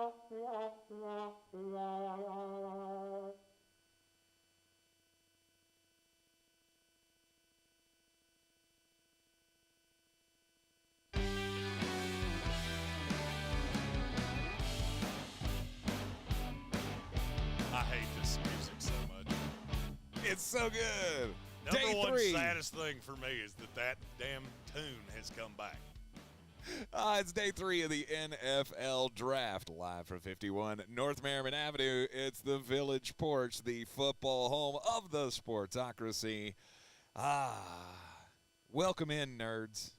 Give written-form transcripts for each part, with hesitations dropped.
I hate this music so much. It's so good. Number one saddest thing for me is that damn tune has come back. It's day 3 of the NFL Draft, live from 51 North Merriman Avenue. It's the Village Porch, the football home of the Sportsocracy. Welcome in, nerds.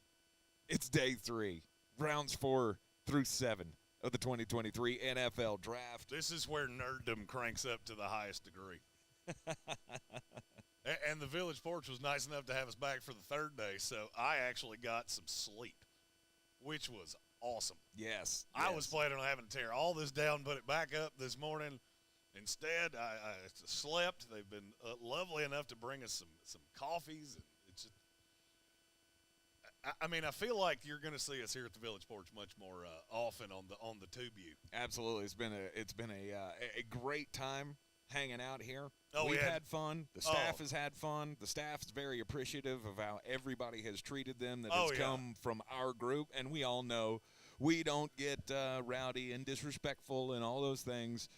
It's day 3, rounds 4 through 7 of the 2023 NFL Draft. This is where nerddom cranks up to the highest degree. And the Village Porch was nice enough to have us back for the third day, so I actually got some sleep, which was awesome. Yes. I was planning on having to tear all this down, put it back up this morning. Instead, I slept. They've been lovely enough to bring us some coffees. And it's just, I feel like you're going to see us here at the Village Porch much more often on the Tube-U. Absolutely. It's been a great time hanging out here. We've yeah. had fun. The staff has had fun. The staff is very appreciative of how everybody has treated them that has come from our group. And we all know we don't get rowdy and disrespectful and all those things.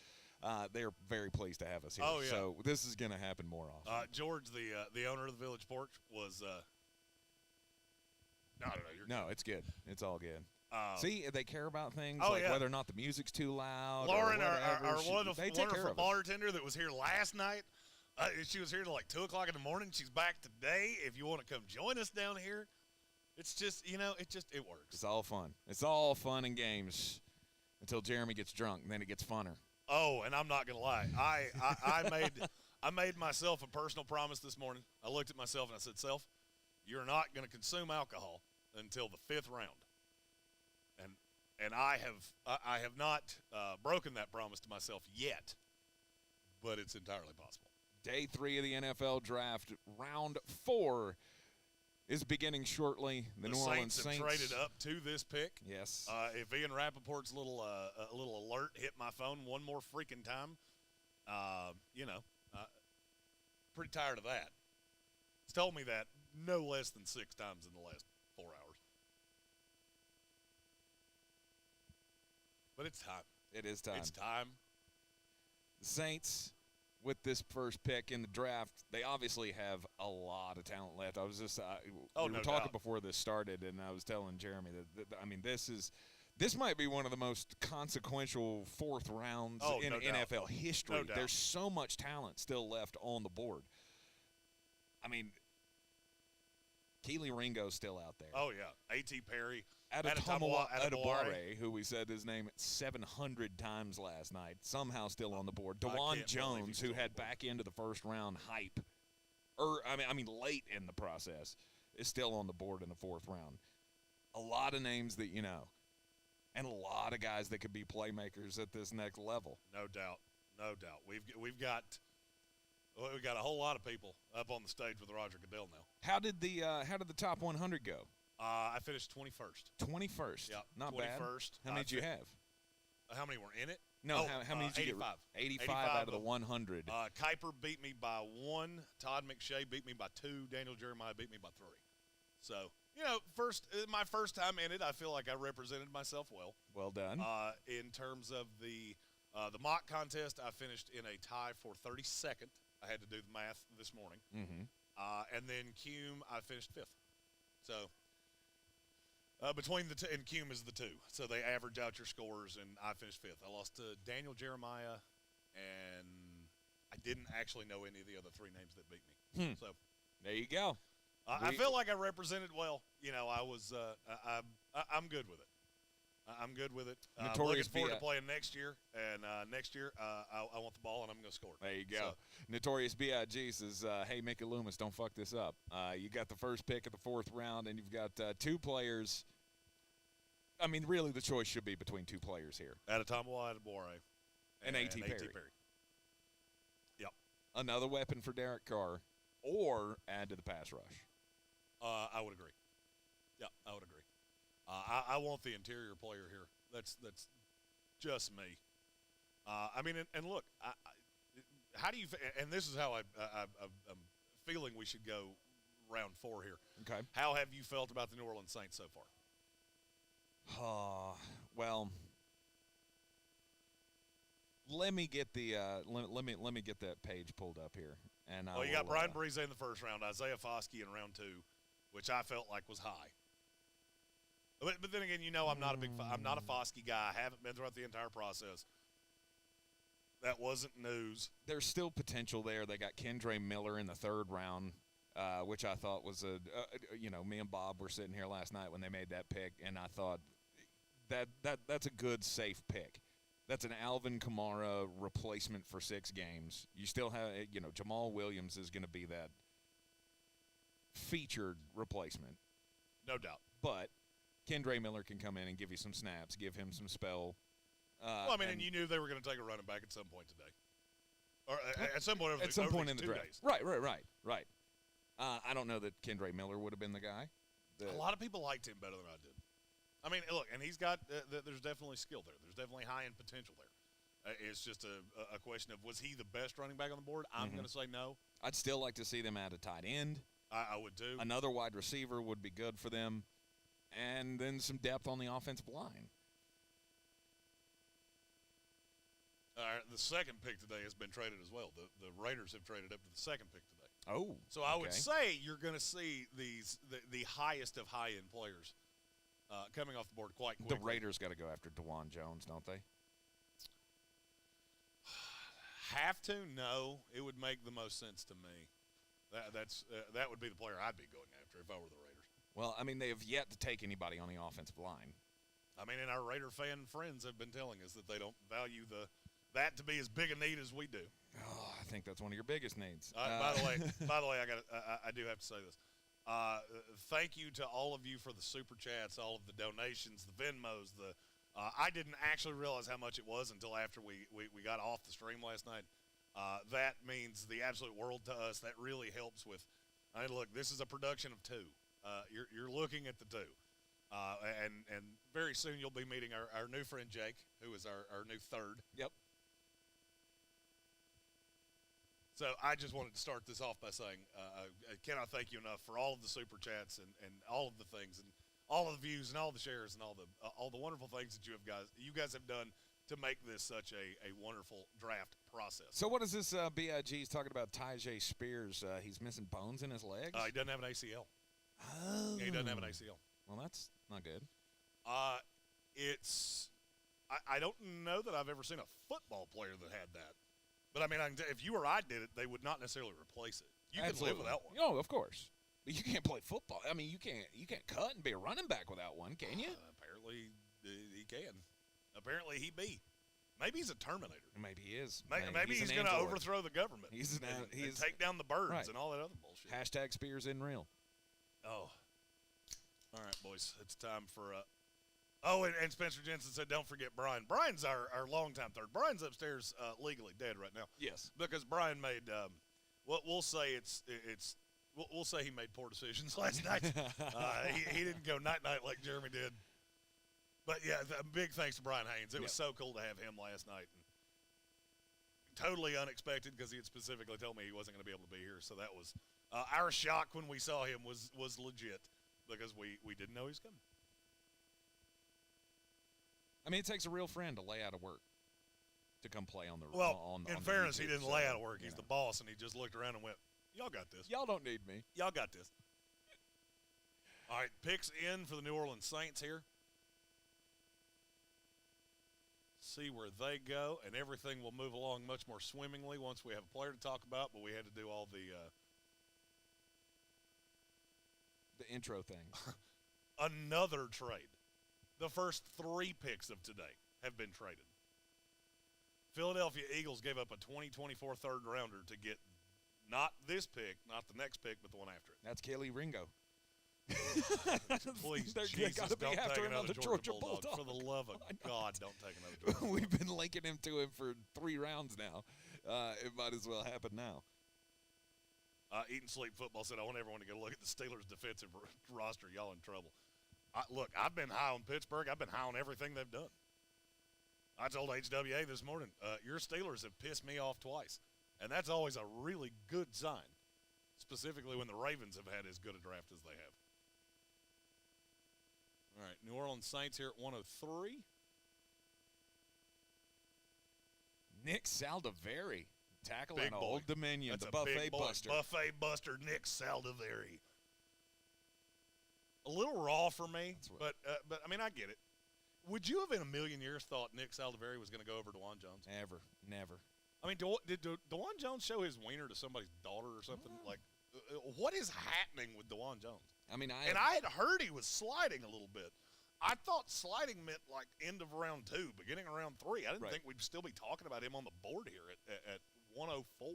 They're very pleased to have us here. Oh, yeah. So this is going to happen more often. George, the owner of the Village Porch, was No, it's good. It's all good. See, they care about things yeah. whether or not the music's too loud. Lauren, our they take care wonderful of us. bartender that was here last night, she was here till like 2 o'clock in the morning. She's back today. If you want to come join us down here, it's just, it works. It's all fun. It's all fun and games until Jeremy gets drunk, and then it gets funner. Oh, and I'm not going to lie. I made myself a personal promise this morning. I looked at myself and I said, Self, you're not going to consume alcohol until the 5th round. And I have not broken that promise to myself yet, but it's entirely possible. Day 3 of the NFL Draft, round 4 is beginning shortly. The New Orleans Saints have traded up to this pick. Yes. If Ian Rappaport's little alert hit my phone one more freaking time, pretty tired of that. It's told me that no less than 6 times in the last 4 hours. But it's time. It is time. It's time. The Saints, with this first pick in the draft, they obviously have a lot of talent left. I was just we were talking before this started, and I was telling Jeremy that this might be one of the most consequential 4th rounds in NFL history. No doubt. There's so much talent still left on the board. I mean, Keely Ringo's still out there. Oh, yeah. A.T. Perry. Adebawore, who we said his name 700 times last night, somehow still on the board. DeJuan Jones, who had back into the first round hype, late in the process, is still on the board in the 4th round. A lot of names that you know, and a lot of guys that could be playmakers at this next level. No doubt. We've got a whole lot of people up on the stage with Roger Goodell now. How did the top 100 go? I finished 21st. 21st. Yeah, not 21st. Bad. How many did you have? How many were in it? No, how many did you 85. get? 85 out of the 100. Kuiper beat me by 1. Todd McShay beat me by 2. Daniel Jeremiah beat me by 3. So, my first time in it, I feel like I represented myself well. Well done. In terms of the mock contest, I finished in a tie for 32nd. I had to do the math this morning. Mm-hmm. And then Cume, I finished 5th. So between the two, and Cume is the 2. So they average out your scores, and I finished 5th. I lost to Daniel Jeremiah, and I didn't actually know any of the other 3 names that beat me. So there you go. I feel like I represented well. I was I'm good with it. I'm good with it. I'm looking forward to playing next year. And next year, I want the ball, and I'm going to score. There you go. Notorious B.I.G. says, hey, Mickey Loomis, don't fuck this up. You got the first pick of the 4th round, and you've got 2 players. I mean, really, the choice should be between 2 players here. Adebawore and A.T. Perry. Yep. Another weapon for Derek Carr, or add to the pass rush. I would agree. Yeah, I would agree. I want the interior player here. That's just me. I mean, and look, how do you? And this is how I'm feeling we should go round 4 here. Okay. How have you felt about the New Orleans Saints so far? Well, let me get the let me get that page pulled up here. And you got Brian Breeze in the first round, Isaiah Foskey in round 2, which I felt like was high. But then again, I'm not I'm not a Foskey guy. I haven't been throughout the entire process. That wasn't news. There's still potential there. They got Kendre Miller in the 3rd round, which I thought was me and Bob were sitting here last night when they made that pick, and I thought that's a good, safe pick. That's an Alvin Kamara replacement for 6 games. You still have, Jamal Williams is going to be that featured replacement. No doubt. But Kendre Miller can come in and give you some snaps, give him some spell. And you knew they were going to take a running back at some point today. Or at some point in the draft. Days. Right. I don't know that Kendre Miller would have been the guy. A lot of people liked him better than I did. I mean, look, and he's got there's definitely skill there. There's definitely high-end potential there. It's just a question of, was he the best running back on the board? I'm going to say no. I'd still like to see them add a tight end. I would too. Another wide receiver would be good for them. And then some depth on the offensive line. The second pick today has been traded as well. The Raiders have traded up to the second pick today. Oh, so I would say you're going to see the highest of high-end players coming off the board quite quickly. The Raiders got to go after DeJuan Jones, don't they? Have to? No. It would make the most sense to me. That would be the player I'd be going after if I were the Raiders. Well, I mean, they have yet to take anybody on the offensive line. I mean, and our Raider fan friends have been telling us that they don't value that to be as big a need as we do. Oh, I think that's one of your biggest needs. By the way, I do have to say this. Thank you to all of you for the super chats, all of the donations, the Venmos. I didn't actually realize how much it was until after we got off the stream last night. That means the absolute world to us. That really helps with. I mean, look, this is a production of 2. You're looking at the 2. And very soon you'll be meeting our new friend Jake, who is our new 3rd. Yep. So I just wanted to start this off by saying I cannot thank you enough for all of the super chats and all of the things and all of the views and all the shares and all the wonderful things that you guys have done to make this such a wonderful draft process. So what is this BIG? He's talking about Tyjae Spears. He's missing bones in his legs? He doesn't have an ACL. Oh. Yeah, he doesn't have an ACL. Well, that's not good. I don't know that I've ever seen a football player that had that. But, I mean, if you or I did it, they would not necessarily replace it. You can live without one. Oh, of course. But you can't play football. I mean, you can't cut and be a running back without one, can you? Apparently he can. Apparently he be. Maybe he's a Terminator. Maybe he is. Maybe he's going to overthrow the government. He's and take down the birds and all that other bullshit. Hashtag Spears isn't real. Oh. All right, boys. It's time for and Spencer Jensen said, don't forget Brian. Brian's our longtime 3rd. Brian's upstairs legally dead right now. Yes. Because Brian made we'll say we'll say he made poor decisions last night. He didn't go night-night like Jeremy did. But, yeah, big thanks to Brian Haynes. It was so cool to have him last night. And totally unexpected because he had specifically told me he wasn't going to be able to be here. So that was our shock when we saw him was legit because we didn't know he was coming. I mean, it takes a real friend to lay out of work to come play on the in fairness, he didn't lay out of work. He's the boss, and he just looked around and went, y'all got this. Y'all don't need me. Y'all got this. All right, picks in for the New Orleans Saints here. See where they go, and everything will move along much more swimmingly once we have a player to talk about, but we had to do all the intro thing. Another trade. The first 3 picks of today have been traded. Philadelphia Eagles gave up a 2024 3rd rounder to get not this pick, not the next pick, but the one after it. That's Kelly Ringo. Please, Jesus, don't take another Georgia Bulldog. For the love of God, don't take another Georgia Bulldog. We've been linking him to him for 3 rounds now. It might as well happen now. Eat and Sleep Football said, I want everyone to go look at the Steelers' defensive roster. Y'all in trouble. Look, I've been high on Pittsburgh. I've been high on everything they've done. I told HWA this morning, your Steelers have pissed me off twice, and that's always a really good sign, specifically when the Ravens have had as good a draft as they have. All right, New Orleans Saints here at 103. Nick Saldiveri, tackling Big boy. Old Dominion, That's the a buffet big boy. buster. Buffet buster, Nick Saldiveri. A little raw for me, but I mean, I get it. Would you have in a million years thought Nick Saldiveri was going to go over DeJuan Jones? Never. I mean, did DeJuan Jones show his wiener to somebody's daughter or something? Like, what is happening with DeJuan Jones? I mean, I had heard he was sliding a little bit. I thought sliding meant like end of round 2, beginning of round 3. I didn't think we'd still be talking about him on the board here at 104.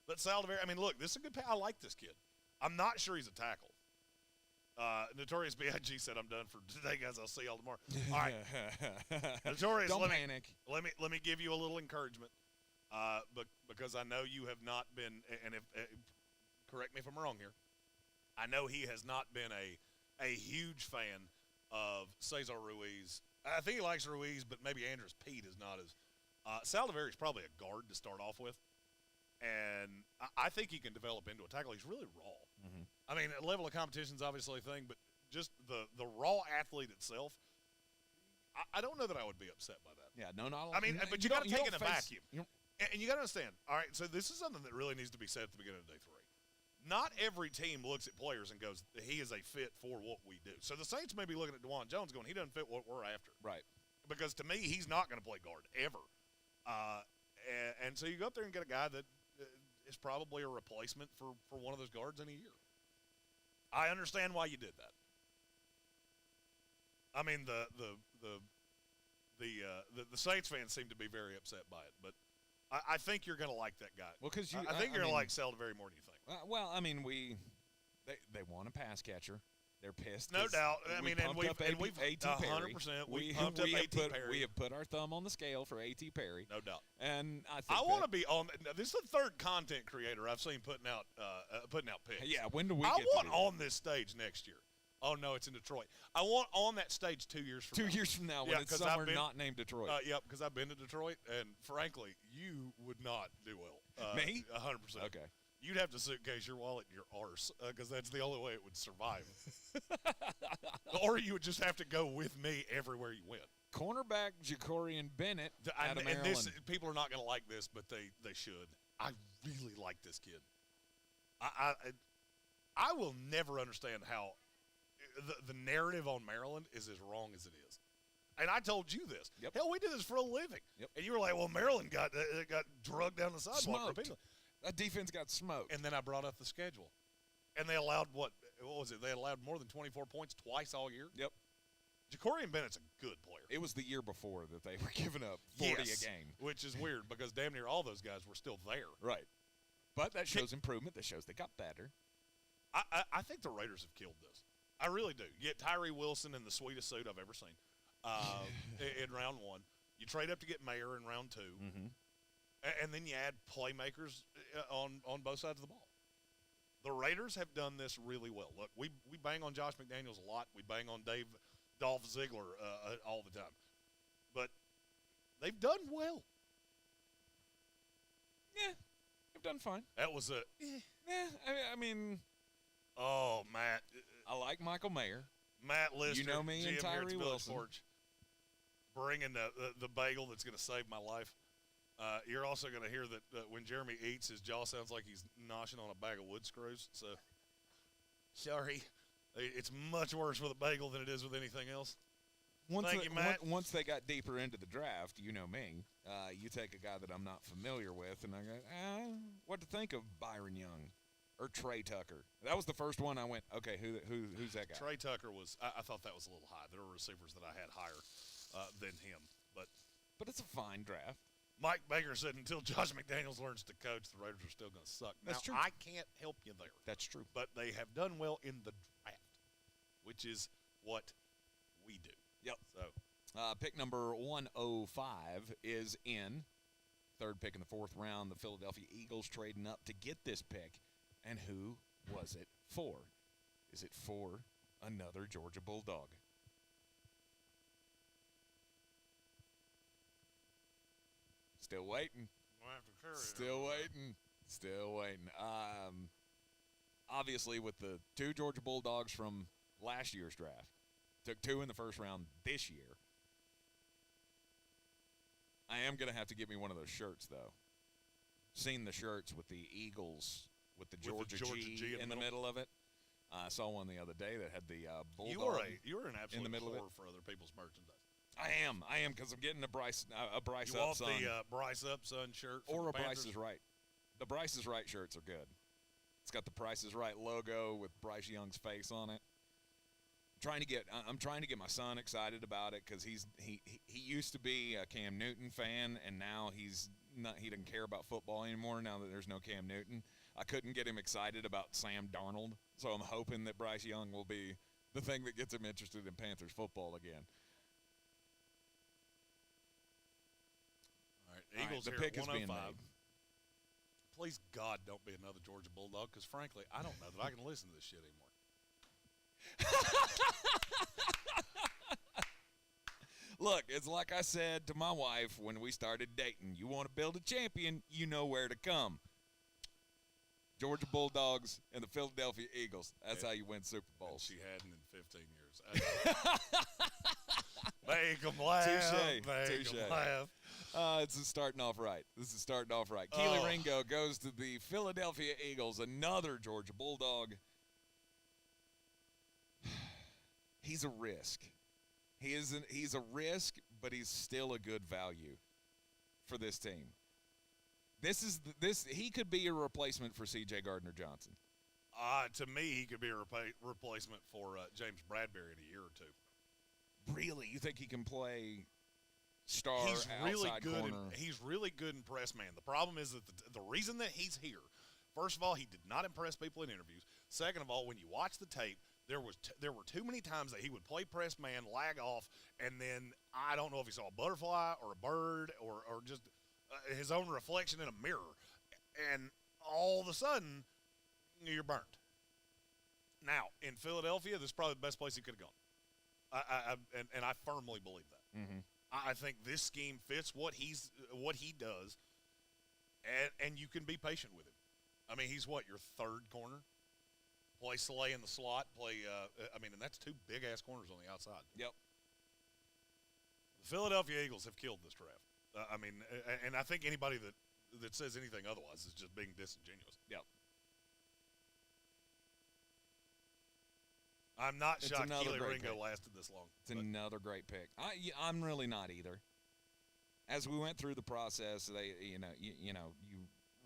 But Saldiveri, I mean, look, this is a good I like this kid. I'm not sure he's a tackle. Notorious B.I.G. said, I'm done for today, guys. I'll see y'all tomorrow. All right. Notorious, don't panic. Let me give you a little encouragement, because I know you have not been, and if correct me if I'm wrong here, I know he has not been a huge fan of Cesar Ruiz. I think he likes Ruiz, but maybe Andrus Pete is not as. Saldiveri is probably a guard to start off with, and I think he can develop into a tackle. He's really raw. Mm-hmm. I mean, level of competition is obviously a thing, but just the raw athlete itself, I don't know that I would be upset by that. Yeah, no, not. I mean, but you got to take it in a vacuum. And you got to understand, all right, so this is something that really needs to be said at the beginning of day 3. Not every team looks at players and goes, he is a fit for what we do. So the Saints may be looking at DeJuan Jones going, he doesn't fit what we're after. Right. Because to me, he's not going to play guard, ever. And so you go up there and get a guy that is probably a replacement for one of those guards in a year. I understand why you did that. I mean, the Saints fans seem to be very upset by it, but I think you're going to like that guy. Well, because I think you're going to like Saldiveri more than you think. Well, I mean, they want a pass catcher. They're pissed. No doubt. I mean, and we've A.T. Perry. 100%. We pumped up A.T. Perry. We have put our thumb on the scale for A.T. Perry. No doubt. And I want to be on. This is the third content creator I've seen putting out picks. Yeah. When do we? I get want to do on this stage next year. Oh no, it's in Detroit. I want on that stage 2 years from now. 2 years from now, when it's somewhere not named Detroit. Yep, because I've been to Detroit, and frankly, you would not do well. Me? 100%. Okay. You'd have to suitcase your wallet in your arse, because that's the only way it would survive. Or you would just have to go with me everywhere you went. Cornerback Jacorian Bennett out of Maryland. And people are not going to like this, but they should. I really like this kid. I will never understand how the narrative on Maryland is as wrong as it is. And I told you this. Yep. Hell, we did this for a living. Yep. And you were like, well, Maryland got drugged down the sidewalk repeatedly. That defense got smoked. And then I brought up the schedule. And they allowed, what was it? They allowed more than 24 points twice all year? Yep. Jacorian Bennett's a good player. It was the year before that they were giving up 40 a game. Which is weird because damn near all those guys were still there. Right. But that shows improvement. That shows they got better. I think the Raiders have killed this. I really do. You get Tyree Wilson in the sweetest suit I've ever seen in round 1. You trade up to get Mayer in round 2. Mm-hmm. And then you add playmakers on both sides of the ball. The Raiders have done this really well. Look, we bang on Josh McDaniels a lot. We bang on Dolph Ziggler all the time. But they've done well. Yeah, they've done fine. That was I mean. Oh, Matt. I like Michael Mayer. Matt Lister. You know me GM and Tyree here at Wilson. Porch, bringing the bagel that's going to save my life. You're also going to hear that when Jeremy eats, his jaw sounds like he's noshing on a bag of wood screws. So, sorry. It's much worse with a bagel than it is with anything else. Thank you, Matt. Once they got deeper into the draft, you know me, you take a guy that I'm not familiar with, and I go, what to think of Byron Young or Trey Tucker? That was the first one I went, okay, who's that guy? Trey Tucker was, I thought that was a little high. There were receivers that I had higher than him. But it's a fine draft. Mike Baker said until Josh McDaniels learns to coach, the Raiders are still going to suck. That's true. I can't help you there. That's true. But they have done well in the draft, which is what we do. Yep. So, pick number 105 is in. Third pick in the 4th round, the Philadelphia Eagles trading up to get this pick. And who was it for? Is it for another Georgia Bulldog? Still waiting. We'll have to carry Still waiting. Still waiting. Obviously, with the 2 Georgia Bulldogs from last year's draft, took 2 in the first round this year. I am going to have to get me one of those shirts, though. Seen the shirts with the Eagles, with the Georgia G in the middle of it. I saw one the other day that had the Bulldog You were an absolute in the middle of it for other people's merchandise. I am, because I'm getting a Bryce You Up want son. the Bryce Up son shirt or a Panthers? Bryce is Right. The Bryce is Right shirts are good. It's got the Price is Right logo with Bryce Young's face on it. I'm trying to get my son excited about it because he used to be a Cam Newton fan, and now he doesn't care about football anymore now that there's no Cam Newton. I couldn't get him excited about Sam Darnold, so I'm hoping that Bryce Young will be the thing that gets him interested in Panthers football again. All right, Eagles the here pick at is being 105. made. Please, God, don't be another Georgia Bulldog, because, frankly, I don't know that I can listen to this shit anymore. Look, it's like I said to my wife when we started dating. You want to build a champion, you know where to come. Georgia Bulldogs and the Philadelphia Eagles. That's how you win Super Bowls. And she hadn't in 15 years. Make them laugh. Touche. Make them laugh. This is starting off right. Keely Ringo goes to the Philadelphia Eagles, another Georgia Bulldog. He's a risk. He's a risk, but he's still a good value for this team. He could be a replacement for C.J. Gardner-Johnson. To me, he could be a replacement for James Bradbury in a year or two. Really? You think he can play star He's really outside good. corner? He's really good in press man. The problem is that the reason that he's here, first of all, he did not impress people in interviews. Second of all, when you watch the tape, there were too many times that he would play press man, lag off, and then I don't know if he saw a butterfly or a bird or just his own reflection in a mirror, and all of a sudden you're burnt. Now in Philadelphia, this is probably the best place he could have gone. I firmly believe that. Mm-hmm. I think this scheme fits what he does, and you can be patient with him. I mean, he's your third corner. Play Slay in the slot. And that's 2 big-ass corners on the outside. Yep. The Philadelphia Eagles have killed this draft. And I think anybody that says anything otherwise is just being disingenuous. Yep. I'm not It's shocked another Keely great Ringo pick. lasted this long. It's another great pick. I'm really not either. As we went through the process, you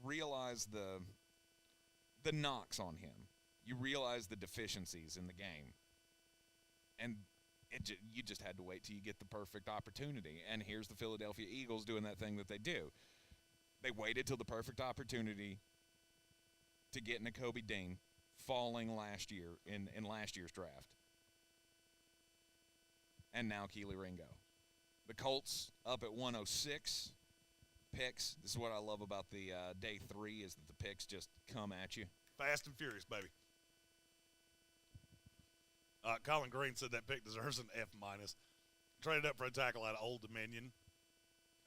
realize the knocks on him. You realize the deficiencies in the game, and you just had to wait till you get the perfect opportunity. And here's the Philadelphia Eagles doing that thing that they do. They waited till the perfect opportunity to get Nakobe Dean, falling last year in last year's draft. And now Keely Ringo. The Colts up at 106 picks. This is what I love about the day 3 is that the picks just come at you. Fast and furious, baby. Colin Green said that pick deserves an F-. Traded up for a tackle out of Old Dominion,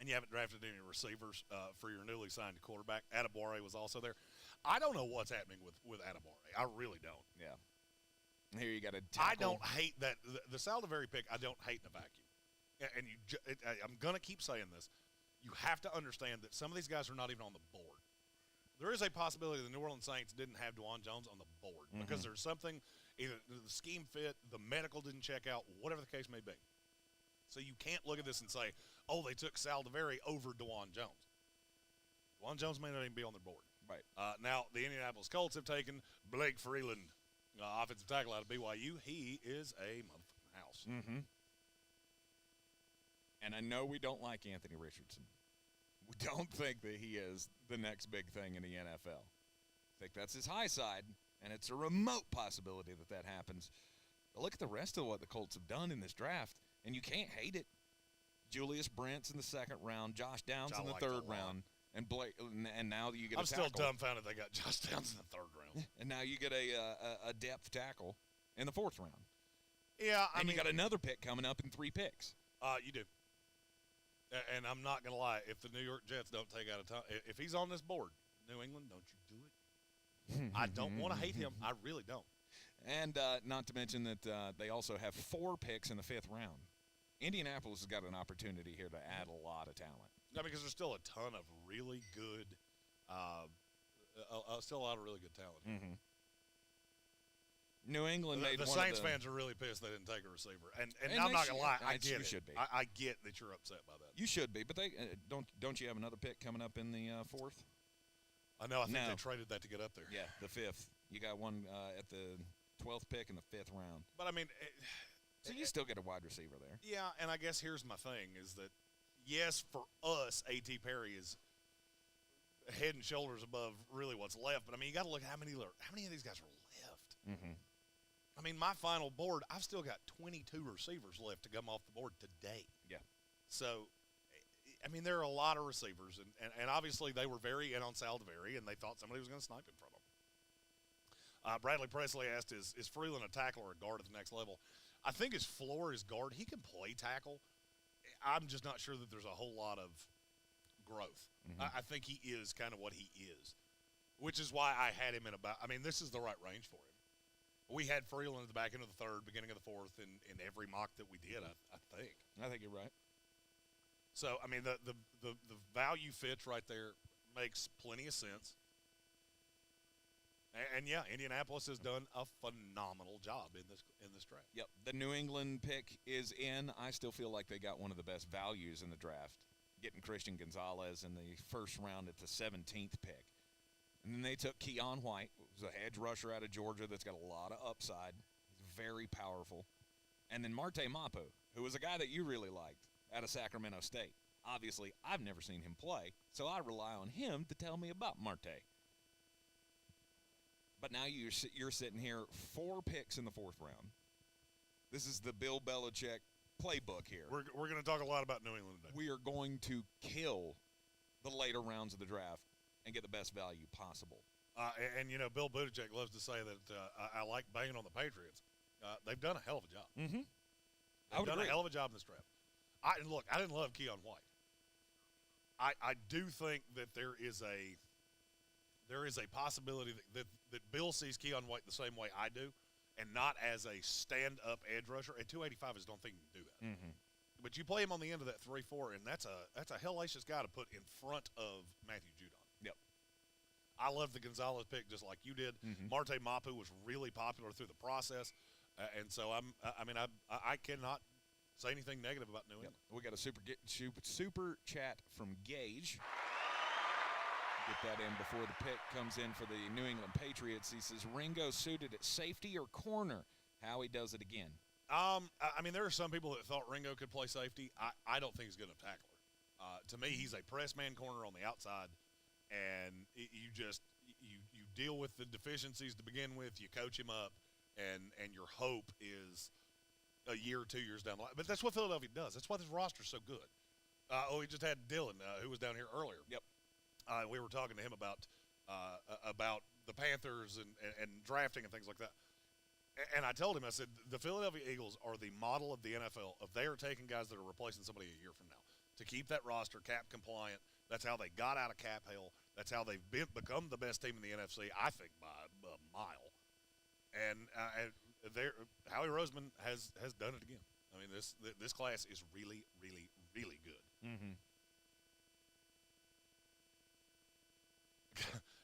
and you haven't drafted any receivers for your newly signed quarterback. Adebawore was also there. I don't know what's happening with Adebawore. I really don't. Yeah. Here you got a tackle. I don't hate that. The Saldiveri pick, I don't hate in a vacuum. And I'm going to keep saying this. You have to understand that some of these guys are not even on the board. There is a possibility the New Orleans Saints didn't have Dwan Jones on the board because there's something, either the scheme fit, the medical didn't check out, whatever the case may be. So you can't look at this and say, oh, they took Saldiveri over Dwan Jones. Dwan Jones may not even be on their board. Right. Now, the Indianapolis Colts have taken Blake Freeland, offensive tackle out of BYU. He is a motherfucking house. Mm-hmm. And I know we don't like Anthony Richardson. We don't think that he is the next big thing in the NFL. I think that's his high side, and it's a remote possibility that happens. But look at the rest of what the Colts have done in this draft, and you can't hate it. Julius Brents in the 2nd round, Josh Downs in the 3rd round, and Blake. And now you get a tackle. I'm still dumbfounded they got Josh Downs in the 3rd round. And now you get a depth tackle in the 4th round. Yeah, I mean, you got another pick coming up in 3 picks. You do. And I'm not going to lie, if the New York Jets don't take out a ton, if he's on this board, New England, don't you do it. I don't want to hate him. I really don't. And not to mention that they also have 4 picks in the 5th round. Indianapolis has got an opportunity here to add a lot of talent. No, because there's still a ton of really good, still a lot of really good talent here. Mm-hmm. New England made the one Saints of the, fans are really pissed they didn't take a receiver, and I'm not gonna lie, I get it. Should be. I get that you're upset by that. You should be, but they don't you have another pick coming up in the 4th? I know. I think they traded that to get up there. Yeah, the 5th. You got one at the 12th pick in the 5th round. But I mean, so you still get a wide receiver there. Yeah, and I guess here's my thing: is that yes, for us, A.T. Perry is head and shoulders above really what's left. But I mean, you got to look at how many of these guys are left. Mm-hmm. I mean, my final board, I've still got 22 receivers left to come off the board today. Yeah. So, I mean, there are a lot of receivers, and obviously they were very in on Saldiveri, and they thought somebody was going to snipe him from them. Bradley Presley asked, is Freeland a tackle or a guard at the next level? I think his floor is guard. He can play tackle. I'm just not sure that there's a whole lot of growth. Mm-hmm. I think he is kind of what he is, which is why I had him in about – I mean, this is the right range for him. We had Freeland at the back end of the 3rd, beginning of the 4th, in every mock that we did, I think. I think you're right. So, I mean, the value fits right there makes plenty of sense. And yeah, Indianapolis has done a phenomenal job in this draft. Yep, the New England pick is in. I still feel like they got one of the best values in the draft, getting Christian Gonzalez in the 1st round at the 17th pick. And then they took Keon White, who's a edge rusher out of Georgia that's got a lot of upside. He's very powerful. And then Marte Mapu, who was a guy that you really liked out of Sacramento State. Obviously, I've never seen him play, so I rely on him to tell me about Marte. But now you're sitting here 4 picks in the 4th round. This is the Bill Belichick playbook here. We're going to talk a lot about New England today. We are going to kill the later rounds of the draft and get the best value possible. And you know, Bill Belichick loves to say that I like banging on the Patriots. They've done a hell of a job. Mm-hmm. They've done a hell of a job in this draft. I didn't love Keon White. I do think that there is a possibility that Bill sees Keon White the same way I do, and not as a stand-up edge rusher. At 285, I just don't think he can do that. Mm-hmm. But you play him on the end of that 3-4, and that's a hellacious guy to put in front of Matthew Judon. Yep. I love the Gonzalez pick just like you did. Mm-hmm. Marte Mapu was really popular through the process, and so I cannot say anything negative about New England. Yep. We got a super chat from Gage. Get that in before the pick comes in for the New England Patriots. He says, Ringo suited at safety or corner? Howie does it again. I mean, there are some people that thought Ringo could play safety. I don't think he's good enough tackler. To me, he's a press man corner on the outside, and you deal with the deficiencies to begin with. You coach him up, and your hope is a year or 2 years down the line. But that's what Philadelphia does. That's why this roster's so good. We just had Dylan, who was down here earlier. Yep. We were talking to him about the Panthers and drafting and things like that. And I told him, I said, the Philadelphia Eagles are the model of the NFL. If they are taking guys that are replacing somebody a year from now to keep that roster cap compliant, that's how they got out of cap hell. That's how they've become the best team in the NFC, I think, by a mile. And Howie Roseman has done it again. I mean, this class is really, really, really good. Mm-hmm.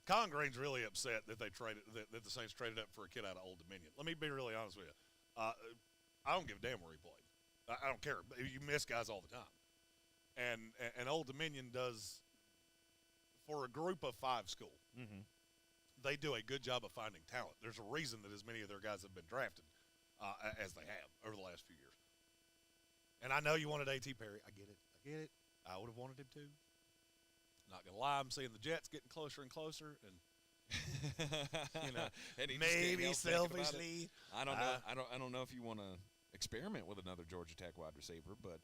Colin Green's really upset that they traded that the Saints traded up for a kid out of Old Dominion. Let me be really honest with you. I don't give a damn where he played. I don't care. You miss guys all the time. And Old Dominion does, for a group of 5 school, mm-hmm. they do a good job of finding talent. There's a reason that as many of their guys have been drafted as they have over the last few years. And I know you wanted A.T. Perry. I get it. I would have wanted him too. Not gonna lie, I'm seeing the Jets getting closer and closer, and and maybe selfishly, I don't know. I don't know if you want to experiment with another Georgia Tech wide receiver, but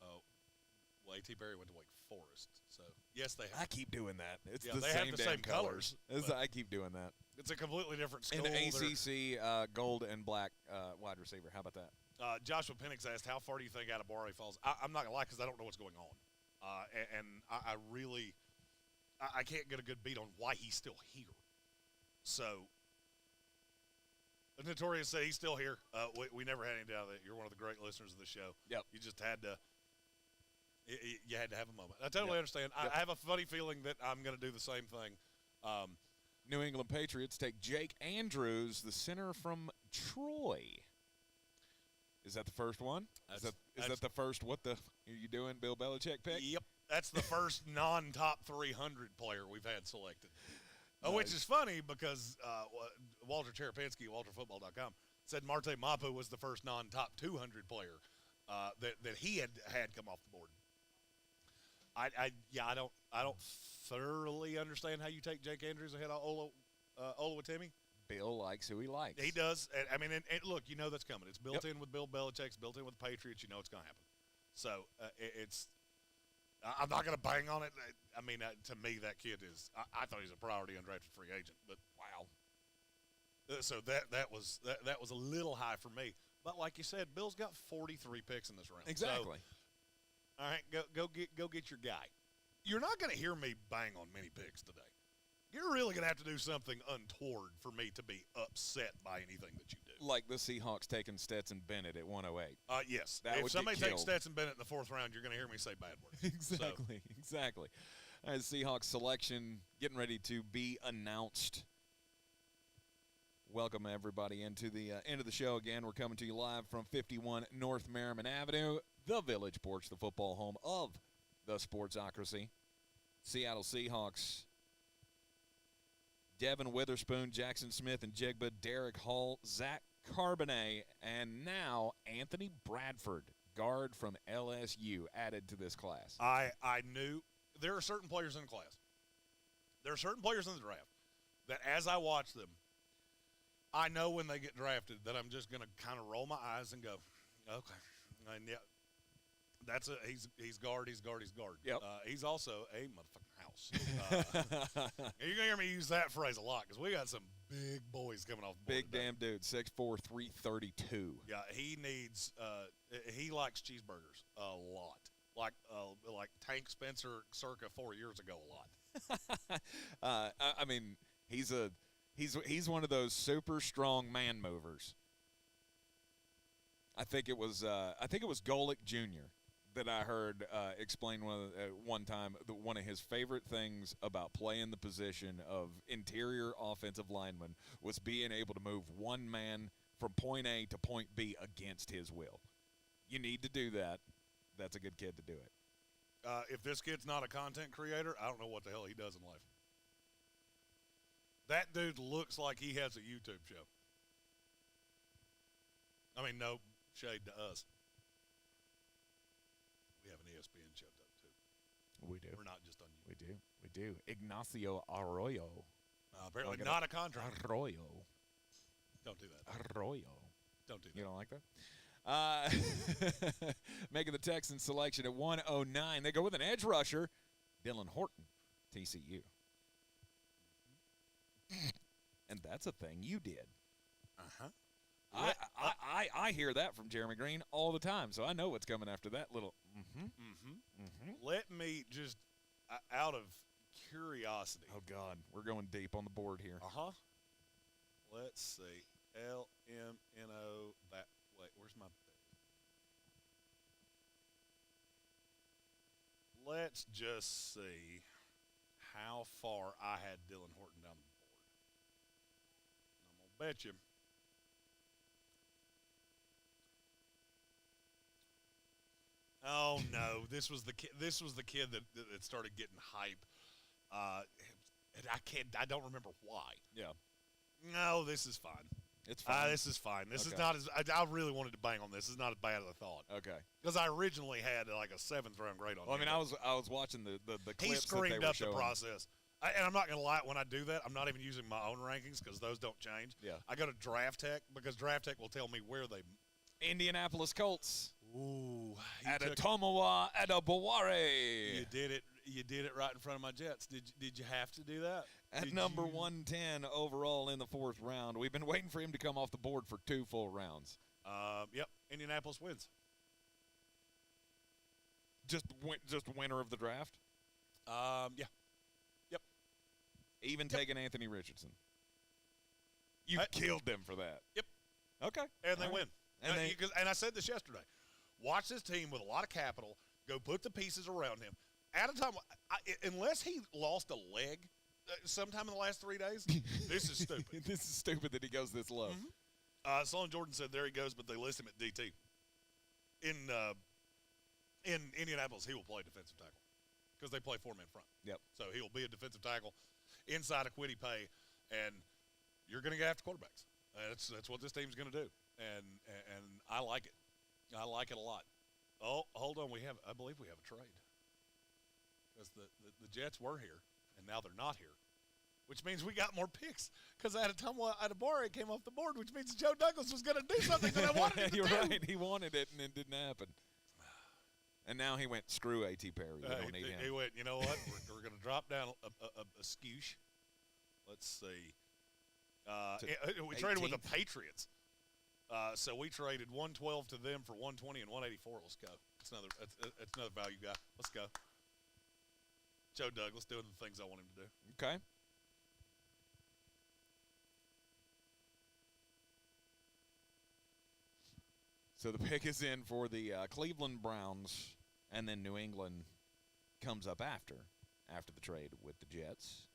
well, A.T. Perry went to Wake Forest, so yes, they have. I keep doing that. It's yeah, the they same have the same colors. I keep doing that. It's a completely different school. And ACC gold and black wide receiver. How about that? Joshua Penix asked, how far do you think Adebawore falls? I'm not going to lie because I don't know what's going on. And I really I can't get a good beat on why he's still here. So, Notorious said he's still here. We never had any doubt that you're one of the great listeners of the show. Yep. You just had to. You had to have a moment. I totally understand. Yep. I have a funny feeling that I'm going to do the same thing. New England Patriots take Jake Andrews, the center from Troy. Is that the first one? Is that the first? What the are you doing, Bill Belichick pick? Yep, that's the first non-top 300 player we've had selected. Nice. Which is funny because Walter Cherepinsky, WalterFootball.com, said Marte Mapu was the first non-top 200 player that he had come off the board. I don't thoroughly understand how you take Jake Andrews ahead of Oluwatimi. Bill likes who he likes. He does. And look, you know that's coming. It's built in with Bill Belichick. It's built in with the Patriots. You know it's going to happen. So I'm not going to bang on it. I mean, to me, that kid is. I thought he's a priority undrafted free agent, but wow. So that was a little high for me. But like you said, Bill's got 43 picks in this round. Exactly. So, all right, go get your guy. You're not going to hear me bang on many picks today. You're really going to have to do something untoward for me to be upset by anything that you do. Like the Seahawks taking Stetson Bennett at 108. Yes. If somebody takes Stetson Bennett in the fourth round, you're going to hear me say bad words. Exactly. Seahawks selection getting ready to be announced. Welcome, everybody, into the end of the show again. We're coming to you live from 51 North Merriman Avenue, the Village Porch, the football home of the Sportsocracy. Seattle Seahawks. Devin Witherspoon, Jackson Smith, and Jigba, Derek Hall, Zach Carbonet, and now Anthony Bradford, guard from LSU, added to this class. I knew there are certain players in the class. There are certain players in the draft that as I watch them, I know when they get drafted that I'm just going to kind of roll my eyes and go, okay. And yeah, he's guard. Yep. He's also a motherfucking house. You're going to hear me use that phrase a lot because we got some big boys coming off the board Big damn dude, 6'4", 332. Yeah, he needs he likes cheeseburgers a lot. Like Tank Spencer circa 4 years ago a lot. I mean, he's one of those super strong man movers. I think it was Golick Jr. that I heard explain one time one of his favorite things about playing the position of interior offensive lineman was being able to move one man from point A to point B against his will. You need to do that. That's a good kid to do it. If this kid's not a content creator, I don't know what the hell he does in life. That dude looks like he has a YouTube show. I mean, no shade to us. We have an ESPN show, too. We do. We're not just on YouTube. We do. Ignacio Arroyo. Apparently not a contract. Arroyo. Don't do that. Arroyo. Don't do that. You don't like that? Making the Texans selection at 109. They go with an edge rusher, Dylan Horton, TCU. And that's a thing you did. Uh-huh. I hear that from Jeremy Green all the time, so I know what's coming after that little Let me just, out of curiosity. Oh, God. We're going deep on the board here. Uh-huh. Let's see. LMNO. Wait, where's my... Let's just see how far I had Dylan Horton down the board. I'm going to bet you. Oh no! This was the kid that started getting hype. I don't remember why. Yeah. No, this is fine. It's fine. This is fine. This is not as I really wanted to bang on this. This is not as bad as I thought. Okay. Because I originally had like a 7th round grade on. Well, I mean, I was watching the clips. He screamed that they were up showing. the process. And I'm not going to lie, when I do that, I'm not even using my own rankings because those don't change. Yeah. I go to Draft Tech because Draft Tech will tell me where they. Indianapolis Colts. Ooh. Adetomiwa Adebawore. You did it right in front of my Jets. Did you have to do that? At number 110 overall in the 4th round. We've been waiting for him to come off the board for 2 full rounds. Yep, Indianapolis wins. Just winner of the draft? Yeah. Yep. Even taking Anthony Richardson. You killed them for that. Yep. Okay. And they win. And I said this yesterday. Watch this team with a lot of capital go put the pieces around him. At a time, unless he lost a leg sometime in the last 3 days, this is stupid. This is stupid that he goes this low. Mm-hmm. Sloan Jordan said there he goes, but they list him at DT. In Indianapolis, he will play defensive tackle because they play 4-man front. Yep. So he'll be a defensive tackle inside a quiddy pay, and you're going to get after quarterbacks. That's what this team's going to do, and I like it. I like it a lot. Oh, hold on, I believe we have a trade because the Jets were here, and now they're not here, which means we got more picks because Adebawore came off the board, which means Joe Douglas was going to do something that I wanted him to You're do. right. He wanted it, and it didn't happen. And now he went, screw A.T. Perry. We don't need him. He went, you know what? we're going to drop down a skoosh. Let's see. We traded with the Patriots. So we traded 112 to them for 120 and 184. Let's go. That's another value guy. Let's go. Joe Douglas doing the things I want him to do. Okay. So the pick is in for the Cleveland Browns, and then New England comes up after the trade with the Jets.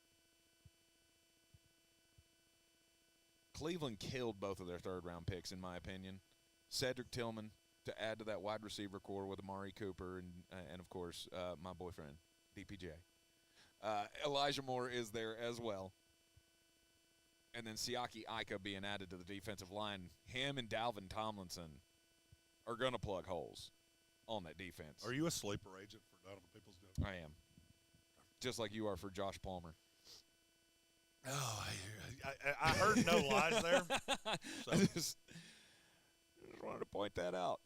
Cleveland killed both of their third-round picks, in my opinion. Cedric Tillman to add to that wide receiver core with Amari Cooper and of course, my boyfriend, DPJ. Elijah Moore is there as well. And then Siaki Ika being added to the defensive line. Him and Dalvin Tomlinson are going to plug holes on that defense. Are you a sleeper agent for Donovan Peoples-Jones? I am. Just like you are for Josh Palmer. Oh, I heard no lies there. So. I just wanted to point that out.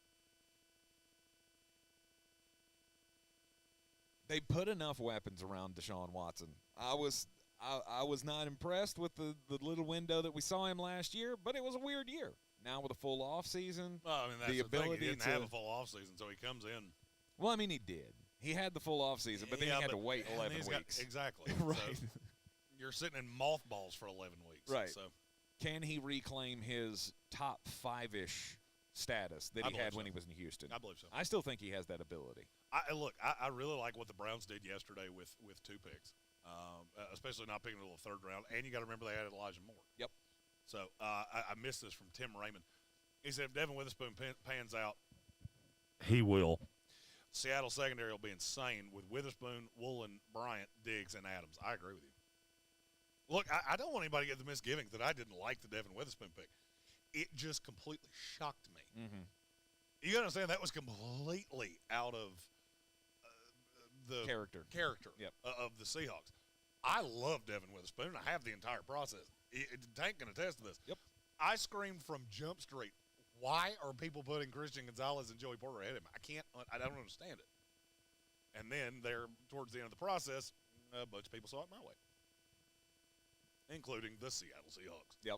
They put enough weapons around Deshaun Watson. I was not impressed with the little window that we saw him last year, but it was a weird year. Now with a full off season, well, I mean, that's the ability thing. He didn't have a full off season, so he comes in. Well, I mean, he did. He had the full off season, but then he had to wait 11 weeks. Exactly. Right. So you're sitting in mothballs for 11 weeks. Right. So can he reclaim his top 5-ish status that he had when he was in Houston? I believe so. I still think he has that ability. I really like what the Browns did yesterday with 2 picks, especially not picking until the 3rd round. And you got to remember they added Elijah Moore. Yep. So I missed this from Tim Raymond. He said if Devin Witherspoon pans out, he will. Seattle secondary will be insane with Witherspoon, Woolen, Bryant, Diggs, and Adams. I agree with you. Look, I don't want anybody to get the misgivings that I didn't like the Devin Witherspoon pick. It just completely shocked me. Mm-hmm. You understand that was completely out of the character yep. Of the Seahawks. I love Devin Witherspoon. I have the entire process. Tank can attest to this. Yep. I screamed from Jump Street, why are people putting Christian Gonzalez and Joey Porter ahead of him? I don't understand it. And then there, towards the end of the process, a bunch of people saw it my way, including the Seattle Seahawks. Yep.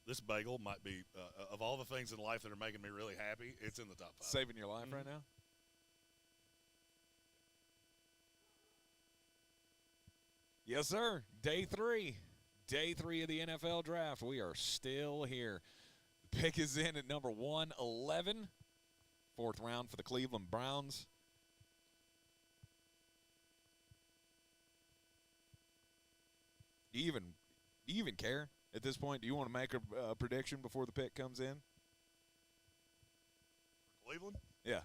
This bagel might be, of all the things in life that are making me really happy, it's in the top 5. Saving your life right now? Yes, sir. Day 3. Day 3 of the NFL draft. We are still here. The pick is in at number 111. 4th round for the Cleveland Browns. Do you even care at this point? Do you want to make a prediction before the pick comes in? For Cleveland? Yeah.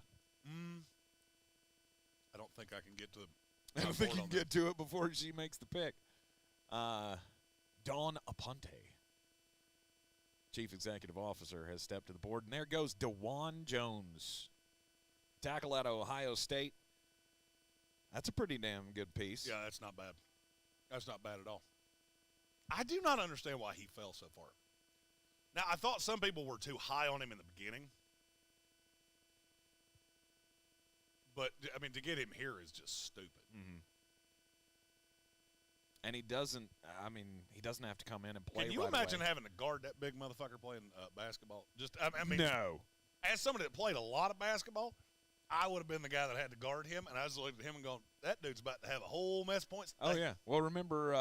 I don't think I can get to the I don't think you can get to it before she makes the pick. Dawn Aponte, Chief Executive Officer, has stepped to the board. And there goes DeJuan Jones, tackle out of Ohio State. That's a pretty damn good piece. Yeah, that's not bad. That's not bad at all. I do not understand why he fell so far. Now, I thought some people were too high on him in the beginning. But, I mean, to get him here is just stupid. Mm-hmm. And he doesn't have to come in and play. Can you right imagine away. having to guard that big motherfucker playing basketball? I mean, no. As somebody that played a lot of basketball, I would have been the guy that had to guard him, and I was looking at him and going, that dude's about to have a whole mess of points. Oh, yeah. Well, remember,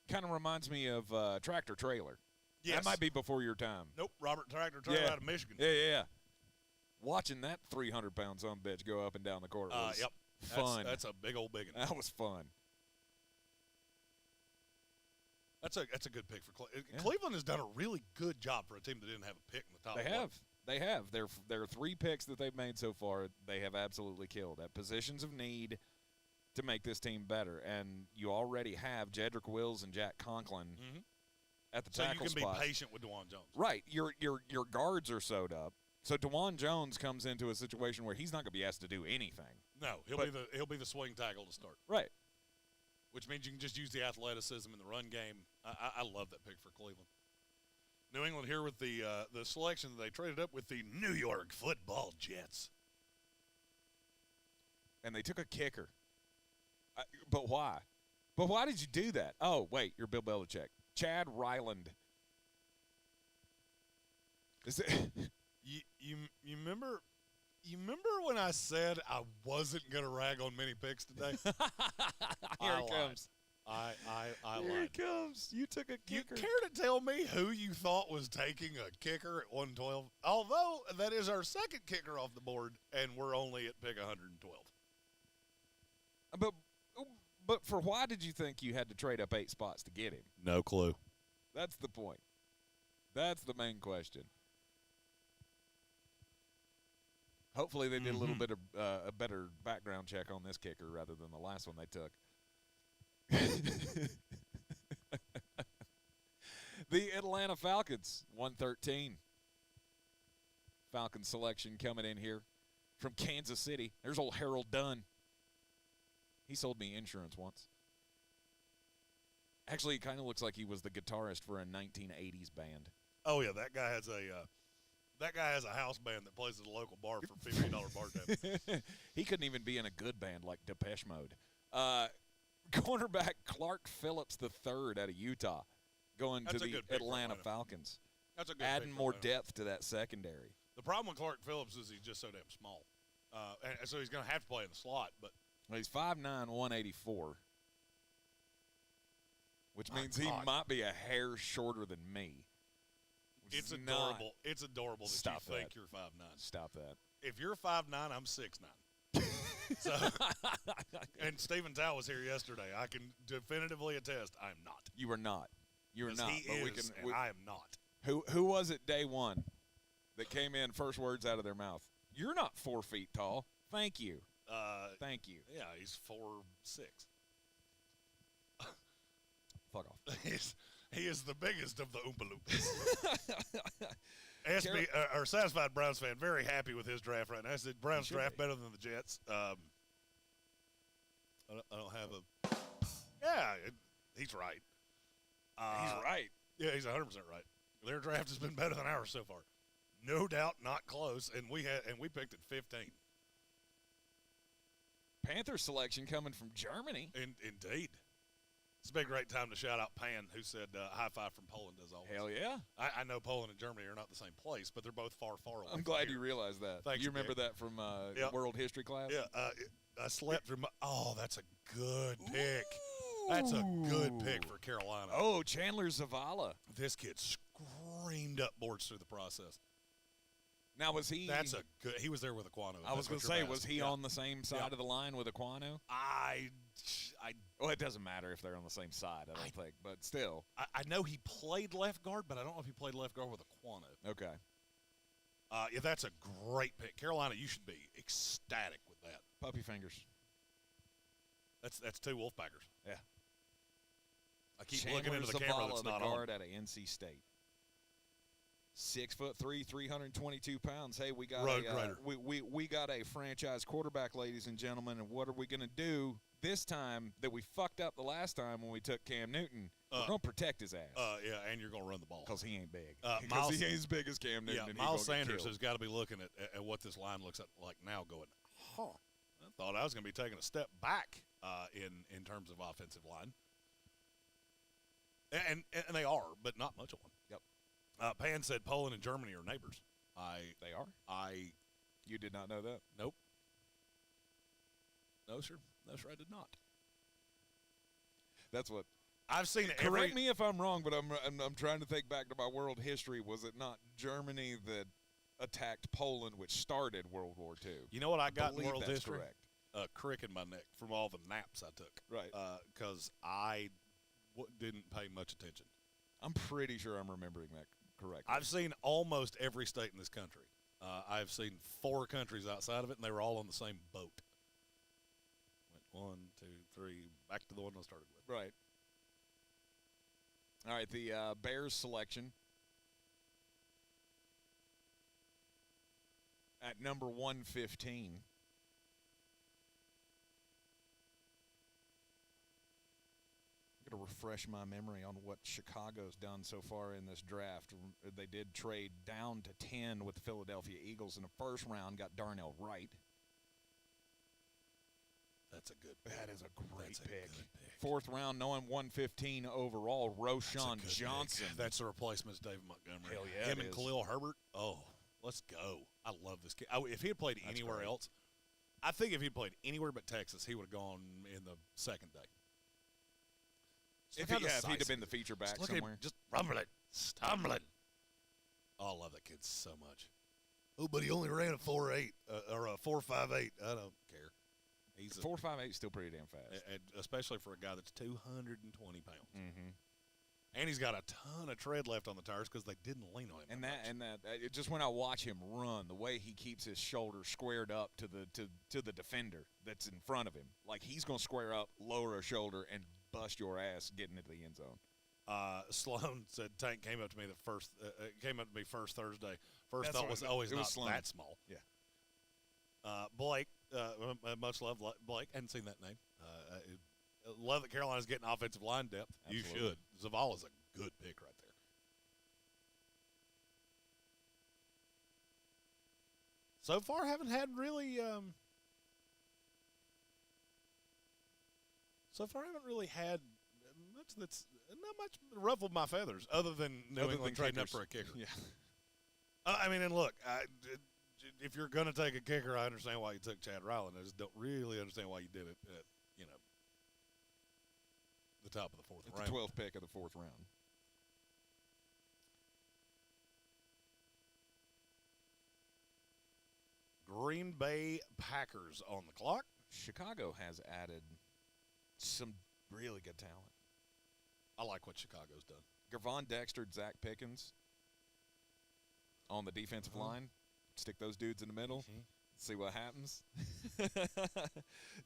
kind of reminds me of Tractor Trailer. Yes. That might be before your time. Nope, Robert Tractor Trailer out of Michigan. Yeah. Watching that 300-pound son of a bitch go up and down the court was fun. That's a big old big one. That was fun. That's a good pick for Cleveland. Yeah. Cleveland has done a really good job for a team that didn't have a pick in the top. They have. There are 3 picks that they've made so far. They have absolutely killed at positions of need to make this team better. And you already have Jedrick Wills and Jack Conklin at the tackle spot. So you can be patient with DeJuan Jones. Right. Your guards are sewed up. So DeJuan Jones comes into a situation where he's not going to be asked to do anything. No, he'll be the swing tackle to start. Right. Which means you can just use the athleticism in the run game. I love that pick for Cleveland. New England here with the selection that they traded up with the New York Football Jets. And they took a kicker. But why? But why did you do that? Oh, wait, you're Bill Belichick. Chad Ryland. Is it? You remember when I said I wasn't going to rag on many picks today? Here it comes. I lied. Here it comes. You took a kicker. You care to tell me who you thought was taking a kicker at 112? Although that is our second kicker off the board, and we're only at pick 112. But for why did you think you had to trade up 8 spots to get him? No clue. That's the point. That's the main question. Hopefully they did a little bit of a better background check on this kicker rather than the last one they took. The Atlanta Falcons, 113. Falcons selection coming in here from Kansas City. There's old Harold Dunn. He sold me insurance once. Actually, it kind of looks like he was the guitarist for a 1980s band. Oh yeah, that guy has a house band that plays at a local bar for $50 bar tab. He couldn't even be in a good band like Depeche Mode. Cornerback Clark Phillips III out of Utah going to the Atlanta Falcons. That's a good adding pick more depth to that secondary. The problem with Clark Phillips is he's just so damn small. And so he's going to have to play in the slot. But he's 5'9", 184, which means he might be a hair shorter than me. It's adorable. It's adorable that you think you're 5'9". Stop that. If you're 5'9", I'm 6'9". So, and Stephen Tao was here yesterday. I can definitively attest I am not. You are not. You are not. He is, and I am not. Who was it day one that came in first words out of their mouth? You're not 4 feet tall. Thank you. Thank you. Yeah, he's 4'6". Fuck off. He is the biggest of the Oompa Loompas. SB, our satisfied Browns fan, very happy with his draft right now. I said Browns draft better than the Jets. I don't have a. Yeah, he's right. He's right. Yeah, he's 100% right. Their draft has been better than ours so far, no doubt, not close. And we picked at 15. Panther selection coming from Germany. Indeed. It's a great time to shout out Pan, who said high five from Poland as always. Hell yeah. I know Poland and Germany are not the same place, but they're both far, far away. I'm glad you realized that. Thanks, you remember that from world history class? Yeah. I slept through that's a good pick. That's a good pick for Carolina. Oh, Chandler Zavala. This kid screamed up boards through the process. Now, was he? That's a good. He was there with Aquano. I was going to say, was he on the same side of the line with Aquano? Well, it doesn't matter if they're on the same side, I don't think, but still. I know he played left guard, but I don't know if he played left guard with Aquano. Okay. Yeah, that's a great pick. Carolina, you should be ecstatic with that. Puppy fingers. That's 2 Wolfpackers. Yeah. I keep looking into the camera that's not the guard on. out of NC State. 6'3", 322 pounds. Hey, we got we got a franchise quarterback, ladies and gentlemen. And what are we going to do this time that we fucked up the last time when we took Cam Newton? We're going to protect his ass. Yeah, and you're going to run the ball because he ain't big. Because he ain't as big as Cam Newton. Yeah, Miles Sanders has got to be looking at what this line looks like now, going, I thought I was going to be taking a step back in terms of offensive line. And they are, but not much of one. Yep. Pan said Poland and Germany are neighbors. They are? You did not know that? Nope. No, sir. No, sir, I did not. That's what. I've seen it. Correct me if I'm wrong, but I'm trying to think back to my world history. Was it not Germany that attacked Poland, which started World War II? You know what I got in world that's history? Correct. A crick in my neck from all the naps I took. Right. Because I didn't pay much attention. I'm pretty sure I'm remembering that correctly. I've seen almost every state in this country. I've seen 4 countries outside of it, and they were all on the same boat. Went 1, 2, 3, back to the one I started with. Right. All right, the Bears selection at number 115. I'm going to refresh my memory on what Chicago's done so far in this draft. They did trade down to 10 with the Philadelphia Eagles in the first round, got Darnell Wright. That's a good pick. That is a great pick. Good pick. 4th round, knowing 115 overall, Roschon Johnson. Pick. That's the replacement of David Montgomery. Hell yeah, Him and Khalil Herbert. Oh, let's go. I love this kid. If he had played anywhere else, I think if he'd played anywhere but Texas, he would have gone in the second day. If he'd have been the feature back somewhere. Just rumbling, stumbling. Oh, I love that kid so much. Oh, but he only ran a 4.8 or a 4.58. I don't care. He's 4.58 is still pretty damn fast, especially for a guy that's 220 pounds. Mm-hmm. And he's got a ton of tread left on the tires because they didn't lean on him. And just when I watch him run, the way he keeps his shoulders squared up to the defender that's in front of him, like he's gonna square up, lower a shoulder, and bust your ass getting into the end zone. Sloan said Tank came up to me first Thursday. First thought was, oh, he's not that small. Yeah. Blake, much love, Blake. Hadn't seen that name. Love that Carolina's getting offensive line depth. Absolutely. You should. Zavala's a good pick right there. So far, haven't had really. Had much that's not much ruffled my feathers, other than New England trading up for a kicker. Yeah. I mean, and look, if you're going to take a kicker, I understand why you took Chad Ryland. I just don't really understand why you did it at, the top of the 4th round. The 12th pick of the 4th round. Green Bay Packers on the clock. Chicago has added some really good talent. I like what Chicago's done. Gervon Dexter, Zach Pickens on the defensive line. Stick those dudes in the middle. See what happens.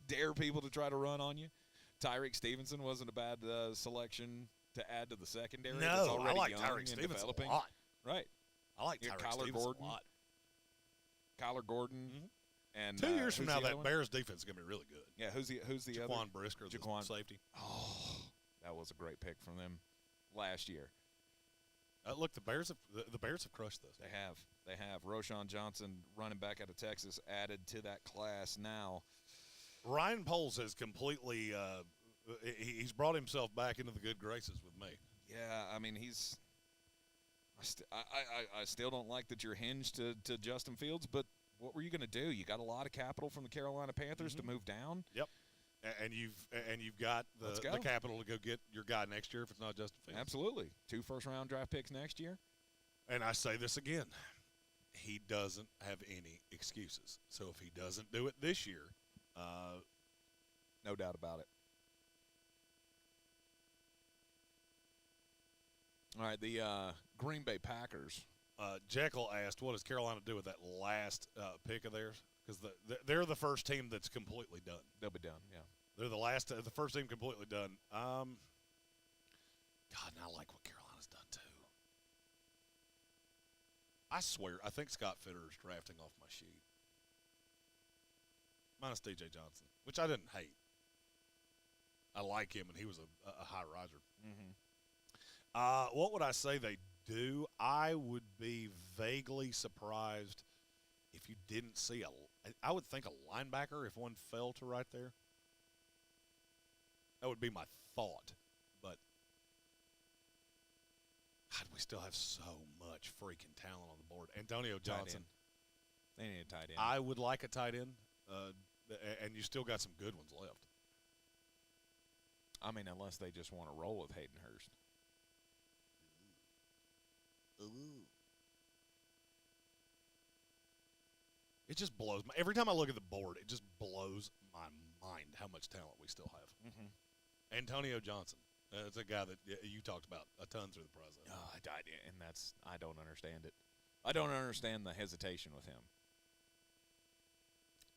Dare people to try to run on you. Tyreek Stevenson wasn't a bad selection to add to the secondary. No, I like Tyreek Stevenson a lot. Right. I like Tyreek Stevenson a lot. Kyler Gordon. And 2 years from now, that Bears defense is going to be really good. Yeah, who's the other? Jaquan Brisker, the safety. Oh, that was a great pick from them last year. Look, the Bears have crushed this. They have. Roschon Johnson, running back out of Texas, added to that class now. Ryan Poles has completely he's brought himself back into the good graces with me. Yeah, I mean I still don't like that you're hinged to Justin Fields, but what were you going to do? You got a lot of capital from the Carolina Panthers to move down. Yep, and you've got the capital to go get your guy next year if it's not Justin Fields. Absolutely, 2 first-round draft picks next year. And I say this again, he doesn't have any excuses. So if he doesn't do it this year, no doubt about it. All right, the Green Bay Packers. Jekyll asked, what does Carolina do with that last pick of theirs? Because they're the first team that's completely done. They'll be done, yeah. They're the first team completely done. God, and I like what Carolina's done too. I swear, I think Scott Fitterer's drafting off my sheet. Minus DJ Johnson, which I didn't hate. I like him, and he was a high riser. Mm-hmm. What would I say they do? I would be vaguely surprised if you didn't see I would think a linebacker if one fell to right there. would be my thought. But God, we still have so much freaking talent on the board. Antonio Johnson. They need a tight end. I would like a tight end, and you still got some good ones left. I mean, unless they just want to roll with Hayden Hurst. Ooh. It just blows my – every time I look at the board, it just blows my mind how much talent we still have. Mm-hmm. Antonio Johnson. It's a guy that you talked about a ton through the process. I don't understand it. I don't understand the hesitation with him.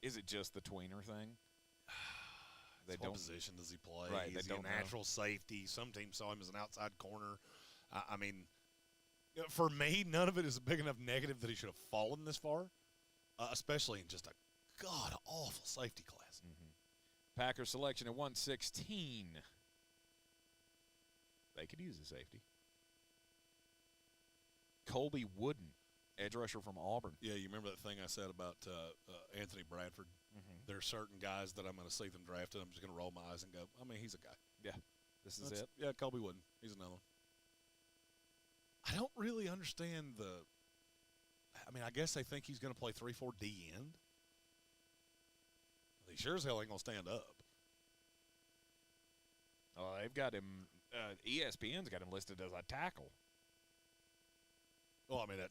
Is it just the tweener thing? What position does he play? Right, Is he a natural safety? Some teams saw him as an outside corner. I mean, for me, none of it is a big enough negative that he should have fallen this far, especially in just a god-awful safety class. Mm-hmm. Packers selection at 116. They could use a safety. Colby Wooden, edge rusher from Auburn. Yeah, you remember that thing I said about Anthony Bradford? Mm-hmm. There are certain guys that I'm going to see them drafted. I'm just going to roll my eyes and go, I mean, he's a guy. Yeah, this is it. Yeah, Colby Wooden. He's another one. I don't really understand I mean, I guess they think he's going to play 3-4 D end. He sure as hell ain't going to stand up. Oh, they've got him. ESPN's got him listed as a tackle. Well, I mean, that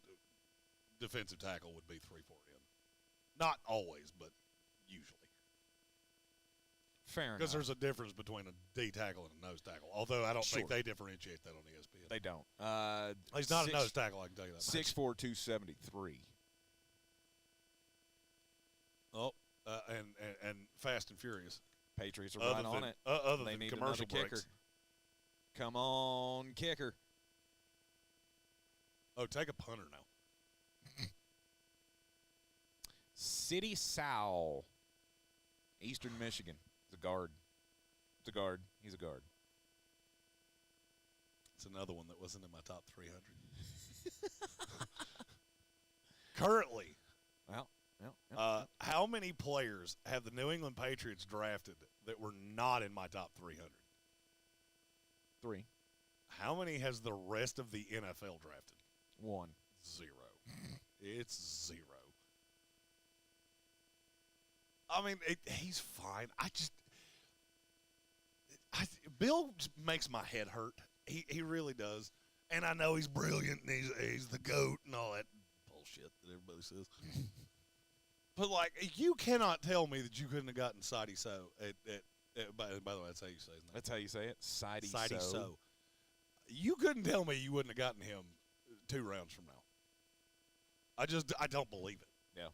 defensive tackle would be 3-4 end. Not always, but usually. Fair enough. Because there's a difference between a D tackle and a nose tackle. Although I don't think they differentiate that on ESPN. They don't. He's not a nose tackle, I can tell you that. 6'4", 273. Oh, and Fast and Furious. Patriots are right on it. Other they than need commercial another breaks. kicker. Come on, kicker. Oh, take a punter now. City Sowell, Eastern Michigan. He's a guard. He's a guard. It's another one that wasn't in my top 300. Currently, how many players have the New England Patriots drafted that were not in my top 300? 3. How many has the rest of the NFL drafted? 1. 0. It's 0. I mean, he's fine. Bill makes my head hurt. He really does. And I know he's brilliant and he's the GOAT and all that bullshit that everybody says. But, like, you cannot tell me that you couldn't have gotten Sidey So. By the way, that's how you say his name. That's how you say it? Sidey So. You couldn't tell me you wouldn't have gotten him 2 rounds from now. I don't believe it. Yeah.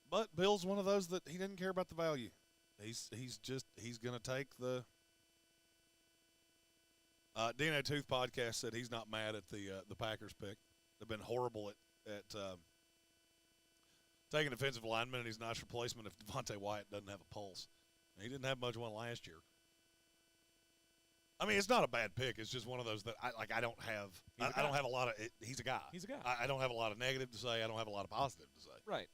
But Bill's one of those that he didn't care about the value. He's going to take the DNA Tooth podcast said he's not mad at the Packers pick. They've been horrible at taking defensive linemen, and he's a nice replacement if Devontae Wyatt doesn't have a pulse. He didn't have much one last year. I mean, it's not a bad pick. It's just one of those that I don't have. I don't have a lot of. He's a guy. He's a guy. I don't have a lot of negative to say. I don't have a lot of positive to say. Right.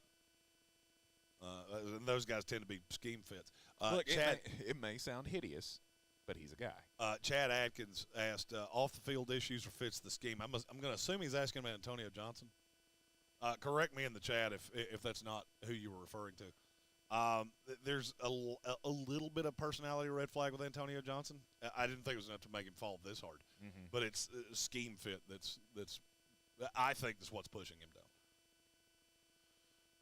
And those guys tend to be scheme fits. Look, Chad, it may sound hideous, but he's a guy. Chad Atkins asked off the field issues or fits the scheme. I'm going to assume he's asking about Antonio Johnson. Correct me in the chat if that's not who you were referring to. There's a little bit of personality red flag with Antonio Johnson. I didn't think it was enough to make him fall this hard, but it's a scheme fit that's I think that's what's pushing him down.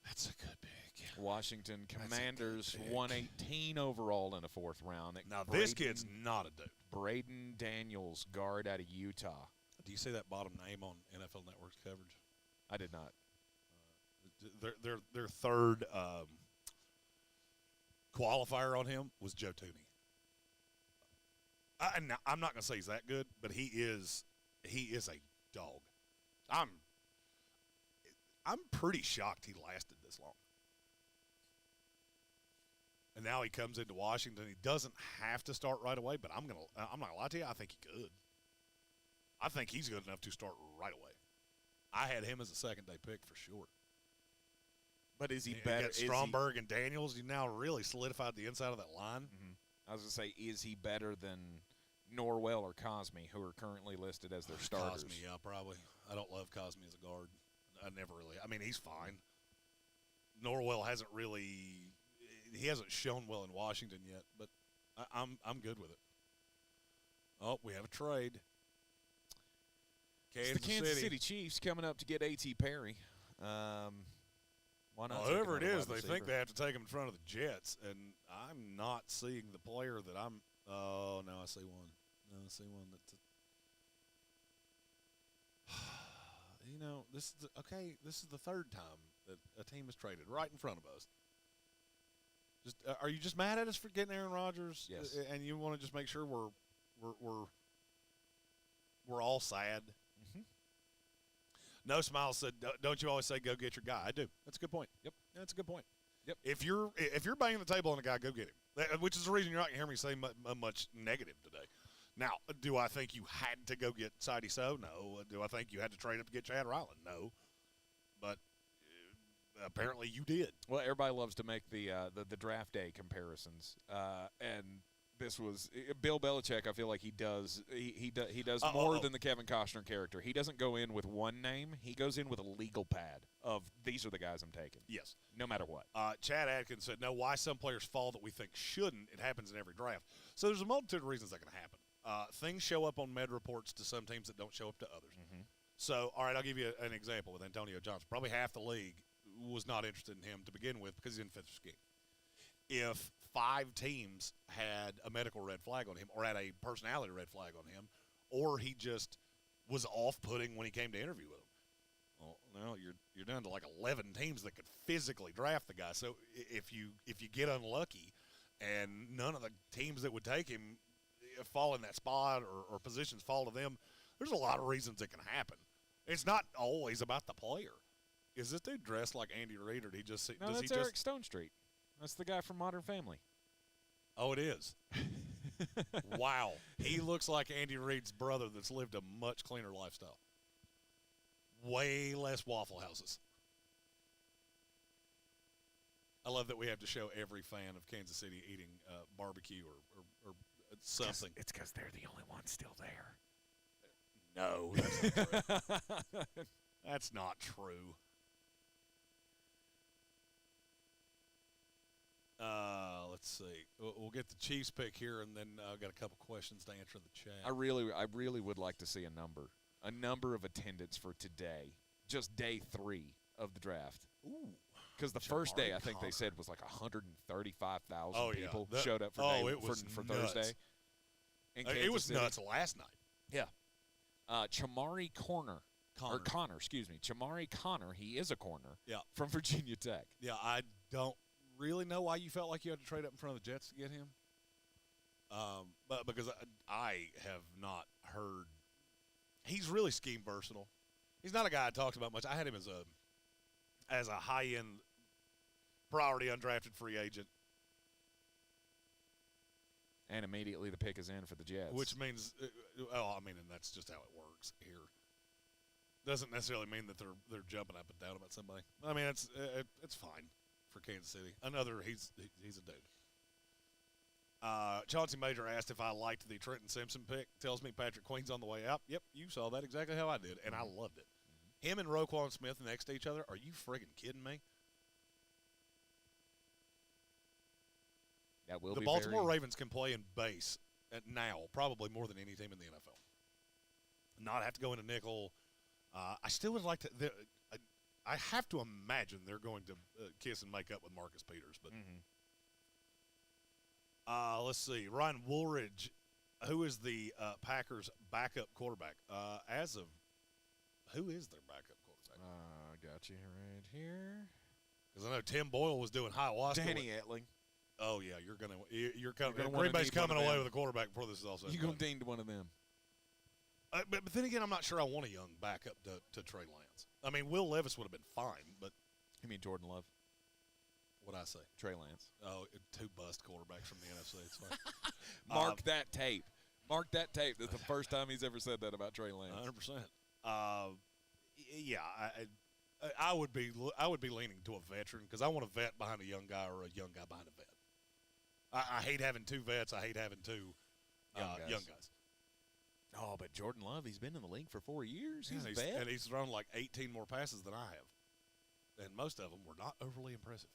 That's a good pick. Washington Commanders 118 overall in the 4th round. Now this kid's not a dude. Braden Daniels, guard out of Utah. Do you see that bottom name on NFL Network's coverage? I did not. Their third qualifier on him was Joe Tooney. I'm not going to say he's that good, but he is a dog. I'm pretty shocked he lasted this long. And now he comes into Washington. He doesn't have to start right away, but I'm not gonna lie to you. I think he could. I think he's good enough to start right away. I had him as a second-day pick for sure. But is he better? Stromberg and Daniels, you now really solidified the inside of that line. I was going to say, is he better than Norwell or Cosme, who are currently listed as their starters? Cosme, yeah, probably. I don't love Cosme as a guard. I never really. I mean, he's fine. Norwell hasn't really. He hasn't shown well in Washington yet, but I'm good with it. Oh, we have a trade. It's the Kansas City Chiefs coming up to get A.T. Perry. Why not? Well, whoever it is, they think they have to take him in front of the Jets, and I'm not seeing the player that I'm. Oh, no, I see one. No, I see one that's. This is the third time that a team is traded right in front of us. Just are you just mad at us for getting Aaron Rodgers? Yes. And you want to just make sure we're all sad. Mm-hmm. No Smile said, "Don't you always say go get your guy?" I do. That's a good point. Yep. Yeah, that's a good point. Yep. If you're banging the table on a guy, go get him. Which is the reason you're not going to hear me say much negative today. Now, do I think you had to go get Sidey So? No. Do I think you had to trade up to get Chad Ryland? No. But apparently you did. Well, everybody loves to make the draft day comparisons, and this was Bill Belichick. I feel like he does more than the Kevin Costner character. He doesn't go in with one name. He goes in with a legal pad of these are the guys I'm taking. Yes. No matter what. Chad Atkins said, no, why some players fall that we think shouldn't. It happens in every draft. So there's a multitude of reasons that can happen. Things show up on med reports to some teams that don't show up to others. Mm-hmm. So, all right, I'll give you an example with Antonio Johnson. Probably half the league was not interested in him to begin with because he didn't fit the scheme. If 5 teams had a medical red flag on him or had a personality red flag on him, or he just was off-putting when he came to interview with them, well, now you're down to like 11 teams that could physically draft the guy. So if you get unlucky and none of the teams that would take him fall in that spot or positions fall to them, there's a lot of reasons it can happen. It's not always about the player. Is this dude dressed like Andy Reid, or did he just – No, that's Eric Stonestreet. That's the guy from Modern Family. Oh, it is. Wow. He looks like Andy Reid's brother that's lived a much cleaner lifestyle. Way less Waffle Houses. I love that we have to show every fan of Kansas City eating barbecue or something. It's because they're the only ones still there. No, that's not true. That's not true. Let's see. We'll get the Chiefs pick here, and then I've got a couple questions to answer in the chat. I really would like to see a number of attendance for today, just day 3 of the draft. Ooh. Because the first day, I think they said was like 135,000 people yeah. showed up for Thursday. It was nuts last night. Yeah. Chamari Connor. Chamari Connor, he is a corner. Yeah. From Virginia Tech. Yeah, I don't really know why you felt like you had to trade up in front of the Jets to get him. But because I have not heard. He's really scheme versatile. He's not a guy I talked about much. I had him as a high-end priority undrafted free agent. And immediately the pick is in for the Jets. Which means, and that's just how it works here. Doesn't necessarily mean that they're jumping up and down about somebody. I mean, it's fine for Kansas City. He's a dude. Chauncey Major asked if I liked the Trenton Simpson pick. Tells me Patrick Queen's on the way out. Yep, you saw that exactly how I did, and I loved it. Him and Roquan Smith next to each other. Are you friggin' kidding me? That will the be Baltimore Ravens can play in base now, probably more than any team in the NFL. Not have to go into nickel. I still would like to. I have to imagine they're going to kiss and make up with Marcus Peters. But let's see. Ryan Woolridge, who is the Packers' backup quarterback? Who is their backup quarterback? I got you right here. Because I know Tim Boyle was doing ayahuasca. Danny Etling. Oh yeah, you're coming. Green Bay's coming away with a quarterback before this is all said. You're going to ding to one of them. But then again, I'm not sure I want a young backup to Trey Lance. I mean, Will Levis would have been fine, but you mean Jordan Love? What'd I say? Trey Lance. Oh, 2 bust quarterbacks from the NFC. It's fine. Mark that tape. Mark that tape. That's the first time he's ever said that about Trey Lance. 100%. Yeah, I would be leaning to a veteran because I want a vet behind a young guy or a young guy behind a vet. I hate having two vets. I hate having two young guys. Oh, but Jordan Love, he's been in the league for 4 years. He's a vet. And he's thrown like 18 more passes than I have. And most of them were not overly impressive.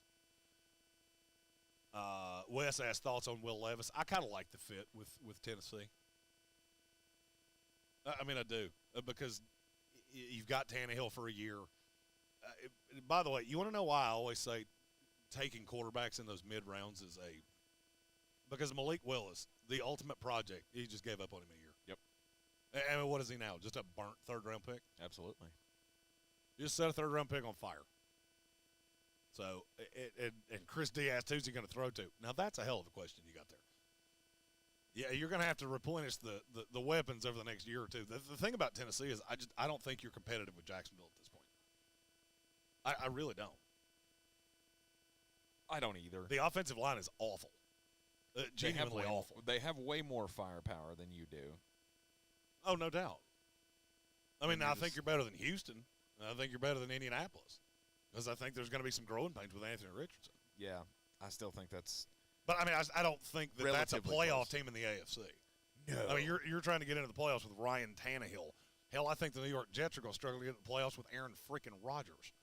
Wes asked thoughts on Will Levis. I kind of like the fit with Tennessee. I mean, I do. Because you've got Tannehill for a year. By the way, you want to know why I always say taking quarterbacks in those mid-rounds is because Malik Willis, the ultimate project, he just gave up on him a year. Yep. And what is he now? Just a burnt third-round pick? Absolutely. You just set a third-round pick on fire. So, and Chris Diaz, who's he going to throw to? Now, that's a hell of a question you got there. Yeah, you're going to have to replenish the weapons over the next year or two. The thing about Tennessee is I don't think you're competitive with Jacksonville at this point. I really don't. I don't either. The offensive line is awful. Genuinely awful. They have way more firepower than you do. Oh, no doubt. I mean, I think you're better than Houston. I think you're better than Indianapolis. Because I think there's going to be some growing pains with Anthony Richardson. Yeah, I still think that's. But I mean, I don't think that's a playoff team in the AFC. No. I mean, you're trying to get into the playoffs with Ryan Tannehill. Hell, I think the New York Jets are going to struggle to get into the playoffs with Aaron freaking Rodgers.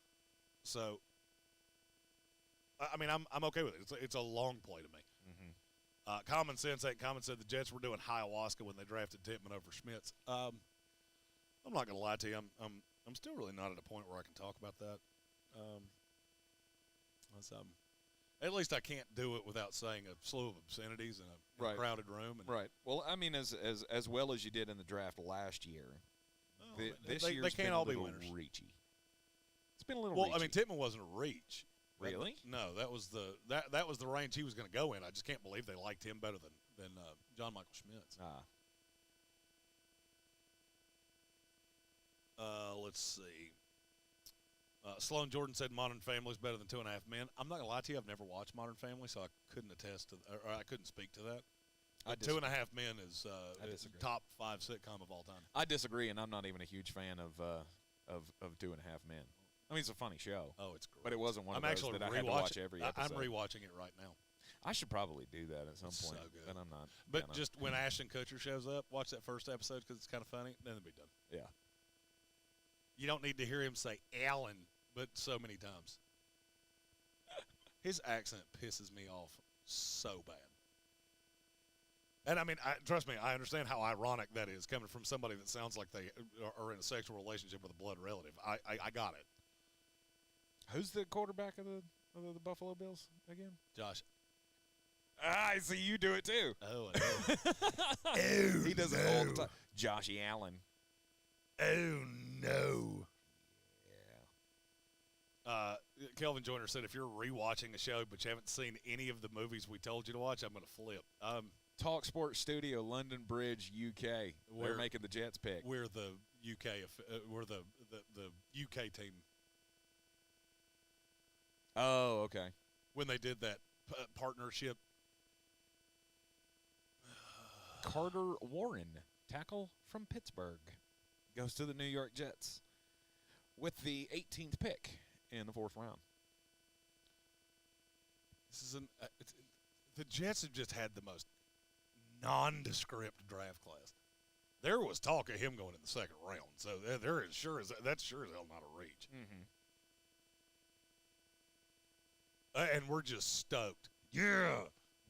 So, I mean, I'm okay with it. It's a long play to me. Mm-hmm. Common Sense said the Jets were doing ayahuasca when they drafted Tippmann over Schmitz. I'm not going to lie to you. I'm still really not at a point where I can talk about that. At least I can't do it without saying a slew of obscenities in a crowded room. Right. Well, I mean, as well as you did in the draft last year, this year's they can't all be winners. Reachy. It's been a little. Well, reachy. I mean, Tippmann wasn't a reach. Really? No, that was the range he was going to go in. I just can't believe they liked him better than John Michael Schmitz. Let's see. Sloan Jordan said Modern Family is better than Two and a Half Men. I'm not going to lie to you. I've never watched Modern Family, so I couldn't attest to or I couldn't speak to that. Two and a Half Men is top 5 sitcom of all time. I disagree, and I'm not even a huge fan of Two and a Half Men. I mean, it's a funny show. Oh, it's great. But it wasn't one of those that I had to watch every episode. I'm rewatching it right now. I should probably do that at some point. So good. But I'm not. But just when Ashton Kutcher shows up, watch that first episode because it's kind of funny, then it'll be done. Yeah. You don't need to hear him say Alan, but so many times. His accent pisses me off so bad. And, I mean, trust me, I understand how ironic that is coming from somebody that sounds like they are in a sexual relationship with a blood relative. I got it. Who's the quarterback of the Buffalo Bills again? Josh. I see you do it too. Oh, I know. He does it all the time. Joshy Allen. Oh, no. Yeah. Kelvin Joyner said, if you're rewatching a show but you haven't seen any of the movies we told you to watch, I'm going to flip. Talk Sports Studio, London Bridge, UK. They're making the Jets pick. We're the UK. We're the UK team. Oh, okay. When they did that partnership. Carter Warren, tackle from Pittsburgh, goes to the New York Jets with the 18th pick in the 4th round. This is the Jets have just had the most nondescript draft class. There was talk of him going in the 2nd round, so that's sure as hell not a reach. Mm-hmm. And we're just stoked. Yeah,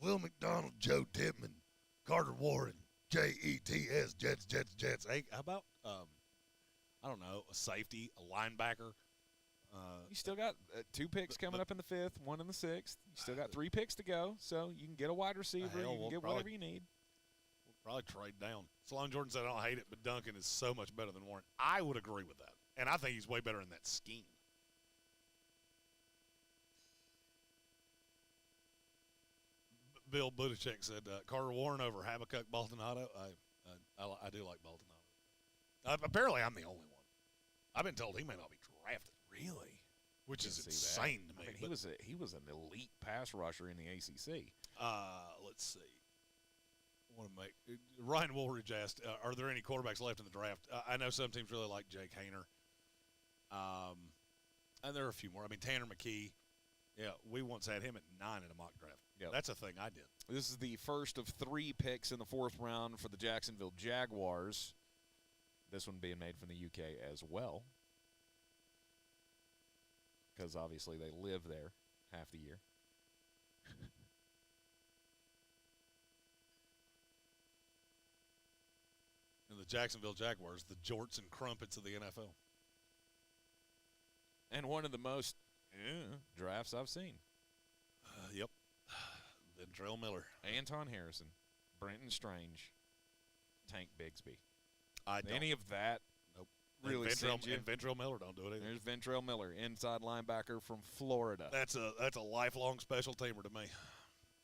Will McDonald, Joe Tippmann, Carter Warren, Jets, Jets. Hey, how about I don't know, a safety, a linebacker? You still got 2 picks coming up in the 5th, 1 in the 6th. You still got 3 picks to go, so you can get a wide receiver. You can get whatever you need. We'll probably trade down. Sloan Jordan said, I don't hate it, but Duncan is so much better than Warren. I would agree with that, and I think he's way better in that scheme. Bill Buttigieg said, Carter Warren over Habakkuk Baldonado. I do like Baldonado. Apparently, I'm the only one. I've been told he may not be drafted. Really? Which is insane to me. I mean, he was an elite pass rusher in the ACC. Let's see. Ryan Woolridge asked, are there any quarterbacks left in the draft? I know some teams really like Jake Haener. And there are a few more. I mean, Tanner McKee Yeah, we once had him at 9 in a mock draft. Yep. That's a thing I did. This is the first of 3 picks in the 4th round for the Jacksonville Jaguars. This one being made from the UK as well, because obviously they live there half the year. And the Jacksonville Jaguars, the jorts and crumpets of the NFL. And one of the most drafts I've seen. Yep. Ventrell Miller. Anton Harrison, Brenton Strange, Tank Bigsby. I don't. Any of that Nope. really and sends you. Ventrell Miller don't do it either. There's Ventrell Miller, inside linebacker from Florida. That's a lifelong special teamer to me.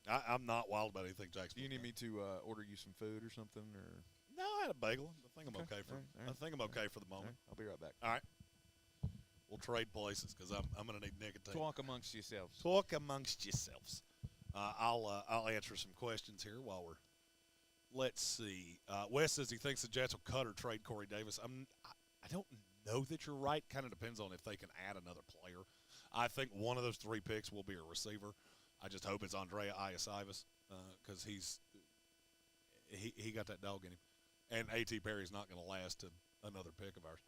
I'm not wild about anything Jacksonville. Do you need me to order you some food or something? Or No, I had a bagel. I think I'm okay for. All right. I think I'm okay for the All moment. right, I'll be right back. All right. We'll trade places because I'm going to need nicotine. Talk amongst yourselves. Talk amongst yourselves. I'll answer some questions here while we're. Let's see. Wes says he thinks the Jets will cut or trade Corey Davis. I don't know that you're right. Kind of depends on if they can add another player. I think one of those 3 picks will be a receiver. I just hope it's Andrea Iosivas because he got that dog in him. And A.T. Perry's not going to last to another pick of ours.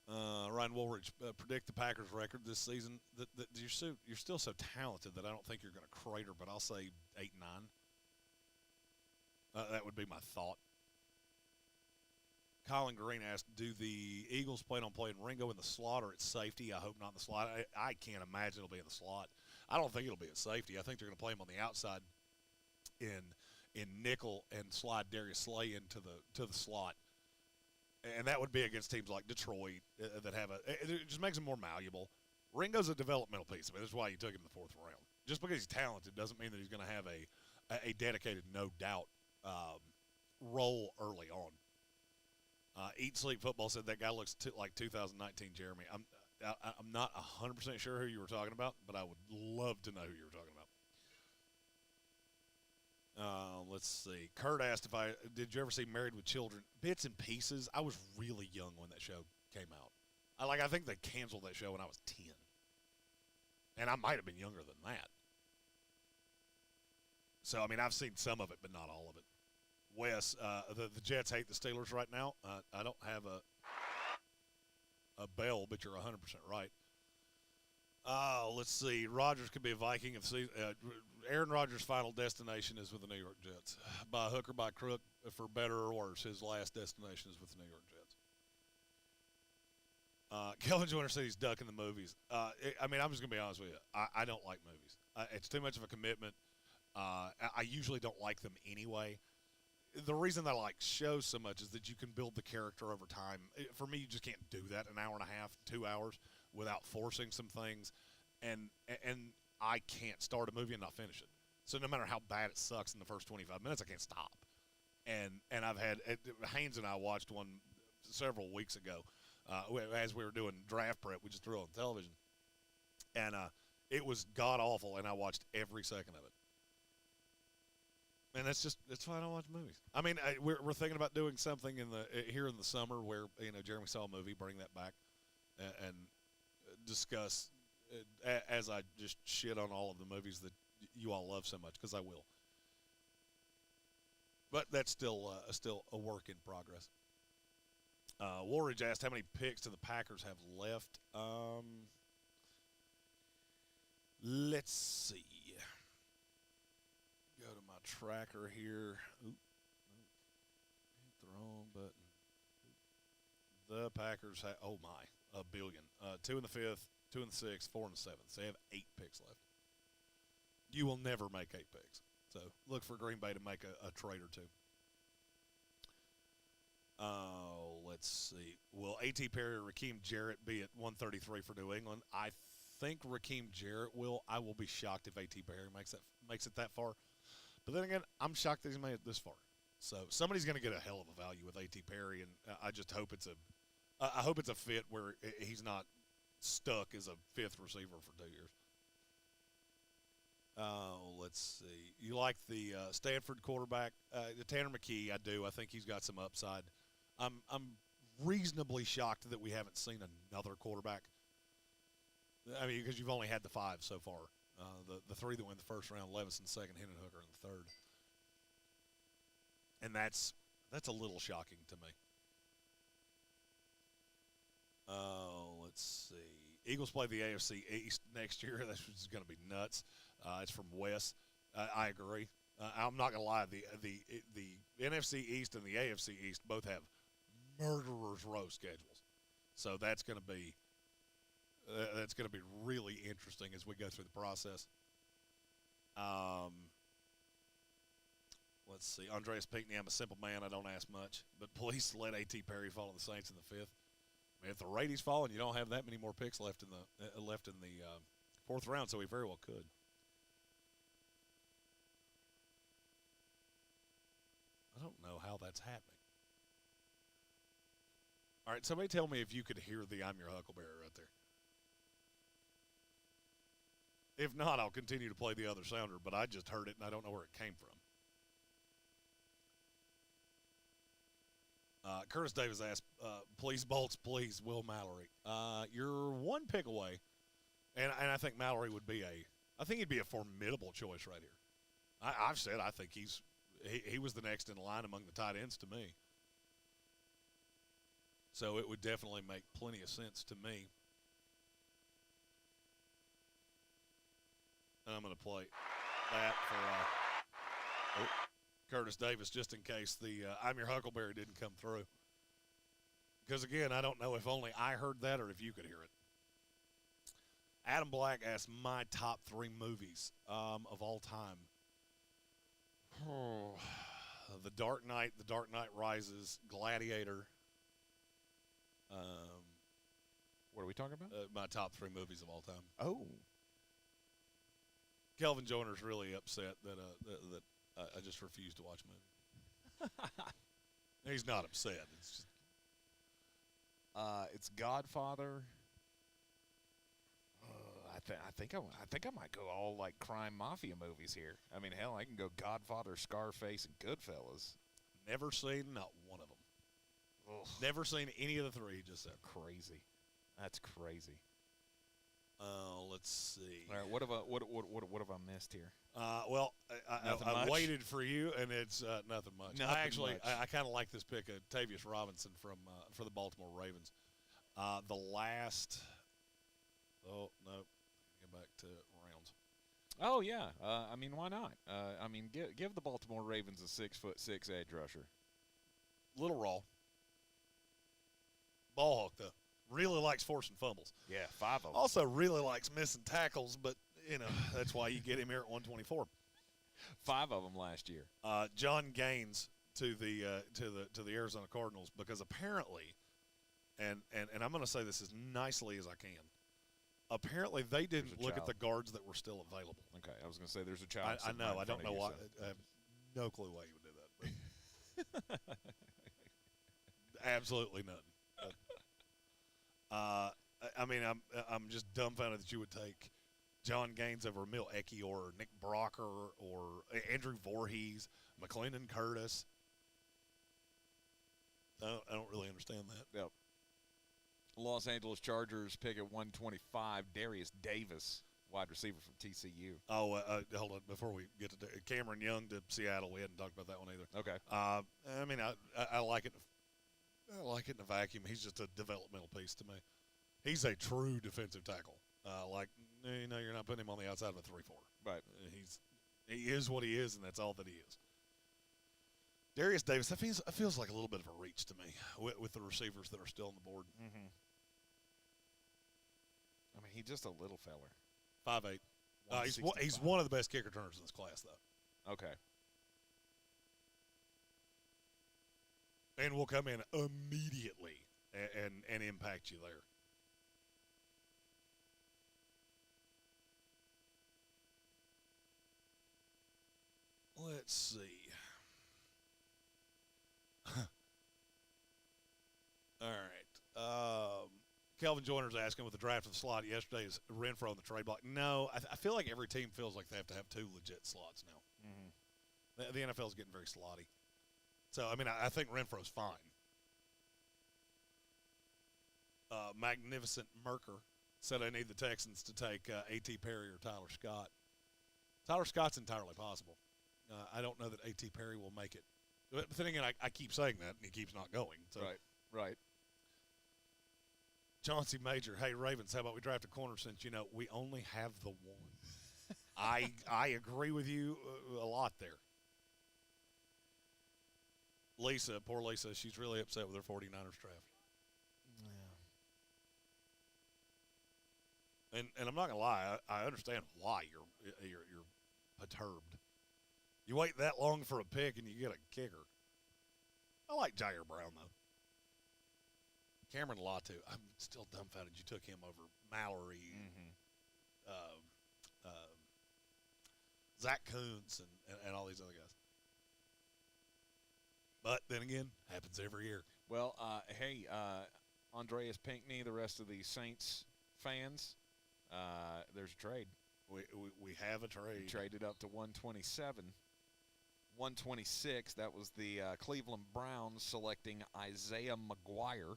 Ryan Woolridge, predict the Packers record this season. You're still so talented that I don't think you're going to crater, but I'll say 8-9. That would be my thought. Colin Green asked, do the Eagles plan on playing Ringo in the slot or at safety? I hope not in the slot. I can't imagine it'll be in the slot. I don't think it'll be at safety. I think they're going to play him on the outside in nickel and slide Darius Slay into the slot. And that would be against teams like Detroit that have it just makes him more malleable. Ringo's a developmental piece. I mean, that's why you took him in the 4th round. Just because he's talented doesn't mean that he's going to have a dedicated, no doubt, role early on. Eat Sleep Football said that guy looks like 2019 Jeremy. I'm not 100% sure who you were talking about, but I would love to know who you were talking about. Let's see. Kurt asked did you ever see Married with Children? Bits and pieces. I was really young when that show came out. I think they canceled that show when I was 10. And I might have been younger than that. So, I mean, I've seen some of it, but not all of it. Wes, the Jets hate the Steelers right now. I don't have a bell, but you're 100% right. Let's see. Rodgers could be a Viking if Aaron Rodgers' final destination is with the New York Jets. By hook or by crook, for better or worse, his last destination is with the New York Jets. Kellen Joyner said he's ducking the movies. I'm just going to be honest with you. I don't like movies. It's too much of a commitment. I usually don't like them anyway. The reason that I like shows so much is that you can build the character over time. For me, you just can't do that an hour and a half, 2 hours without forcing some things. And I can't start a movie and not finish it. So no matter how bad it sucks in the first 25 minutes, I can't stop. And I've had Haynes and I watched one several weeks ago as we were doing draft prep. We just threw it on television. And it was god-awful, and I watched every second of it. And that's why I don't watch movies. I mean, we're thinking about doing something here in the summer where Jeremy saw a movie, bring that back, and discuss as I just shit on all of the movies that you all love so much, because I will. But that's still a work in progress. Woolridge asked how many picks do the Packers have left. Let's see. Go to my tracker here. Hit the wrong button. The Packers have, a billion. 2 in the 5th, 2 in the 6th, 4 in the 7th. They have 8 picks left. You will never make 8 picks. So look for Green Bay to make a trade or 2. Let's see. Will A.T. Perry or Raheem Jarrett be at 133 for New England? I think Raheem Jarrett will. I will be shocked if A.T. Perry makes it that far. But then again, I'm shocked that he's made it this far. So somebody's going to get a hell of a value with A.T. Perry, and I just hope it's a fit where he's not stuck as a 5th receiver for 2 years. Let's see. You like the Stanford quarterback, Tanner McKee? I do. I think he's got some upside. I'm reasonably shocked that we haven't seen another quarterback I mean, because you've only had the 5 so far. The 3 that went the first round, Levis in the second, Hendon Hooker in the third. And that's a little shocking to me. Let's see. Eagles play the AFC East next year. This is going to be nuts. It's from Wes. I agree. I'm not going to lie. The NFC East and the AFC East both have murderer's row schedules. So that's going to be really interesting as we go through the process. Let's see. Andreas Pinckney, I'm a simple man. I don't ask much. But police let A.T. Perry fall on the Saints in the 5th. I mean, if the ratings fall and you don't have that many more picks left in the 4th round, so we very well could. I don't know how that's happening. All right, somebody tell me if you could hear the I'm Your Huckleberry right there. If not, I'll continue to play the other sounder, but I just heard it and I don't know where it came from. Curtis Davis asked, please, Bolts, please, Will Mallory. You're one pick away, and I think Mallory would be I think he'd be a formidable choice right here. I've said I think he was the next in line among the tight ends to me. So it would definitely make plenty of sense to me. And I'm going to play that for Curtis Davis just in case the I'm Your Huckleberry didn't come through. Because, again, I don't know if only I heard that or if you could hear it. Adam Black asked my top 3 movies of all time. The Dark Knight, The Dark Knight Rises, Gladiator. What are we talking about? My top 3 movies of all time. Oh. Kelvin Joyner's really upset that I just refused to watch a movie. He's not upset. It's just it's Godfather. I think I might go all like crime mafia movies here. I mean, hell, I can go Godfather, Scarface, and Goodfellas. Never seen not one of them. Ugh. Never seen any of the 3 he just said. Crazy. That's crazy. Let's see. All right, what have I missed here? Well, I waited for you, and it's nothing much. I kind of like this pick of Tavius Robinson for the Baltimore Ravens. The last. Oh no, get back to rounds. Oh yeah, I mean, why not? I mean, give the Baltimore Ravens a 6'6" edge rusher. Little raw. Ball hawk though. Really likes forcing fumbles. Yeah, 5 of them. Also really likes missing tackles, but, that's why you get him here at 124. 5 of them last year. John Gaines to the Arizona Cardinals because apparently, and I'm going to say this as nicely as I can, apparently they didn't look at the guards that were still available. Okay, I was going to say there's a child. I know. I don't know why. I have no clue why you would do that. But absolutely none. I mean, I'm just dumbfounded that you would take John Gaines over Emil Eki or Nick Brocker or Andrew Voorhees, McClendon Curtis. I don't really understand that. Yep. Los Angeles Chargers pick at 125, Darius Davis, wide receiver from TCU. Oh, hold on. Before we get to Cameron Young to Seattle, we hadn't talked about that one either. Okay. I mean, I like it. I like it in a vacuum. He's just a developmental piece to me. He's a true defensive tackle. You're not putting him on the outside of a 3-4. Right. He is what he is, and that's all that he is. Darius Davis, that feels like a little bit of a reach to me with the receivers that are still on the board. Mm-hmm. I mean, he's just a little feller. 5'8". He's one of the best kick returners in this class, though. Okay. And will come in immediately and impact you there. Let's see. All right. Kelvin Joyner's asking with the draft of the slot yesterday, is Renfro on the trade block? No, I feel like every team feels like they have to have 2 legit slots now. Mm-hmm. The NFL is getting very slotty. So, I mean, I think Renfro's fine. Magnificent Merker said I need the Texans to take A.T. Perry or Tyler Scott. Tyler Scott's entirely possible. I don't know that A.T. Perry will make it. But then again, I keep saying that, and he keeps not going. So. Right. Chauncey Major, hey, Ravens, how about we draft a corner since, we only have the one. I agree with you a lot there. Lisa, poor Lisa, she's really upset with her 49ers draft. Yeah. And I'm not going to lie, I understand why you're perturbed. You wait that long for a pick and you get a kicker. I like Jair Brown, though. Cameron Latu, I'm still dumbfounded you took him over Mallory, Zach Kuntz, and all these other guys. But then again, happens every year. Well, hey, Andreas Pinckney, the rest of the Saints fans, there's a trade. We have a trade. We traded up to 127. 126, that was the Cleveland Browns selecting Isaiah McGuire.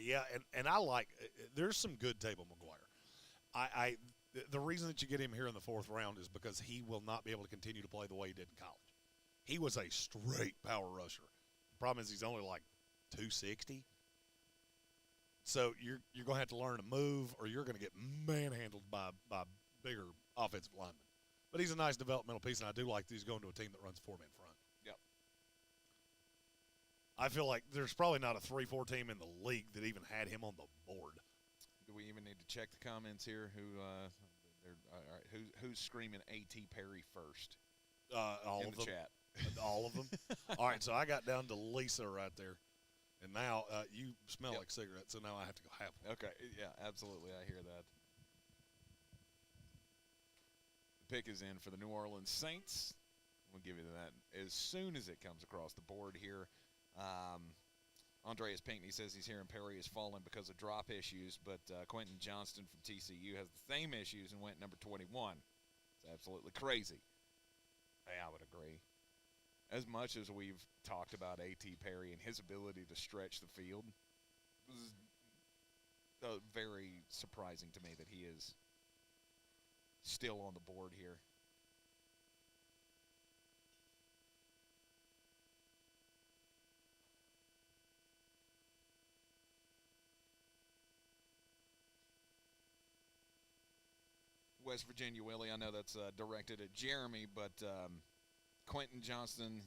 Yeah, and I like – there's some good table McGuire. The reason that you get him here in the fourth round is because he will not be able to continue to play the way he did in college. He was a straight power rusher. The problem is he's only like 260. So you're going to have to learn to move or you're going to get manhandled by bigger offensive linemen. But he's a nice developmental piece, and I do like that he's going to a team that runs four-man front. Yep. I feel like there's probably not a 3-4 team in the league that even had him on the board. Do we even need to check the comments here? Who's screaming A.T. Perry first? All in of the them. Chat. All of them. All right, so I got down to Lisa right there. And now you smell like cigarettes, so now I have to go have one. Okay, yeah, absolutely. I hear that. The pick is in for the New Orleans Saints. We'll give you that as soon as it comes across the board here. Andreas Pinckney says he's hearing Perry is falling because of drop issues, but Quentin Johnston from TCU has the same issues and went number 21. It's absolutely crazy. Hey, I would agree. As much as we've talked about A.T. Perry and his ability to stretch the field, it was very surprising to me that he is still on the board here. West Virginia Willie, I know that's directed at Jeremy, but Quentin Johnston,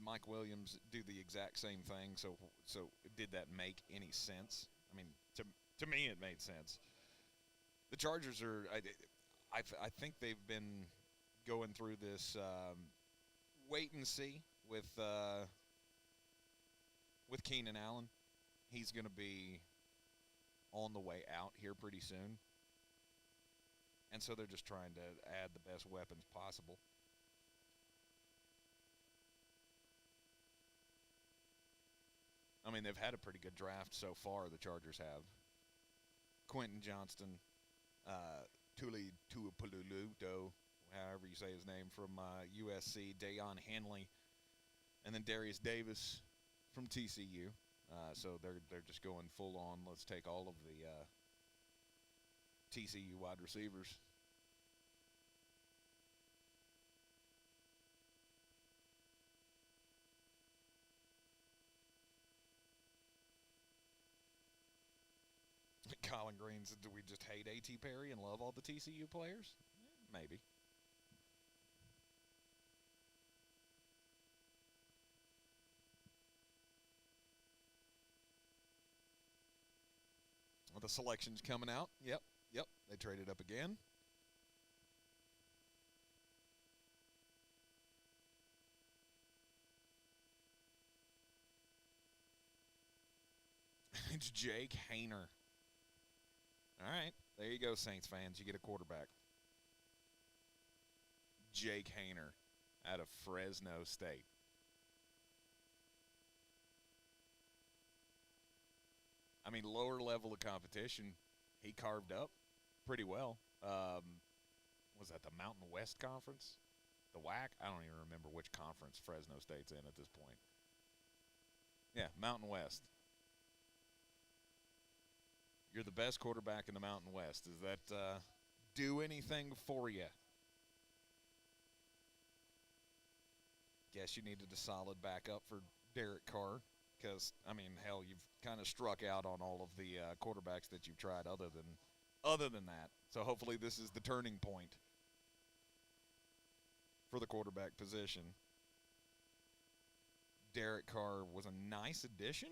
Mike Williams do the exact same thing. So did that make any sense? I mean, to me, it made sense. The Chargers are. I think they've been going through this wait and see with Keenan Allen. He's going to be on the way out here pretty soon. And so they're just trying to add the best weapons possible. I mean, they've had a pretty good draft so far, the Chargers have. Quentin Johnston, Tuli Tuipoluluto, however you say his name, from USC, Dayon Hanley, and then Darius Davis from TCU. So they're just going full on. Let's take all of the TCU wide receivers. Colin Green said, do we just hate A.T. Perry and love all the TCU players? Maybe. Well, the selection's coming out. Yep. They traded up again. It's Jake Hayner. All right. There you go, Saints fans. You get a quarterback. Jake Hayner out of Fresno State. I mean, lower level of competition, he carved up pretty well. Was that the Mountain West Conference? The WAC? I don't even remember which conference Fresno State's in at this point. Yeah, Mountain West. You're the best quarterback in the Mountain West. Does that do anything for you? Guess you needed a solid backup for Derek Carr because, I mean, hell, you've kind of struck out on all of the quarterbacks that you've tried other than that. So hopefully this is the turning point for the quarterback position. Derek Carr was a nice addition,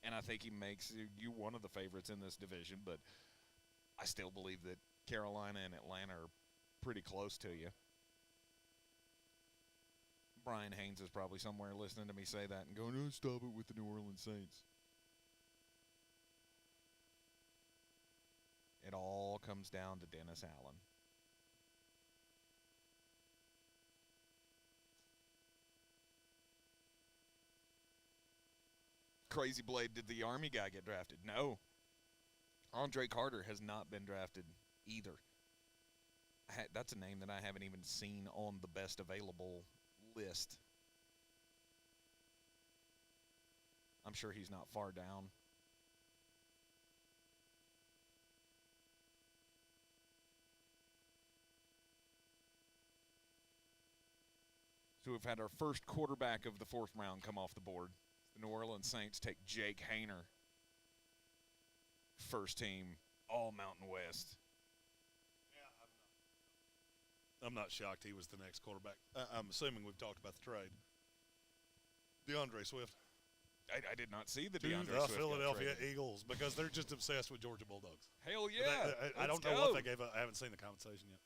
and I think he makes you one of the favorites in this division, but I still believe that Carolina and Atlanta are pretty close to you. Brian Haynes is probably somewhere listening to me say that and going, "Oh, stop it with the New Orleans Saints." It all comes down to Dennis Allen. Crazy Blade, did the Army guy get drafted? No. Andre Carter has not been drafted either. That's a name that I haven't even seen on the best available list. I'm sure he's not far down. So we've had our first quarterback of the fourth round come off the board. The New Orleans Saints take Jake Haener. First team, all Mountain West. I'm not shocked he was the next quarterback. I'm assuming we've talked about the trade. DeAndre Swift. I did not see the to DeAndre the Swift Philadelphia Eagles because they're just obsessed with Georgia Bulldogs. Hell yeah. I don't know what they gave up. I haven't seen the compensation yet.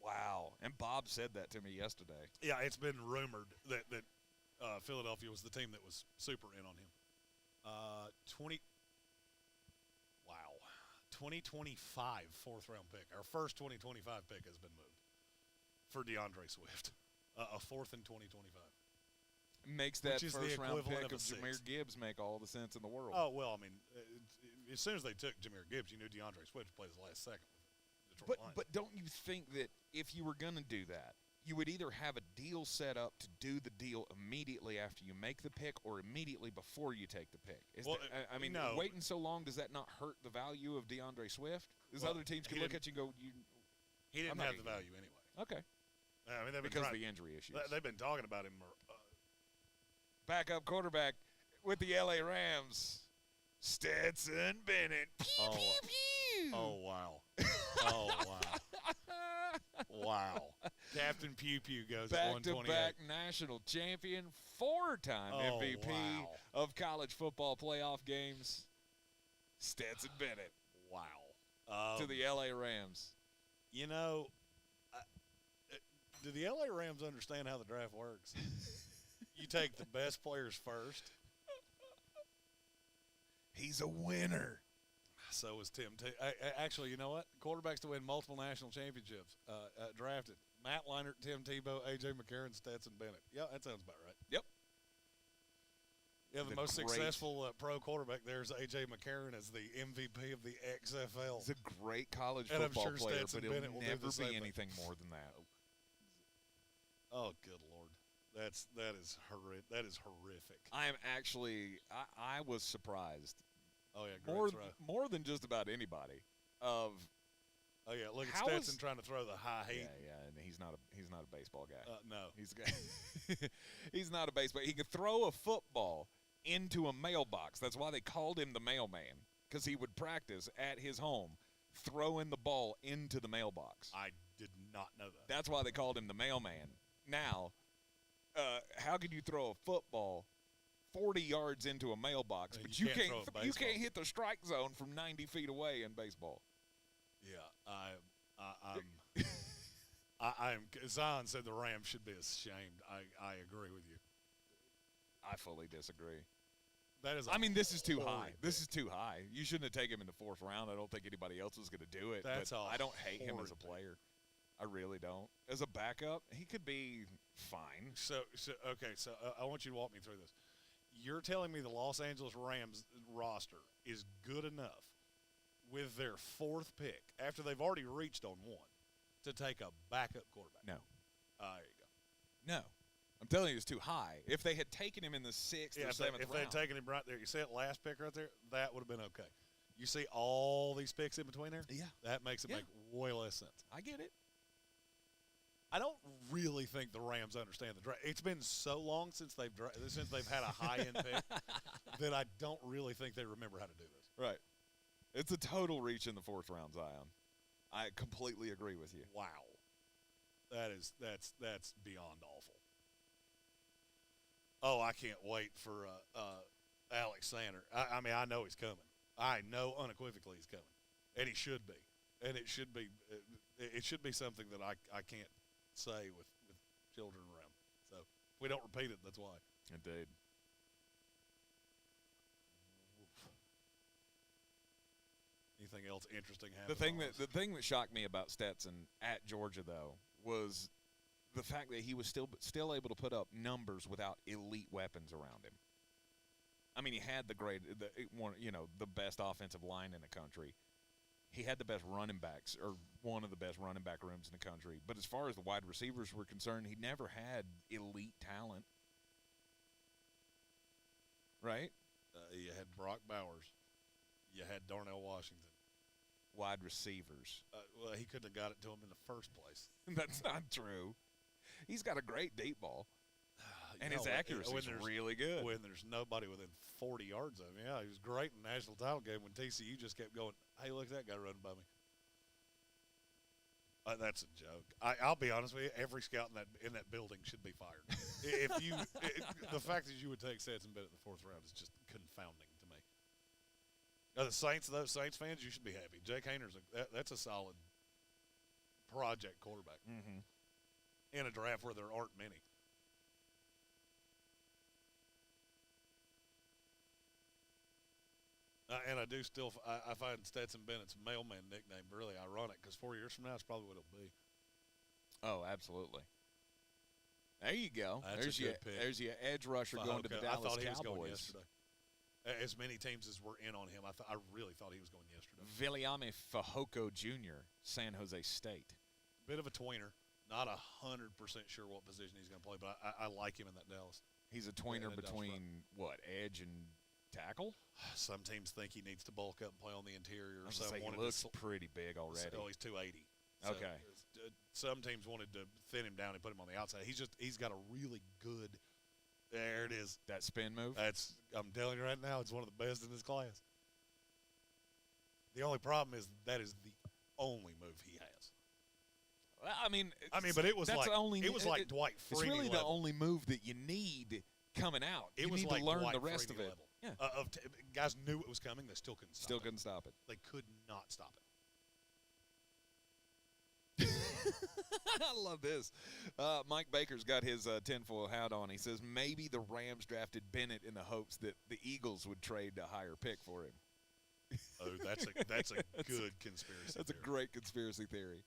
Wow. And Bob said that to me yesterday. Yeah, it's been rumored that Philadelphia was the team that was super in on him. 2025 fourth-round pick. Our first 2025 pick has been moved for DeAndre Swift. A fourth in 2025. Makes that first-round pick of Jahmyr Gibbs make all the sense in the world. Oh, well, I mean, as soon as they took Jahmyr Gibbs, you knew DeAndre Swift played his last second with the Detroit Lions. But don't you think that if you were going to do that, you would either have a deal set up to do the deal immediately after you make the pick or immediately before you take the pick? No. Waiting so long, does that not hurt the value of DeAndre Swift? Because other teams can look at you and go, he didn't have the value anyway. Okay. I mean, because of the injury issues. They've been talking about him. Backup quarterback with the LA Rams, Stetson Bennett. Pew, oh, pew, pew. Oh, wow. Oh, wow. Wow. Captain Pew Pew goes at 128. Back-to-back national champion, four-time MVP of college football playoff games, Stetson Bennett. Wow. To the LA Rams. You know, do the LA Rams understand how the draft works? You take the best players first. He's a winner. So is Tim. Actually, you know what? Quarterbacks to win multiple national championships drafted. Matt Leinart, Tim Tebow, A.J. McCarron, Stetson Bennett. Yeah, that sounds about right. Yep. Yeah, the most successful pro quarterback there is A.J. McCarron as the MVP of the XFL. He's a great college football player, but he'll never be anything more than that. Oh, good Lord. That is horrific. I am actually I was surprised. Oh yeah, more than just about anybody. Oh yeah, look at Stetson trying to throw the high heat. Yeah, and he's not a baseball guy. No, he's a guy. He's not a baseball. He could throw a football into a mailbox. That's why they called him the mailman, because he would practice at his home throwing the ball into the mailbox. I did not know that. That's why they called him the mailman. Now, how could you throw a football 40 yards into a mailbox, but you can't hit the strike zone from 90 feet away in baseball? Yeah, I'm. Zion said the Rams should be ashamed. I agree with you. I fully disagree. That is. This is too high. This is too high. You shouldn't have taken him in the fourth round. I don't think anybody else was going to do it. I don't hate him as a player. I really don't. As a backup, he could be fine. So I want you to walk me through this. You're telling me the Los Angeles Rams roster is good enough with their fourth pick after they've already reached on one to take a backup quarterback? No. There you go. No. I'm telling you, it's too high. If they had taken him in the 6th or 7th round. If they had taken him right there, you see that last pick right there? That would have been okay. You see all these picks in between there? Yeah. That makes it make way less sense. I get it. I don't really think the Rams understand the draft. It's been so long since they've had a high-end pick that I don't really think they remember how to do this. Right. It's a total reach in the 4th round, Zion. I completely agree with you. Wow. That's beyond awful. Oh, I can't wait for Alexander. I mean, I know he's coming. I know unequivocally he's coming, and he should be. And it should be something that I can't say with children around. So if we don't repeat it, that's why. Indeed. Anything else interesting happened? The thing that shocked me about Stetson at Georgia, though, was the fact that he was still able to put up numbers without elite weapons around him. I mean, he had the best offensive line in the country. He had the best running backs, or one of the best running back rooms in the country. But as far as the wide receivers were concerned, he never had elite talent. Right? You had Brock Bowers. You had Darnell Washington. Wide receivers. Well, he couldn't have got it to him in the first place. That's not true. He's got a great deep ball. And his accuracy is really good. When there's nobody within 40 yards of him. Yeah, he was great in the national title game when TCU just kept going, hey, look at that guy running by me. That's a joke. I'll be honest with you. Every scout in that building should be fired. The fact that you would take Stetson Bennett in the 4th round is just confounding to me. Now, those Saints fans, you should be happy. Jake Hayner's that's a solid project quarterback in a draft where there aren't many. And I do still I find Stetson Bennett's mailman nickname really ironic because 4 years from now, it's probably what it'll be. Oh, absolutely. There you go. That's a good pick. There's your edge rusher going to the Dallas Cowboys. I thought he was going yesterday. As many teams as were in on him, I really thought he was going yesterday. Viliame Fehoko Jr., San Jose State. Bit of a tweener. Not 100% sure what position he's going to play, but I like him in that Dallas. He's a tweener between, edge and tackle? Some teams think he needs to bulk up and play on the interior. He looks pretty big already. Oh, he's 280. Okay. Some teams wanted to thin him down and put him on the outside. He's got a really good. There it is. That spin move? I'm telling you right now, it's one of the best in this class. The only problem is that is the only move he has. Well, I mean, but it was like Dwight Freeney. It's really level. the only move that you need coming out. You need to learn the rest of it. Level. Yeah. Guys knew it was coming. They still couldn't stop it. Couldn't stop it. They could not stop it. I love this. Mike Baker's got his tinfoil hat on. He says maybe the Rams drafted Bennett in the hopes that the Eagles would trade a higher pick for him. Oh, that's a good conspiracy. That's theory. A great conspiracy theory.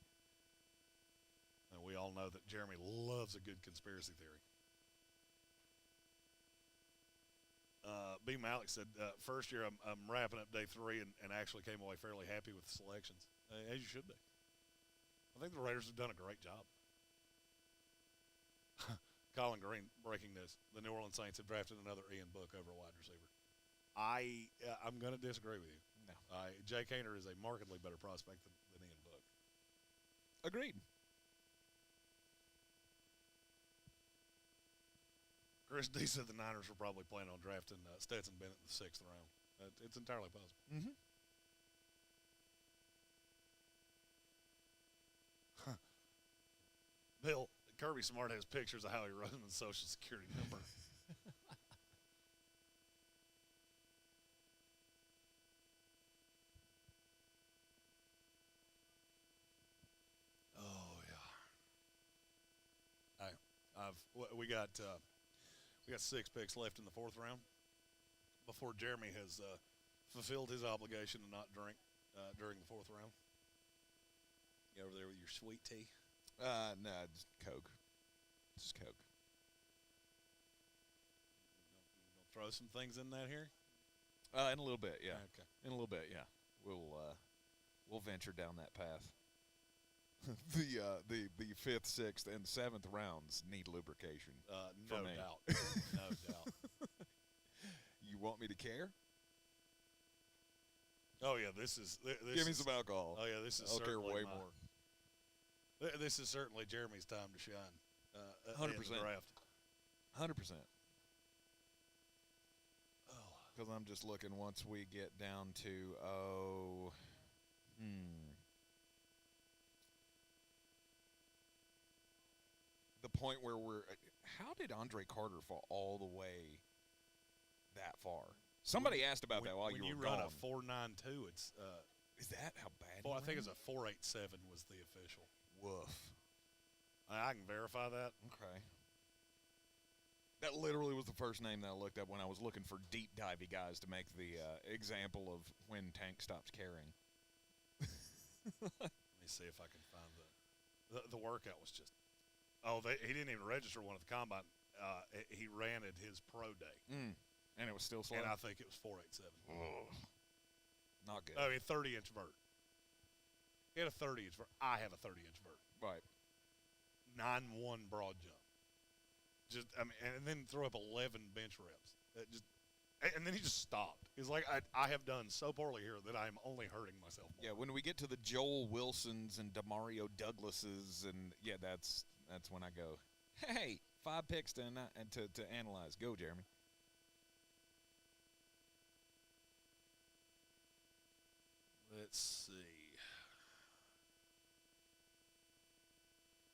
And we all know that Jeremy loves a good conspiracy theory. B. Malik said, first year I'm wrapping up day 3 and actually came away fairly happy with the selections, as you should be. I think the Raiders have done a great job. Colin Green, breaking news. The New Orleans Saints have drafted another Ian Book over a wide receiver. I'm going to disagree with you. No. Jake Hayner is a markedly better prospect than Ian Book. Agreed. Chris D said the Niners were probably planning on drafting Stetson Bennett in the 6th round. It's entirely possible. Mm-hmm. Bill, Kirby Smart has pictures of how he runs the Social Security number. Oh yeah. We got 6 picks left in the 4th round before Jeremy has fulfilled his obligation to not drink during the 4th round. You over there with your sweet tea? No, just Coke. Just Coke. You gonna throw some things in that here? In a little bit, yeah. Okay. In a little bit, yeah. We'll venture down that path. the 5th, 6th, and 7th rounds need lubrication. No doubt. No doubt. You want me to care? Oh yeah, this Give me some alcohol. Oh yeah, this is I'll care certainly way more. This is certainly Jeremy's time to shine. 100%. In the draft. 100%. Because I'm just looking once we get down to the point where how did Andre Carter fall all the way that far? Somebody asked about that while you were gone. When you run a 4.92, it's is that how bad? I think it's a 4.87 was the official. Woof. I can verify that. Okay. That literally was the first name that I looked up when I was looking for deep divey guys to make the example of when Tank stops caring. Let me see if I can find the workout was just. He didn't even register one at the combine. He ran at his pro day. And it was still slow? And I think it was 4.87. Not good. I mean, 30-inch vert. He had a 30-inch vert. I have a 30-inch vert. Right. 9.1 broad jump. And then throw up 11 bench reps. And then he just stopped. He's like, I have done so poorly here that I am only hurting myself more. Yeah, when we get to the Joel Wilsons and Demario Douglases, and that's when I go, hey, 5 picks to analyze. Go, Jeremy. Let's see.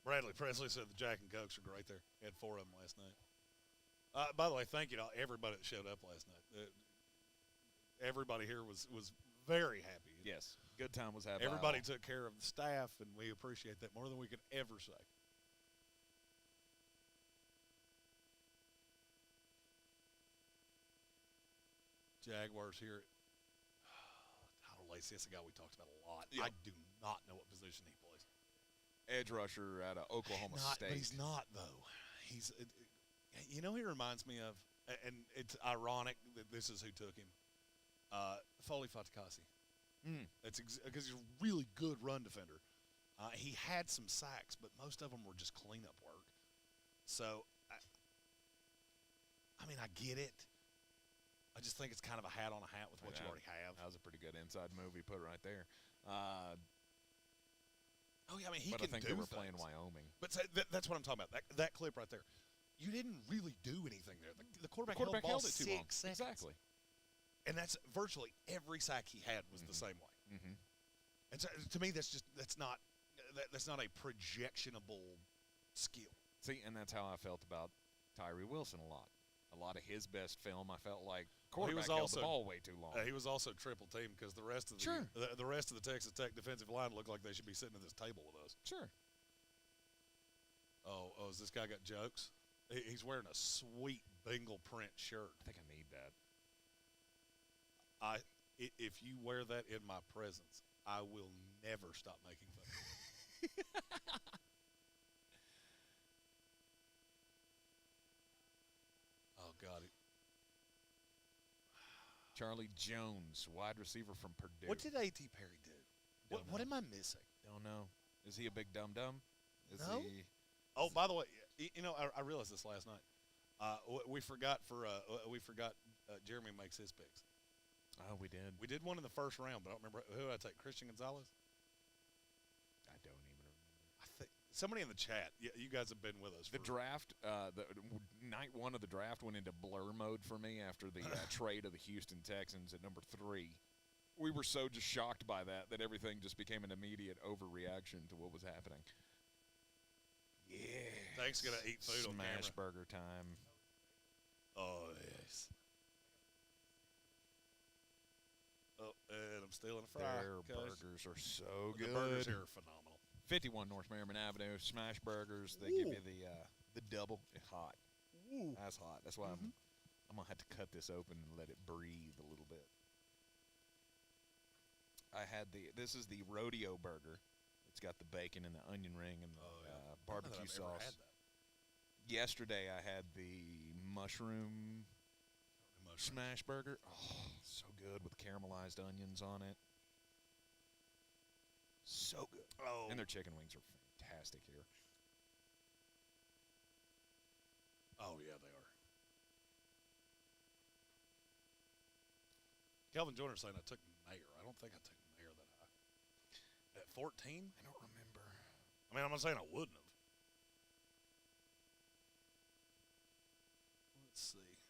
Bradley Presley said the Jack and Cokes are great there. He had 4 of them last night. By the way, thank you to everybody that showed up last night. Everybody here was very happy. Yes, good time was had. Everybody took care of the staff, and we appreciate that more than we could ever say. Jaguars here. Tyler Lacey, that's a guy we talked about a lot. Yep. I do not know what position he plays. Edge rusher out of Oklahoma State. But he's not, though. He reminds me of, and it's ironic that this is who took him, Foley Fatukasi. That's because he's a really good run defender. He had some sacks, but most of them were just cleanup work. So, I get it. I just think it's kind of a hat on a hat with what you already have. That was a pretty good inside move he put right there. He but can I think do they were things. playing Wyoming. But that's what I'm talking about. That clip right there. You didn't really do anything there. The quarterback held it too 6 long. seconds. Exactly. And that's virtually every sack he had was the same way. Mm-hmm. And so, to me, that's not a projectionable skill. See, and that's how I felt about Tyree Wilson a lot. A lot of his best film, I felt like quarterback held the ball way too long. He was also triple teamed because the rest of the rest of the Texas Tech defensive line looked like they should be sitting at this table with us. Sure. Oh, has this guy got jokes? He's wearing a sweet Bengal print shirt. I think I need that. If you wear that in my presence, I will never stop making fun of you. Oh, God. Charlie Jones, wide receiver from Purdue. What did A.T. Perry do? What am I missing? Don't know. Is he a big dum-dum? No. Oh, by the way, I realized this last night. We forgot Jeremy makes his picks. Oh, we did. We did one in the first round, but I don't remember who did I take. Christian Gonzalez. I don't even remember. I think somebody in the chat. Yeah, you guys have been with us. The draft, the night 1 of the draft went into blur mode for me after the trade of the Houston Texans at number 3. We were so just shocked by that everything just became an immediate overreaction to what was happening. Yeah. Thank's gonna eat food on camera. Smash burger time. Oh yes. Oh, and I'm stealing a fry. Their burgers are so good. The burgers here are phenomenal. 51 North Merriman Avenue, Smash Burgers. They give you the double. It's hot. Ooh. That's hot. That's why I'm gonna have to cut this open and let it breathe a little bit. I had this is the rodeo burger. It's got the bacon and the onion ring and the barbecue sauce. Ever had that. Yesterday I had the mushroom smash burger. Oh, so good with caramelized onions on it. So good. Oh. And their chicken wings are fantastic here. Oh, yeah, they are. Calvin Joyner saying I took Mayer. I don't think I took Mayer that high. At 14? I don't remember. I mean, I'm not saying I wouldn't have. Let's see.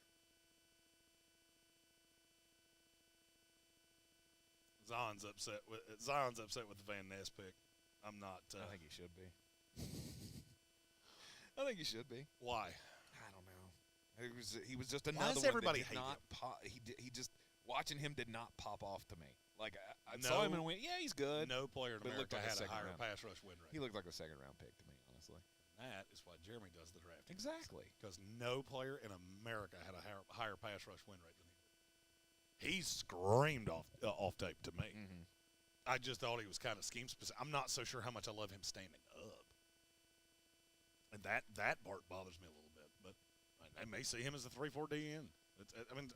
Zion's upset with the Van Ness pick. I'm not. I think he should be. I think he should be. Why? I don't know. He was just another. Why does one everybody that did hate not him? He just watching him did not pop off to me. Like I saw him and went, yeah, he's good. No player in But America like had a higher pass rush win rate. He looked like a second-round pick to me, honestly. That is why Jeremy does the draft. Exactly. Because no player in America had a higher pass rush win rate than he did. He screamed off tape to me. Mm-hmm. I just thought he was kind of scheme specific. I'm not so sure how much I love him standing up. And that part bothers me a little bit. But I may see him as a 3-4 DN. I mean,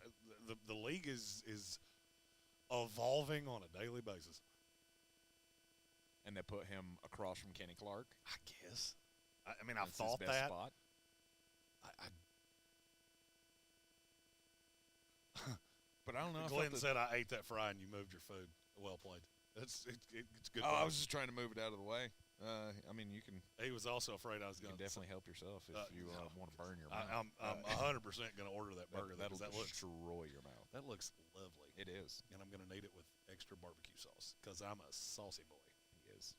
the league is evolving on a daily basis. And they put him across from Kenny Clark. I guess. I mean, I've That's thought his best that. Spot. But I don't know. Glenn said I ate that fry and you moved your food. Well played. It's good. Oh, I was just trying to move it out of the way. I mean, you can. He was also afraid I was going to definitely help yourself if you want to burn your mouth. I'm 100% going to order that burger. That'll that looks destroy your mouth. That looks lovely. It is, and I'm going to need it with extra barbecue sauce because I'm a saucy boy. He is.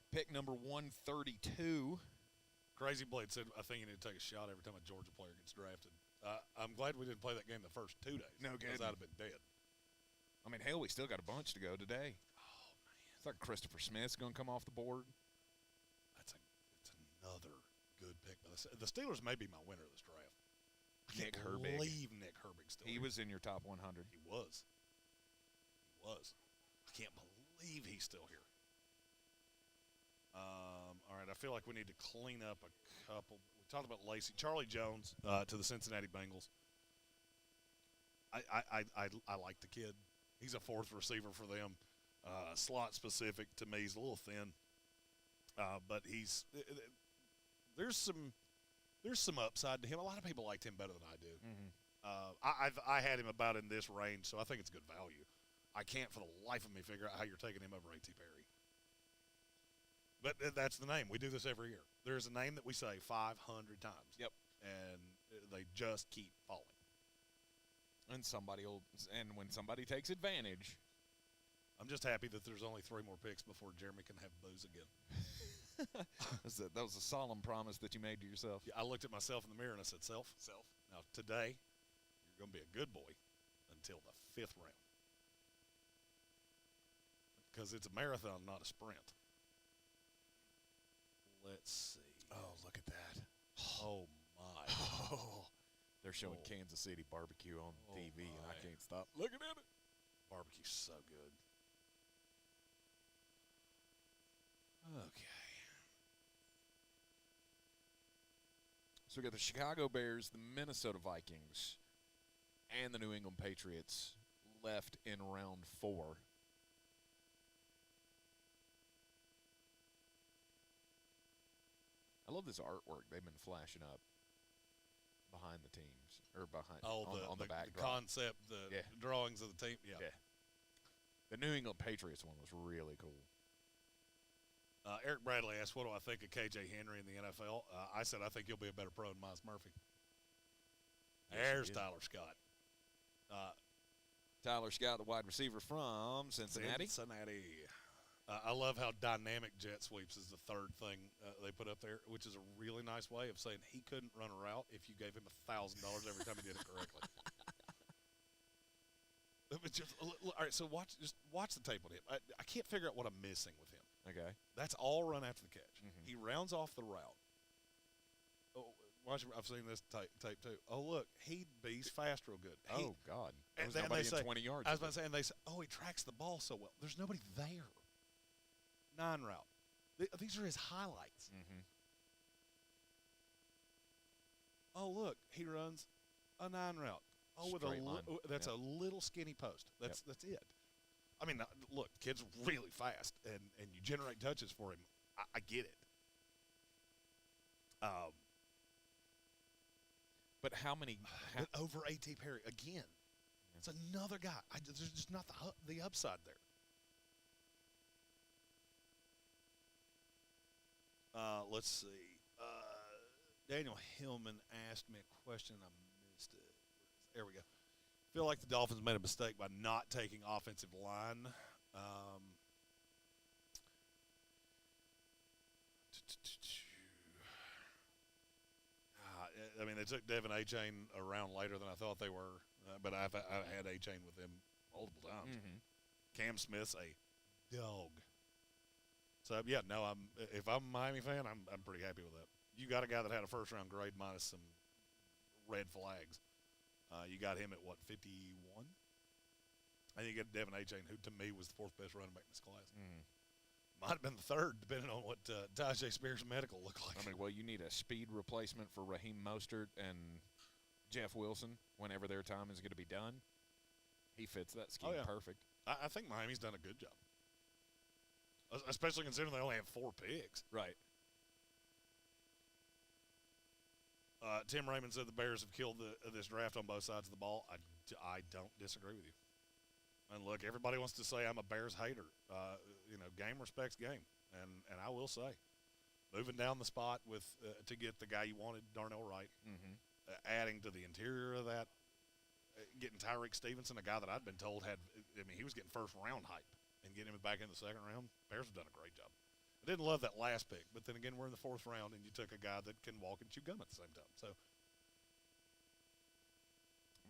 Pick number 132. Crazy Blade said, I think you need to take a shot every time a Georgia player gets drafted. I'm glad we didn't play that game the first 2 days. No kidding. Because I'd have been dead. I mean, hell, we still got a bunch to go today. Oh, man. It's like Christopher Smith's going to come off the board. It's another good pick. The Steelers may be my winner of this draft. I can't believe Nick Herbig's still here. He was in your top 100. He was. I can't believe he's still here. All right, I feel like we need to clean up a couple. We talked about Lacey. Charlie Jones to the Cincinnati Bengals. I like the kid. He's a fourth receiver for them. Slot specific to me. He's a little thin, but there's some upside to him. A lot of people liked him better than I do. Mm-hmm. I had him about in this range, so I think it's good value. I can't for the life of me figure out how you're taking him over A.T. Perry. But that's the name. We do this every year. There's a name that we say 500 times. Yep. And they just keep falling. And when somebody takes advantage. I'm just happy that there's only 3 more picks before Jeremy can have booze again. That was a solemn promise that you made to yourself. Yeah, I looked at myself in the mirror and I said, Self. Now, today, you're going to be a good boy until the 5th round. Because it's a marathon, not a sprint. Let's see. Oh, look at that. Oh, my. Oh, they're showing Kansas City barbecue on TV, and I can't stop looking at it. Barbecue's so good. Okay. So we got the Chicago Bears, the Minnesota Vikings, and the New England Patriots left in round 4. I love this artwork they've been flashing up behind the teams, or behind on the backdrop. The concept, the drawings of the team. Yeah. The New England Patriots one was really cool. Eric Bradley asked, what do I think of K.J. Henry in the NFL? I said I think he'll be a better pro than Miles Murphy. There's Tyler Scott. Tyler Scott, the wide receiver from Cincinnati. I love how dynamic jet sweeps is the third thing they put up there, which is a really nice way of saying he couldn't run a route if you gave him $1,000 every time he did it correctly. All right, so watch the tape on him. I can't figure out what I'm missing with him. Okay. That's all run after the catch. Mm-hmm. He rounds off the route. Oh, I've seen this tape too. Oh, look, he's fast real good. God. And There's nobody in 20 yards. I was about to say, and they say, he tracks the ball so well. There's nobody there. 9 route. These are his highlights. Mm-hmm. Oh, look, he runs a 9 route. Oh, Straight line. That's a little skinny post. That's it. I mean, look, kid's really fast, and you generate touches for him. I get it. But how many? But over A.T. Perry again. It's another guy. There's just not the upside there. Let's see. Daniel Hillman asked me a question and I missed it. There we go. Feel like the Dolphins made a mistake by not taking offensive line. I mean, they took Devin A-Chain around later than I thought they were, but I've had A-Chain with them multiple times. Mm-hmm. Cam Smith's a dog. So yeah, no, if I'm a Miami fan, I'm pretty happy with that. You got a guy that had a first-round grade minus some red flags. You got him at what, 51? And you get Devin A-Chain, who to me was the fourth best running back in this class. Mm. Might have been the third, depending on what Tajay Spears' medical looked like. I mean, well, you need a speed replacement for Raheem Mostert and Jeff Wilson whenever their time is going to be done. He fits that scheme perfect. I think Miami's done a good job, especially considering they only have 4 picks. Right. Tim Raymond said the Bears have killed this draft on both sides of the ball. I don't disagree with you. And look, everybody wants to say I'm a Bears hater. Game respects game, and I will say, moving down the spot with to get the guy you wanted, Darnell Wright, adding to the interior of that, getting Tyreek Stevenson, a guy that I'd been told he was getting first round hype, and getting him back in the second round. Bears have done a great job. I didn't love that last pick, but then again, we're in the 4th round, and you took a guy that can walk and chew gum at the same time. So.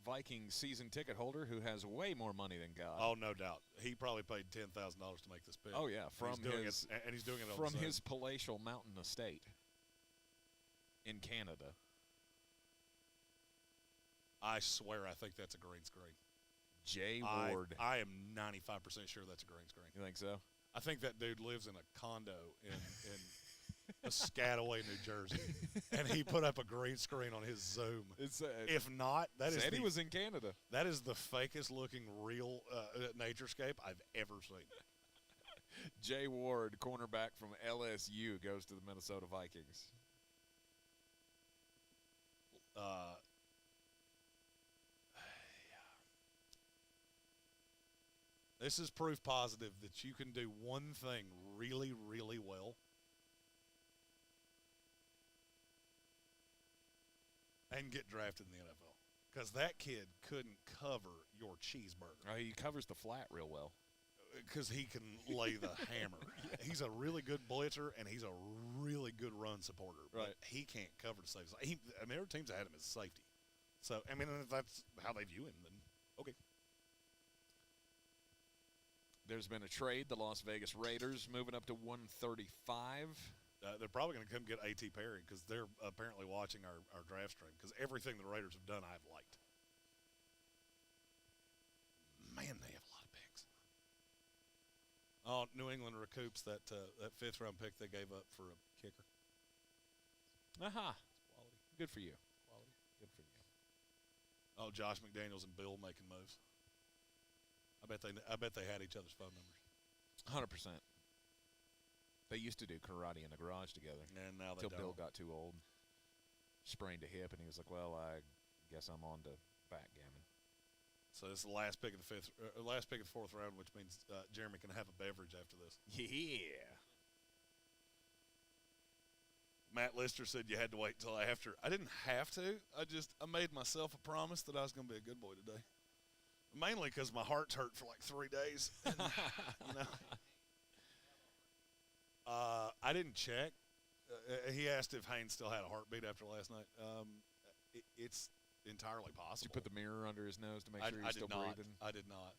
Vikings season ticket holder who has way more money than God. Oh, no doubt. He probably paid $10,000 to make this pick. Oh yeah, he's doing it from his palatial mountain estate in Canada. I swear, I think that's a green screen. Jay Ward. I am 95% sure that's a green screen. You think so? I think that dude lives in a condo in Piscataway, New Jersey, and he put up a green screen on his Zoom. If not, he was in Canada. That is the fakest looking real naturescape I've ever seen. Jay Ward, cornerback from LSU, goes to the Minnesota Vikings. This is proof positive that you can do one thing really, really well and get drafted in the NFL. Because that kid couldn't cover your cheeseburger. Oh, he covers the flat real well. Because he can lay the hammer. He's a really good blitzer, and he's a really good run supporter. But right. He can't cover the safety. There are teams that had him as a safety. So, I mean, if that's how they view him, then okay. There's been a trade. The Las Vegas Raiders moving up to 135. They're probably going to come get A.T. Perry because they're apparently watching our draft stream because everything the Raiders have done I've liked. Man, they have a lot of picks. Oh, New England recoups that 5th-round pick they gave up for a kicker. Aha. Quality. Good for you. Quality. Good for you. Oh, Josh McDaniels and Bill making moves. I bet they had each other's phone numbers. 100%. They used to do karate in the garage together. And now they Till don't. Bill got too old, sprained a hip, and he was like, "Well, I guess I'm on to backgammon." So this is the last pick of the 4th round, which means Jeremy can have a beverage after this. Yeah. Matt Lister said you had to wait until after. I didn't have to. I made myself a promise that I was going to be a good boy today. Mainly because my heart's hurt for like 3 days. And, I didn't check. He asked if Haynes still had a heartbeat after last night. It's entirely possible. Did you put the mirror under his nose to make sure he's still breathing? I did not.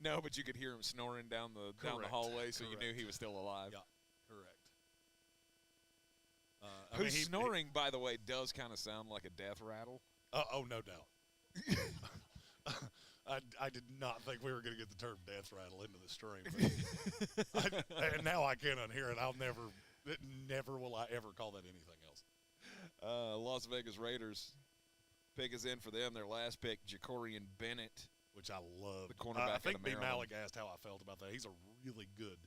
No, but you could hear him snoring down the hallway, so you knew he was still alive. Yeah, correct. Snoring, by the way, does kind of sound like a death rattle. Oh, no doubt. I did not think we were going to get the term death rattle into the stream. And now I can't unhear it. Never will I ever call that anything else. Las Vegas Raiders pick is in for them. Their last pick, Jacorian Bennett which I love. The cornerback. I think B. Maryland. Malik asked how I felt about that. He's a really good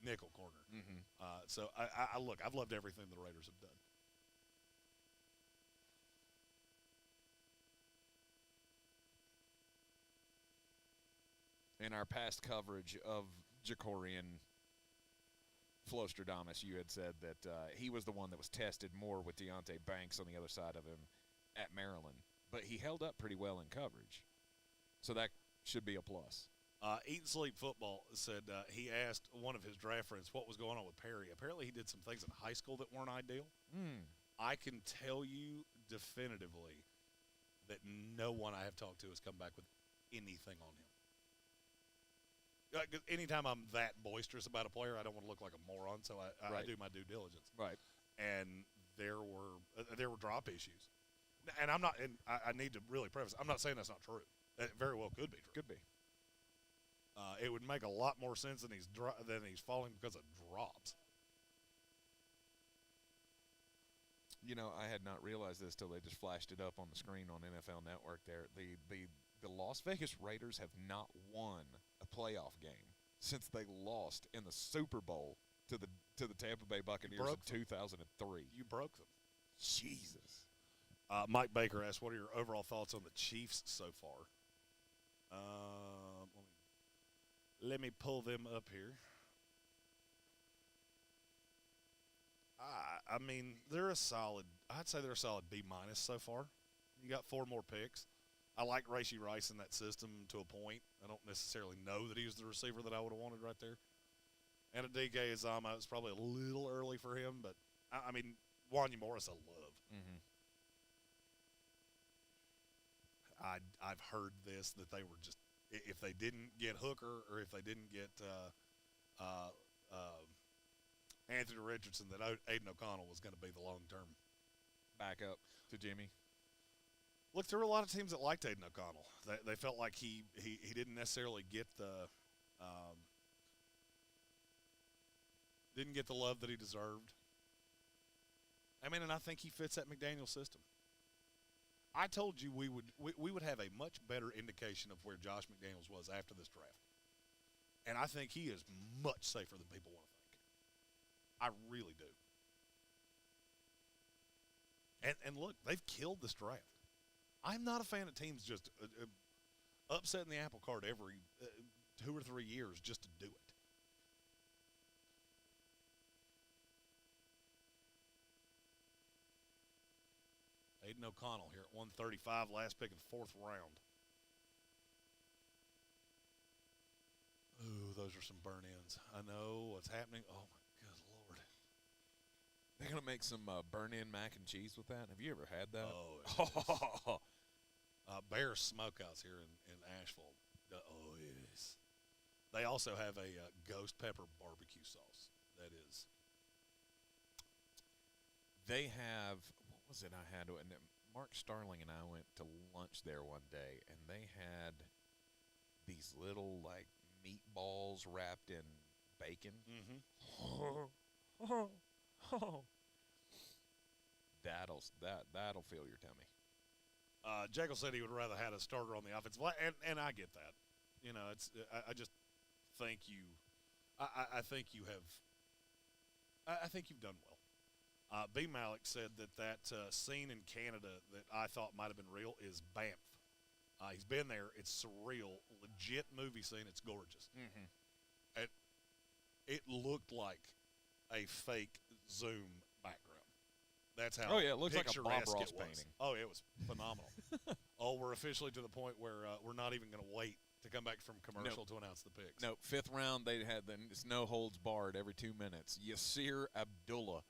nickel corner. Mm-hmm. So I look, I've loved everything the Raiders have done. In our past coverage of Jacorian Flostradamus, you had said that he was the one that was tested more with Deontay Banks on the other side of him at Maryland. But he held up pretty well in coverage. So that should be a plus. Eat and Sleep Football said he asked one of his draft friends what was going on with Perry. Apparently he did some things in high school that weren't ideal. I can tell you definitively that no one I have talked to has come back with anything on him. Anytime I'm that boisterous about a player, I don't want to look like a moron, so I do my due diligence. Right. And there were drop issues. And I'm not – and I need to really preface, I'm not saying that's not true. It very well could be true. Could be. It would make a lot more sense than he's falling because of drops. You know, I had not realized this till they just flashed it up on the screen on NFL Network there. The Las Vegas Raiders have not won a playoff game since they lost in the Super Bowl to the Tampa Bay Buccaneers in 2003. You broke them. Jesus. Mike Baker asked, what are your overall thoughts on the Chiefs so far? Let me pull them up here. I mean, they're a solid – I'd say they're a solid B-minus so far. You got 4 more picks. I like Rashee Rice in that system to a point. I don't necessarily know that he was the receiver that I would have wanted right there. And Adike Azama, it's probably a little early for him, but, I mean, Wanya Morris I love. Mm-hmm. I've heard this, that they were just – if they didn't get Hooker or if they didn't get Anthony Richardson, that Aiden O'Connell was going to be the long-term backup to Jimmy. Look, there were a lot of teams that liked Aiden O'Connell. They felt like he didn't necessarily get the love that he deserved. I mean, and I think he fits that McDaniel system. I told you we would have a much better indication of where Josh McDaniels was after this draft. And I think he is much safer than people want to think. I really do. And look, they've killed this draft. I'm not a fan of teams just upsetting the apple cart every 2 or 3 years just to do it. Aiden O'Connell here at 135, last pick of the 4th round. Ooh, those are some burn-ins. I know what's happening. Oh, my good Lord. They're going to make some burn-in mac and cheese with that. Have you ever had that? Oh, Bear Smokehouse here in Asheville. Oh, yes. They also have a ghost pepper barbecue sauce. That is. They have – what was it I had? And Mark Starling and I went to lunch there one day, and they had these little, like, meatballs wrapped in bacon. Mm-hmm. That'll fill your tummy. Jekyll said he would rather had a starter on the offensive line, and I get that. You know, it's I just think I think you have I think you've done well. B. Malik said that scene in Canada that I thought might have been real is Banff. He's been there. It's surreal, legit movie scene. It's gorgeous. Mm-hmm. It looked like a fake Zoom background. That's how. Oh yeah, it looks like a Bob Ross it painting. Oh, it was phenomenal. Oh, we're officially to the point where we're not even going to wait to come back from commercial to announce the picks. No, 5th round they had it's no holds barred every 2 minutes. Yasir Abdullah,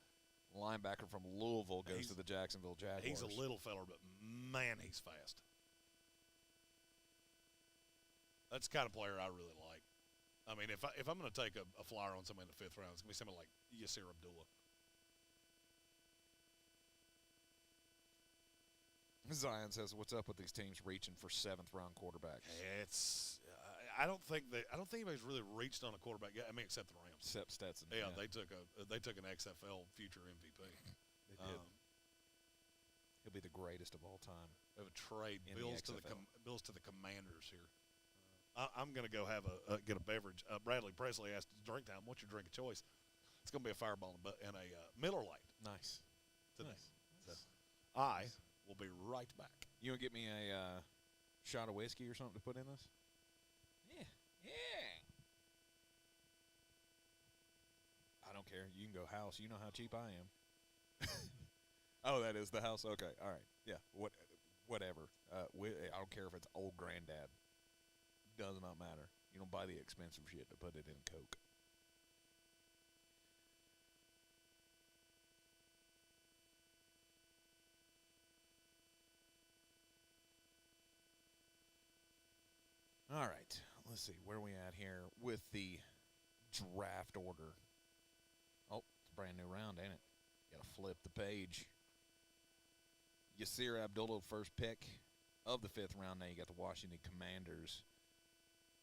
linebacker from Louisville, goes to the Jacksonville Jaguars. He's a little feller, but man, he's fast. That's the kind of player I really like. I mean, if I'm going to take a flyer on somebody in the 5th round, it's going to be somebody like Yasir Abdullah. Zion says, "What's up with these teams reaching for 7th round quarterbacks?" It's I don't think anybody's really reached on a quarterback yet. I mean, except the Rams. Except Stetson. Yeah, they took an XFL future MVP. They did. He'll be the greatest of all time. They have a trade in bills the to the Commanders here. I'm going to go have get a beverage. Bradley Presley asked drink time. What's your drink of choice? It's going to be a Fireball and a Miller Lite. Nice. Today. Nice. So I will be right back. You want to get me a shot of whiskey or something to put in this? Yeah. I don't care. You can go house. You know how cheap I am. Oh, that is the house? Okay. All right. Yeah. Whatever. I don't care if it's old granddad. Does not matter. You don't buy the expensive shit to put it in Coke. All right. Let's see. Where are we at here with the draft order? Oh, it's a brand new round, ain't it? Got to flip the page. Yasir Abdullah, first pick of the 5th round. Now you got the Washington Commanders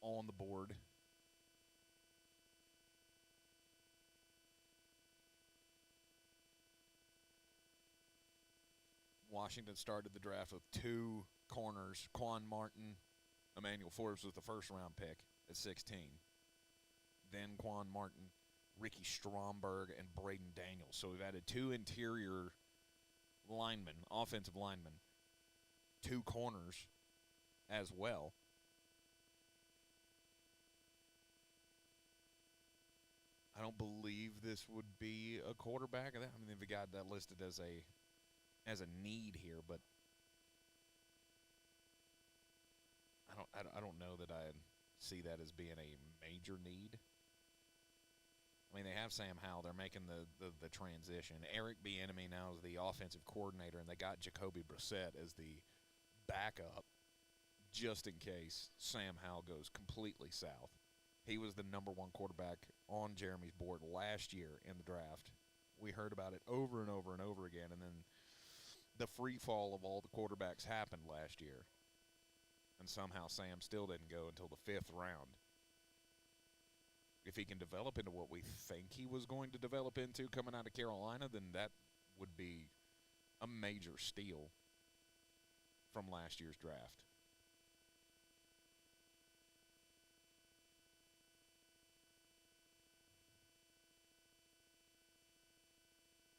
on the board. Washington started the draft with 2 corners, Quan Martin. Emmanuel Forbes was the first-round pick at 16. Then Quan Martin, Ricky Stromberg, and Braden Daniels. So we've added 2 interior linemen, offensive linemen, 2 corners as well. I don't believe this would be a quarterback. I mean, they've got that listed as a need here, but I don't know that I see that as being a major need. I mean, they have Sam Howell. They're making the transition. Eric Bieniemy now is the offensive coordinator, and they got Jacoby Brissett as the backup just in case Sam Howell goes completely south. He was the number 1 quarterback on Jeremy's board last year in the draft. We heard about it over and over and over again, and then the free fall of all the quarterbacks happened last year. And somehow Sam still didn't go until the 5th round. If he can develop into what we think he was going to develop into coming out of Carolina, then that would be a major steal from last year's draft.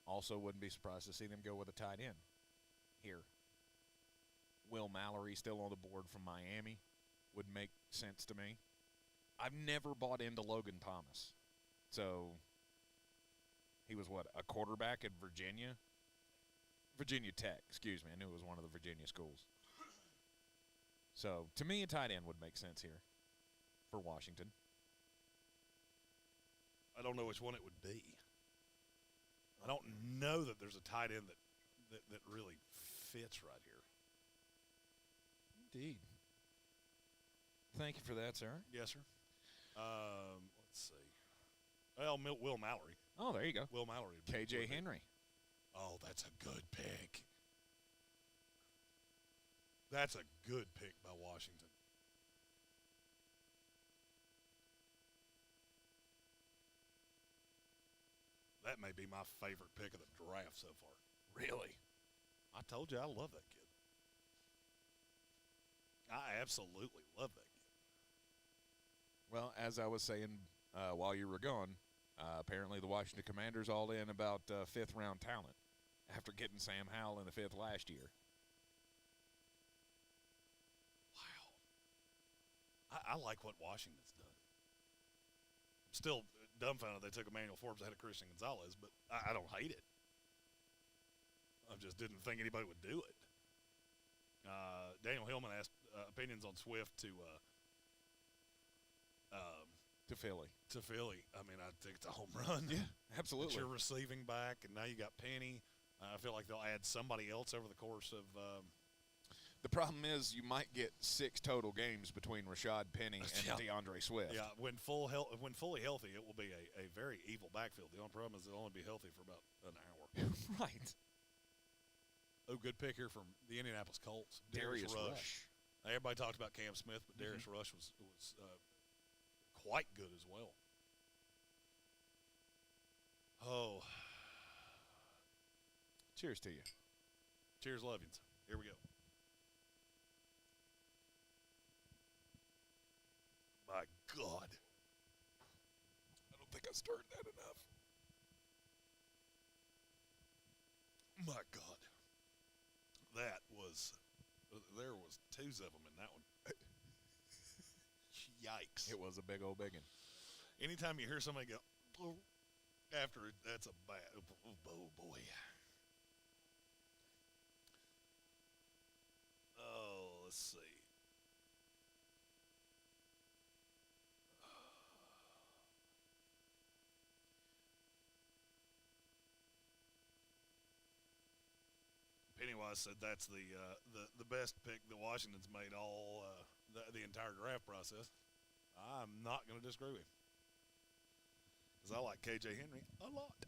Also wouldn't be surprised to see them go with a tight end here. Will Mallory still on the board from Miami would make sense to me. I've never bought into Logan Thomas. So he was a quarterback at Virginia? Virginia Tech, excuse me. I knew it was one of the Virginia schools. So to me, a tight end would make sense here for Washington. I don't know which one it would be. I don't know that there's a tight end that really fits right here. Indeed. Thank you for that, sir. Yes, sir. Let's see. Well, Will Mallory. Oh, there you go. Will Mallory. KJ Henry. Oh, that's a good pick. That's a good pick by Washington. That may be my favorite pick of the draft so far. Really? I told you I love that kid. I absolutely love that kid. Well, as I was saying while you were gone, apparently the Washington Commanders all in about 5th-round talent after getting Sam Howell in the 5th last year. Wow. I like what Washington's done. I'm still dumbfounded they took Emmanuel Forbes ahead of Christian Gonzalez, but I don't hate it. I just didn't think anybody would do it. Daniel Hillman asked opinions on Swift to Philly. To Philly. I mean, I think it's a home run. Yeah, absolutely. It's your receiving back, and now you got Penny. I feel like they'll add somebody else over the course of the problem is you might get 6 total games between Rashad Penny and DeAndre Swift. Yeah, when fully healthy, it will be a very evil backfield. The only problem is it'll only be healthy for about an hour. Right. Oh, good pick here from the Indianapolis Colts. Darius Rush. Everybody talked about Cam Smith, but Darius Rush was quite good as well. Oh. Cheers to you. Cheers, Lovians. Here we go. I stirred that enough. My God. There was twos of them in that one. Yikes. It was a big old biggin. Anytime you hear somebody go, oh, after it, that's a bad, oh boy. Oh, let's see. Pennywise said that's the best pick that Washington's made all the entire draft process. I'm not going to disagree with him because I like KJ Henry a lot.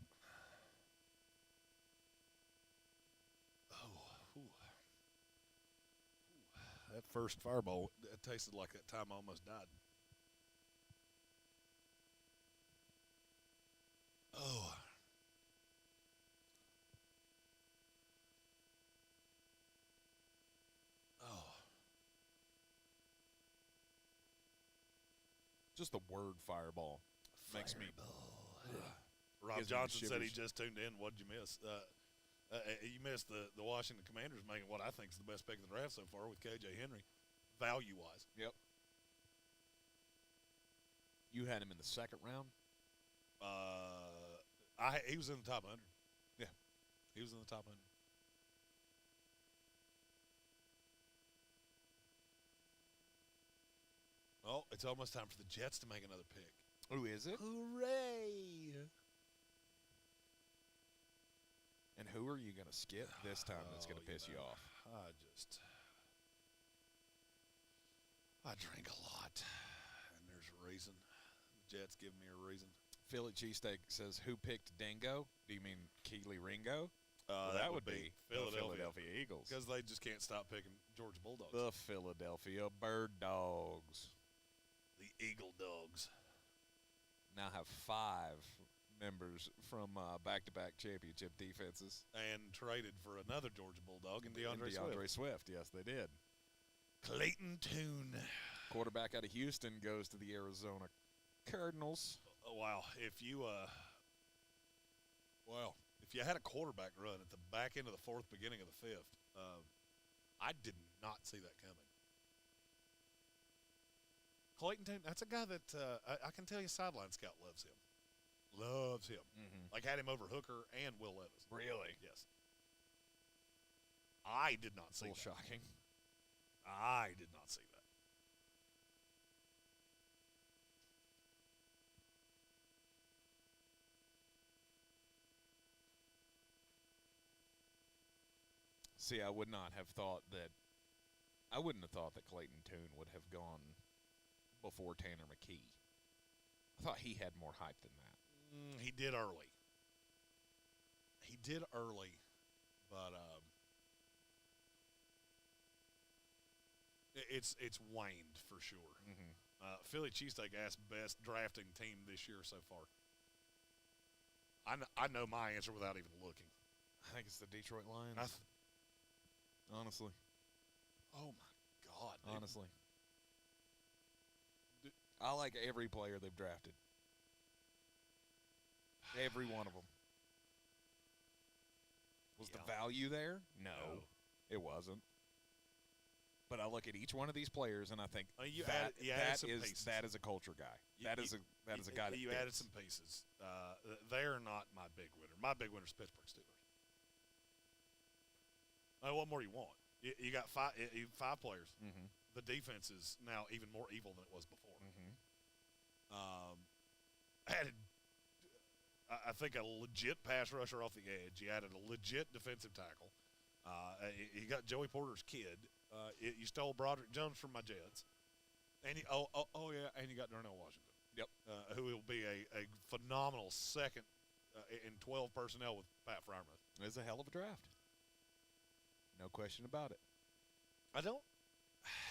That first fireball, it tasted like that time I almost died. Oh. Just the word fireball makes me. Rob Johnson said he just tuned in. What did you miss? You missed the Washington Commanders making what I think is the best pick of the draft so far with KJ Henry, value-wise. Yep. You had him in the second round? He was in the top 100. Yeah. He was in the top 100. Oh, it's almost time for the Jets to make another pick. Who is it? Hooray! And who are you going to skip this time that's going to piss you off? I drink a lot, and there's a reason. The Jets give me a reason. Philly Cheesesteak says, who picked Dingo? Do you mean Keely Ringo? That would be Philadelphia Eagles. Because they just can't stop picking Georgia Bulldogs. The Philadelphia Bird Dogs. The Eagle Dogs. Now have 5 members from back-to-back championship defenses. And traded for another Georgia Bulldog and DeAndre Swift. Yes, they did. Clayton Tune. Quarterback out of Houston goes to the Arizona Cardinals. Oh, wow. If you had a quarterback run at the back end of the 4th, beginning of the 5th, I did not see that coming. Clayton Tune, that's a guy that I can tell you Sideline Scout loves him. Loves him. Mm-hmm. Like had him over Hooker and Will Levis. Really? Yes. I did not see that. A little shocking. I did not see that. See, I wouldn't have thought that Clayton Tune would have gone before Tanner McKee. I thought he had more hype than that. He did early, but it's waned for sure. Mm-hmm. Philly Cheesesteak asked best drafting team this year so far. I know my answer without even looking. I think it's the Detroit Lions. Honestly. Oh, my God. Honestly. I like every player they've drafted. Every one of them. Was the value there? No, it wasn't. But I look at each one of these players and I think that is a culture guy. That is a guy that you added some pieces. They're not my big winner. My big winner is Pittsburgh Steelers. What more do you want? You got 5 players. Mm-hmm. The defense is now even more evil than it was before. Mm-hmm. Added, I think, a legit pass rusher off the edge. You added a legit defensive tackle. You got Joey Porter's kid. You stole Broderick Jones from my Jets. And you got Darnell Washington. Yep. Who will be a phenomenal second in 12 personnel with Pat Freiermuth. It's a hell of a draft. No question about it. I don't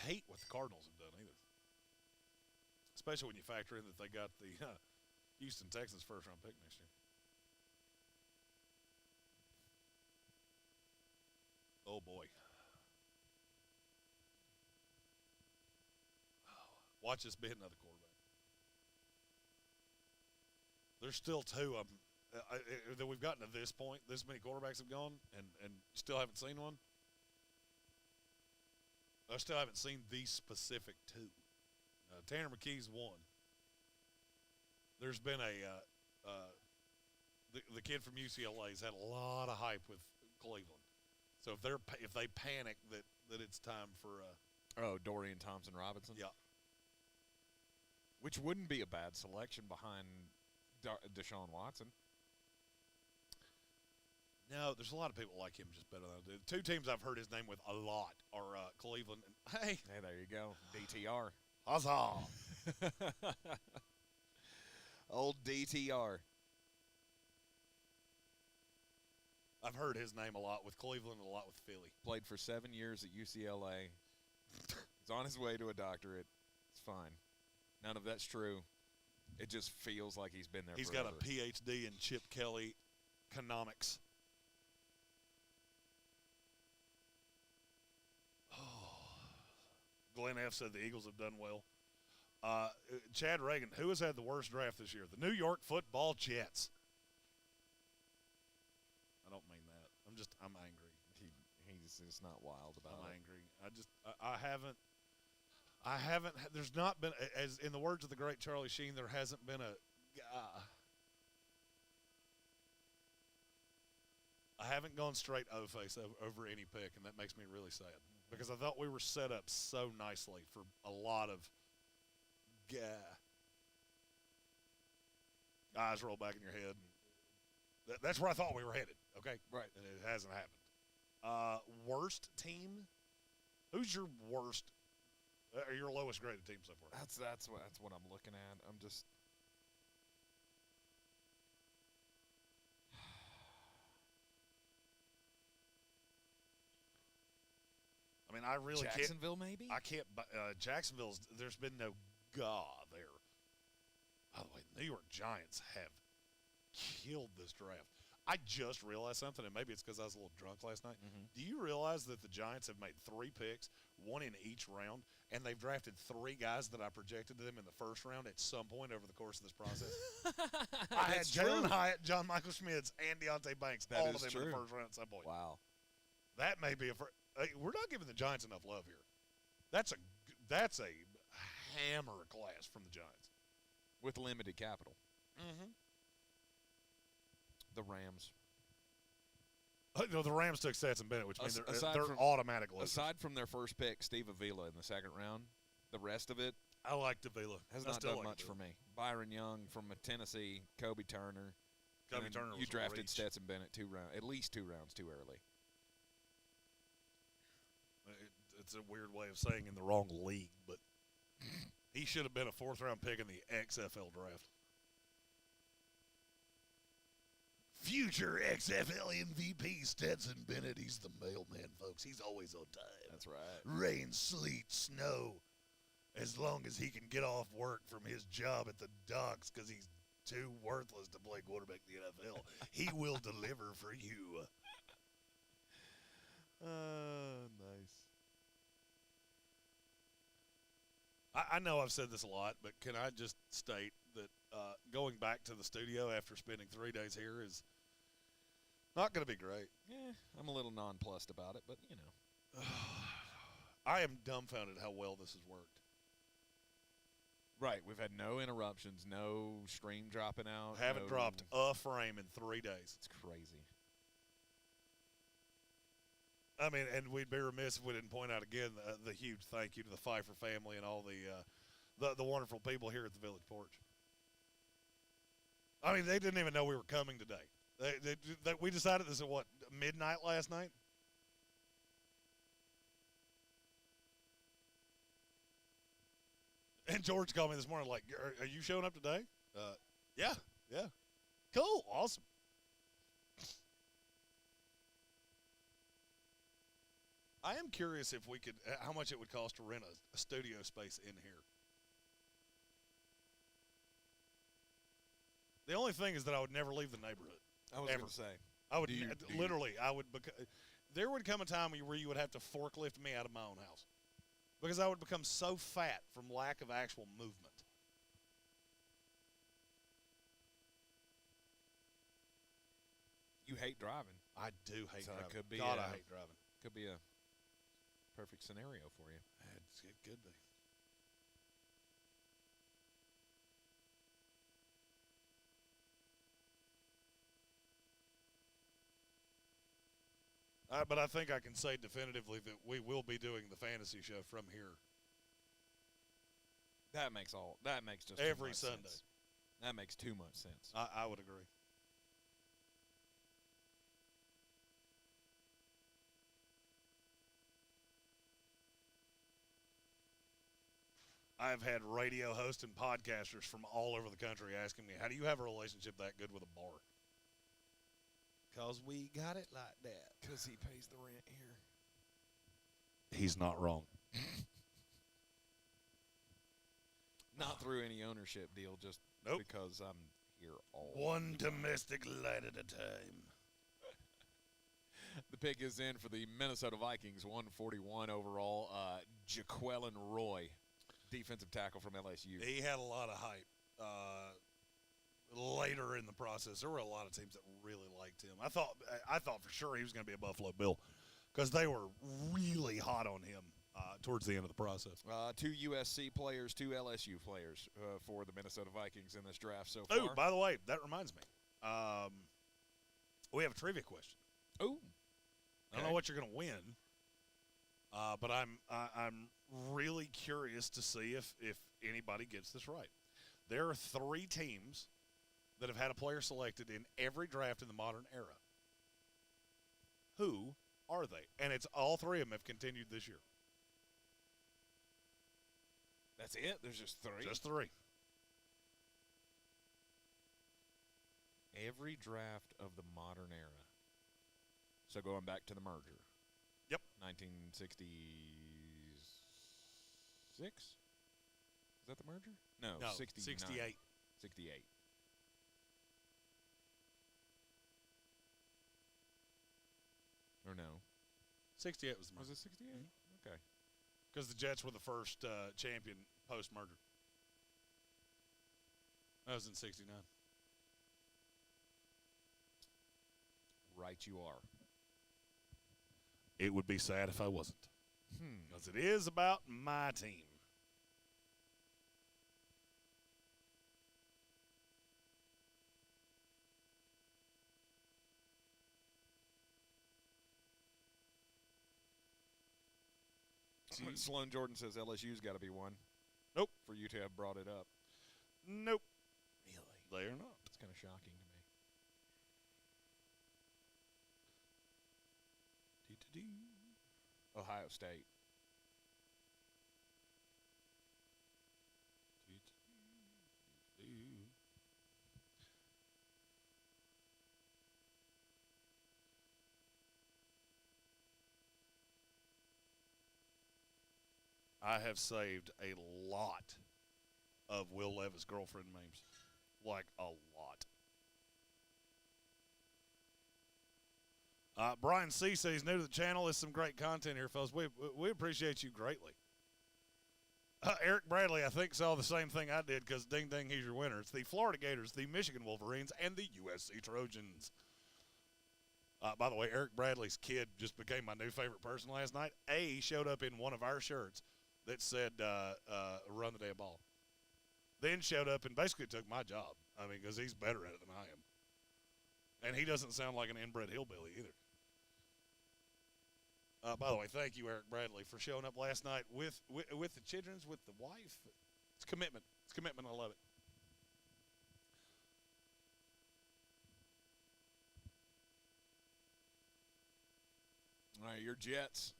hate what the Cardinals have done either. Especially when you factor in that they got the Houston Texans first-round pick next year. Oh, boy. Watch this be another quarterback. There's still two of them that we've gotten to this point. This many quarterbacks have gone, and still haven't seen one. I still haven't seen these specific two. Tanner McKee's one. There's been the kid from UCLA's had a lot of hype with Cleveland. So if they panic that it's time for Dorian Thompson-Robinson? Yeah. Which wouldn't be a bad selection behind Deshaun Watson. No, there's a lot of people like him just better than I do. The two teams I've heard his name with a lot are Cleveland and Hey, there you go. DTR. Huzzah. Old DTR. I've heard his name a lot with Cleveland and a lot with Philly. Played for 7 years at UCLA. He's on his way to a doctorate. It's fine. None of that's true. It just feels like he's been there He's forever. got a PhD in Chip Kelly economics. Glenn F. said the Eagles have done well. Chad Reagan, who has had the worst draft this year? The New York Football Jets. I don't mean that. I'm angry. He's just not wild about I'm it. angry. I haven't, there's not been, as in the words of the great Charlie Sheen, there hasn't been I haven't gone straight O-face over any pick, and that makes me really sad. Because I thought we were set up so nicely for a lot of eyes roll back in your head. That's where I thought we were headed, okay? Right. And it hasn't happened. Worst team? Who's your worst or your lowest graded team so far? That's what I'm looking at. I'm just I mean, I really Jacksonville, maybe? I can't. Jacksonville's. There's been no there. By the way, New York Giants have killed this draft. I just realized something, and maybe it's because I was a little drunk last night. Mm-hmm. Do you realize that the Giants have made 3 picks, 1 in each round, and they've drafted 3 guys that I projected to them in the first round at some point over the course of this process? I had Jalen Hyatt, John Michael Schmitz, and Deontay Banks, all of them in the first round at some point. Wow. That may be we're not giving the Giants enough love here. That's a hammer class from the Giants. With limited capital. Mm-hmm. The Rams. No, the Rams took Stetson Bennett, which means they're from, automatic losers. Aside from their first pick, Steve Avila in the second round, the rest of it I like Avila. has not done much for me. Byron Young from Tennessee, Kobe Turner. Turner you was drafted reach. Stetson Bennett at least 2 rounds too early. It's a weird way of saying in the wrong league, but he should have been a 4th-round pick in the XFL draft. Future XFL MVP Stetson Bennett. He's the mailman, folks. He's always on time. That's right. Rain, sleet, snow. As long as he can get off work from his job at the docks because he's too worthless to play quarterback in the NFL, he will deliver for you. Nice. I know I've said this a lot, but can I just state that going back to the studio after spending 3 days here is not going to be great. Yeah, I'm a little nonplussed about it, but, you know. I am dumbfounded how well this has worked. Right, we've had no interruptions, no stream dropping out. Haven't dropped a frame in 3 days. It's crazy. I mean, and we'd be remiss if we didn't point out again the huge thank you to the Pfeiffer family and all the wonderful people here at the Village Porch. I mean, they didn't even know we were coming today. We decided this at, midnight last night? And George called me this morning like, are you showing up today? Yeah. Cool, awesome. I am curious if we could, how much it would cost to rent a studio space in here. The only thing is that I would never leave the neighborhood. I was going to say. I would literally, there would come a time where you would have to forklift me out of my own house because I would become so fat from lack of actual movement. You hate driving. I do hate driving. It could be God, I hate driving. Could be a perfect scenario for you. It could be. But I think I can say definitively that we will be doing the fantasy show from here. That makes just every too much Sunday. Sense. That makes too much sense. I would agree. I've had radio hosts and podcasters from all over the country asking me, how do you have a relationship that good with a bar? Because we got it like that. Because he pays the rent here. He's not wrong. Not through any ownership deal, just because I'm here all one domestic light at a time. The pick is in for the Minnesota Vikings, 141 overall. Jaquelin Roy, defensive tackle from LSU. He had a lot of hype later in the process. There were a lot of teams that really liked him. I thought for sure he was going to be a Buffalo Bill because they were really hot on him towards the end of the process. 2 USC players, 2 LSU players for the Minnesota Vikings in this draft so far. Oh, by the way, that reminds me. We have a trivia question. Oh. I don't know what you're going to win, but I'm really curious to see if anybody gets this right. There are 3 teams that have had a player selected in every draft in the modern era. Who are they? And it's all 3 of them have continued this year. That's it? There's just 3? Just 3. Every draft of the modern era. So going back to the merger. Yep. 1966? Is that the merger? No, 68. 68. Or no? 68 was the merger. Was it 68? Mm-hmm. Okay. Because the Jets were the first champion post-merger. That was in 69. Right you are. It would be sad if I wasn't. Because it is about my team. Sloan Jordan says LSU's got to be one. Nope. For you to have brought it up. Nope. Really? They are not. It's kind of shocking to me. Ohio State. I have saved a lot of Will Levis' girlfriend memes. Like, a lot. Brian C. says he's new to the channel. There's some great content here, fellas. We appreciate you greatly. Eric Bradley, I think, saw the same thing I did because ding, ding, he's your winner. It's the Florida Gators, the Michigan Wolverines, and the USC Trojans. By the way, Eric Bradley's kid just became my new favorite person last night. He showed up in one of our shirts that said run the damn ball. Then showed up and basically took my job. I mean, because he's better at it than I am. And he doesn't sound like an inbred hillbilly either. By the way, thank you, Eric Bradley, for showing up last night with the childrens, with the wife. It's commitment. It's commitment. I love it. All right, your Jets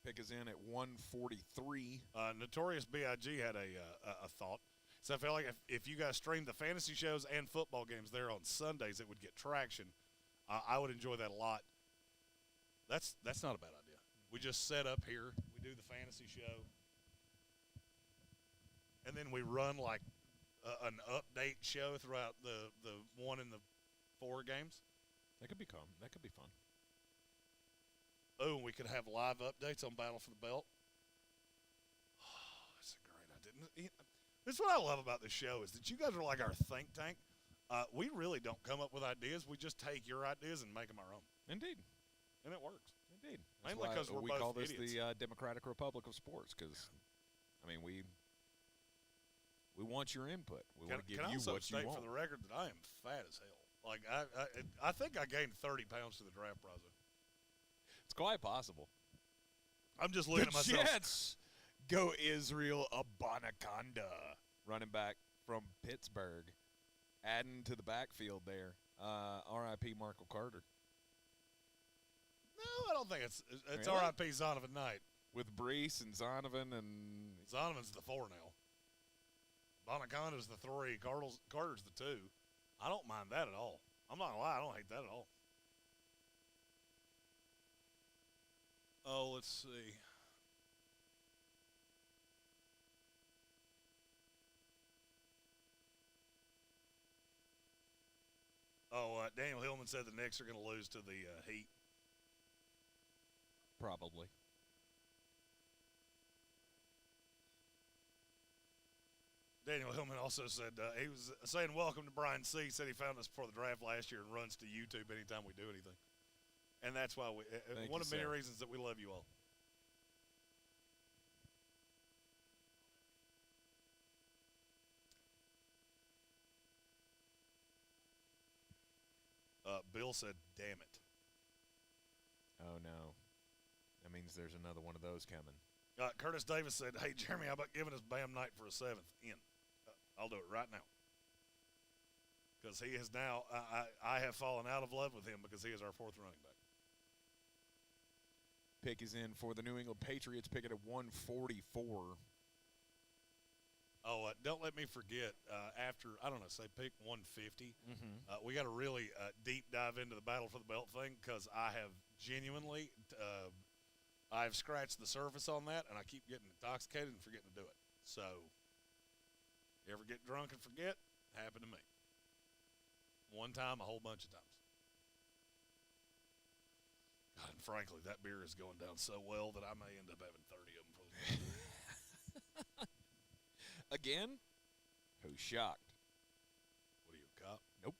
pick is in at 143. Notorious B.I.G. had a thought. So I feel like if you guys streamed the fantasy shows and football games there on Sundays, it would get traction. I would enjoy that a lot. That's not a bad idea. We just set up here. We do the fantasy show. And then we run like an update show throughout the 1 and the 4 games. That could be fun. That could be fun. Oh, and we could have live updates on Battle for the Belt. Oh, that's a great idea. This is what I love about this show is that you guys are like our think tank. We really don't come up with ideas. We just take your ideas and make them our own. Indeed. And it works. Indeed. Mainly because we're we both call this idiots. the Democratic Republic of Sports because, I mean, we want your input. We want to give you what you want. Can I also state for the record that I am fat as hell. Like, I think I gained 30 pounds to the draft process. It's quite possible. I'm just looking at myself. Jets go Israel Abanikanda, running back from Pittsburgh, adding to the backfield there. R.I.P. Markel Carter. No, I don't think it's really? R.I.P. Zonovan Knight. With Brees and Zonovan and Zonovan's the 4 now. Boniconda's the 3. Carter's the 2. I don't mind that at all. I'm not gonna lie, I don't hate that at all. Oh, let's see. Oh, Daniel Hillman said the Knicks are going to lose to the Heat. probably. Daniel Hillman also said he was saying welcome to Brian C. Said he found us before the draft last year and runs to YouTube anytime we do anything. And that's why one of many reasons that we love you all. Bill said, damn it. Oh, no. That means there's another one of those coming. Curtis Davis said, hey, Jeremy, how about giving us Bam Knight for a 7th? In. I'll do it right now. Because he is now, I have fallen out of love with him because he is our 4th running back. Pick is in for the New England Patriots, pick it at 144. Oh, don't let me forget, after, I don't know, say pick 150, we got to really deep dive into the battle for the belt thing because I have genuinely, I've scratched the surface on that, and I keep getting intoxicated and forgetting to do it. So, you ever get drunk and forget? Happened to me. One time, a whole bunch of times. God, and frankly, that beer is going down so well that I may end up having 30 of them for the week. Again? Who's shocked? What are you, a cop? Nope.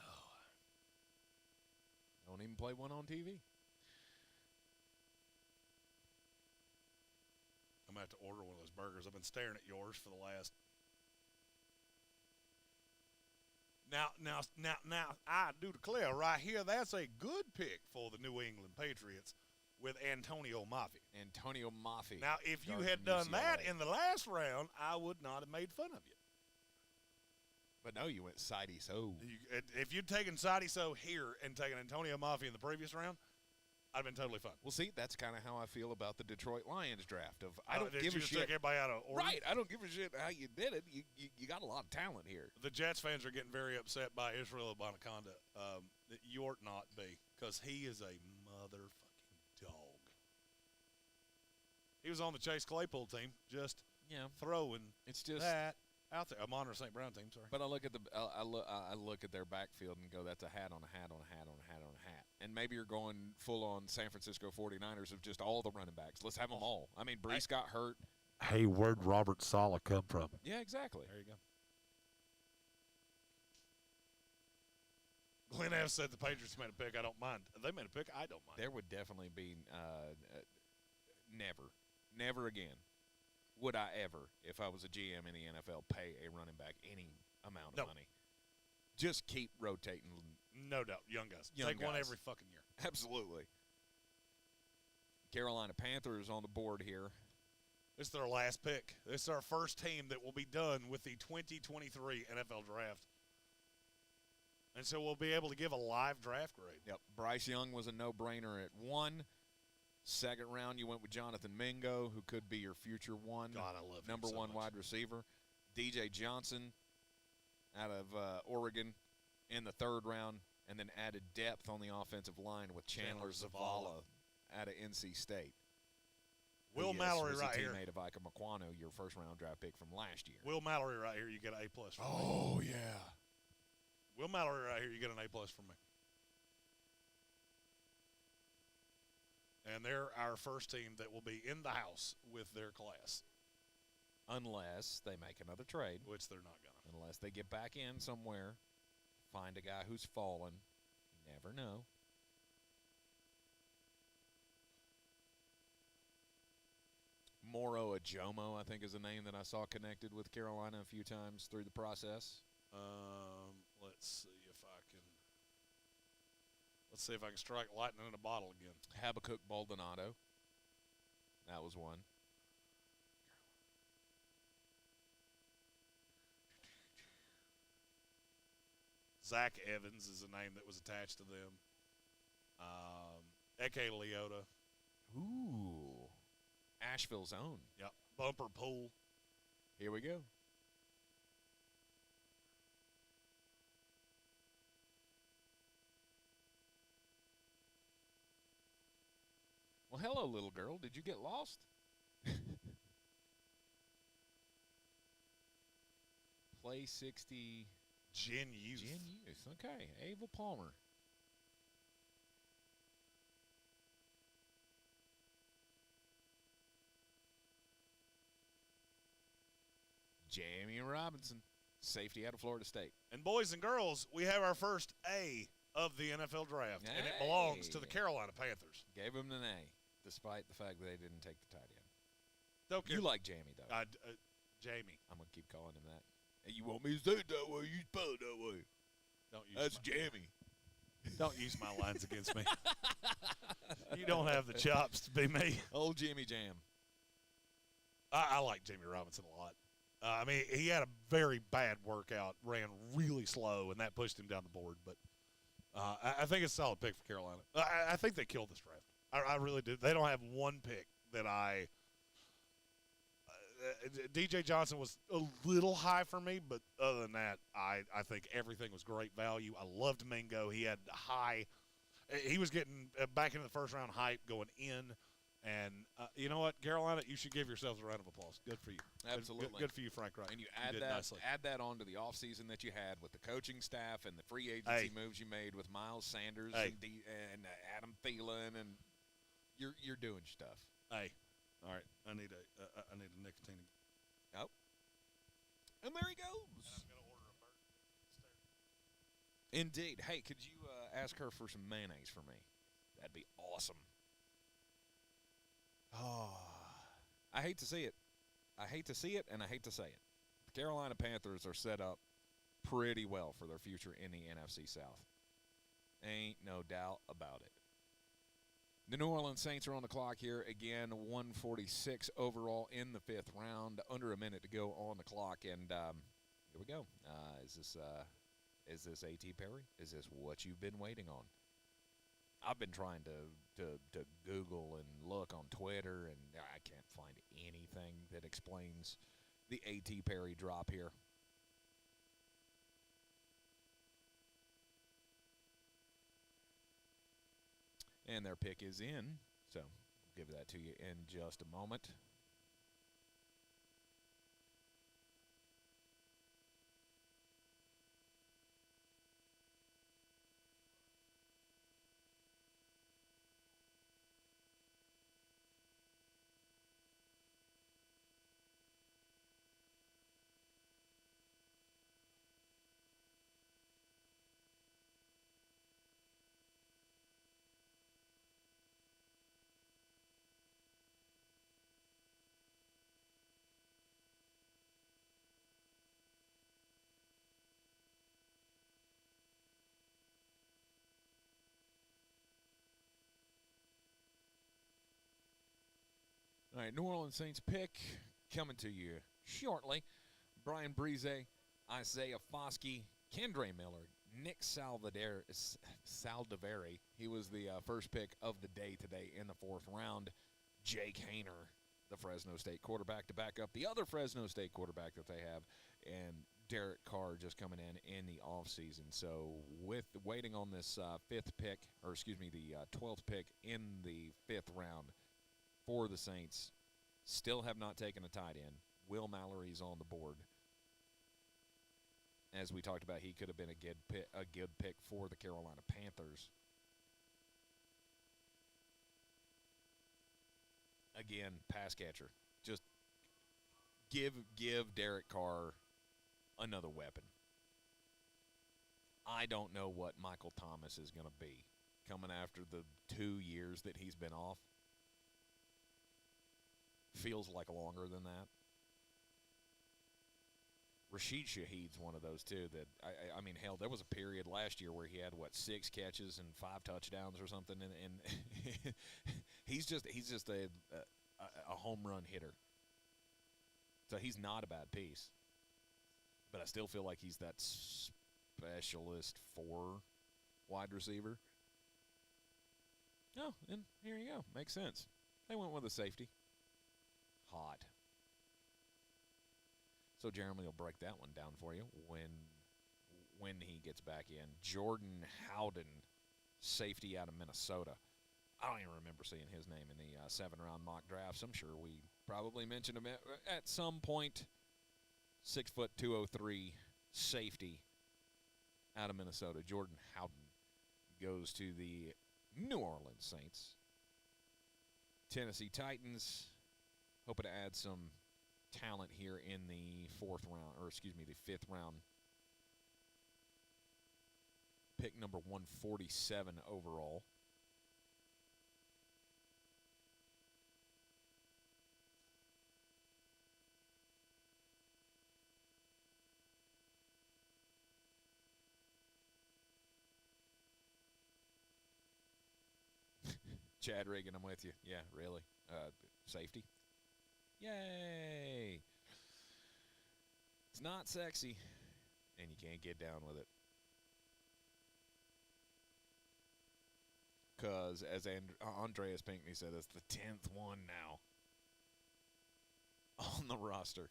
Oh. Don't even play one on TV. I'm going to have to order one of those burgers. I've been staring at yours for the last. Now, I do declare right here that's a good pick for the New England Patriots with Antonio Maffei. Antonio Maffei. Now, if you had done that in the last round, I would not have made fun of you. But no, you went Sidey So. If you'd taken Sidey So here and taken Antonio Maffei in the previous round, I'd have been totally fine. Well, see, that's kind of how I feel about the Detroit Lions draft. I don't give a shit. Took everybody out of order? Right, I don't give a shit how you did it. You got a lot of talent here. The Jets fans are getting very upset by Israel Abanikanda. You ought not be, because he is a motherfucking dog. He was on the Chase Claypool team, just throwing that out there. I'm on our St. Brown team, sorry. But I look at I look at their backfield and go, that's a hat on a hat on a hat on a hat on a hat. And maybe you're going full on San Francisco 49ers of just all the running backs. Let's have them all. I mean, Brees got hurt. Hey, where'd Robert Saleh come from? Yeah, exactly. There you go. Glenn F. said the Patriots made a pick. I don't mind. They made a pick. I don't mind. There would definitely be never again would I ever, if I was a GM in the NFL, pay a running back any amount of money. Just keep rotating. No doubt. Young guys. Take one every fucking year. Absolutely. Carolina Panthers on the board here. This is their last pick. This is our first team that will be done with the 2023 NFL Draft. And so we'll be able to give a live draft grade. Yep. Bryce Young was a no-brainer at 1. Second round, you went with Jonathan Mingo, who could be your future one. God, I love him number so one much. wide receiver. DJ Johnson out of Oregon in the 3rd round, and then added depth on the offensive line with Chandler Zavala out of NC State. Will Mallory was right a here. teammate of Ike Maquano, your first-round draft pick from last year. Will Mallory right here, you get an A+ from me. Oh, yeah. Will Mallory right here, you get an A+ from me. And they're our first team that will be in the house with their class. Unless they make another trade. Which they're not going to. Unless they get back in somewhere, find a guy who's fallen. You never know. Moro Ajomo, I think, is a name that I saw connected with Carolina a few times through the process. Let's see if I can strike lightning in a bottle again. Habakkuk Baldonado. That was one. Zach Evans is a name that was attached to them. Eke Leota. Ooh. Asheville's own. Yep. Bumper Pool. Here we go. Well, hello, little girl. Did you get lost? Play 60. Gin Youth. Gin Youth. Okay. Ava Palmer. Jamie Robinson, safety out of Florida State. And boys and girls, we have our first A of the NFL draft, and it belongs to the Carolina Panthers. Gave him an A, despite the fact that they didn't take the tight end. Don't care. You like Jamie, though. Jamie. I'm going to keep calling him that. Hey, you want me to say it that way, you spell it that way. That's Jamie. Don't use my lines against me. You don't have the chops to be me. Old Jimmy Jam. I like Jamie Robinson a lot. I mean, he had a very bad workout, ran really slow, and that pushed him down the board. But I think it's a solid pick for Carolina. I think they killed this draft. I really do. They don't have one pick that DJ Johnson was a little high for me, but other than that, I think everything was great value. I loved Mingo. He had high – he was getting back into the first-round hype going in. And you know what, Carolina, you should give yourselves a round of applause. Good for you. Absolutely. Good for you, Frank Wright. And you add that on to the offseason that you had with the coaching staff and the free agency moves you made with Miles Sanders and Adam Thielen, and you're doing stuff. Hey, all right, I need a nicotine. Oh, and there he goes. I'm gonna order a burger. Indeed. Hey, could you ask her for some mayonnaise for me? That'd be awesome. Oh, I hate to see it. I hate to see it, and I hate to say it. The Carolina Panthers are set up pretty well for their future in the NFC South. Ain't no doubt about it. The New Orleans Saints are on the clock here again, 146 overall in the fifth round, under a minute to go on the clock, and here we go. Is this A.T. Perry? Is this what you've been waiting on? I've been trying to Google and look on Twitter, and I can't find anything that explains the A.T. Perry drop here. And their pick is in, so I'll give that to you in just a moment. All right, New Orleans Saints pick coming to you shortly. Brian Breeze, Isaiah Foskey, Kendre Miller, Nick Saldiveri. He was the first pick of the day today in the fourth round. Jake Haener, the Fresno State quarterback, to back up the other Fresno State quarterback that they have, and Derek Carr just coming in the offseason. So with waiting on this the 12th pick in the fifth round for the Saints, still have not taken a tight end. Will Mallory's on the board. As we talked about, he could have been a good pick for the Carolina Panthers. Again, pass catcher. Just give Derek Carr another weapon. I don't know what Michael Thomas is going to be coming after the 2 years that he's been off. Feels like longer than that. Rashid Shaheed's one of those, too, that, I mean, hell, there was a period last year where he had, 6 catches and 5 touchdowns or something, and he's just a home run hitter. So he's not a bad piece. But I still feel like he's that specialist 4 wide receiver. Oh, and here you go. Makes sense. They went with a safety. Hot. So Jeremy will break that one down for you when he gets back in. Jordan Howden, safety out of Minnesota. I don't even remember seeing his name in the 7-round mock drafts. I'm sure we probably mentioned him at some point. 6'2", 203 safety out of Minnesota. Jordan Howden goes to the New Orleans Saints. Tennessee Titans hoping to add some talent here in the the 5th round. Pick number 147 overall. Chad Reagan, I'm with you. Yeah, really. Safety. Yay! It's not sexy, and you can't get down with it. Because, as Andreas Pinkney said, it's the 10th one now on the roster.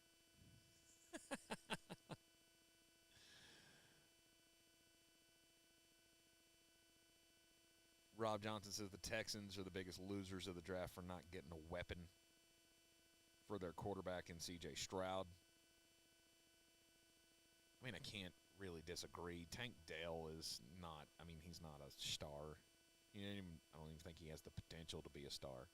Rob Johnson says the Texans are the biggest losers of the draft for not getting a weapon for their quarterback in C.J. Stroud. I mean, I can't really disagree. Tank Dell is not, he's not a star. I don't even think he has the potential to be a star.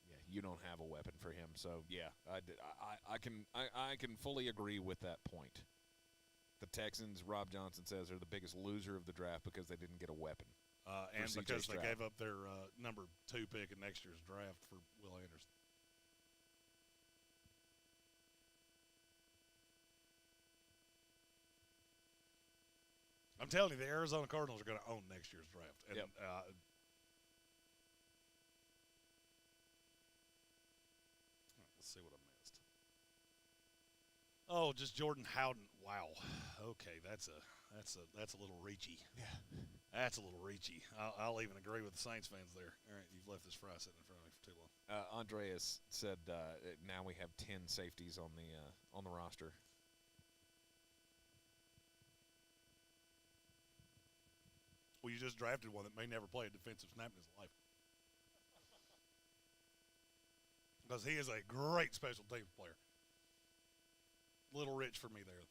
Yeah, you don't have a weapon for him, so yeah, I can fully agree with that point. The Texans, Rob Johnson says, are the biggest loser of the draft because they didn't get a weapon. And because they gave up their number 2 pick in next year's draft for Will Anderson. I'm telling you, the Arizona Cardinals are going to own next year's draft. And, yep. Let's see what I missed. Oh, just Jordan Howden. Wow. Okay, that's a little reachy. Yeah. That's a little reachy. I'll even agree with the Saints fans there. All right, you've left this fry sitting in front of me for too long. Andreas said now we have 10 safeties on the roster. Well, you just drafted one that may never play a defensive snap in his life. Because he is a great special teams player. Little rich for me there.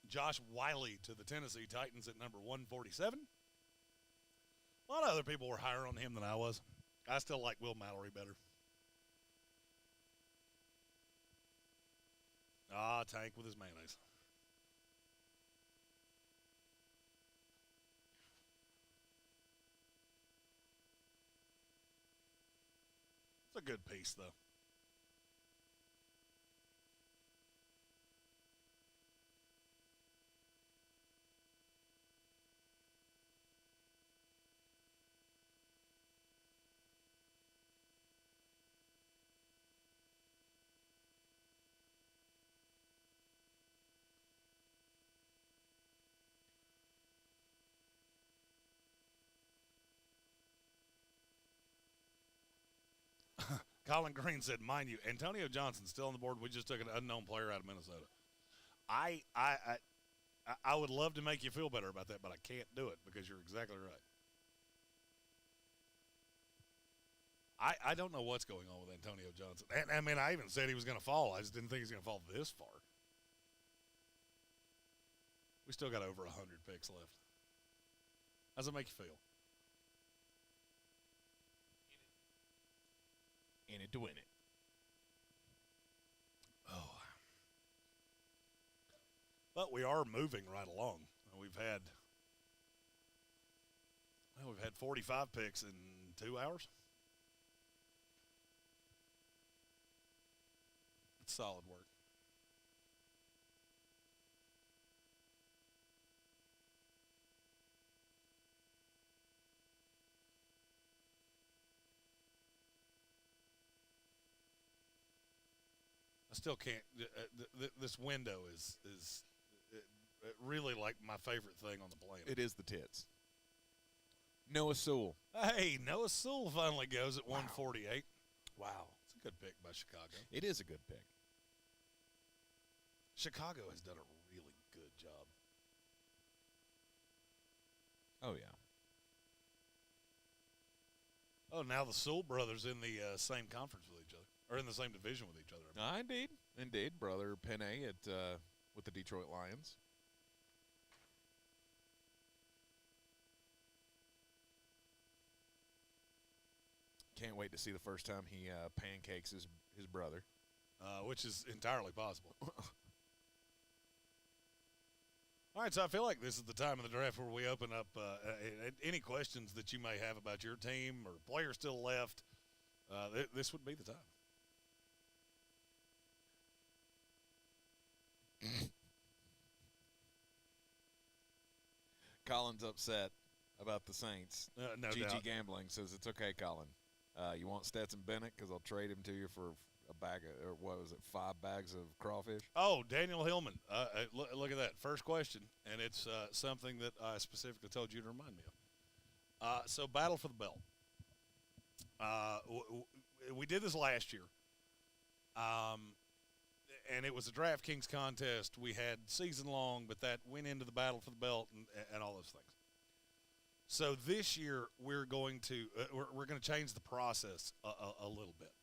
Josh Wiley to the Tennessee Titans at number 147. A lot of other people were higher on him than I was. I still like Will Mallory better. Tank with his mayonnaise. It's a good piece, though. Colin Green said, mind you, Antonio Johnson's still on the board. We just took an unknown player out of Minnesota. I would love to make you feel better about that, but I can't do it because you're exactly right. I don't know what's going on with Antonio Johnson. And I even said he was going to fall. I just didn't think he was going to fall this far. We still got over 100 picks left. How does it make you feel? in it to win it. Oh. But we are moving right along. We've had 45 picks in 2 hours. It's solid work. I still can't. This window is really like my favorite thing on the planet. It is the tits. Noah Sewell. Hey, Noah Sewell finally goes at 148. Wow. It's a good pick by Chicago. It is a good pick. Chicago has done a really good job. Oh, yeah. Oh, now the Sewell brothers in the same conference with each other, or in the same division with each other. Indeed. Brother Penne with the Detroit Lions. Can't wait to see the first time he pancakes his brother. Which is entirely possible. All right, so I feel like this is the time of the draft where we open up any questions that you may have about your team or players still left. This would be the time. Colin's upset about the Saints. No GG doubt. Gambling says it's okay, Colin. You want Stetson Bennett because I'll trade him to you for a bag of, or what was it, 5 bags of crawfish? Oh, Daniel Hillman. Look at that. First question, and it's something that I specifically told you to remind me of. So battle for the belt. We did this last year, and it was a DraftKings contest. We had season long, but that went into the battle for the belt and all those things. So this year we're going to change the process a little bit,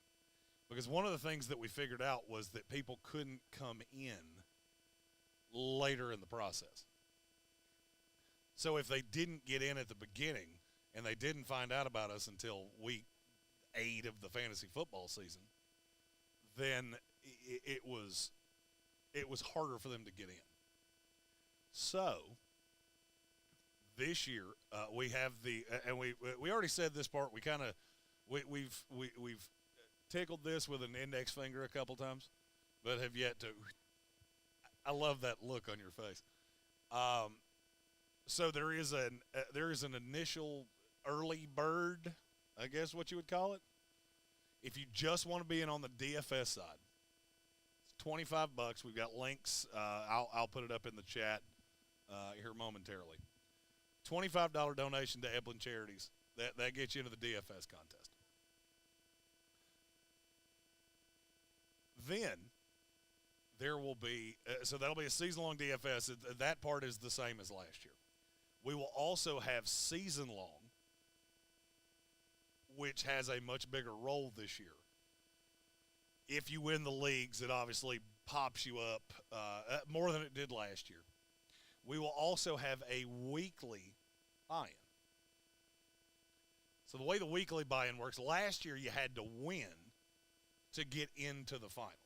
because one of the things that we figured out was that people couldn't come in later in the process. So if they didn't get in at the beginning and they didn't find out about us until week 8 of the fantasy football season, then it was harder for them to get in. So this year we have and we already said this part. We've tickled this with an index finger a couple times, but have yet to. I love that look on your face. So there is an initial early bird, I guess what you would call it. If you just want to be in on the DFS side, it's $25. We've got links. I'll put it up in the chat here momentarily. $25 donation to Eblin Charities. That gets you into the DFS contest. Then there will be so that'll be a season-long DFS. That part is the same as last year. We will also have season-long, which has a much bigger role this year. If you win the leagues, it obviously pops you up more than it did last year. We will also have a weekly buy-in. So the way the weekly buy-in works, last year you had to win to get into the finals.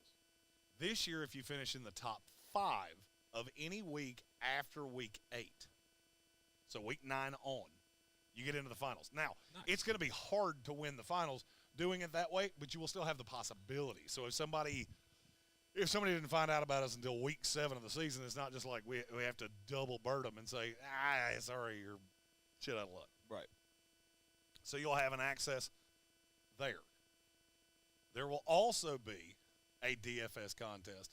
This year, if you finish in the top 5 of any week after week 8, so week 9 on, you get into the finals. Now, It's going to be hard to win the finals doing it that way, but you will still have the possibility. So if somebody didn't find out about us until week 7 of the season, it's not just like we have to double bird them and say, sorry, you're shit out of luck. Right. So you'll have an access there. There will also be a DFS contest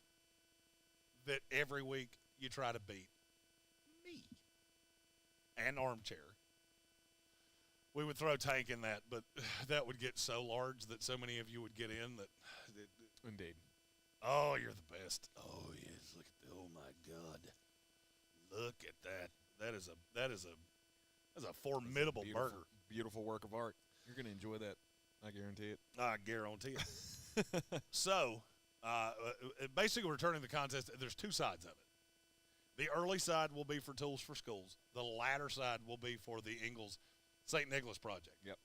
that every week you try to beat me and Armchair. We would throw Tank in that, but that would get so large that so many of you would get in that. Indeed. Oh, you're the best. Oh yes, look at oh my God, look at that. That is a formidable burger. Beautiful work of art. You're gonna enjoy that. I guarantee it. I guarantee it. So, basically, returning the contest, there's 2 sides of it. The early side will be for Tools for Schools. The latter side will be for the Ingles St. Nicholas Project. Yep.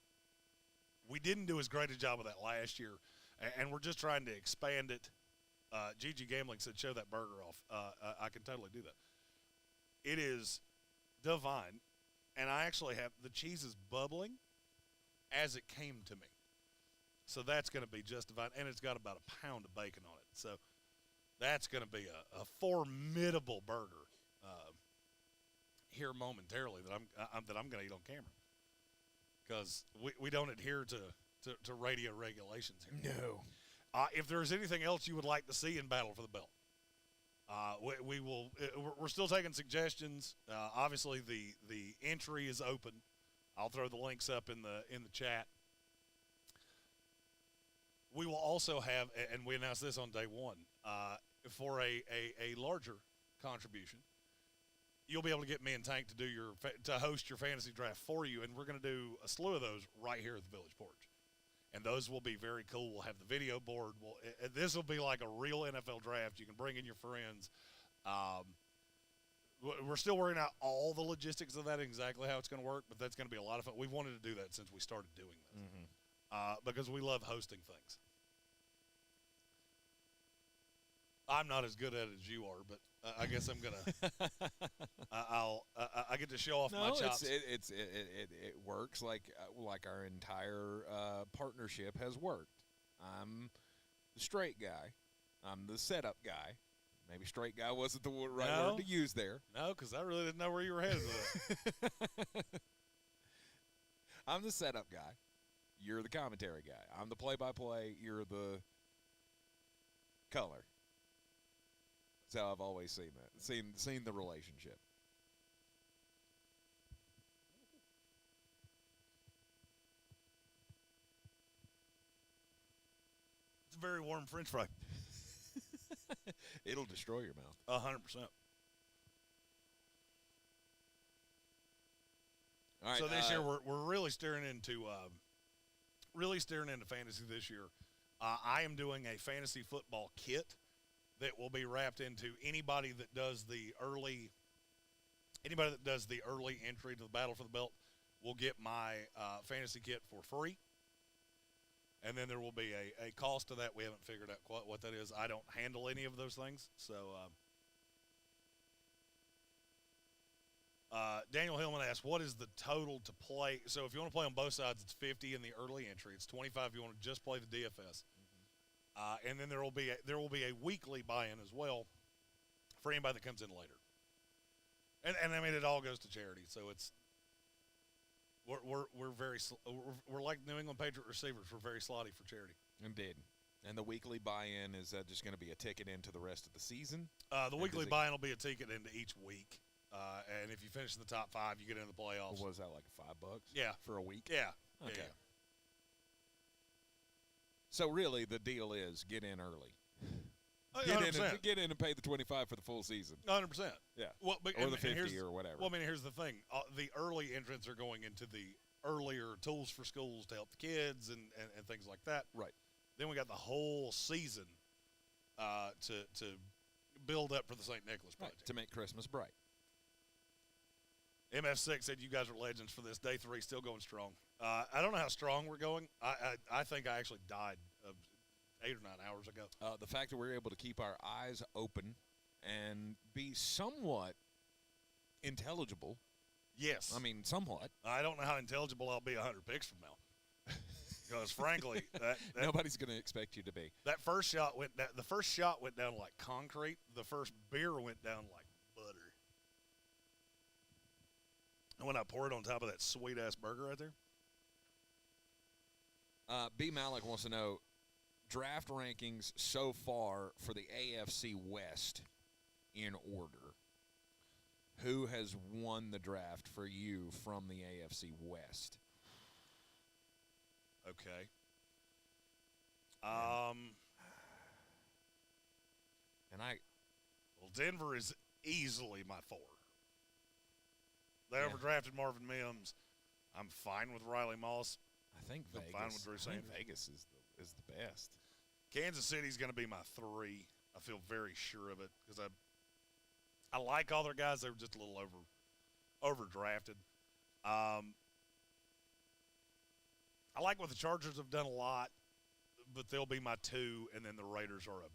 we didn't do as great a job of that last year, and we're just trying to expand it. Gigi Gambling said, show that burger off. I can totally do that. It is divine, and I actually have the cheese is bubbling as it came to me. So that's going to be just divine, and it's got about a pound of bacon on it. So that's going to be a formidable burger here momentarily that I'm going to eat on camera, because we don't adhere to radio regulations here. No. If there's anything else you would like to see in Battle for the Belt, we will. We're still taking suggestions. Obviously, the entry is open. I'll throw the links up in the chat. We will also have, and we announced this on day one, for a larger contribution, you'll be able to get me and Tank to host your fantasy draft for you, and we're going to do a slew of those right here at the Village Porch. And those will be very cool. We'll have the video board. This will be like a real NFL draft. You can bring in your friends. We're still working out all the logistics of that, exactly how it's going to work, but that's going to be a lot of fun. We've wanted to do that since we started doing this, because we love hosting things. I'm not as good at it as you are, but I guess I'm gonna. I get to show off my chops. It works like our entire partnership has worked. I'm the straight guy. I'm the setup guy. Maybe straight guy wasn't the right word to use there. No, because I really didn't know where you were headed with it. I'm the setup guy. You're the commentary guy. I'm the play-by-play. You're the color. That's how I've always seen that. Seen the relationship. It's a very warm French fry. It'll destroy your mouth. 100%. All right, so this year we're really steering into fantasy this year. I am doing a fantasy football kit that will be wrapped into anybody that does the early entry to the Battle for the Belt will get my fantasy kit for free. And then there will be a cost to that. We haven't figured out quite what that is. I don't handle any of those things. So Daniel Hillman asked, what is the total to play? So if you want to play on both sides, it's 50 in the early entry. It's 25 if you want to just play the DFS. And then there will be a weekly buy-in as well for anybody that comes in later. And I mean, it all goes to charity. So it's we're like New England Patriot receivers. We're very slotty for charity. Indeed. And the weekly buy-in, is that just going to be a ticket into the rest of the season? The weekly buy-in will be a ticket into each week. And if you finish in the top 5, you get into the playoffs. What was that, like $5? Yeah. For a week? Yeah. Okay. Yeah. So really, the deal is get in early. 100%. Get in and pay the $25 for the full season. 100%. Yeah. Well, or the 50 or whatever. Well, I mean, here's the thing: the early entrants are going into the earlier tools for schools to help the kids and things like that. Right. Then we got the whole season to build up for the St. Nicholas project to make Christmas bright. MF6 said you guys are legends for this. Day 3 still going strong. I don't know how strong we're going. I think I actually died 8 or 9 hours ago. The fact that we're able to keep our eyes open and be somewhat intelligible. Yes. I mean, somewhat. I don't know how intelligible I'll be 100 picks from now. Because, frankly, that nobody's going to expect you to be. That first shot the first shot went down like concrete. The first beer went down like butter. And when I pour it on top of that sweet-ass burger right there. B. Malik wants to know, draft rankings so far for the AFC West in order. Who has won the draft for you from the AFC West? Okay. Well, Denver is easily my 4. They overdrafted Marvin Mims. I'm fine with Riley Moss. I think Vegas. I'm fine with Drew Sanders. Vegas is the best. Kansas City's going to be my 3. I feel very sure of it because I like all their guys. They were just a little overdrafted. I like what the Chargers have done a lot, but they'll be my 2, and then the Raiders are a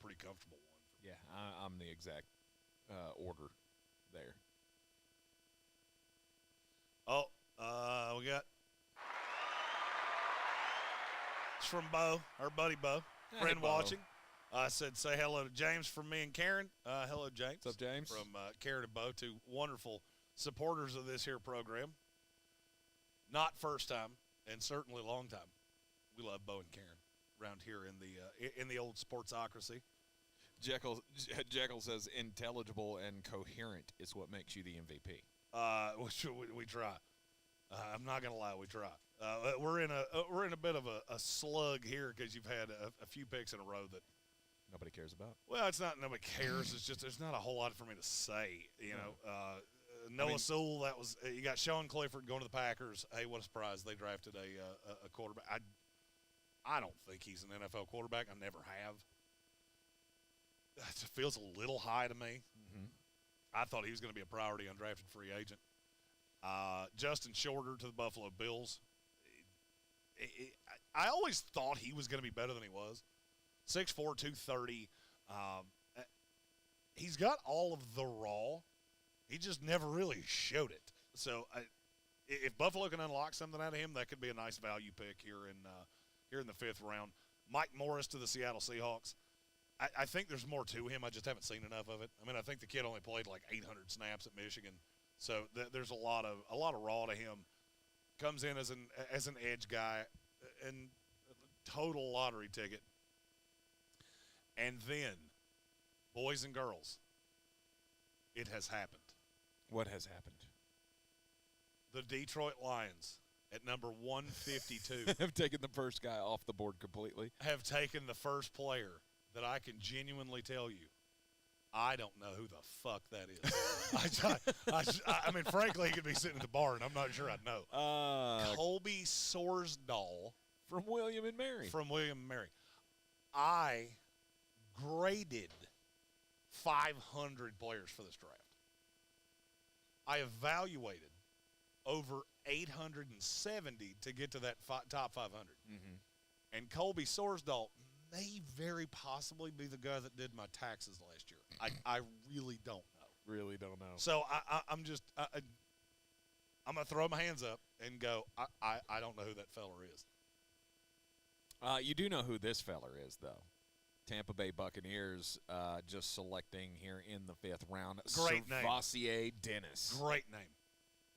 pretty comfortable one. Yeah, I'm the exact order there. Oh, we got it's from Bo, our buddy Bo, friend Bo. watching. Said say hello to James from me and Karen. Hello, James. What's up, James? From Karen and Bo, 2 wonderful supporters of this here program. Not first time, and certainly long time. We love Bo and Karen around here in the old sportsocracy. Jekyll says intelligible and coherent is what makes you the MVP. We try. I'm not gonna lie, we try. We're in a bit of a slug here because you've had a few picks in a row that nobody cares about. Well, it's not nobody cares. It's just there's not a whole lot for me to say. Noah Sewell, that was you got Sean Clifford going to the Packers. Hey, what a surprise! They drafted a quarterback. I don't think he's an NFL quarterback. I never have. That feels a little high to me. Mm-hmm. I thought he was going to be a priority undrafted free agent. Justin Shorter to the Buffalo Bills. I always thought he was going to be better than he was. 6'4", 230. He's got all of the raw. He just never really showed it. So if Buffalo can unlock something out of him, that could be a nice value pick here in the 5th round. Mike Morris to the Seattle Seahawks. I think there's more to him. I just haven't seen enough of it. I mean, I think the kid only played like 800 snaps at Michigan, so there's a lot of raw to him. Comes in as an edge guy, and total lottery ticket. And then, boys and girls, it has happened. What has happened? The Detroit Lions at number 152 have taken the first guy off the board completely. Have taken the first player that I can genuinely tell you, I don't know who the fuck that is. I mean, frankly, he could be sitting at the bar, and I'm not sure I'd know. Colby Sorsdahl. From William and Mary. From William and Mary. I graded 500 players for this draft. I evaluated over 870 to get to that top 500. Mm-hmm. And Colby Sorsdahl may very possibly be the guy that did my taxes last year. I really don't know. Really don't know. So I'm just I'm going to throw my hands up and go, I don't know who that feller is. You do know who this feller is, though. Tampa Bay Buccaneers just selecting here in the 5th round. Great name. Cavassier Dennis. Great name.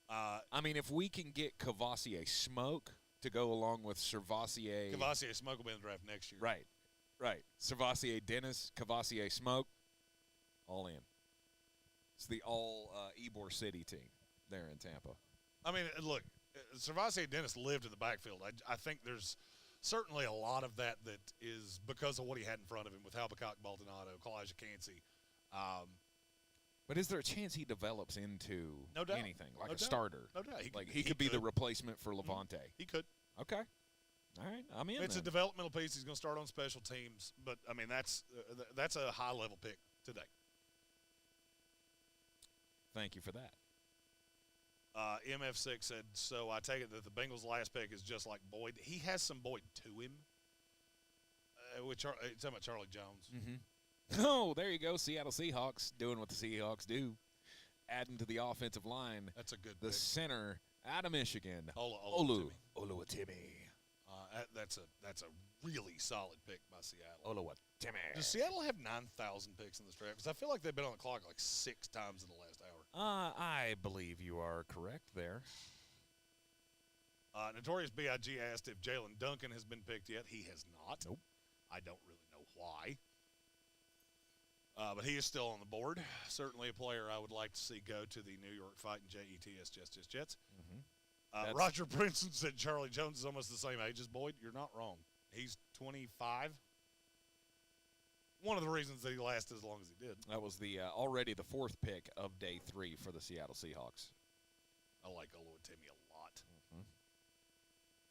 I mean, if we can get Cavassier Smoke to go along with Servassier. Cavassier Smoke will be in the draft next year. Right. Servassier Dennis, Cavassier Smoke, all in. It's the all Ybor City team there in Tampa. I mean, look, Servassier Dennis lived in the backfield. I think there's certainly a lot of that is because of what he had in front of him with Halbachak Baldonado, Kalijah Cansey. But is there a chance he develops into anything, like a starter? No doubt. He could be the replacement for Levante. He could. Okay. All right, I'm in. It's a developmental piece. He's going to start on special teams, but I mean that's a high level pick today. Thank you for that. MF6 said, so I take it that the Bengals' last pick is just like Boyd. He has some Boyd to him. You're talking about Charlie Jones. Mm-hmm. Oh, there you go. Seattle Seahawks doing what the Seahawks do, adding to the offensive line. That's a good the pick. Center out of Michigan, Oluwatimi. That's a really solid pick by Seattle. Oluwatimi. Does Seattle have 9,000 picks in this draft? Because I feel like they've been on the clock like 6 times in the last hour. I believe you are correct there. Notorious B.I.G. asked if Jalen Duncan has been picked yet. He has not. Nope. I don't really know why. But he is still on the board. Certainly a player I would like to see go to the New York Fighting Jets. Mm-hmm. Roger Princeton said Charlie Jones is almost the same age as Boyd. You're not wrong. He's 25. One of the reasons that he lasted as long as he did. That was the already the 4th pick of day 3 for the Seattle Seahawks. I like Oluwatimi a lot. Mm-hmm.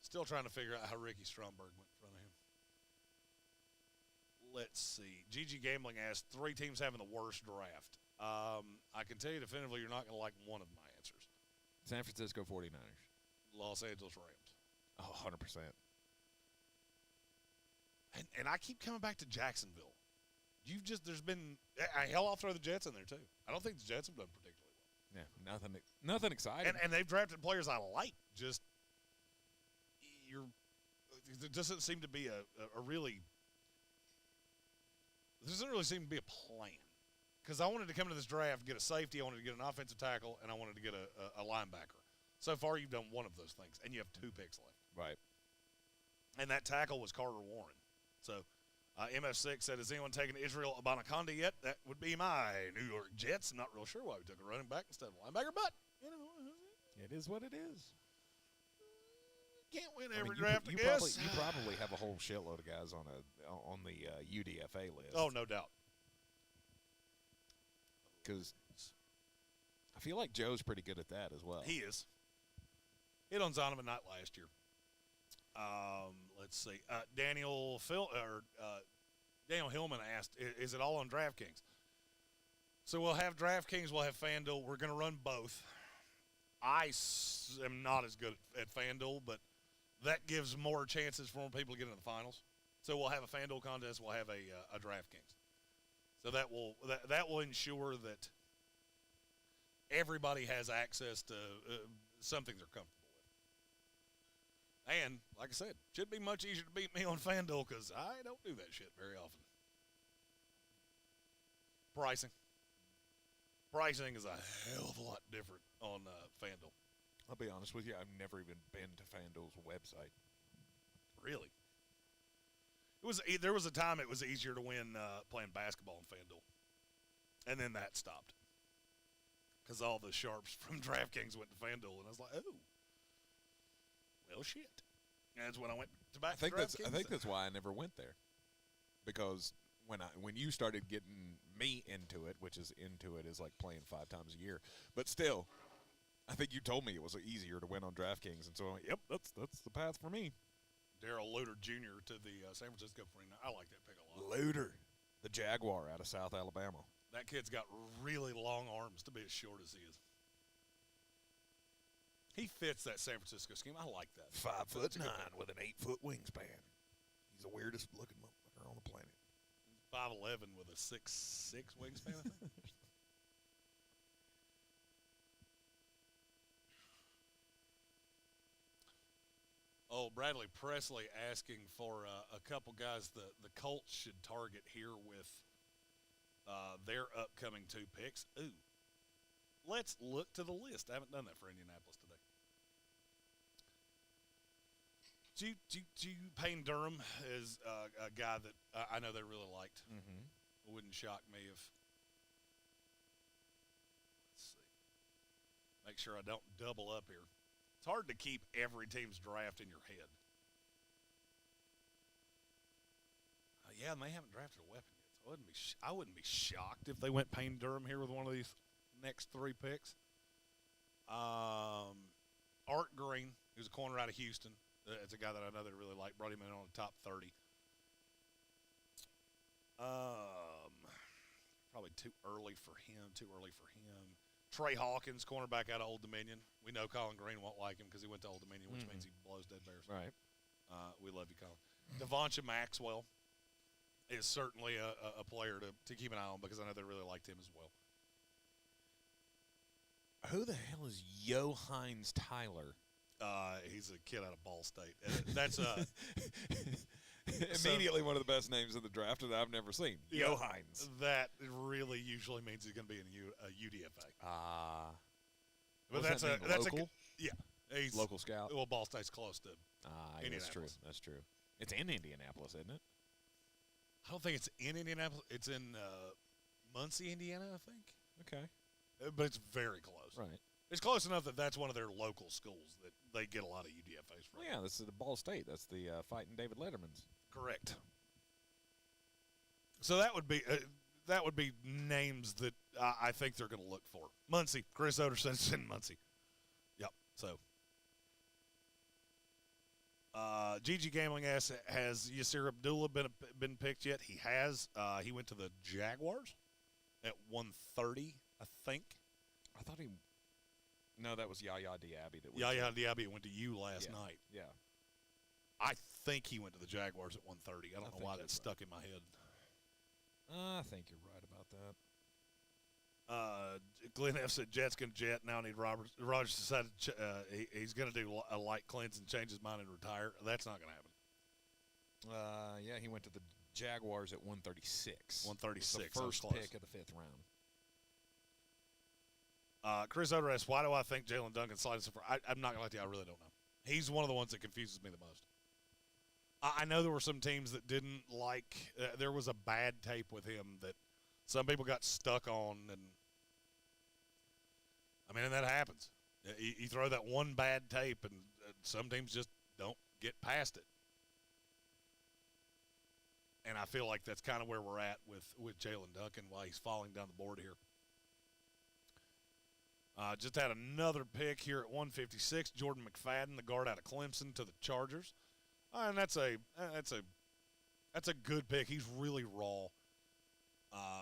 Still trying to figure out how Ricky Stromberg went in front of him. Let's see. GG Gambling asked, 3 teams having the worst draft. I can tell you definitively you're not going to like one of my answers. San Francisco 49ers. Los Angeles Rams. Oh, 100%. And I keep coming back to Jacksonville. There's been, hell, I'll throw the Jets in there too. I don't think the Jets have done particularly well. Yeah, nothing exciting. And they've drafted players I like. Just, there doesn't seem to be a really, there doesn't really seem to be a plan. Because I wanted to come into this draft and get a safety, I wanted to get an offensive tackle, and I wanted to get a linebacker. So far, you've done one of those things, and you have 2 picks left. Right. And that tackle was Carter Warren. So, MF6 said, has anyone taken Israel Abanikanda yet? That would be my New York Jets. Not real sure why we took a running back instead of a linebacker, but, it is what it is. Can't win every draft, I guess. You probably have a whole shitload of guys on the UDFA list. Oh, no doubt. Because I feel like Joe's pretty good at that as well. He is. Hit on Zonovan Knight last year. Let's see. Daniel Hillman asked, is it all on DraftKings? So we'll have DraftKings, we'll have FanDuel. We're going to run both. I am not as good at FanDuel, but that gives more chances for more people to get into the finals. So we'll have a FanDuel contest. We'll have a DraftKings. So that will ensure that everybody has access to something they're comfortable with. And, like I said, should be much easier to beat me on FanDuel because I don't do that shit very often. Pricing is a hell of a lot different on FanDuel. I'll be honest with you, I've never even been to FanDuel's website. Really? There was a time it was easier to win playing basketball in FanDuel. And then that stopped. Because all the sharps from DraftKings went to FanDuel, and I was like, oh. Well, shit. And that's when I went back to DraftKings. I think that's why I never went there. Because when you started getting me into it, which is into it is like playing 5 times a year, but still, I think you told me it was easier to win on DraftKings, and so I'm like, yep, that's the path for me. Darrell Luter Jr. to the San Francisco 49ers. I like that pick a lot. Luter, the Jaguar out of South Alabama. That kid's got really long arms to be as short as he is. He fits that San Francisco scheme. I like that. 5'9" with an 8-foot wingspan. He's the weirdest looking motherfucker on the planet. 5'11" with a 6'6" wingspan, I think. Oh, Bradley Presley asking for a couple guys the Colts should target here with their upcoming 2 picks. Ooh. Let's look to the list. I haven't done that for Indianapolis today. Payne Durham is a guy that I know they really liked. Mm-hmm. It wouldn't shock me if. Let's see. Make sure I don't double up here. It's hard to keep every team's draft in your head. Yeah, and they haven't drafted a weapon yet, so I wouldn't be shocked if they went Payne Durham here with one of these next 3 picks. Art Green, who's a corner out of Houston. It's a guy that I know they really like. Brought him in on the top 30. Probably too early for him. Trey Hawkins, cornerback out of Old Dominion. We know Colin Green won't like him because he went to Old Dominion, which means he blows dead bears. Right. We love you, Colin. Devonta Maxwell is certainly a player to keep an eye on because I know they really liked him as well. Who the hell is Hines Tyler? He's a kid out of Ball State. That's immediately one of the best names in the draft that I've never seen. Yeah, Hines. That really usually means he's going to be in a UDFA. But that's local? He's local scout. Well, Ball State's close to Indianapolis. That's true. It's in Indianapolis, isn't it? I don't think it's in Indianapolis. It's in Muncie, Indiana, I think. Okay. But it's very close. Right. It's close enough that that's one of their local schools that they get a lot of UDFAs from. Well, yeah, this is the Ball State. That's the fighting David Letterman's. Correct. So that would be names that I think they're going to look for. Muncie, Chris Oderson's in Muncie. Yep. So, GG Gambling has Yasir Abdullah been picked yet? He has. He went to the Jaguars at 130, I think. I thought he. No, that was Yaya Diaby. Yaya Diaby went to you last night. Yeah. I think he went to the Jaguars at 130. I don't know why that's stuck in my head. I think you're right about that. Glenn F. said Jets going to jet. Now need Robert. Rogers decided he's going to do a like Clemson, change his mind and retire. That's not going to happen. Yeah, he went to the Jaguars at 136. 136. The first pick of the 5th round. Chris Oder asks, why do I think Jalen Duncan sliding so far? I'm not going to lie to you, I really don't know. He's one of the ones that confuses me the most. I know there were some teams that didn't like there was a bad tape with him that some people got stuck on. And and that happens. You throw that one bad tape, and some teams just don't get past it. And I feel like that's kind of where we're at with Jalen Duncan, why he's falling down the board here. Just had another pick here at 156. Jordan McFadden, the guard out of Clemson, to the Chargers, and that's a good pick. He's really raw.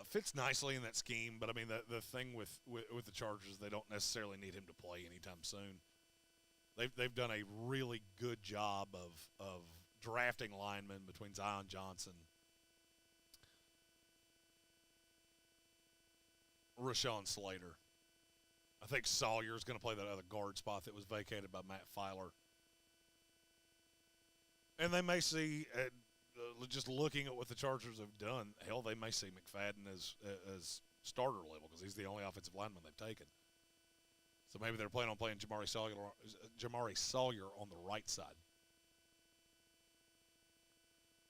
Fits nicely in that scheme, but the thing with the Chargers, they don't necessarily need him to play anytime soon. They've done a really good job of drafting linemen between Zion Johnson, Rashawn Slater. I think Sawyer's going to play that other guard spot that was vacated by Matt Filer. And they may see, just looking at what the Chargers have done, hell, they may see McFadden as starter level because he's the only offensive lineman they've taken. So maybe they're planning on playing Jamari Sawyer on the right side.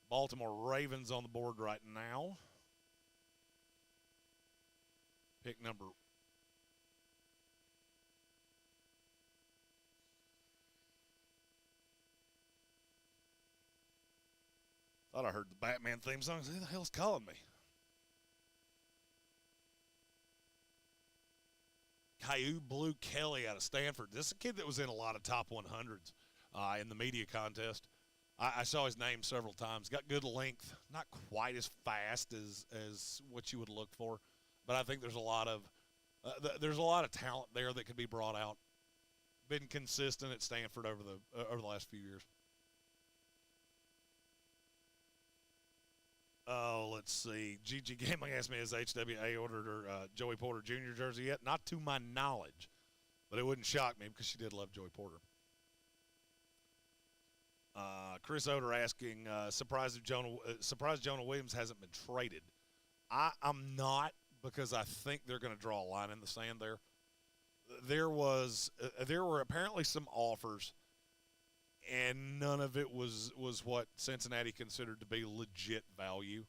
Baltimore Ravens on the board right now. Pick number thought I heard the Batman theme song. Who the hell's calling me? Caillou Blue Kelly out of Stanford. This is a kid that was in a lot of top 100s in the media contest. I saw his name several times. Got good length. Not quite as fast as what you would look for, but I think there's a lot of talent there that could be brought out. Been consistent at Stanford over the last few years. Oh, let's see. GG Gambling asked me, has HWA ordered her Joey Porter Jr. jersey yet? Not to my knowledge, but it wouldn't shock me because she did love Joey Porter. Chris Oder asking, surprised Jonah Williams hasn't been traded. I'm not, because I think they're going to draw a line in the sand there. There were apparently some offers, and none of it was what Cincinnati considered to be legit value.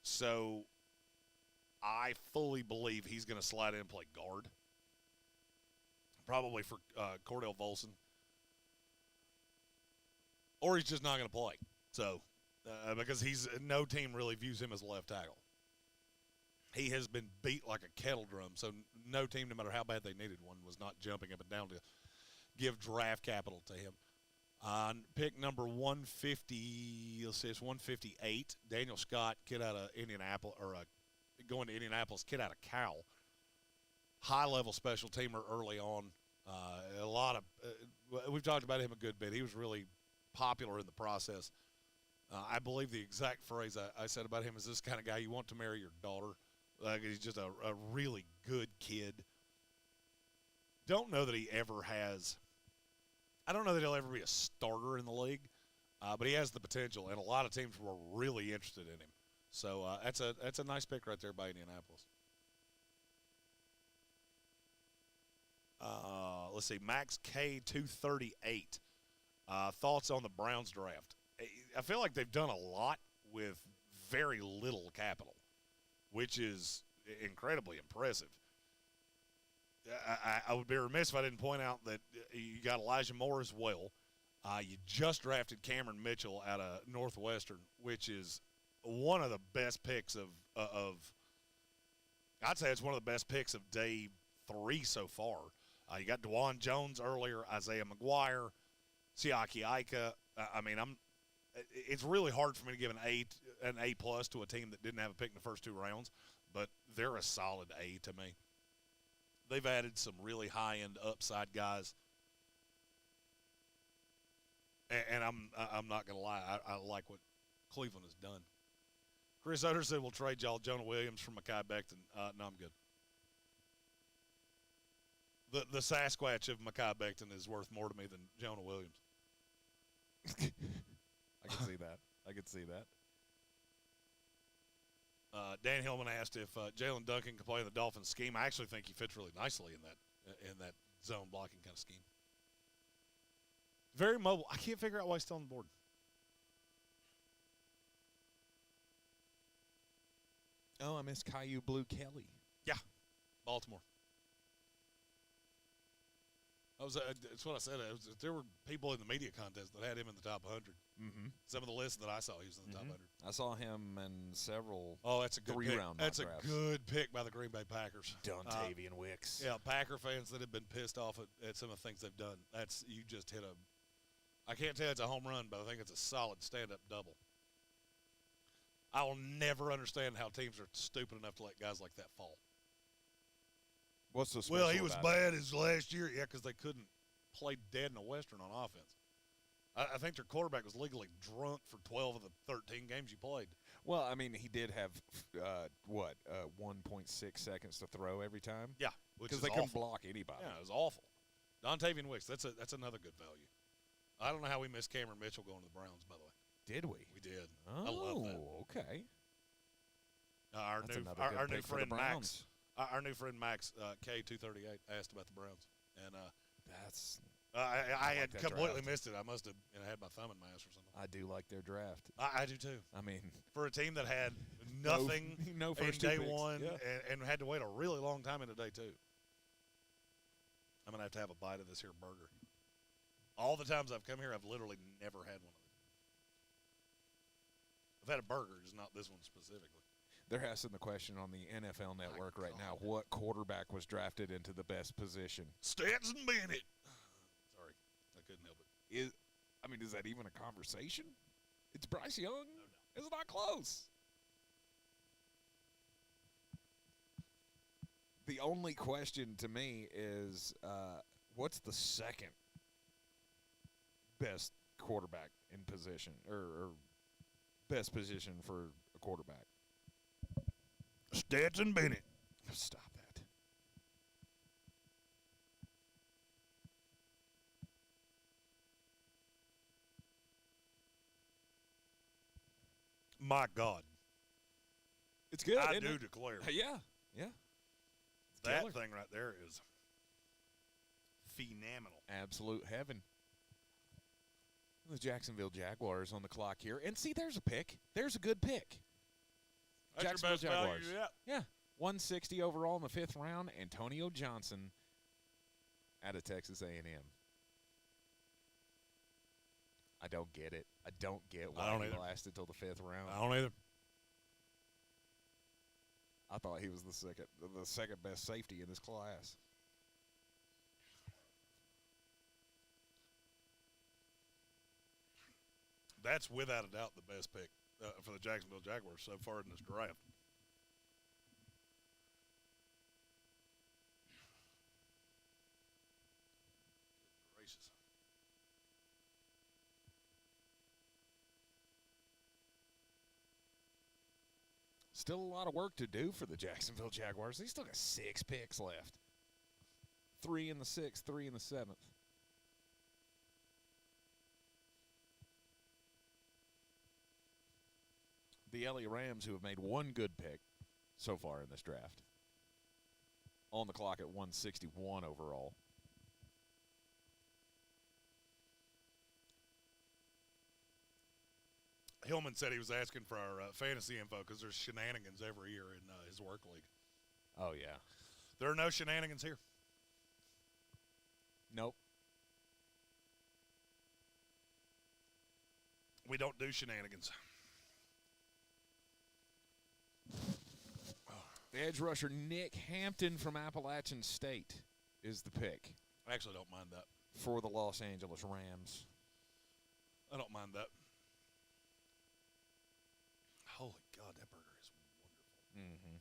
So I fully believe he's going to slide in and play guard, probably for Cordell Volson. Or he's just not going to play. So because no team really views him as a left tackle. He has been beat like a kettle drum, so no team, no matter how bad they needed one, was not jumping up and down to give draft capital to him. Pick number 150, let's see, it's 158. Daniel Scott, kid out of Indianapolis, going to Indianapolis, kid out of Cal. High-level special teamer early on. We've talked about him a good bit. He was really popular in the process. I believe the exact phrase I said about him is this kind of guy you want to marry your daughter. He's just a really good kid. Don't know that he ever has. I don't know that he'll ever be a starter in the league, but he has the potential, and a lot of teams were really interested in him. So that's a nice pick right there by Indianapolis. Let's see, Max K 238. Thoughts on the Browns draft? I feel like they've done a lot with very little capital, which is incredibly impressive. I would be remiss if I didn't point out that you got Elijah Moore as well. You just drafted Cameron Mitchell out of Northwestern, which is one of the best picks of I'd say it's one of the best picks of day 3 so far. You got DeJuan Jones earlier, Isaiah McGuire, Siaki Ika. It's really hard for me to give an A plus to a team that didn't have a pick in the first 2 rounds, but they're a solid A to me. They've added some really high-end upside guys. And I'm not going to lie. I like what Cleveland has done. Chris Utter said we'll trade y'all Jonah Williams for Mekhi Becton. No, I'm good. The Sasquatch of Mekhi Becton is worth more to me than Jonah Williams. I can see that. I can see that. Dan Hillman asked if Jalen Duncan can play in the Dolphins scheme. I actually think he fits really nicely in that zone blocking kind of scheme. Very mobile. I can't figure out why he's still on the board. Oh, I miss Caillou Blue Kelly. Yeah, Baltimore. That's what I said. There were people in the media contest that had him in the top 100. Mm-hmm. Some of the lists that I saw, he was in the top 100. I saw him in several. Oh, that's a good three-round. That's a good pick by the Green Bay Packers. Dontavian Wicks. Yeah, Packer fans that have been pissed off at some of the things they've done. You just hit I can't tell it's a home run, but I think it's a solid stand-up double. I will never understand how teams are stupid enough to let guys like that fall. What's the Well, he was bad his last year. Yeah, because they couldn't play dead in a Western on offense. I think their quarterback was legally drunk for 12 of the 13 games you played. Well, I mean, he did have, 1.6 seconds to throw every time? Yeah, which is because they couldn't block anybody. Yeah, it was awful. Dontavian Wicks, that's another good value. I don't know how we missed Cameron Mitchell going to the Browns, by the way. Did we? We did. Oh, I love that. Okay. Our That's new pick for the friend Browns. Max, our new friend Max K238 asked about the Browns, and That's. I had that completely draft. missed it. I must have had my thumb in my ass or something. I do like their draft. I do too. I mean, For a team that had nothing no in first day two picks. one Yeah. and had to wait a really long time into day two. I'm going to have a bite of this here burger. All the times I've come here, I've literally never had one of these. I've had a burger, just not this one specifically. They're asking the question on the NFL Network right now, God. what quarterback was drafted into the best position? Stetson Bennett. Sorry, I couldn't help it. Is that even a conversation? It's Bryce Young. No. It's not close. The only question to me is, what's the second best quarterback in position, or best position for a quarterback? Stetson Bennett. Stop that. My God. It's good. I isn't do it? declare. Yeah. It's That killer. thing right there is phenomenal. Absolute heaven. The Jacksonville Jaguars on the clock here. And see, there's a pick. There's a good pick. That's Jacksonville your best Jaguars. value yet. Yeah. 160 overall in the 5th round. Antonio Johnson out of Texas A&M. I don't get it. I don't get why he lasted till the 5th round. I don't either. I thought he was the second best safety in this class. That's without a doubt the best pick for the Jacksonville Jaguars so far in this draft. Good gracious. Still a lot of work to do for the Jacksonville Jaguars. They still got 6 picks left. 3 in the 6th, 3 in the 7th. The LA Rams, who have made one good pick so far in this draft, on the clock at 161 overall. Hillman said he was asking for our fantasy info because there's shenanigans every year in his work league. Oh, yeah. There are no shenanigans here. Nope. We don't do shenanigans. The edge rusher Nick Hampton from Appalachian State is the pick I actually don't mind that. for the Los Angeles Rams. I don't mind that. Holy God, that burger is wonderful. Mm-hmm.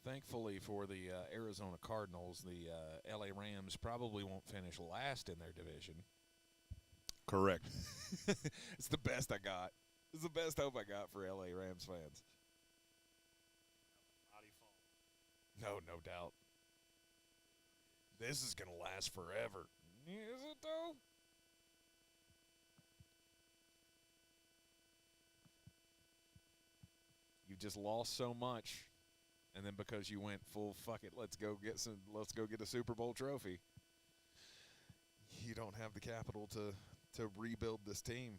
Thankfully for the Arizona Cardinals, the L.A. Rams probably won't finish last in their division. Correct. It's the best I got. It's the best hope I got for L.A. Rams fans. No doubt. This is going to last forever. Is it, though? You just lost so much, and then because you went full fuck it, let's go get a Super Bowl trophy. You don't have the capital to rebuild this team.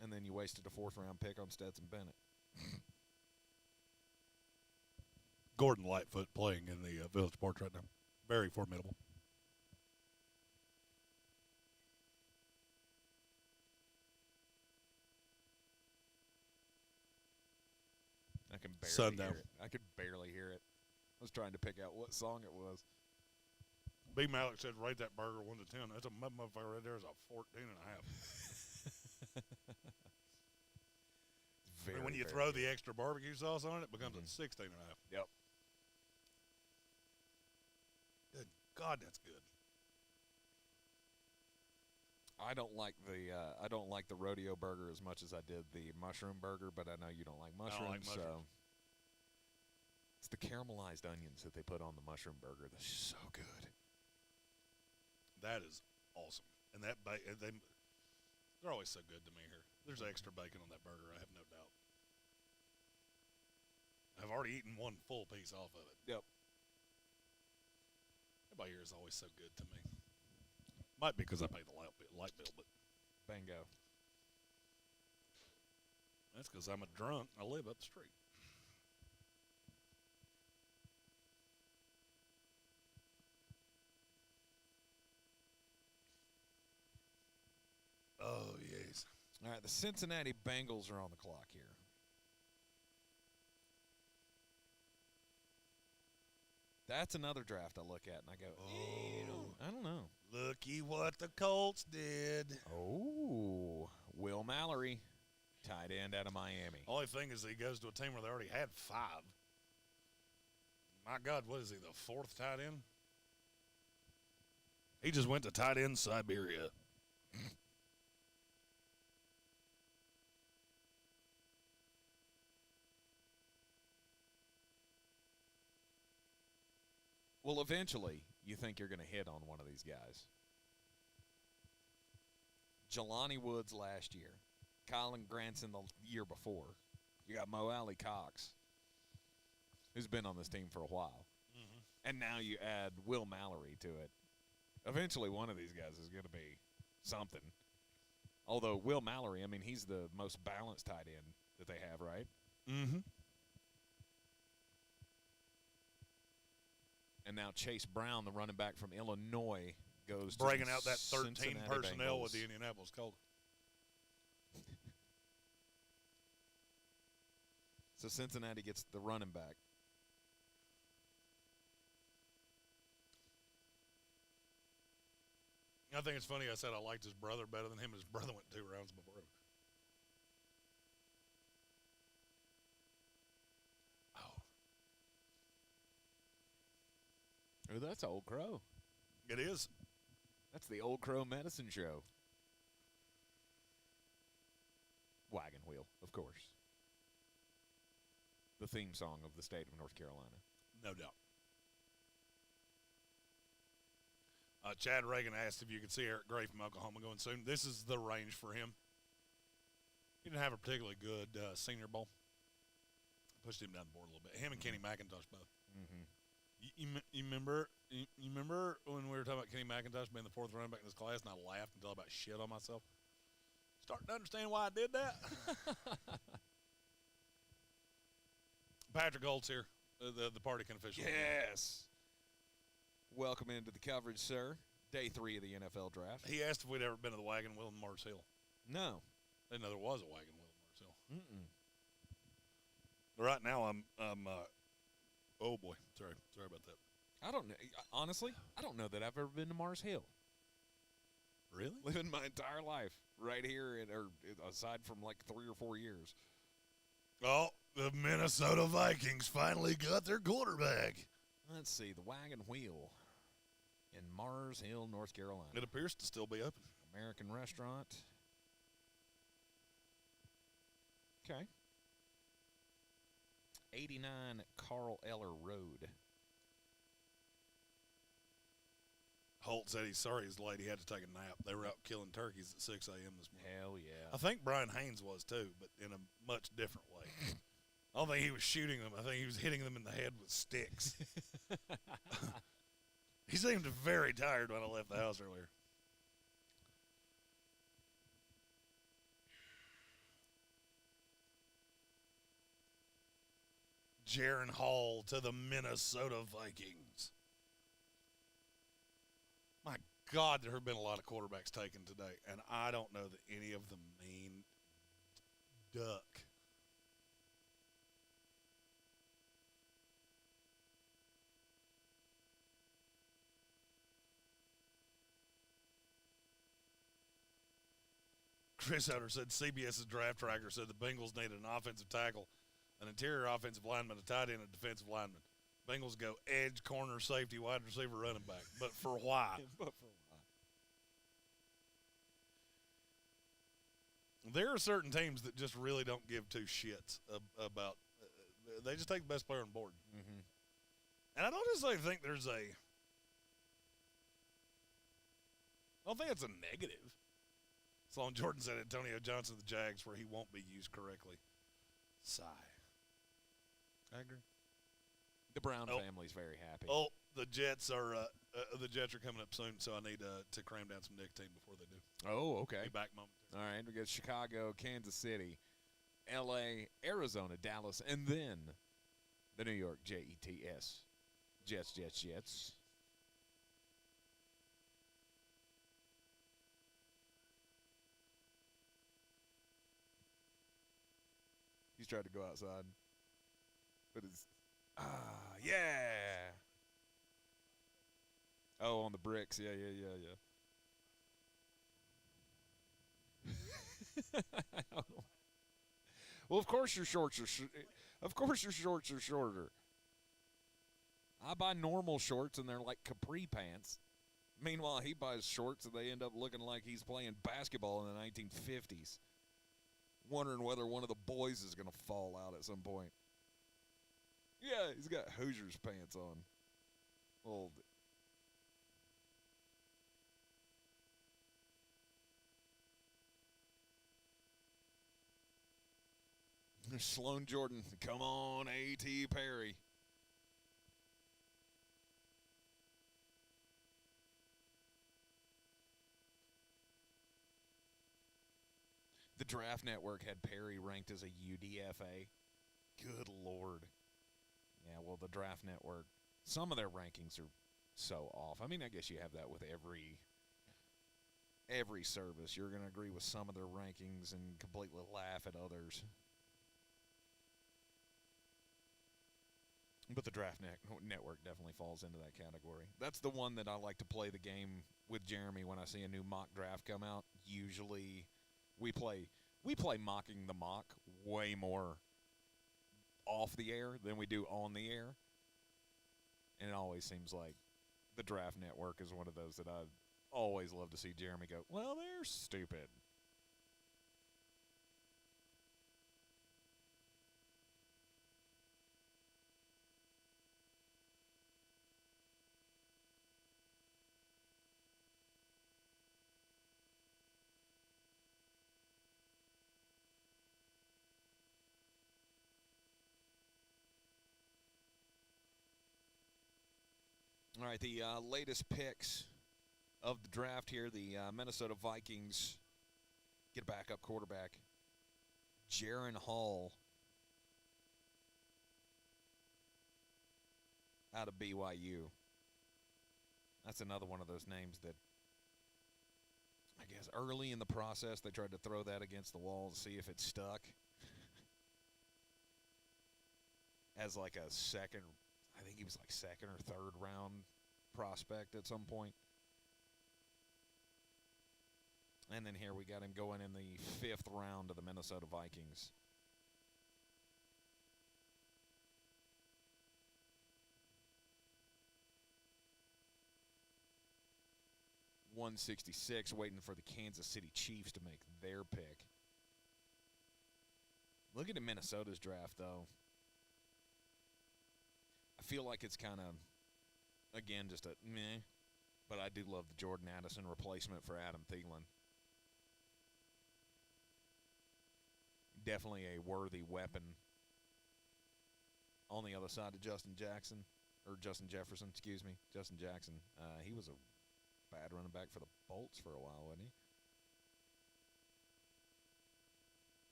And then you wasted a 4th-round pick on Stetson Bennett. Gordon Lightfoot playing in the Village Sports right now. Very formidable. I can barely Sundown. hear it. I could barely hear it. I was trying to pick out what song it was. B. Malik said, rate that burger 1 to 10. That's a motherfucker right there is a 14 and a half. When you throw the extra barbecue sauce on it, it becomes a 16 and a half. Yep. Good God, that's good. I don't like the rodeo burger as much as I did the mushroom burger, but I know you don't like mushrooms, like mushrooms. so it's the caramelized onions that they put on the mushroom burger. They're so good. That is awesome. And that they're always so good to me here. There's extra bacon on that burger, I have no doubt. I've already eaten one full piece off of it. Yep. Everybody here is always so good to me. Might be because I pay the light bill, but Bingo. that's because I'm a drunk. I live up the street. Oh, yes. All right, the Cincinnati Bengals are on the clock here. That's another draft I look at and I go, I don't know. Looky what the Colts did. Oh, Will Mallory, tight end out of Miami. Only thing is he goes to a team where they already had 5. My God, what is he, the 4th tight end? He just went to tight end Siberia. Well, eventually, you think you're going to hit on one of these guys. Jelani Woods last year. Colin Granson the year before. You got Mo Alley Cox, who's been on this team for a while. Mm-hmm. And now you add Will Mallory to it. Eventually, one of these guys is going to be something. Although Will Mallory, I mean, he's the most balanced tight end that they have, right? Mm-hmm. And now Chase Brown, the running back from Illinois, goes breaking to out that 13 Cincinnati personnel Bengals. with the Indianapolis Colts. So Cincinnati gets the running back. I think it's funny I said I liked his brother better than him. His brother went 2 rounds before him. Oh, that's Old Crow. It is. That's the Old Crow Medicine Show. Wagon Wheel, of course. The theme song of the state of North Carolina. No doubt. Chad Reagan asked if you could see Eric Gray from Oklahoma going soon. This is the range for him. He didn't have a particularly good Senior Bowl. Pushed him down the board a little bit. Him and Kenny McIntosh both. Mm-hmm. You remember when we were talking about Kenny McIntosh being the 4th running back in this class, and I laughed until I about shit on myself? Starting to understand why I did that. Patrick Holt's here. The party can officially. Yes. Welcome into the coverage, sir. Day 3 of the NFL draft. He asked if we'd ever been to the Wagon Wheel in Mars Hill. No. I didn't know there was a Wagon Wheel in Mars Hill. Mm-mm. Right now, I'm oh boy, sorry about that. I don't know. Honestly, I don't know that I've ever been to Mars Hill. Really? Living my entire life right here, or aside from like 3 or 4 years. Oh, the Minnesota Vikings finally got their quarterback. Let's see, the Wagon Wheel in Mars Hill, North Carolina. It appears to still be open. American restaurant. Okay. 89 Carl Eller Road. Holt said he's sorry his lady had to take a nap. They were out killing turkeys at 6 a.m. this morning. Hell yeah. I think Brian Haynes was too, but in a much different way. I don't think he was shooting them. I think he was hitting them in the head with sticks. He seemed very tired when I left the house earlier. Jaron Hall to the Minnesota Vikings. My God, there have been a lot of quarterbacks taken today, and I don't know that any of them mean duck. Chris Outer said CBS's draft tracker said the Bengals needed an offensive tackle, an interior offensive lineman, a tight end, and a defensive lineman. Bengals go edge, corner, safety, wide receiver, running back. But for why? There are certain teams that just really don't give two shits about. They just take the best player on board. Mm-hmm. And I don't necessarily think there's a. I don't think it's a negative. As long as Jordan said Antonio Johnson, the Jags, where he won't be used correctly. Sigh. I agree. The Brown family's very happy. Oh, the Jets are coming up soon, so I need to cram down some nicotine before they do. Oh, okay. Be back momentarily. All right, we got Chicago, Kansas City, L.A., Arizona, Dallas, and then the New York Jets. Jets. He's tried to go outside. But it's, yeah. Oh, on the bricks. Yeah. Well, of course your shorts are shorter. I buy normal shorts and they're like capri pants. Meanwhile, he buys shorts and they end up looking like he's playing basketball in the 1950s. Wondering whether one of the boys is going to fall out at some point. Yeah, he's got Hoosiers pants on. Old. Sloan Jordan, come on, A.T. Perry. The Draft Network had Perry ranked as a UDFA. Good Lord. Yeah, well, the Draft Network, some of their rankings are so off. I mean, I guess you have that with every service. You're going to agree with some of their rankings and completely laugh at others. But the Draft Network definitely falls into that category. That's the one that I like to play the game with Jeremy when I see a new mock draft come out. Usually we play mocking the mock way more off the air than we do on the air. And it always seems like the Draft Network is one of those that I always love to see Jeremy go, well, they're stupid. All right, the latest picks of the draft here, the Minnesota Vikings get a backup quarterback, Jaron Hall, out of BYU. That's another one of those names that I guess early in the process they tried to throw that against the wall to see if it stuck. As like a second, I think he was like second or third round prospect at some point. And then here we got him going in the 5th round of the Minnesota Vikings. 166, waiting for the Kansas City Chiefs to make their pick. Looking at Minnesota's draft, though, I feel like it's kind of, again, just a meh, but I do love the Jordan Addison replacement for Adam Thielen. Definitely a worthy weapon on the other side of Justin Jefferson. Justin Jackson. He was a bad running back for the Bolts for a while, wasn't he?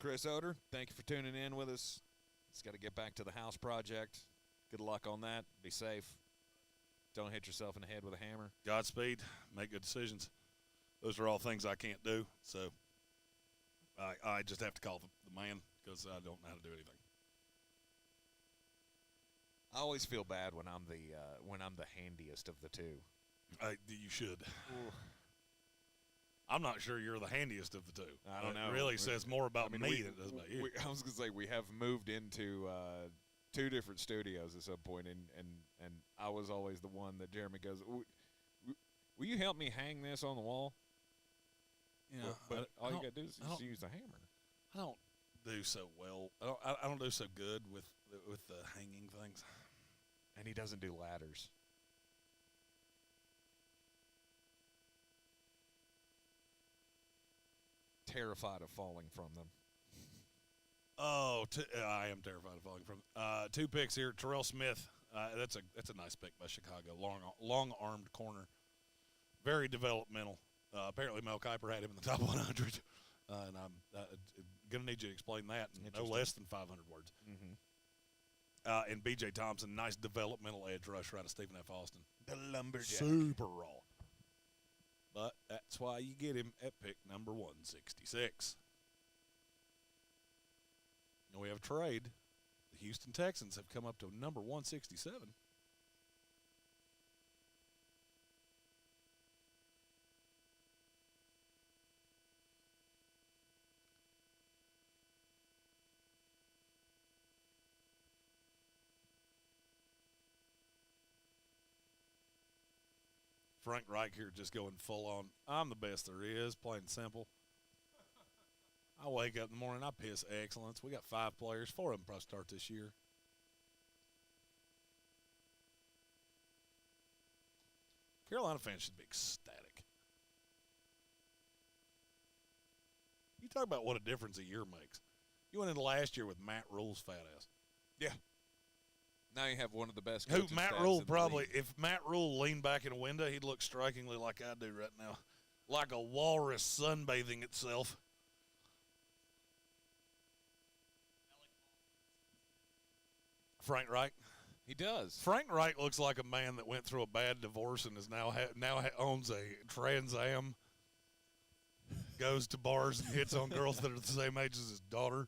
Chris Oder, thank you for tuning in with us. It's got to get back to the house project. Good luck on that. Be safe. Don't hit yourself in the head with a hammer. Godspeed. Make good decisions. Those are all things I can't do, so I just have to call the man because I don't know how to do anything. I always feel bad when I'm the handiest of the two. You should. Ooh. I'm not sure you're the handiest of the two. I don't know. It really says more about me than it does about you. I was going to say we have moved into two different studios at some point, and I was always the one that Jeremy goes, will you help me hang this on the wall? Yeah, but all you got to do is just use a hammer. I don't do so well. I don't do so good with the hanging things. And he doesn't do ladders. Terrified of falling from them. Oh, I am terrified of falling from them. 2 picks here. Terrell Smith. That's a nice pick by Chicago. Long-armed corner. Very developmental. Apparently Mel Kiper had him in the top 100. And I'm going to need you to explain that in no less than 500 words. Mm-hmm. And B.J. Thompson, nice developmental edge rush out of Stephen F. Austin. The lumberjack. Super raw. But that's why you get him at pick number 166. And we have a trade. The Houston Texans have come up to number 167. Frank Reich here just going full on, I'm the best there is, plain and simple. I wake up in the morning, I piss excellence. We got 5 players, 4 of them probably start this year. Carolina fans should be ecstatic. You talk about what a difference a year makes. You went into last year with Matt Rule's fat ass. Yeah. Now you have one of the best. Who Matt Rule probably, if Matt Rule leaned back in a window, he'd look strikingly like I do right now, like a walrus sunbathing itself. Frank Reich. He does. Frank Reich looks like a man that went through a bad divorce and is now owns a Trans Am, goes to bars and hits on girls that are the same age as his daughter.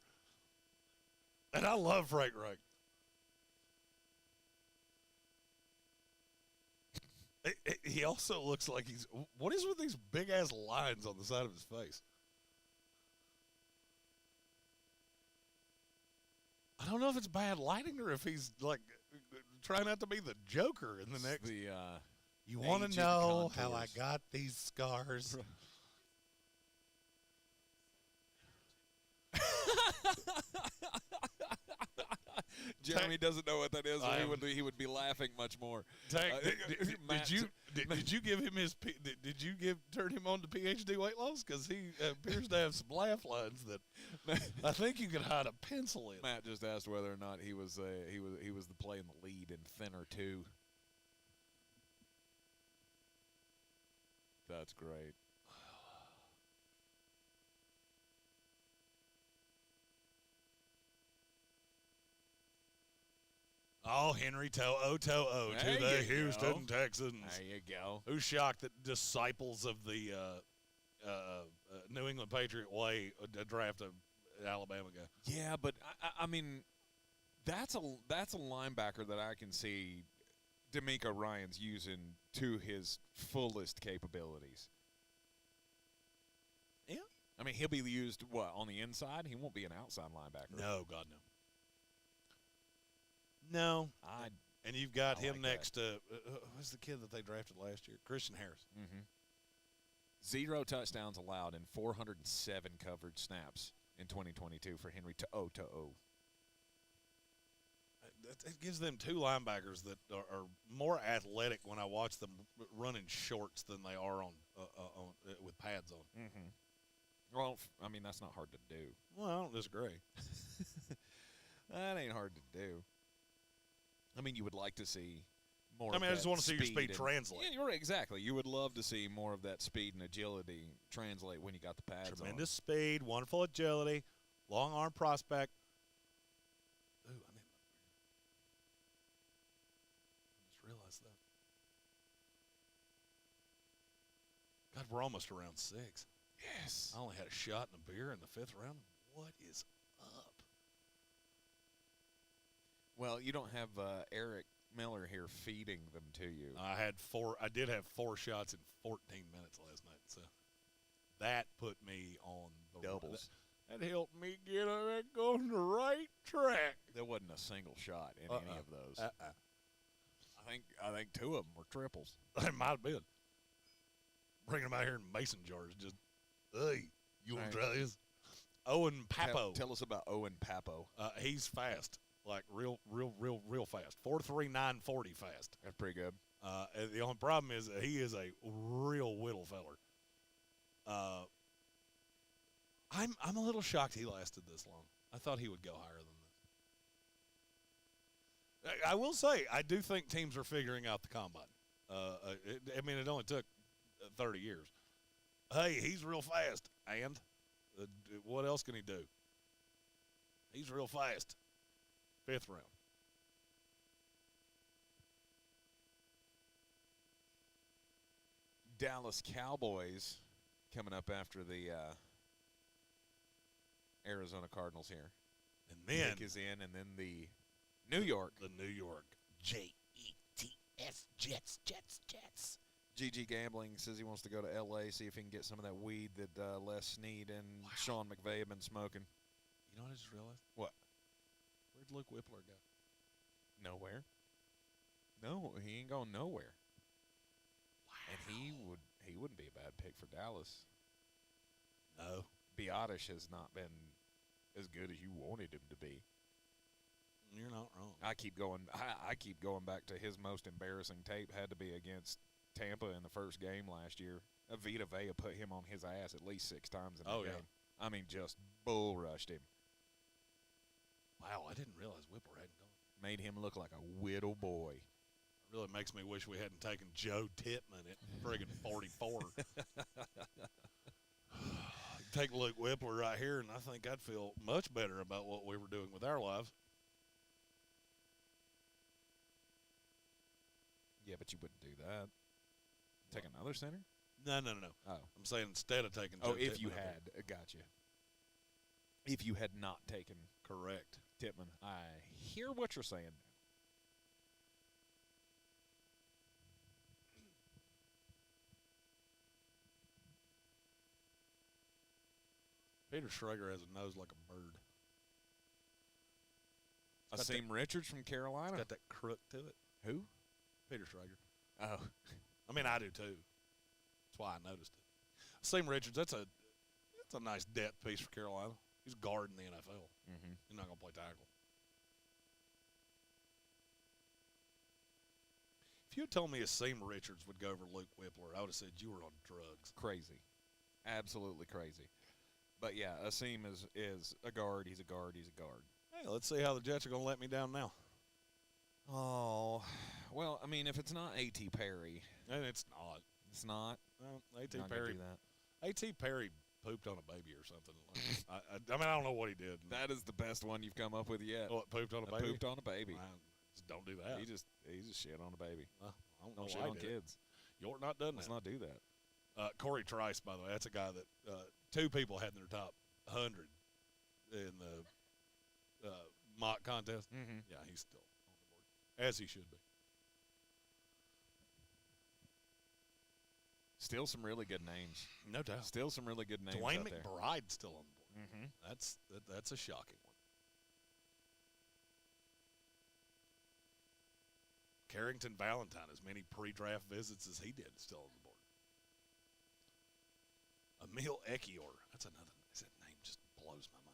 And I love Frank Reich. He also looks like he's. What is with these big ass lines on the side of his face? I don't know if it's bad lighting or if he's like trying not to be the Joker in the next. You want to know how I got these scars? Jeremy doesn't know what that is. He would be laughing much more. Did you give him his? Did you turn him on to PhD weight loss? Because he appears to have some laugh lines that I think you could hide a pencil in. Matt just asked whether or not he was the playing the lead in Thinner 2. That's great. Oh, Henry To'o to the Houston Texans. There you go. Who's shocked that disciples of the New England Patriot way draft an Alabama guy? Yeah, but I mean, that's a linebacker that I can see D'Amico Ryans using to his fullest capabilities. I mean, he'll be used, on the inside? He won't be an outside linebacker. No, God, no. No. And you've got him next to who's the kid that they drafted last year? Christian Harris. Mm-hmm. 0 touchdowns allowed in 407 coverage snaps in 2022 for Henry To'o. It gives them two linebackers that are more athletic when I watch them running shorts than they are on with pads on. Mm-hmm. Well, I mean, that's not hard to do. Well, I don't disagree. That ain't hard to do. I mean, you would like to see more. I just want to see your speed translate. Yeah, you're right, exactly. You would love to see more of that speed and agility translate when you got the pads on. Tremendous speed, wonderful agility, long arm prospect. Ooh, I just realized that. God, we're almost around 6. Yes. I only had a shot and a beer in the 5th round. What is up? Well, you don't have Eric Miller here feeding them to you. I did have 4 shots in 14 minutes last night, so that put me on the doubles. That helped me get on the right track. There wasn't a single shot in any of those. I think 2 of them were triples. It might have been. Bringing them out here in mason jars, just, hey, you want to try this? Owen Papo. Tell us about Owen Papo. He's fast, like real fast. 4.39 40 fast. That's pretty good. The only problem is that he is a real whittle feller. I'm a little shocked he lasted this long. I thought he would go higher than this. I will say, I do think teams are figuring out the combine. It only took 30 years. Hey, he's real fast. And what else can he do? He's real fast. 5th round. Dallas Cowboys coming up after the Arizona Cardinals here. And then Nick is in, and then the New York Jets, Jets. GG Gambling says he wants to go to L.A., see if he can get some of that weed that Les Snead and Sean McVay have been smoking. You know what I just realized? What? Where'd Luke Whippler go? Nowhere. No, he ain't going nowhere. Wow. And he wouldn't be a bad pick for Dallas. No. Biotish has not been as good as you wanted him to be. You're not wrong. I keep going back to his most embarrassing tape had to be against Tampa in the first game last year. Vita Vea put him on his ass at least 6 times in the game. Yeah. I mean, just bull rushed him. Wow, I didn't realize Whippler hadn't gone. Made him look like a whittle boy. It really makes me wish we hadn't taken Joe Tittman at friggin' 44. Take Luke Whippler right here, and I think I'd feel much better about what we were doing with our lives. Yeah, but you wouldn't do that. Take another center? No. Oh. I'm saying instead of taking Joe if Tittman you up had. Gotcha. If you had not taken there. Correct. Tittman. I hear what you're saying now. Peter Schrager has a nose like a bird. Asim Richards from Carolina? It's got that crook to it. Who? Peter Schrager. Oh. I mean, I do too. That's why I noticed it. Asim Richards, that's a nice depth piece for Carolina. He's guarding the NFL. Mm-hmm. He's not going to play tackle. If you had told me Asim Richards would go over Luke Whippler, I would have said you were on drugs. Crazy. Absolutely crazy. But, yeah, Asim is a guard. He's a guard. He's a guard. Hey, let's see how the Jets are going to let me down now. Oh, well, I mean, if it's not A.T. Perry. And it's not. It's not? Well, A.T. Not Perry. do that. A.T. Perry pooped on a baby or something. I don't know what he did. That is the best one you've come up with yet. What, pooped on a baby? Pooped on a baby. Just don't do that. He just shit on a baby. I don't know Don't shit why on kids. You're not done Let's that. not do that. Corey Trice, by the way, that's a guy that 2 people had in their top 100 in the mock contest. Mm-hmm. Yeah, he's still on the board, as he should be. Still some really good names. No doubt. Still some really good names Dwayne out there. McBride's still on the board. Mm-hmm. That's a shocking one. Carrington Valentine, as many pre-draft visits as he did, is still on the board. Emil Ekior. That's another. That name just blows my mind.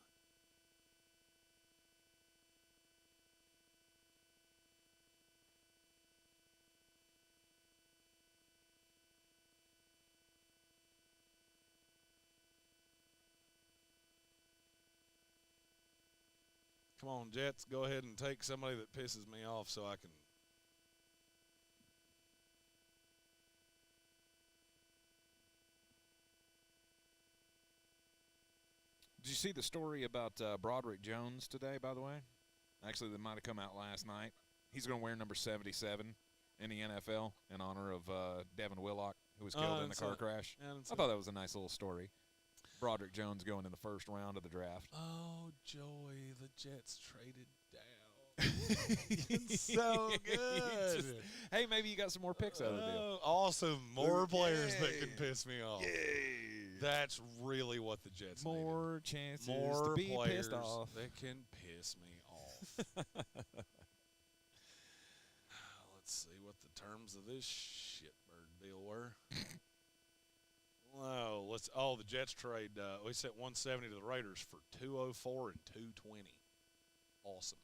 Come on, Jets, go ahead and take somebody that pisses me off so I can. Did you see the story about Broderick Jones today, by the way? Actually, that might have come out last night. He's going to wear number 77 in the NFL in honor of Devin Willock, who was killed in the car crash. I thought that was a nice little story. Broderick Jones going in the first round of the draft. Oh, joy, the Jets traded down. It's so good. Hey, maybe you got some more picks out of the deal. Awesome. More players that Yay. can piss me off. Yay. That's really what the Jets More chances More to be players pissed off. that can piss me off. Let's see what the terms of this shitbird deal were. The Jets trade. We sent 170 to the Raiders for 204 and 220. Awesome.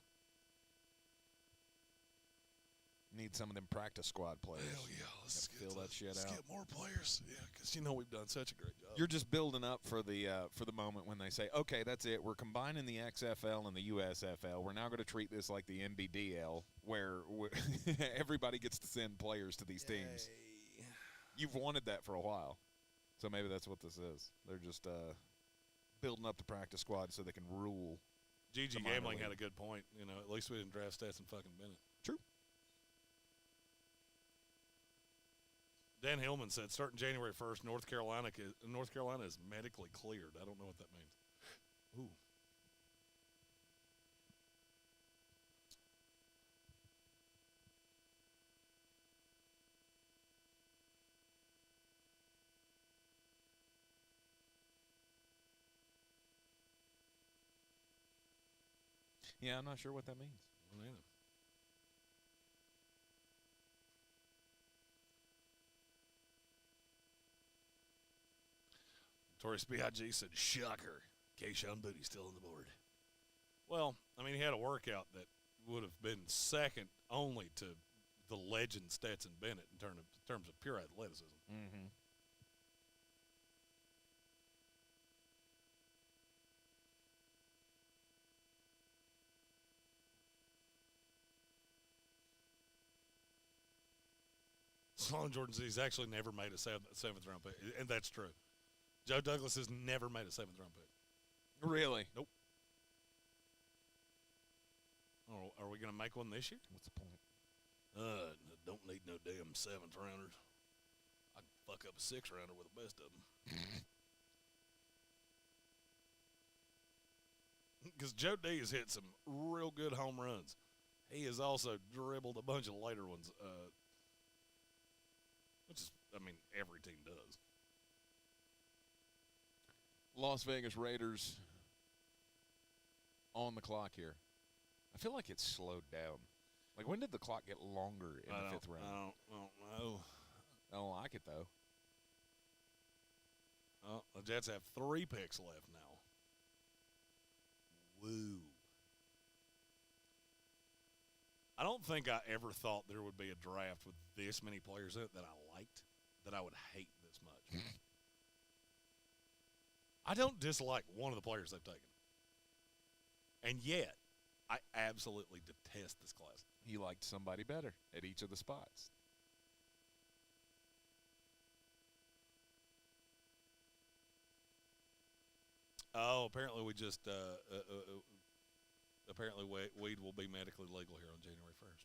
Need some of them practice squad players. Hell yeah, let's fill that shit let's out. get more players. Yeah, because we've done such a great job. You're just building up for the moment when they say, okay, that's it. We're combining the XFL and the USFL. We're now going to treat this like the NBDL, where everybody gets to send players to these teams. You've wanted that for a while, so maybe that's what this is. They're just building up the practice squad so they can rule. GG Gambling had a good point. At least we didn't draft Stetson fucking Bennett. True. Dan Hillman said, starting January 1st, North Carolina is medically cleared. I don't know what that means. Ooh. Yeah, I'm not sure what that means. Well, neither. Notorious B.I.G. said, shocker. Keyshawn Booty's still on the board. Well, he had a workout that would have been second only to the legend Stetson Bennett in terms of pure athleticism. Mm-hmm. Sloan Jordan said he's actually never made a seventh round pick, and that's true. Joe Douglas has never made a seventh round pick. Really? Nope. Oh, are we going to make one this year? What's the point? Don't need no damn seventh rounders. I can fuck up a sixth rounder with the best of them. Because Joe D has hit some real good home runs. He has also dribbled a bunch of later ones, which is, every team does. Las Vegas Raiders on the clock here. I feel like it's slowed down. Like, when did the clock get longer in the fifth round? I don't know. I don't like it, though. Oh, the Jets have 3 picks left now. Woo. I don't think I ever thought there would be a draft with this many players in it that I liked, that I would hate this much. I don't dislike one of the players they've taken. And yet, I absolutely detest this class. You liked somebody better at each of the spots. Oh, apparently we just apparently weed will be medically legal here on January 1st.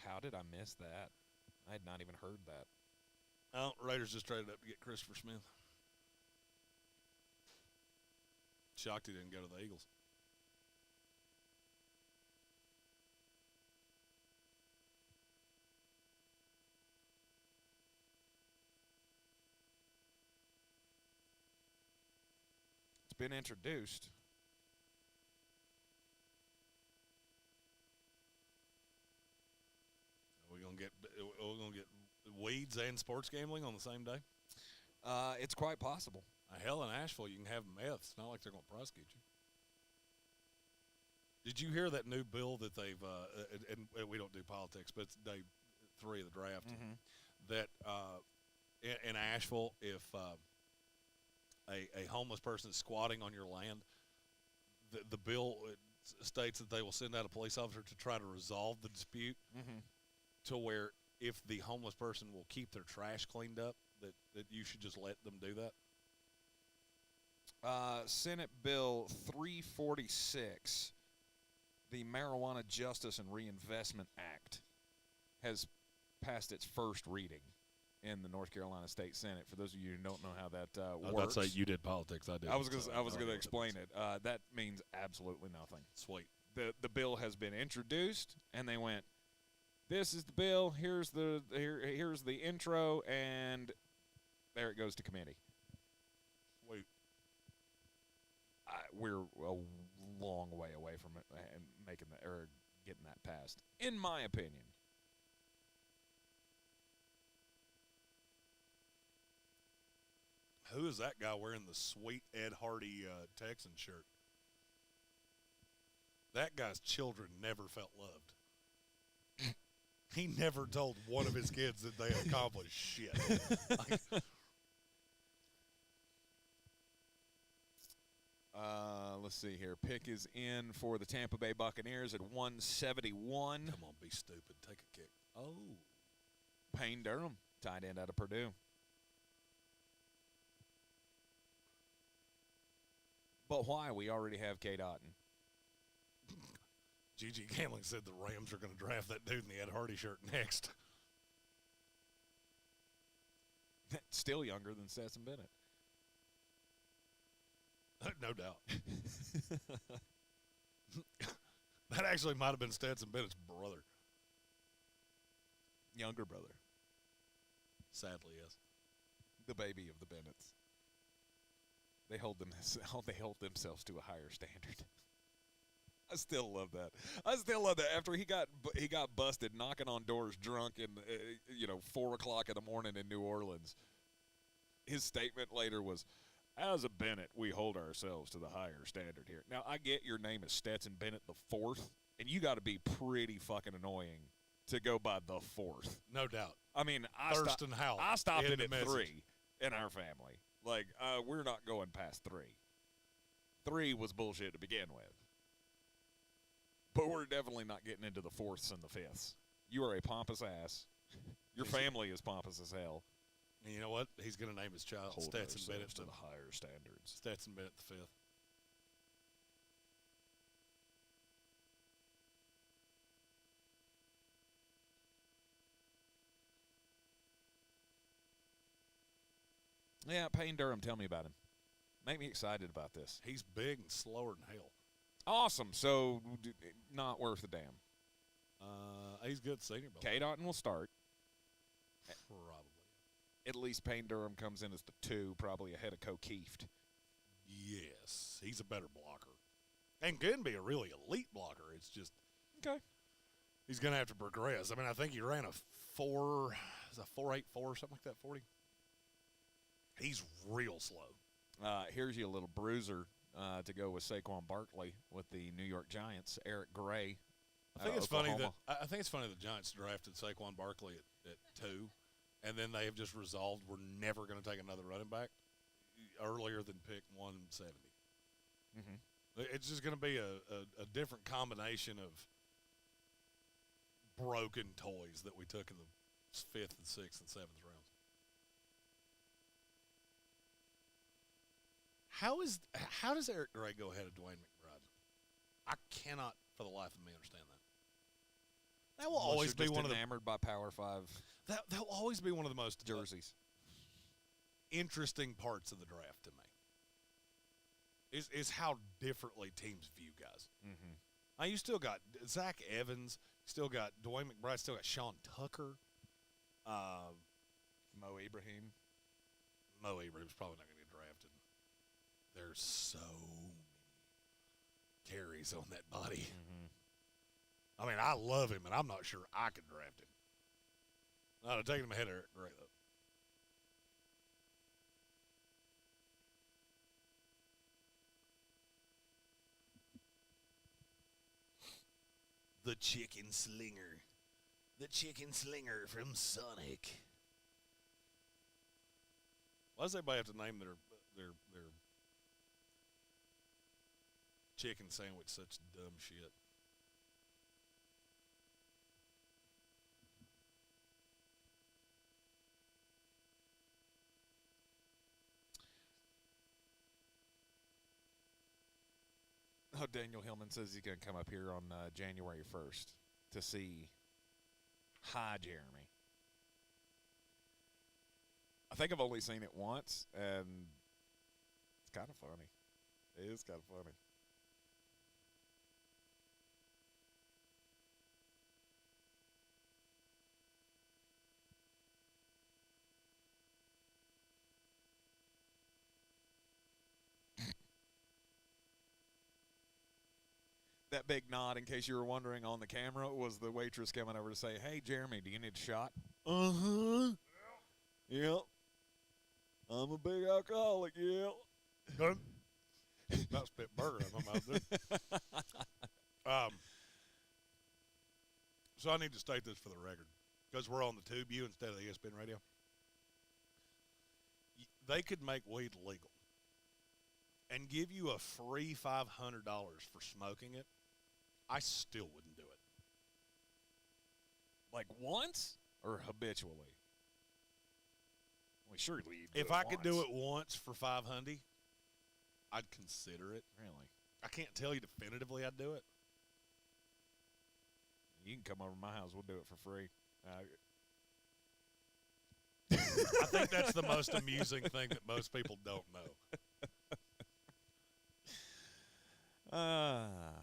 How did I miss that? I had not even heard that. Oh, Raiders just traded up to get Christopher Smith. Shocked he didn't go to the Eagles. been introduced. We're gonna get weeds and sports gambling on the same day. It's quite possible. Hell, in Asheville, you can have meth. It's not like they're gonna prosecute you. Did you hear that new bill that they've? And we don't do politics, but it's day 3 of the draft. Mm-hmm. That in Asheville, if a homeless person is squatting on your land, the bill states that they will send out a police officer to try to resolve the dispute, to where if the homeless person will keep their trash cleaned up, that you should just let them do that. Senate Bill 346, the Marijuana Justice and Reinvestment Act, has passed its first reading in the North Carolina State Senate. For those of you who don't know how that works, I'd say you did politics. I did. I was going to explain it. That means absolutely nothing. Sweet. The bill has been introduced, and they went, "This is the bill. Here's the intro," and there it goes to committee. Sweet. We're a long way away from it and getting that passed, in my opinion. Who is that guy wearing the sweet Ed Hardy Texan shirt? That guy's children never felt loved. He never told one of his kids that they accomplished shit. Let's see here. Pick is in for the Tampa Bay Buccaneers at 171. Come on, be stupid. Take a kick. Oh. Payne Durham, tight end out of Purdue. But why? We already have Kate Otten. Gigi Gamling said the Rams are going to draft that dude in the Ed Hardy shirt next. Still younger than Stetson Bennett. No doubt. That actually might have been Stetson Bennett's brother. Younger brother. Sadly, yes. The baby of the Bennetts. They hold themselves to a higher standard. I still love that. After he got busted knocking on doors drunk in 4 o'clock in the morning in New Orleans, his statement later was, "As a Bennett, we hold ourselves to the higher standard here." Now, I get your name is Stetson Bennett the 4th, and you got to be pretty fucking annoying to go by the 4th. No doubt. I mean, I stopped it at 3 in our family. Like, we're not going past 3. 3 was bullshit to begin with. But we're definitely not getting into the 4ths and the 5ths. You are a pompous ass. Your family is pompous as hell. And you know what? He's going to name his child Stetson Bennett to the higher standards. Stetson Bennett the 5th. Yeah, Payne Durham, tell me about him. Make me excited about this. He's big and slower than hell. Awesome. So, not worth a damn. He's good senior ball. Kate Otten will start. Probably. At least Payne Durham comes in as the 2, probably ahead of Kieft. Yes, he's a better blocker. And can be a really elite blocker. It's just okay. He's going to have to progress. I mean, I think he ran a 4.84 or something like that, 40. He's real slow. Here's you a little bruiser to go with Saquon Barkley with the New York Giants. Eric Gray. I think it's funny the Giants drafted Saquon Barkley at 2, and then they have just resolved we're never going to take another running back earlier than pick 170. Mm-hmm. It's just going to be a different combination of broken toys that we took in the 5th and 6th and 7th rounds. How does Eric Gray go ahead of Dwayne McBride? I cannot, for the life of me, understand that. That will always be one of the enamored by Power 5. That will always be one of the most jerseys. Interesting parts of the draft to me. Is how differently teams view guys. Mm-hmm. Now you still got Zach Evans, still got Dwayne McBride, still got Sean Tucker, Mo Ibrahim. Mo Ibrahim's probably not going to get drafted. There's so bodies on that body. I mean, I love him, and I'm not sure I could draft him. I'd have taken him ahead of Eric Gray, though. The Chicken Slinger. The Chicken Slinger from Sonic. Why does everybody have to name their chicken sandwich such dumb shit? Oh, Daniel Hillman says he's going to come up here on January 1st to see Hi, Jeremy. I think I've only seen it once, and it's kind of funny. It is kind of funny. That big nod, in case you were wondering on the camera, was the waitress coming over to say, "Hey, Jeremy, do you need a shot?" Uh-huh. Yep. I'm a big alcoholic, yep. About spit burger in my mouth, dude. So I need to state this for the record, because we're on the Tube U instead of the ESPN radio. They could make weed legal and give you a free $500 for smoking it. I still wouldn't do it. Like once or habitually? Well, surely you'd do If it I once. could do it once for $500, I'd consider it. Really? I can't tell you definitively I'd do it. You can come over to my house. We'll do it for free. I think that's the most amusing thing that most people don't know.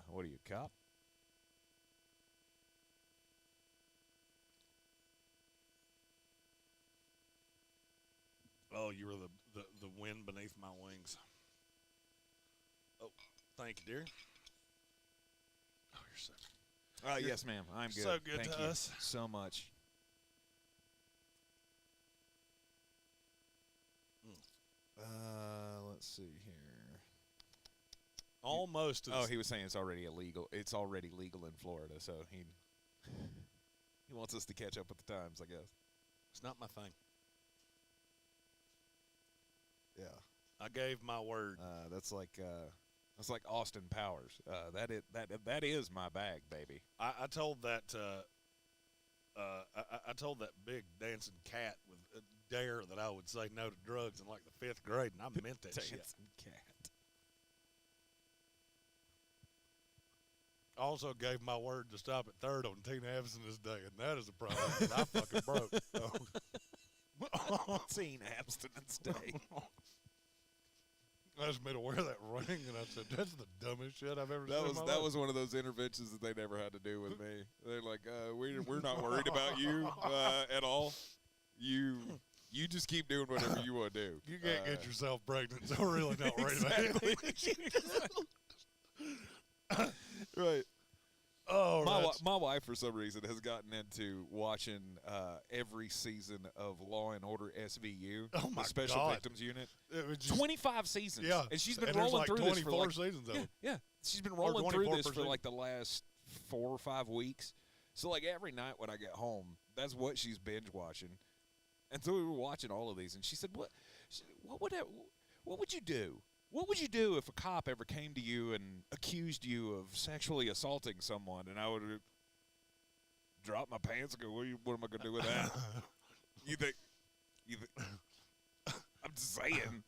What are you, cop? Oh, you were the wind beneath my wings. Oh, thank you, dear. Oh, you're so good. Yes, ma'am. I'm good. So good Thank to you us. so much. Let's see here. Almost. Oh, he was saying it's already illegal. It's already legal in Florida, so he wants us to catch up with the times, I guess. It's not my thing. Yeah. I gave my word. That's like Austin Powers. That is my bag, baby. I told that I told that big dancing cat with a dare that I would say no to drugs in like the 5th grade, and I meant that shit. Dancing cat. I also gave my word to stop at 3rd on Teen Abstinence Day, and that is a problem that I fucking broke. Teen Abstinence Day. I asked me to wear that ring, and I said, that's the dumbest shit I've ever seen in my life. That was one of those interventions that they never had to do with me. They're like, we're not worried about you at all. You just keep doing whatever you want to do. You can't get yourself pregnant, so we're really not worried about it. Right. Oh, my wife, for some reason, has gotten into watching every season of Law and Order SVU, the Special Victims Unit. 25 seasons. Yeah. And she's been and rolling like through this for 24 seasons of it. Yeah. She's been rolling through this for 24%. like the last 4 or 5 weeks. So like every night when I get home, that's what she's binge watching. And so we were watching all of these, and she said, "What would you do? What would you do if a cop ever came to you and accused you of sexually assaulting someone?" And I would drop my pants and go, "What am I gonna do with that?" You think? I'm just saying.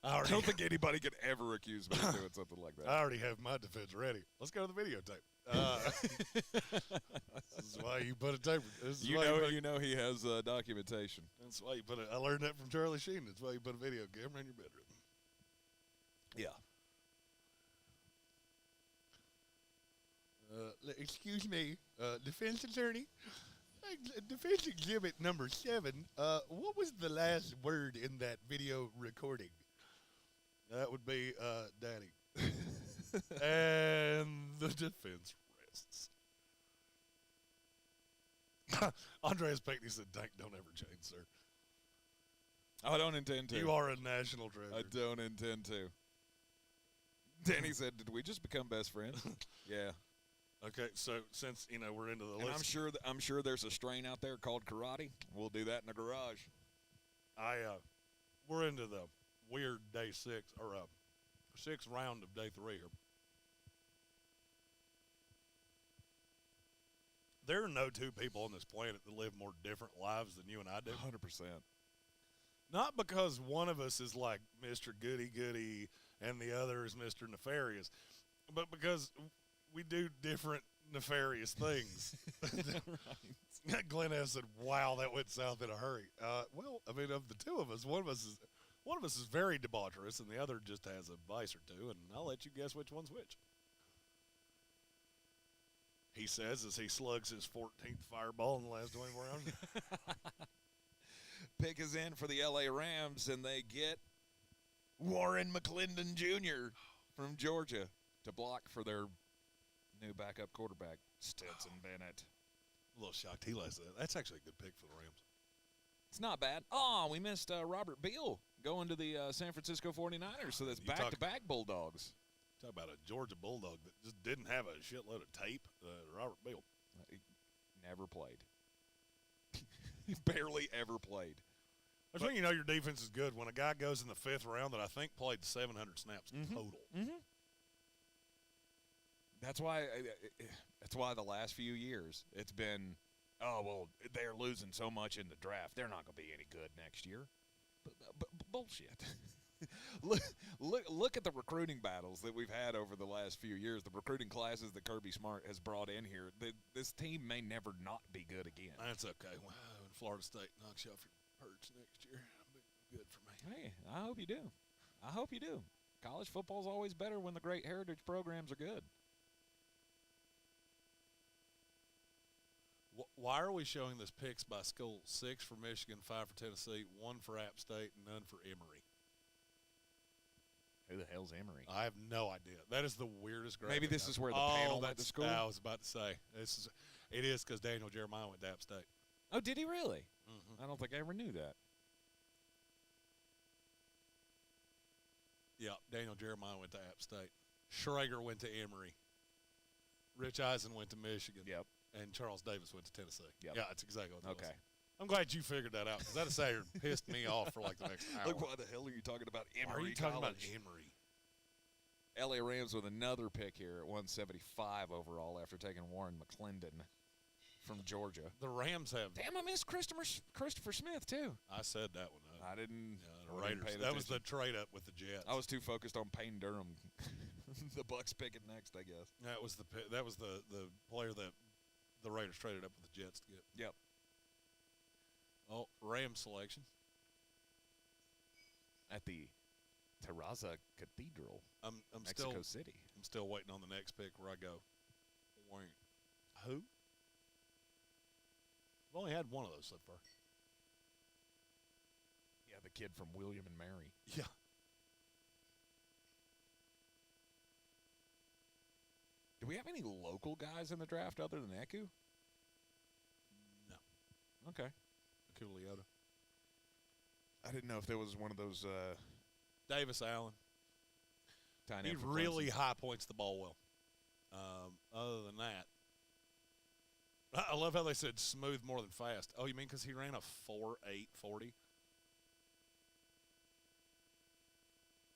I don't think anybody could ever accuse me of doing something like that. I already have my defense ready. Let's go to the videotape. This is why you put a tape. You know he has documentation. That's why you put it. I learned that from Charlie Sheen. That's why you put a video camera in your bedroom. Yeah. Excuse me, defense attorney. Defense exhibit number 7. What was the last word in that video recording? That would be Daddy. And the defense rests. Andreas Pinkney said, "Dank, don't ever change, sir. I don't intend to. You are a national treasure." I don't intend to. Danny said, "Did we just become best friends?" Yeah. Okay, so since we're into the And list, I'm sure there's a strain out there called karate. We'll do that in the garage. we're into the weird day 6 or 6th round of day 3 here. There are no two people on this planet that live more different lives than you and I do. 100%. Not because one of us is like Mr. Goody-Goody and the other is Mr. Nefarious, but because we do different nefarious things. Right. Glenn S. said, "Wow, that went south in a hurry." Well, I mean, of the two of us, one of us is very debaucherous, and the other just has a vice or two, and I'll let you guess which one's which. He says as he slugs his 14th fireball in the last 24 hours. Pick is in for the LA Rams, and they get Warren McClendon Jr. from Georgia to block for their new backup quarterback, Stetson Bennett. A little shocked he likes that. That's actually a good pick for the Rams. It's not bad. Oh, we missed Robert Beal going to the San Francisco 49ers, so that's back-to-back Bulldogs. Talk about a Georgia Bulldog that just didn't have a shitload of tape. Robert Beal. He never played. He barely ever played. That's when you know your defense is good, when a guy goes in the 5th round that I think played 700 snaps total. Mm-hmm. That's why the last few years it's been, oh, well, they're losing so much in the draft. They're not going to be any good next year. But bullshit. Look at the recruiting battles that we've had over the last few years, the recruiting classes that Kirby Smart has brought in here. This team may never not be good again. That's okay. Wow, when Florida State knocks you off your perch next year, it'll be good for me. Hey, I hope you do. I hope you do. College football's always better when the great heritage programs are good. Why are we showing this picks by school? 6 for Michigan, 5 for Tennessee, 1 for App State, and none for Emory. Who the hell's Emory? I have no idea. That is the weirdest graphic. Maybe this is where the panel went to school? I was about to say. It is because Daniel Jeremiah went to App State. Oh, did he really? Mm-hmm. I don't think I ever knew that. Yeah, Daniel Jeremiah went to App State. Schrager went to Emory. Rich Eisen went to Michigan. Yep. And Charles Davis went to Tennessee. Yep. Yeah, that's exactly what that was. Okay. I'm glad you figured that out because that aside pissed me off for like the next hour. Look, why the hell are you talking about Emory? Why are you talking about College? Emory? LA Rams with another pick here at 175 overall after taking Warren McClendon from Georgia. The Rams have. Damn, I missed Christopher Smith, too. I said that one. I didn't. The Raiders. That was the trade up with the Jets. I was too focused on Payne Durham. The Bucs picking next, I guess. That was the player that the Raiders traded up with the Jets to get. Yep. Oh, Rams selection at the Terraza Cathedral, Mexico City. I'm still waiting on the next pick where I go. Who? I've only had one of those so far. Yeah, the kid from William and Mary. Yeah. Do we have any local guys in the draft other than Eku? No. Okay. Leota. I didn't know if there was one of those Davis Allen. tiny. He really high points the ball well. Other than that, I love how they said smooth more than fast. Oh, you mean because he ran a 4.8 40?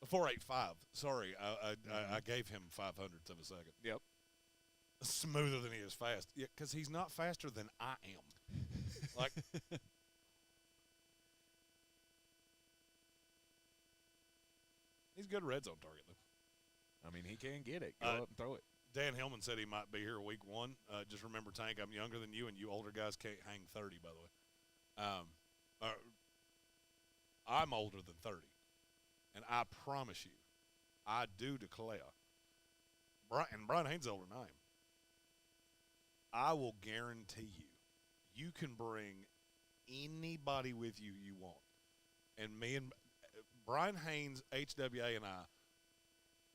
A 4.85. Sorry, I gave him 500ths of a second. Yep. Smoother than he is fast. Yeah, because he's not faster than I am. Like. He's a good red zone target, though. I mean, he can get it. Go up and throw it. Dan Hillman said he might be here week 1. Just remember, Tank, I'm younger than you, and you older guys can't hang 30, by the way. I'm older than 30. And I promise you, I do declare, and Brian Haynes' older than I am, I will guarantee you, you can bring anybody with you want. And me and Brian Haynes, HWA, and I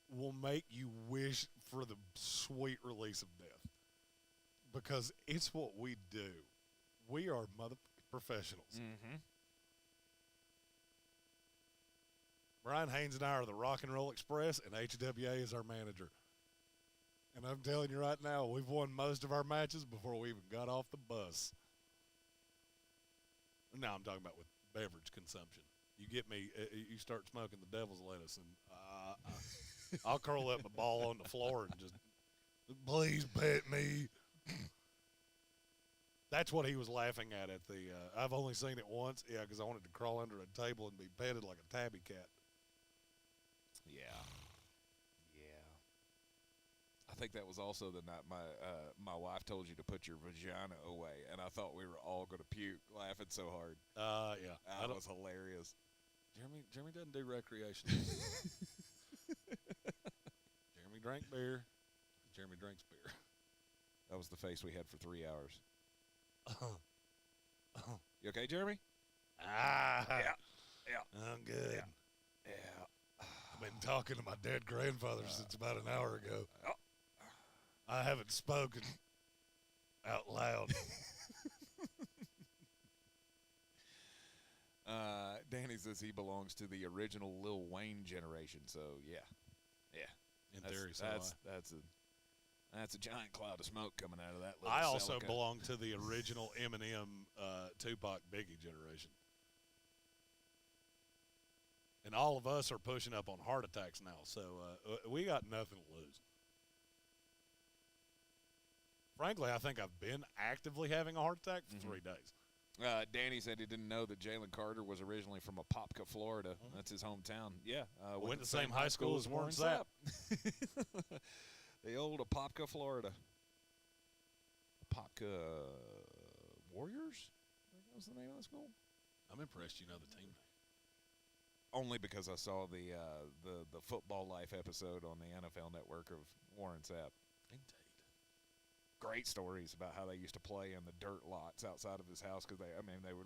will make you wish for the sweet release of death because it's what we do. We are professionals. Mm-hmm. Brian Haynes and I are the Rock and Roll Express, and HWA is our manager. And I'm telling you right now, we've won most of our matches before we even got off the bus. Now I'm talking about with beverage consumption. You get me, you start smoking the devil's lettuce, and I'll curl up my ball on the floor and just, please pet me. That's what he was laughing at the, I've only seen it once, yeah, because I wanted to crawl under a table and be petted like a tabby cat. Yeah. I think that was also the night my wife told you to put your vagina away, and I thought we were all going to puke laughing so hard. Yeah. That was hilarious. Jeremy doesn't do recreation. Jeremy drank beer. Jeremy drinks beer. That was the face we had for 3 hours. You okay, Jeremy? Yeah. I'm good. Yeah. I've been talking to my dead grandfather since about an hour ago. I haven't spoken out loud. Danny says he belongs to the original Lil Wayne generation, so yeah. In theory, so that's a giant cloud of smoke coming out of that little I also Celica. belong to the original Eminem, Tupac, Biggie generation. And all of us are pushing up on heart attacks now, so we got nothing to lose. Frankly, I think I've been actively having a heart attack for 3 days. Danny said he didn't know that Jalen Carter was originally from Apopka, Florida. Mm-hmm. That's his hometown. Yeah. Went to the same high school as Warren Sapp. The old Apopka, Florida. Apopka Warriors? I think that was the name of the school. I'm impressed you know the team name. Only because I saw the Football Life episode on the NFL Network of Warren Sapp. Indeed. Great stories about how they used to play in the dirt lots outside of his house because they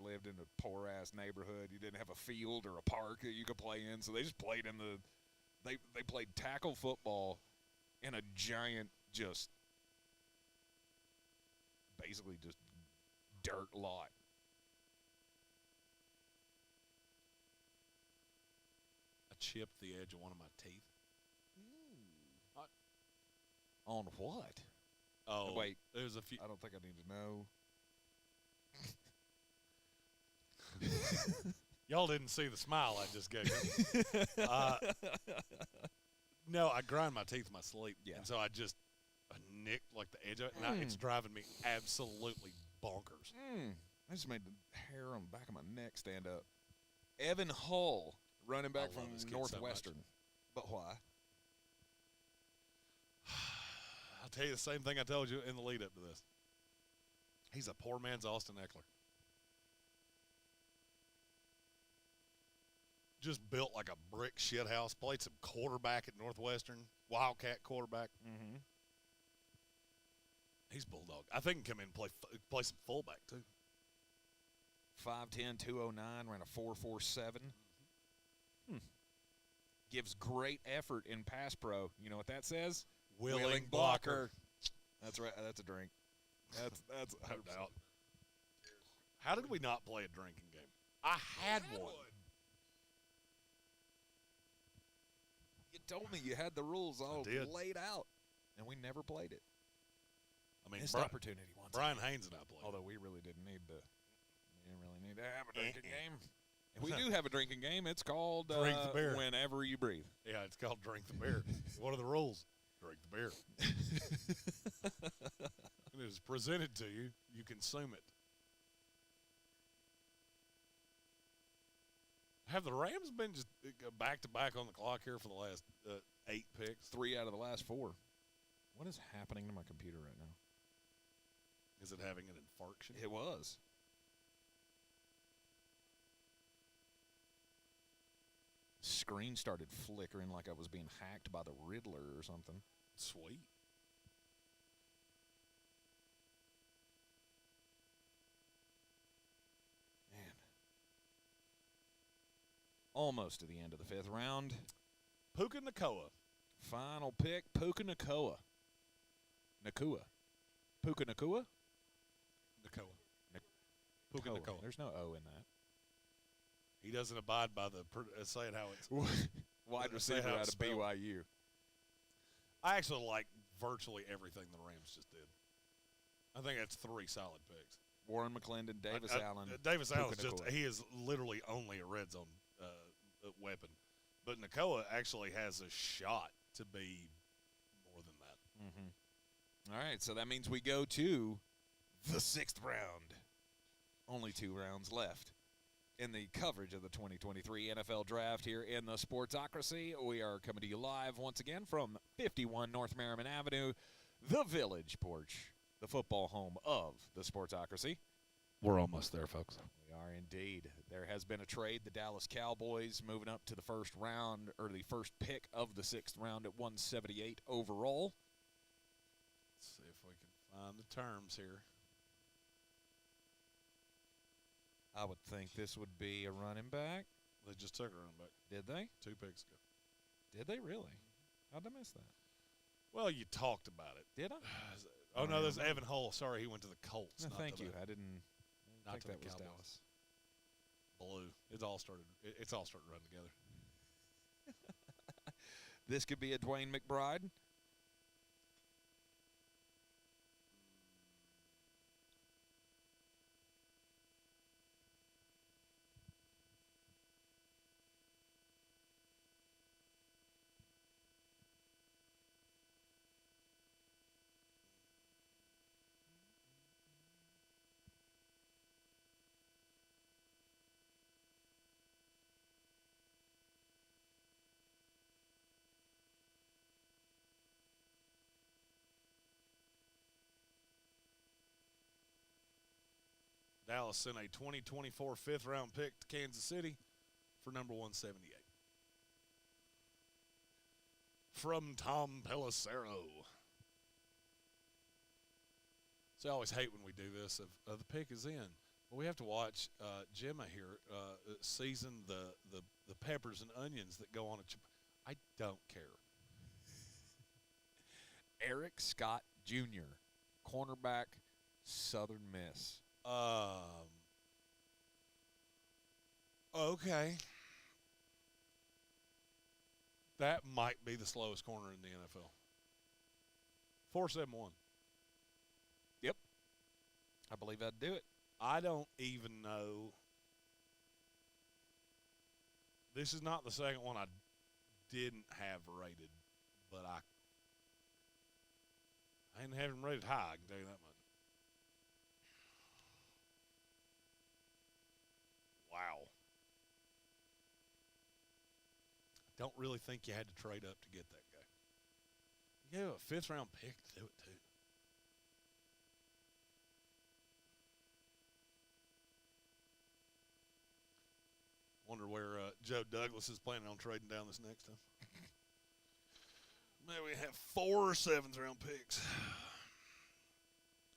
lived in a poor ass neighborhood. You didn't have a field or a park that you could play in, so they just played in they played tackle football in a giant basically just dirt lot. I chipped the edge of one of my teeth. On what? Oh, wait. There's a few. I don't think I need to know. Y'all didn't see the smile I just gave you. No, I grind my teeth in my sleep. Yeah. And so I nicked like the edge of it. Now it's driving me absolutely bonkers. I just made the hair on the back of my neck stand up. Evan Hull, running back I love this from kid so Northwestern. much. But why? I'll tell you the same thing I told you in the lead up to this. He's a poor man's Austin Eckler. Just built like a brick shit house. Played some quarterback at Northwestern. Wildcat quarterback. Mm-hmm. He's bulldog. I think he can come in and play some fullback too. 5'10", 209, ran a 4.47. Gives great effort in pass pro. You know what that says? Willing blocker. That's right. That's a drink. That's No doubt. How did we not play a drinking game? I had one. You told me you had the rules all did. laid out, and we never played it. I mean, Missed opportunity once. Brian Haynes and I played. Although we really didn't need to. We didn't really need to have a drinking game. If we do have a drinking game, it's called Drink the beer. Whenever You Breathe. Yeah, it's called Drink the Beer. What are the rules? Drink the beer. It is presented to you. You consume it. Have the Rams been just back-to-back on the clock here for the last 8 picks? 3 out of the last 4. What is happening to my computer right now? Is it having an infarction? It was. Screen started flickering like I was being hacked by the Riddler or something. Sweet. almost to the end of the 5th round. Puka Nacua. Final pick, Puka Nacua. Puka Nacua? Nacua. Puka Nacua. There's no O in that. He doesn't abide by the say it how it's Wide say receiver how out it's of spelled. BYU. I actually like virtually everything the Rams just did. I think that's 3 solid picks. Warren McClendon, Davis Allen. Davis Puka Allen's just Nacua. he is literally only a red zone weapon, but Nacua actually has a shot to be more than that. Mm-hmm. All right, so that means we go to the 6th round. Only 2 rounds left in the coverage of the 2023 NFL Draft here in the Sportsocracy. We are coming to you live once again from 51 North Merriman Avenue, the Village Porch, the football home of the Sportsocracy. We're almost there, folks. We are indeed. There has been a trade. The Dallas Cowboys moving up to the first round, or the first pick of the 6th round at 178 overall. Let's see if we can find the terms here. I would think this would be a running back. They just took a running back Did they? 2 picks ago. Did they really? How'd I miss that? Well, you talked about it. Did I? Oh, no, there's Evan Hull. Sorry, he went to the Colts. No, not thank to you. the I didn't not think to the that was Cowboys. Dallas. Blue. It's all started to run together. This could be a Dwayne McBride. Dallas sent a 2024 5th-round pick to Kansas City for number 178. From Tom Pelissero. So I always hate when we do this. If the pick is in, well, we have to watch Gemma here season the peppers and onions that go on a chip. I don't care. Eric Scott Jr., cornerback, Southern Miss. Okay. That might be the slowest corner in the NFL. 4.71. Yep. I believe I'd do it. I don't even know. This is not the second one I didn't have rated, but I didn't have him rated high, I can tell you that much. Wow. I don't really think you had to trade up to get that guy. You gave a 5th-round pick to do it, too. Wonder where Joe Douglas is planning on trading down this next time. Maybe we have 4 7th-round picks.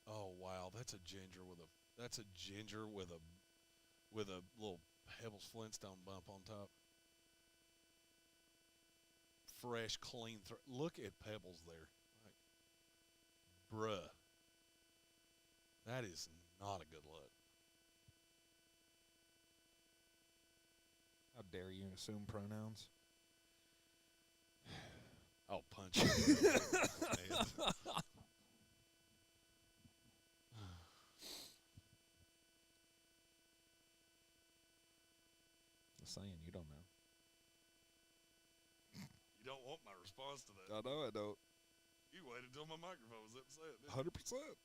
Oh wow, that's a ginger with a little Pebbles Flintstone bump on top. Fresh, clean. Look at Pebbles there, like, bruh. That is not a good look. How dare you assume pronouns? I'll punch you. Man. Just saying, you don't know. You don't want my response to that. I know I don't. You waited until my microphone was upset. 100%.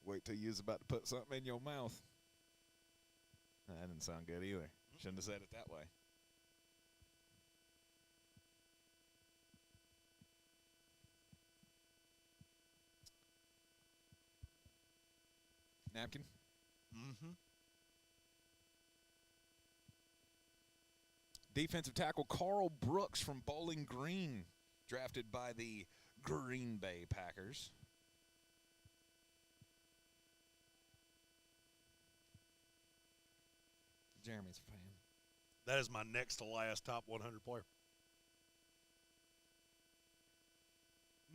Wait till you was about to put something in your mouth. That didn't sound good either. Shouldn't have said it that way. Napkin? Mm-hmm. Defensive tackle Carl Brooks from Bowling Green, drafted by the Green Bay Packers. Jeremy's a fan. That is my next to last top 100 player.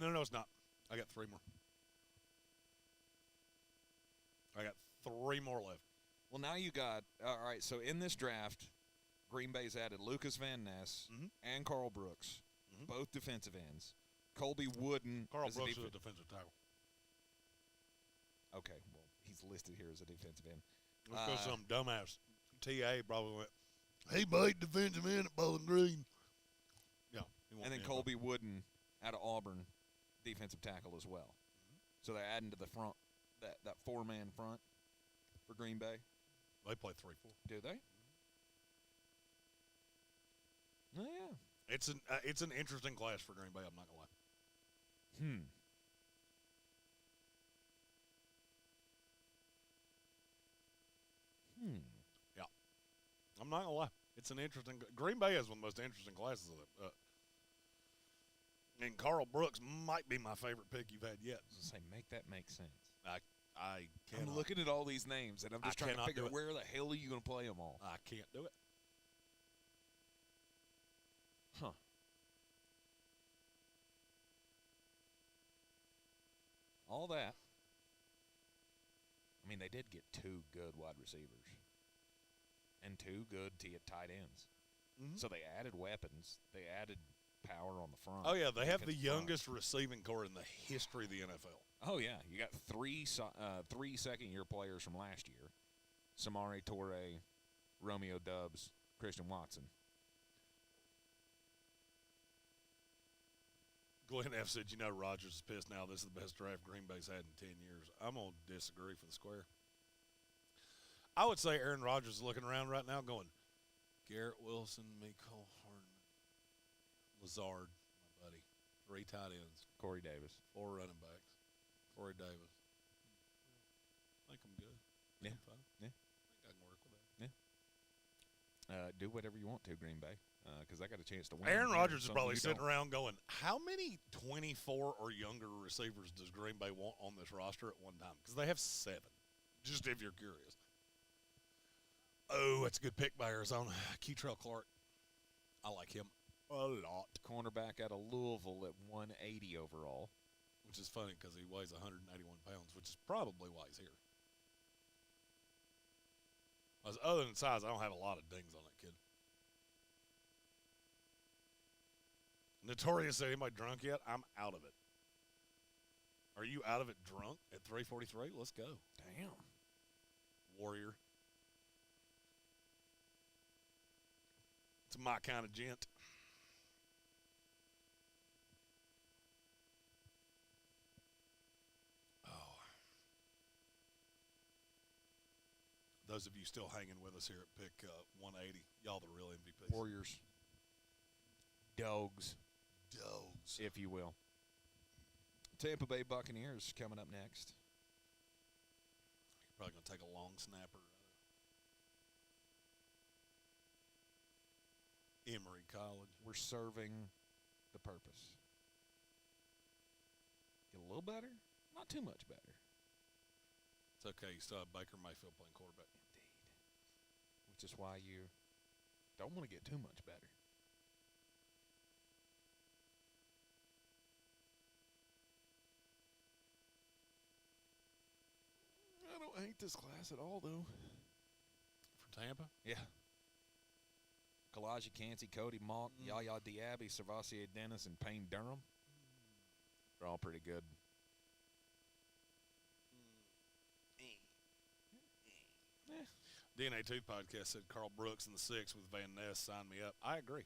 No, it's not. I got 3 more. I got 3 more left. Well, now you got all right. So in this draft, Green Bay's added Lucas Van Ness and Carl Brooks, both defensive ends. Colby Wooden. Carl Brooks is a defensive tackle. Okay, well, he's listed here as a defensive end. Let's go some dumbass. TA probably went, He played defensive end at Bowling Green. yeah. And then Colby Wooden out of Auburn, defensive tackle as well. So they're adding to the front, that 4-man front for Green Bay. They play 3-4. Do they? Oh, yeah. It's an interesting class for Green Bay, I'm not going to lie. Yeah. I'm not going to lie. It's an interesting – Green Bay is one of the most interesting classes of them. And Carl Brooks might be my favorite pick you've had yet. Say, make that make sense. I can't. I'm looking at all these names, and I'm just trying to figure out where the hell are you going to play them all. I can't do it. Huh. All that. I mean, they did get 2 good wide receivers and 2 good tight ends. So they added weapons. They added power on the front. Oh, yeah, they have the youngest receiving core in the history of the NFL. Oh, yeah. You got 3 second-year players from last year. Samari Toure, Romeo Doubs, Christian Watson. Glenn F. said, Rodgers is pissed now. This is the best draft Green Bay's had in 10 years. I'm going to disagree for the square. I would say Aaron Rodgers is looking around right now going, Garrett Wilson, Mecole Hardman, Lazard, my buddy, 3 tight ends. Corey Davis. 4 running backs. Corey Davis. I think I'm good. I think I'm fine. Yeah. I think I can work with that. Yeah. Do whatever you want to, Green Bay, because I got a chance to win. Aaron Rodgers is probably sitting around going, how many 24 or younger receivers does Green Bay want on this roster at one time? Because they have 7, just if you're curious. Oh, that's a good pick by Arizona. Keitrell Clark. I like him a lot. Cornerback out of Louisville at 180 overall. Which is funny because he weighs 181 pounds, which is probably why he's here. Other than size, I don't have a lot of dings on that kid. Notorious said, anybody drunk yet? I'm out of it. Are you out of it drunk at 3:43? Let's go. Damn. Warrior. It's my kind of gent. Those of you still hanging with us here at pick 180, y'all the real MVPs. Warriors. Dogs, if you will. Tampa Bay Buccaneers coming up next. You're probably going to take a long snapper. Emory College. We're serving the purpose. Get a little better, not too much better. It's okay. You still have Baker Mayfield playing quarterback. Indeed. Which is why you don't want to get too much better. I don't hate this class at all, though. For Tampa? Yeah. Kalaji Cansey, Cody Monk, Yaya Diaby, Servassier Dennis, and Payne Durham. They're all pretty good. DNA Tooth Podcast said Carl Brooks in the 6 with Van Ness. Sign me up. I agree.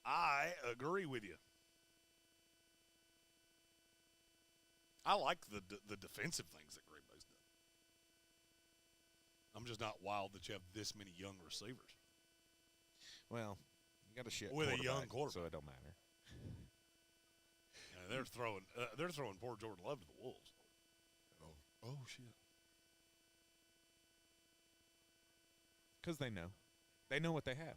I agree with you. I like the defensive things that Green Bay's done. I'm just not wild that you have this many young receivers. Well, you got a shit with a young quarterback, so it don't matter. Yeah, they're throwing poor Jordan Love to the wolves. Oh shit! Because they know what they have.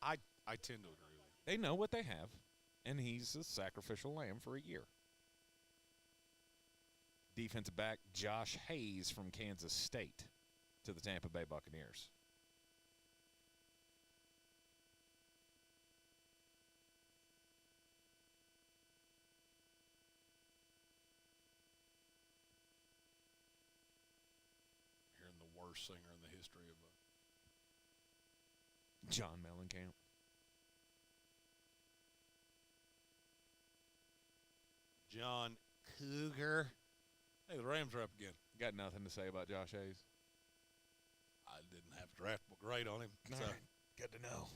I tend to agree with you. They know what they have, and he's a sacrificial lamb for a year. defensive back Josh Hayes from Kansas State to the Tampa Bay Buccaneers. Hearing the worst singer in the history of John Mellencamp. John Cougar. Hey, the Rams are up again. Got nothing to say about Josh Hayes. I didn't have a draftable grade on him. So. Right. Good to know.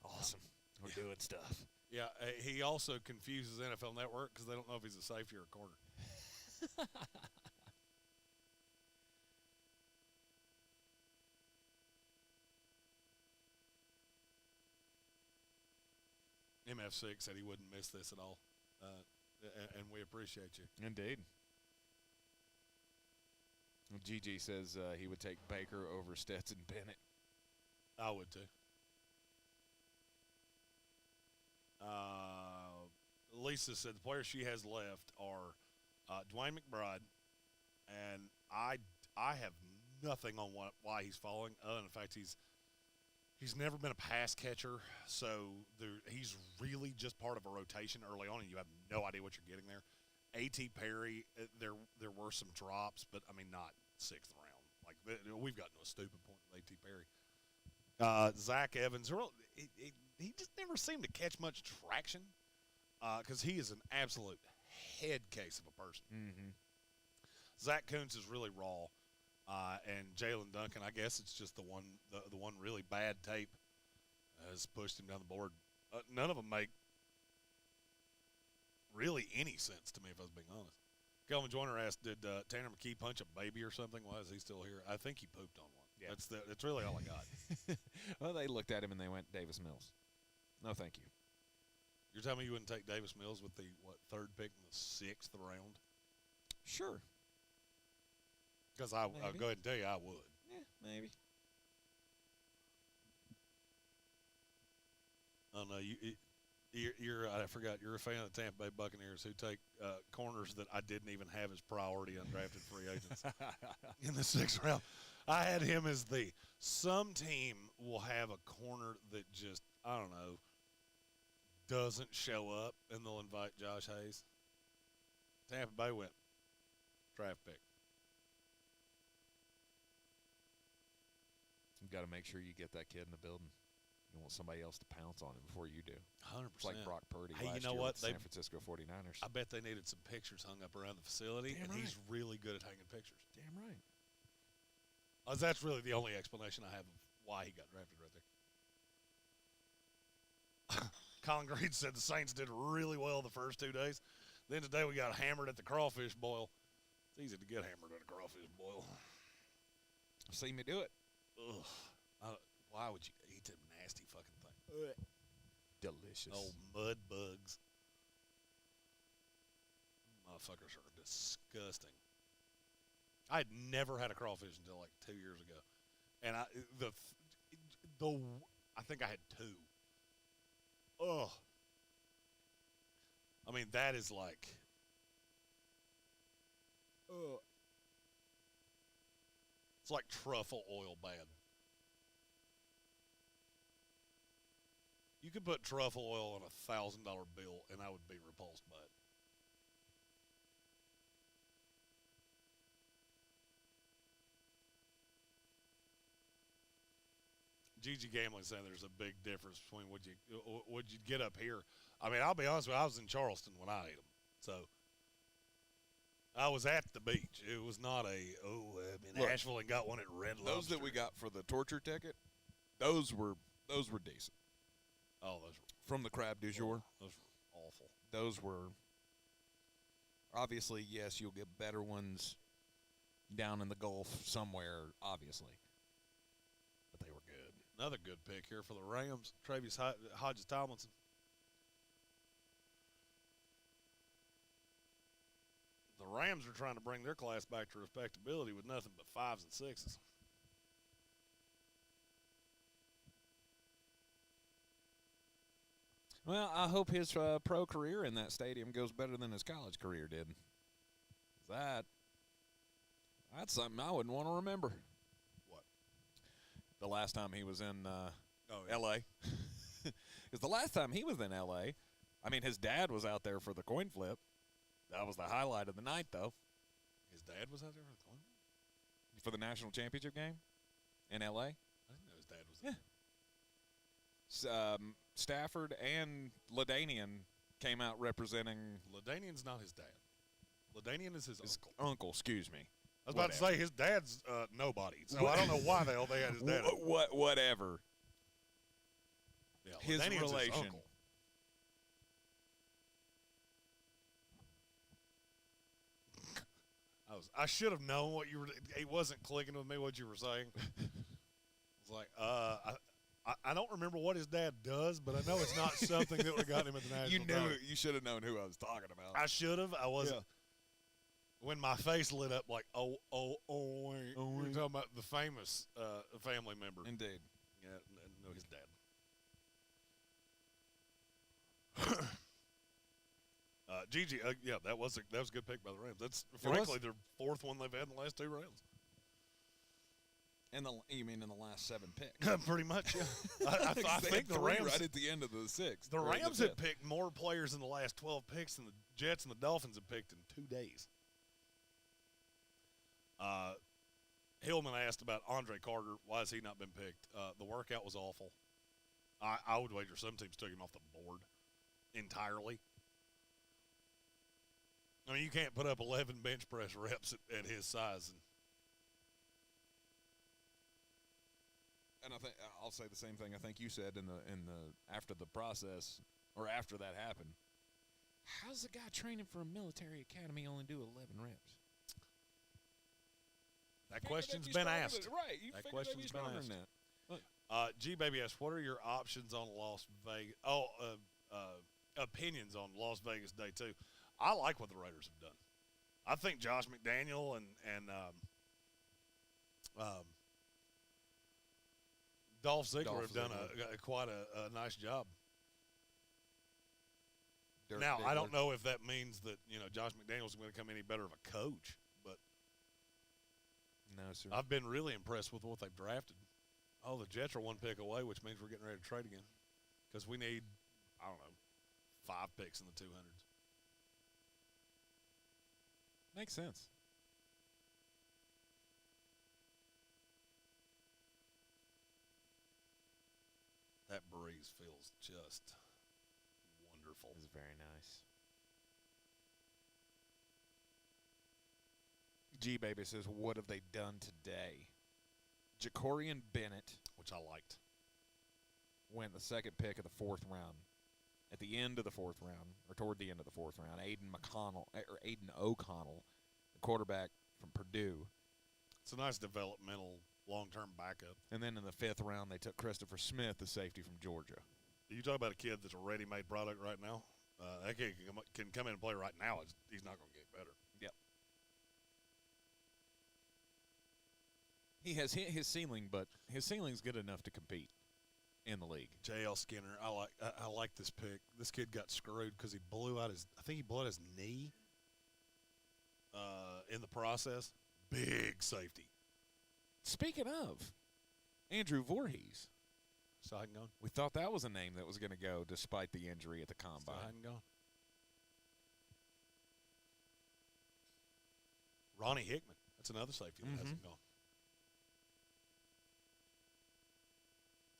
Awesome. We're doing stuff. Yeah, he also confuses NFL Network because they don't know if he's a safety or a corner. MF6 said he wouldn't miss this at all, and we appreciate you. Indeed. GG says he would take Baker over Stetson Bennett. I would too. Lisa said the players she has left are Dwayne McBride, and I have nothing on why he's falling. Other than the fact he's never been a pass catcher, so he's really just part of a rotation early on, and you have no idea what you're getting there. A.T. Perry, there were some drops, but I mean not sixth round. Like we've gotten to a stupid point with A.T. Perry. Zach Evans, he just never seemed to catch much traction because he is an absolute head case of a person. Mm-hmm. Zach Kuntz is really raw, and Jalen Duncan, I guess it's just the one really bad tape has pushed him down the board. None of them make really any sense to me, if I was being honest. Kelvin Joyner asked, did Tanner McKee punch a baby or something? Why is he still here? I think he pooped on one. Yeah. That's really all I got. Well, they looked at him and they went, Davis Mills. No, thank you. You're telling me you wouldn't take Davis Mills with the, third pick in the 6th round? Sure. Because I'll go ahead and tell you I would. Yeah, maybe. Oh, no, you're I forgot, you're a fan of the Tampa Bay Buccaneers who take corners that I didn't even have as priority undrafted free agents in the 6th round. I had him as some team will have a corner that just, I don't know, doesn't show up, and they'll invite Josh Hayes. Tampa Bay went draft pick. You've got to make sure you get that kid in the building. You want somebody else to pounce on him before you do. 100%. It's like Brock Purdy hey, last you know year what? with the San Francisco 49ers. I bet they needed some pictures hung up around the facility, Damn and right. he's really good at hanging pictures. Damn right. That's really the only explanation I have of why he got drafted right there. Colin Green said the Saints did really well the first 2 days. Then today we got hammered at the crawfish boil. It's easy to get hammered at a crawfish boil. See me do it. Ugh. Why would you eat them nasty fucking thing? Delicious. Old mud bugs. Motherfuckers are disgusting. I had never had a crawfish until like 2 years ago, and I think I had 2. Ugh. I mean, that is like. It's like truffle oil bad. You could put truffle oil on a $1,000 bill, and I would be repulsed by it. Gigi Gamlin saying there's a big difference between what you get up here. I mean, I'll be honest with you, I was in Charleston when I ate them, so I was at the beach. It was not Asheville and got one at Red Lobster. Those that we got for the torture ticket, those were decent. Oh, those were From the crab du jour. Those were awful. Those were obviously, yes, you'll get better ones down in the Gulf somewhere, obviously, but they were good. Another good pick here for the Rams, Travis Hodges Tomlinson. The Rams are trying to bring their class back to respectability with nothing but 5s and 6s. Well, I hope his pro career in that stadium goes better than his college career did. That That's something I wouldn't want to remember. What? The last time he was in Yeah. L.A. Because the last time he was in L.A., I mean, his dad was out there for the coin flip. That was the highlight of the night, though. His dad was out there for the coin? For the national championship game in L.A.? I didn't know his dad was there. Yeah. Stafford and LaDainian came out representing LaDainian's not his dad. LaDainian is his uncle. uncle, excuse me. I was about to say his dad's nobody, so I don't know why the hell they had his dad. Whatever. Yeah, His LaDainian's relation. His uncle. I should have known what you were. It wasn't clicking with me what you were saying. It's like I don't remember what his dad does, but I know it's not something that would have gotten him at the national. You should have known who I was talking about. I should have. I wasn't. Yeah. When my face lit up, like wait. We're talking about the famous family member. Indeed. Yeah, no, his dad. Gigi, yeah, that was a good pick by the Rams. That's frankly their fourth one they've had in the last 2 rounds. You mean in the last 7 picks? Pretty much, yeah. I think the Rams right at the end of the 6th. The Rams had picked more players in the last 12 picks than the Jets and the Dolphins have picked in 2 days. Hillman asked about Andre Carter. Why has he not been picked? The workout was awful. I would wager some teams took him off the board entirely. I mean, you can't put up 11 bench press reps at his size. And I think I'll say the same thing I think you said in the after the process or after that happened. How's the guy training for a military academy only do 11 reps? That question's been asked. Right. You that question's been asked. G Baby asks, what are your options on Las Vegas? Opinions on Las Vegas Day 2. I like what the Raiders have done. I think Josh McDaniel and Dolph Ziggler have done quite a nice job. Now, I don't know if that means that Josh McDaniel's going to become any better of a coach, but no, sir. I've been really impressed with what they've drafted. Oh, the Jets are 1 pick away, which means we're getting ready to trade again because we need, 5 picks in the 200s. Makes sense. That breeze feels just wonderful. It's very nice. G-Baby says, what have they done today? Jacorian Bennett, Which I liked. went the 2nd pick of the 4th round. At the end of the 4th round, or toward the end of the 4th round, Aiden O'Connell, the quarterback from Purdue. It's a nice developmental long-term backup. And then in the 5th round, they took Christopher Smith, the safety from Georgia. You talk about a kid that's a ready-made product right now. That kid can come in and play right now. He's not going to get better. Yep. He has hit his ceiling, but his ceiling's good enough to compete in the league. J.L. Skinner, I like this pick. This kid got screwed because he blew out his knee in the process. Big safety. Speaking of, Andrew Voorhees. Still hadn't gone. We thought that was a name that was going to go despite the injury at the Still combine. hadn't gone. Ronnie Hickman. That's another safety that hasn't gone.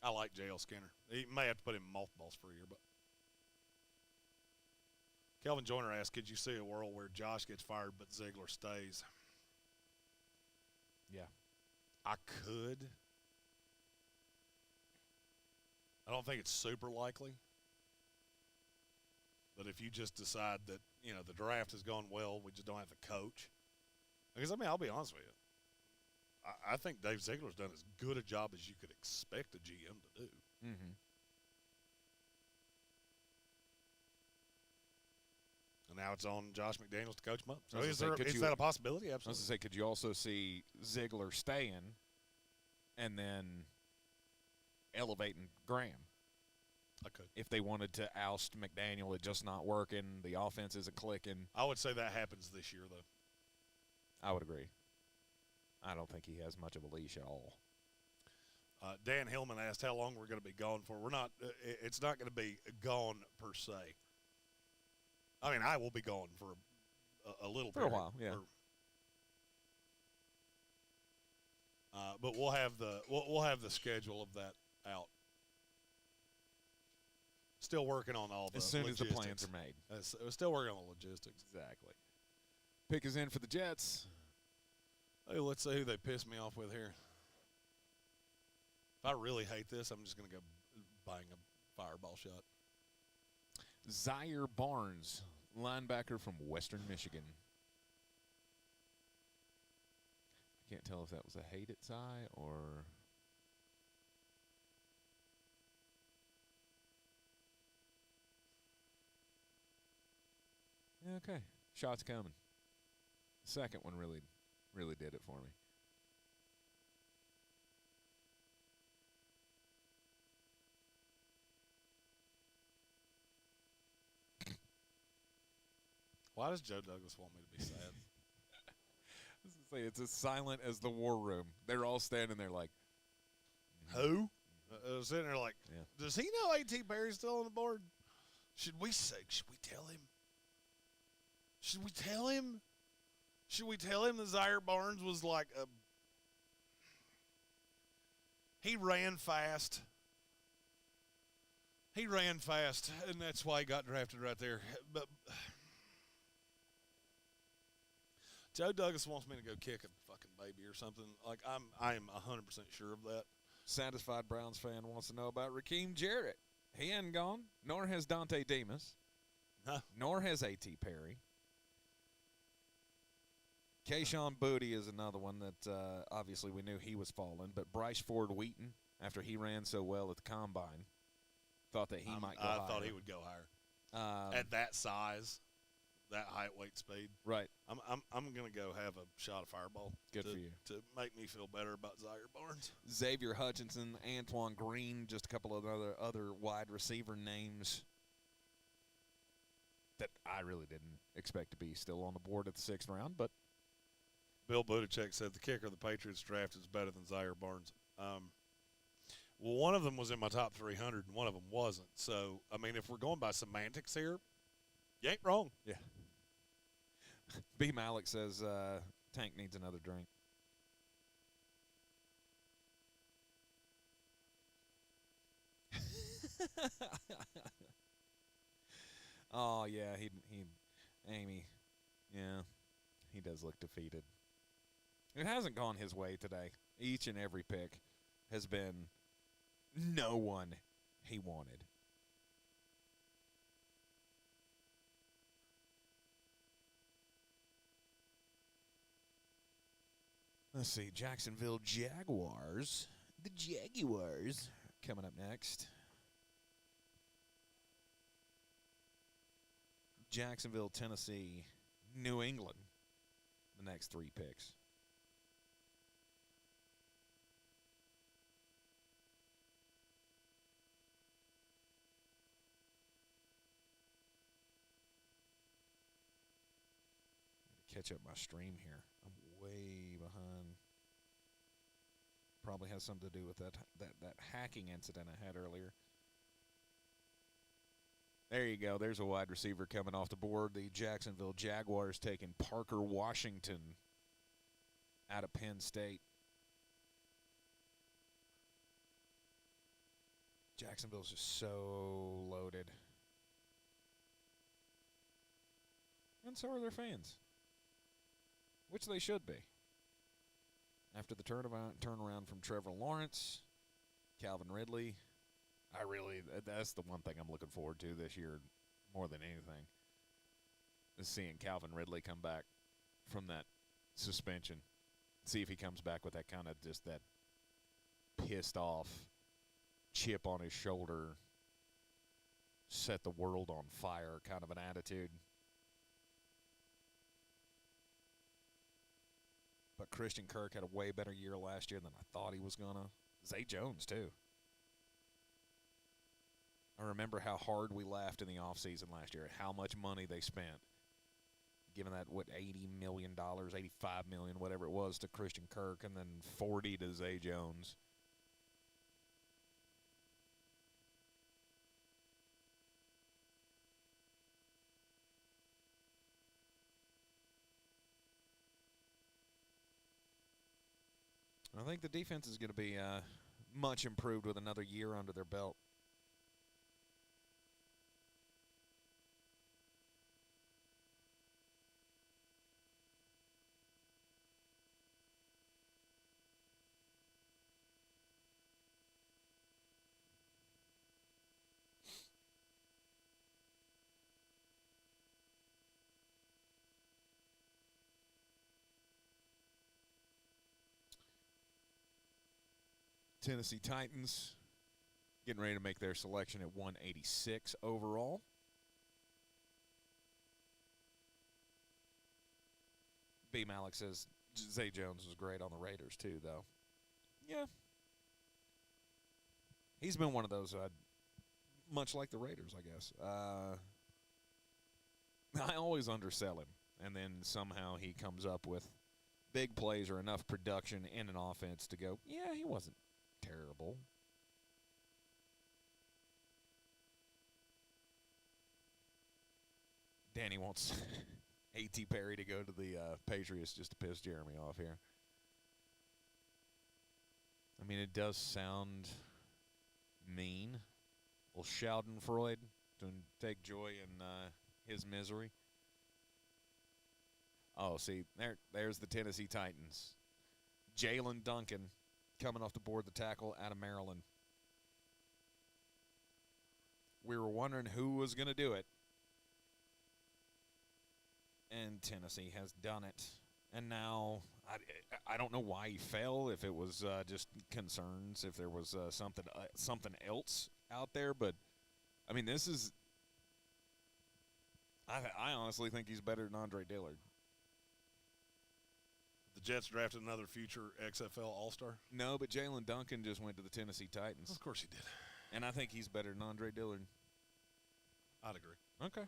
I like J.L. Skinner. He may have to put him in mothballs for a year, but Kelvin Joyner asked, could you see a world where Josh gets fired but Ziegler stays? Yeah. I could. I don't think it's super likely. But if you just decide that, the draft has gone well, we just don't have the coach. Because, I'll be honest with you. I think Dave Ziegler's done as good a job as you could expect a GM to do. Mm-hmm. And now it's on Josh McDaniels to coach him up. So I was is gonna say, that a possibility? I was Absolutely. going to say, could you also see Ziegler staying and then elevating Graham? I could. If they wanted to oust McDaniel, it's just not working, the offense isn't clicking. I would say that happens this year, though. I would agree. I don't think he has much of a leash at all. Dan Hillman asked how long we're going to be gone for. We're not. It's not going to be gone per se. I mean, I will be gone for a little for a while. Yeah. But we'll have the schedule of that out. Still working on all the as soon logistics. as the plans are made. We're still working on the logistics. Exactly. Pick is in for the Jets. Hey, let's see who they piss me off with here. If I really hate this, I'm just going to go buying a fireball shot. Zaire Barnes, linebacker from Western Michigan. I can't tell if that was a hate at Cy or... Okay, shot's coming. The second one really did it for me. Why does Joe Douglas want me to be sad? It's as silent as the war room. They're all standing there like, who? Sitting there like, yeah. Does he know A.T. Perry's still on the board? Should we tell him? Should we tell him? Should we tell him that Zaire Barnes was like he ran fast. He ran fast, and that's why he got drafted right there. But Joe Douglas wants me to go kick a fucking baby or something. Like I am 100% sure of that. Satisfied Browns fan wants to know about Raheem Jarrett. He hadn't gone, nor has Dante Demas, nor has A.T. Perry. Kayshawn Booty is another one that obviously we knew he was falling, but Bryce Ford Wheaton, after he ran so well at the Combine, thought that he might go higher. I thought he would go higher. At that size, that height, weight, speed. Right. I'm going to go have a shot of Fireball. Good for you. To make me feel better about Zaire Barnes. Xavier Hutchinson, Antoine Green, just a couple of other wide receiver names that I really didn't expect to be still on the board at the 6th round, but Bill Buttigieg said the kicker the Patriots drafted is better than Zaire Barnes. Well, one of them was in my top 300, and one of them wasn't. So, I mean, if we're going by semantics here, you ain't wrong. yeah. B. Malik says Tank needs another drink. Oh, yeah, Amy, yeah, he does look defeated. It hasn't gone his way today. Each and every pick has been no one he wanted. Let's see, Jacksonville Jaguars. The Jaguars coming up next. Jacksonville, Tennessee, New England, the next 3 picks. Catch up my stream here. I'm way behind. Probably has something to do with that hacking incident I had earlier. There you go. There's a wide receiver coming off the board. The Jacksonville Jaguars taking Parker Washington out of Penn State. Jacksonville's just so loaded. And so are their fans. Which they should be. After the turnaround from Trevor Lawrence, Calvin Ridley, that's the one thing I'm looking forward to this year more than anything, is seeing Calvin Ridley come back from that suspension. See if he comes back with that kind of just that pissed off chip on his shoulder, set the world on fire kind of an attitude. But Christian Kirk had a way better year last year than I thought he was going to. Zay Jones, too. I remember how hard we laughed in the offseason last year, how much money they spent giving that, $80 million, $85 million, whatever it was, to Christian Kirk, and then $40 to Zay Jones. I think the defense is going to be much improved with another year under their belt. Tennessee Titans getting ready to make their selection at 186 overall. B. Malik says Zay Jones was great on the Raiders too, though. Yeah. He's been one of those, much like the Raiders, I guess. I always undersell him, and then somehow he comes up with big plays or enough production in an offense to go, yeah, he wasn't terrible. Danny wants A.T. Perry to go to the Patriots just to piss Jeremy off here. I mean, it does sound mean. Well, Schadenfreude to take joy in his misery. Oh, see, there's the Tennessee Titans. Jalen Duncan coming off the board, the tackle out of Maryland. We were wondering who was going to do it. And Tennessee has done it. And now, I don't know why he fell, if it was just concerns, if there was something else out there. But, I mean, this is – I honestly think he's better than Andre Dillard. The Jets drafted another future XFL All-Star? No, but Jalen Duncan just went to the Tennessee Titans. Of course he did. And I think he's better than Andre Dillard. I'd agree. Okay.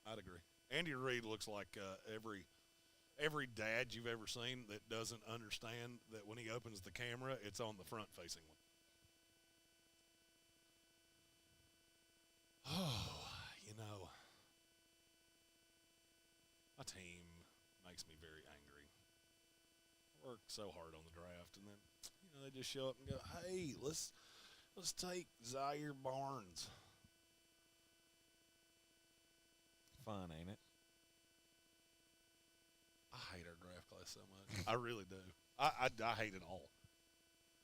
I'd agree. Andy Reid looks like every dad you've ever seen that doesn't understand that when he opens the camera, it's on the front-facing one. Oh, you know, my team makes me very angry. I worked so hard on the draft, and then they just show up and go, "Hey, let's take Zaire Barnes." Fun, ain't it? I hate our draft class so much. I really do. I hate it all.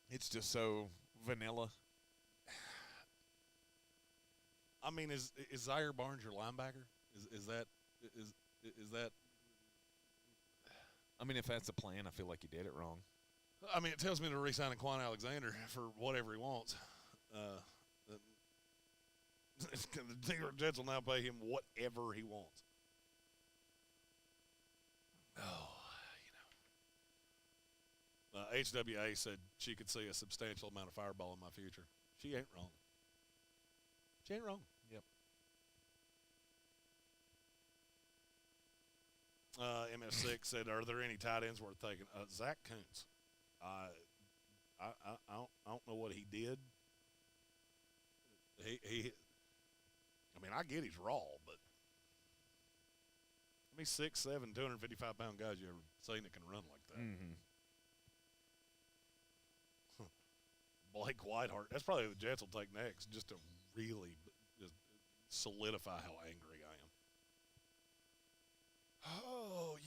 It's just so vanilla. I mean, is Zaire Barnes your linebacker? Is that? I mean, if that's the plan, I feel like you did it wrong. I mean, it tells me to re-sign Quan Alexander for whatever he wants. The New York Jets will now pay him whatever he wants. Oh, HWA said she could see a substantial amount of fireball in my future. She ain't wrong. She ain't wrong. Yep. MS6 said, "Are there any tight ends worth taking?" Zach Kuntz. I don't know what he did. He. I mean, I get he's raw, but how many 6'7", 255-pound guys you ever seen that can run like that? Mm-hmm. Blake Whitehart. That's probably who the Jets will take next, just to really just solidify how angry I am. Oh,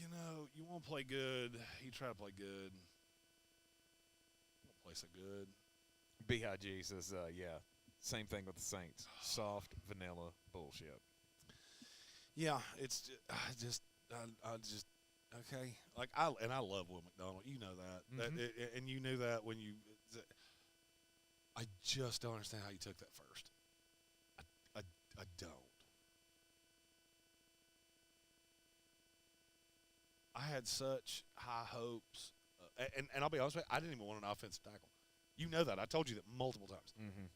you want to play good. You try to play good. You won't play so good. BIG says, yeah, same thing with the Saints. Soft, vanilla bullshit. Yeah, it's just okay. Like I love Will McDonald. You know that. Mm-hmm. And you knew that when you. I just don't understand how you took that first. I don't. I had such high hopes, and I'll be honest with you, I didn't even want an offensive tackle. You know that. I told you that multiple times. Mm-hmm.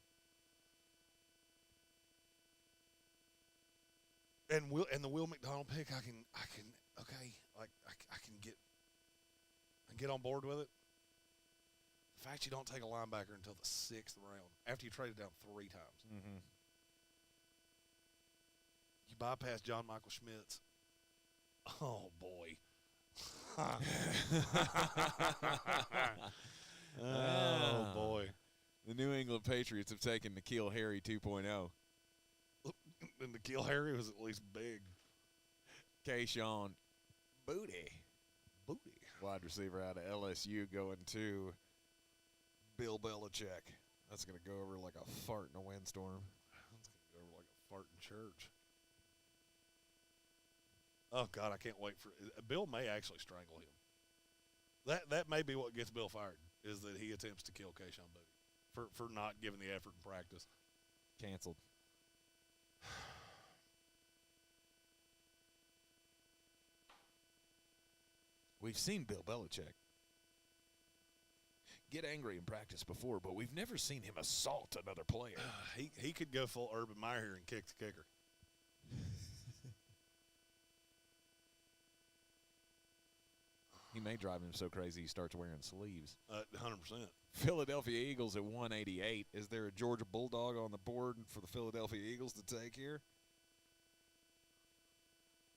And the Will McDonald pick, I can get on board with it. The fact you don't take a linebacker until the 6th round after you traded down 3 times. Mm-hmm. You bypass John Michael Schmitz. Oh boy. Oh boy. The New England Patriots have taken N'Keal Harry 2.0. And N'Keal Harry was at least big. Kayshawn Booty, wide receiver out of LSU, going to Bill Belichick. That's going to go over like a fart in a windstorm. That's going to go over like a fart in church. Oh, God, I can't wait for – Bill may actually strangle him. That may be what gets Bill fired, is that he attempts to kill Kayshawn Booty for not giving the effort in practice. Canceled. We've seen Bill Belichick get angry in practice before, but we've never seen him assault another player. He could go full Urban Meyer here and kick the kicker. He may drive him so crazy he starts wearing sleeves. 100%. Philadelphia Eagles at 188. Is there a Georgia Bulldog on the board for the Philadelphia Eagles to take here?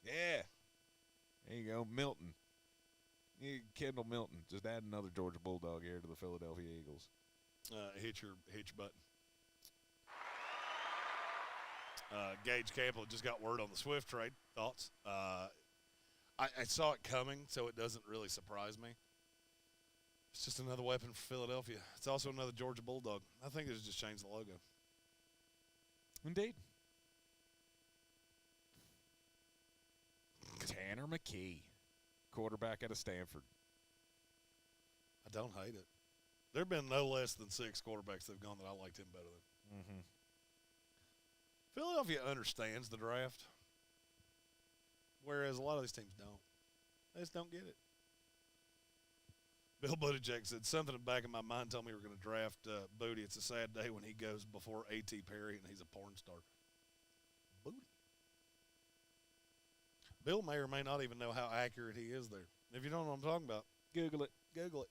Yeah. There you go, Milton. Kendall Milton. Just add another Georgia Bulldog here to the Philadelphia Eagles. Hit your button. Gage Campbell just got word on the Swift trade. Thoughts? I saw it coming, so it doesn't really surprise me. It's just another weapon for Philadelphia. It's also another Georgia Bulldog. I think they just changed the logo. Indeed. Tanner McKee, quarterback out of Stanford. I don't hate it. There have been no less than 6 quarterbacks that have gone that I liked him better than. Mm-hmm. Philadelphia understands the draft, whereas a lot of these teams don't. They just don't get it. Bill Buttigieg said, something in the back of my mind told me we're going to draft Booty. It's a sad day when he goes before A.T. Perry and he's a porn star. Booty. Bill may or may not even know how accurate he is there. If you don't know what I'm talking about, Google it. Google it.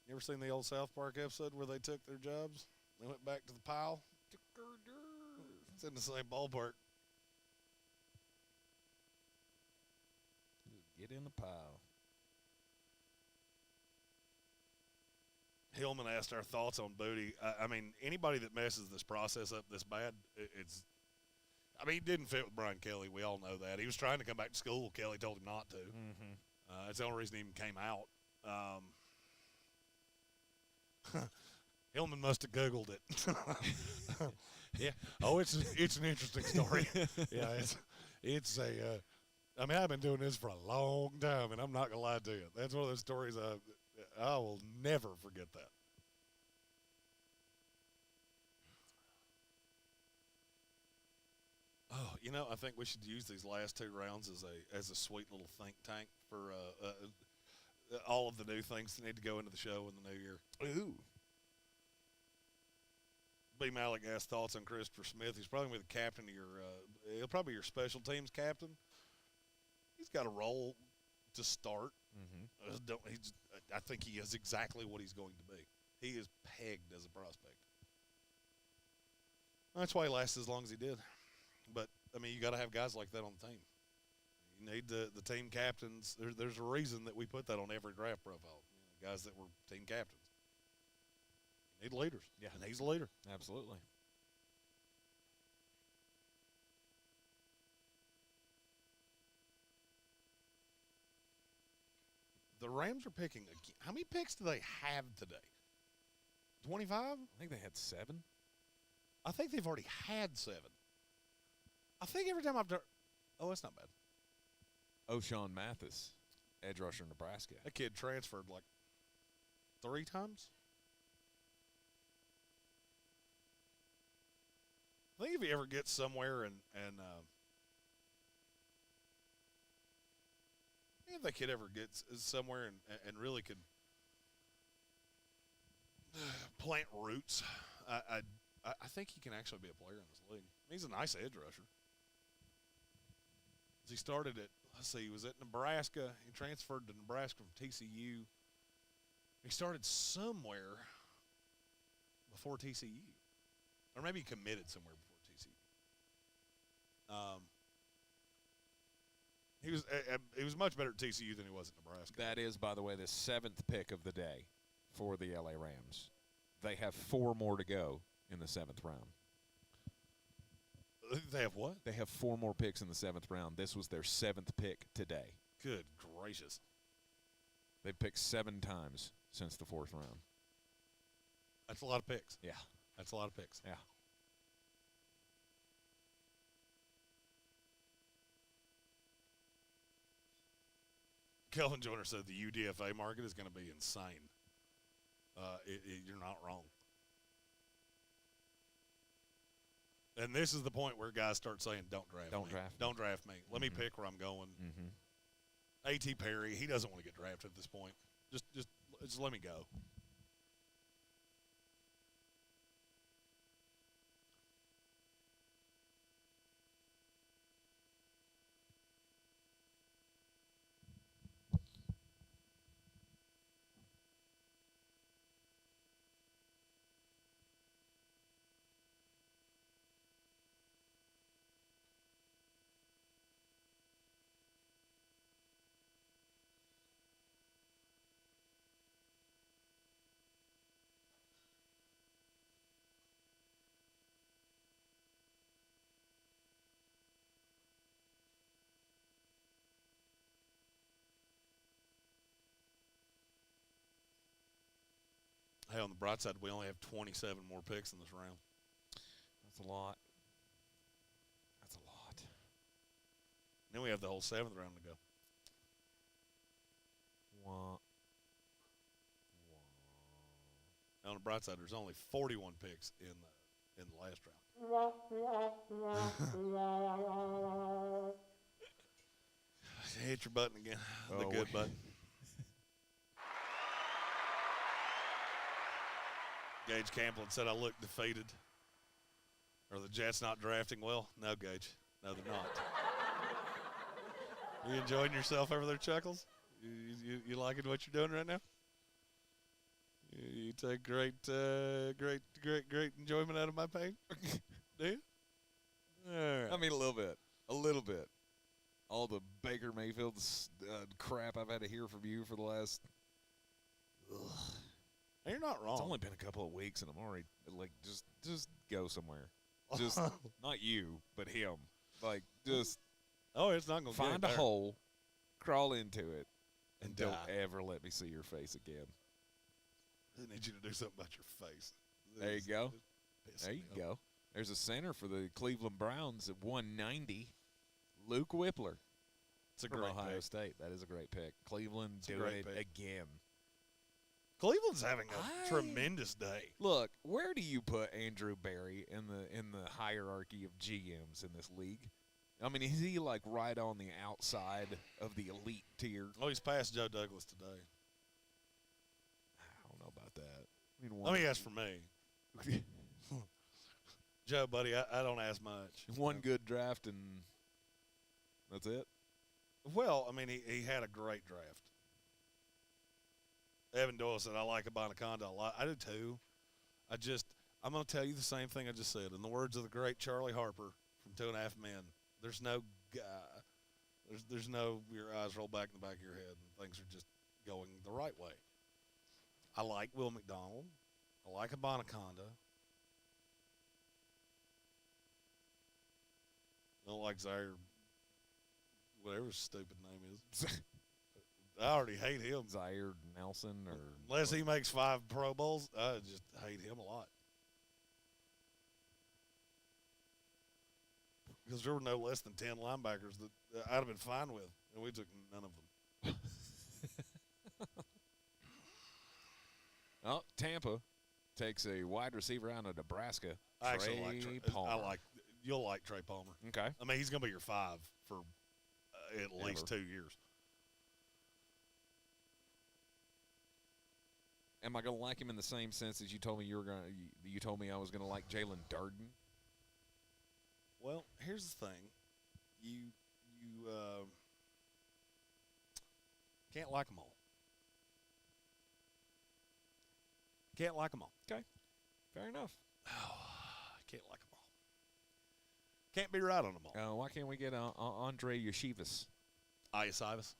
You ever seen the old South Park episode where they took their jobs? They went back to the pile. It's in the same ballpark. Get in the pile. Hillman asked our thoughts on Booty. I mean, anybody that messes this process up this bad, it's – I mean, he didn't fit with Brian Kelly. We all know that. He was trying to come back to school. Kelly told him not to. Mm-hmm. That's the only reason he even came out. Hillman must have Googled it. Yeah. Oh, it's an interesting story. Yeah, it's a I mean, I've been doing this for a long time, and I'm not going to lie to you. That's one of those stories I will never forget that. Oh, you know, I think we should use these last 2 rounds as a sweet little think tank for all of the new things that need to go into the show in the new year. Ooh. B. Malik asked thoughts on Christopher Smith. He's probably going to be the captain of he'll probably be your special teams captain. He's got a role to start. Mm-hmm. I think he is exactly what he's going to be. He is pegged as a prospect. That's why he lasted as long as he did. But, I mean, you got to have guys like that on the team. You need the team captains. There's a reason that we put that on every draft profile. You know, guys that were team captains. You need leaders. Yeah. And he's a leader. Absolutely. The Rams are picking again. How many picks do they have today? 25? I think they had 7. I think they've already had 7. I think every time I've done – oh, that's not bad. O'Shawn Mathis, edge rusher, Nebraska. That kid transferred like 3 times. I think if he ever gets somewhere and if that kid ever gets somewhere and really could plant roots, I think he can actually be a player in this league. He's a nice edge rusher. He started at, let's see, he was at Nebraska. He transferred to Nebraska from TCU. He started somewhere before TCU. Or maybe he committed somewhere before TCU. He was much better at TCU than he was at Nebraska. That is, by the way, the 7th pick of the day for the LA Rams. They have 4 more to go in the 7th round. They have what? They have 4 more picks in the 7th round. This was their 7th pick today. Good gracious. They've picked 7 times since the 4th round. That's a lot of picks. Yeah. That's a lot of picks. Yeah. Kelvin Joyner said the UDFA market is going to be insane. You're not wrong. And this is the point where guys start saying, don't draft me. Don't draft me. Let me pick where I'm going. Mm-hmm. A.T. Perry, he doesn't want to get drafted at this point. Just let me go. Hey, on the bright side, we only have 27 more picks in this round. That's a lot. That's a lot. Then we have the whole 7th round to go. Wah. On the bright side, there's only 41 picks in the last round. Hit your button again. The good button. Gage Camplin said I look defeated. Are the Jets not drafting well? No, Gage. No, they're not. You enjoying yourself over there, Chuckles? You liking what you're doing right now? You take great enjoyment out of my pain? Do you? All right. I mean, a little bit. A little bit. All the Baker Mayfield crap I've had to hear from you for the last. Ugh. You're not wrong. It's only been a couple of weeks, and I'm already like, just go somewhere. Just not you, but him. Like, just. Oh, it's not going to find a hole, crawl into it, and die. Don't ever let me see your face again. I need you to do something about your face. There you go. There you go. There's a center for the Cleveland Browns at 190. Luke Whippler. It's a from great Ohio pick. State. That is a great pick. Cleveland doing it again. Cleveland's having a tremendous day. Look, where do you put Andrew Berry in the hierarchy of GMs in this league? I mean, is he like right on the outside of the elite tier? Oh, he's past Joe Douglas today. I don't know about that. I mean, let me ask for me. Joe, buddy, I don't ask much. One good draft and that's it? Well, I mean, he had a great draft. Evan Doyle said, I like Abanaconda a lot. I do too. I'm going to tell you the same thing I just said. In the words of the great Charlie Harper from 2.5 Men, there's no there's no your eyes roll back in the back of your head and things are just going the right way. I like Will McDonald. I like Abanaconda. I don't like Zaire, whatever his stupid name is. I already hate him. Zaire Nelson or unless he makes 5 Pro Bowls, I just hate him a lot. Because there were no less than 10 linebackers that I'd have been fine with, and we took none of them. Well, Tampa takes a wide receiver out of Nebraska. I actually like Trey Palmer. You'll like Trey Palmer. Okay. I mean, he's going to be your 5 for at least 2 years. Am I going to like him in the same sense as you told me you told me I was going to like Jalen Darden? Well, here's the thing. You can't like them all. Can't like them all. Okay. Fair enough. Can't like them all. Can't be right on them all. Why can't we get Andre Yeshivas? Iosivas.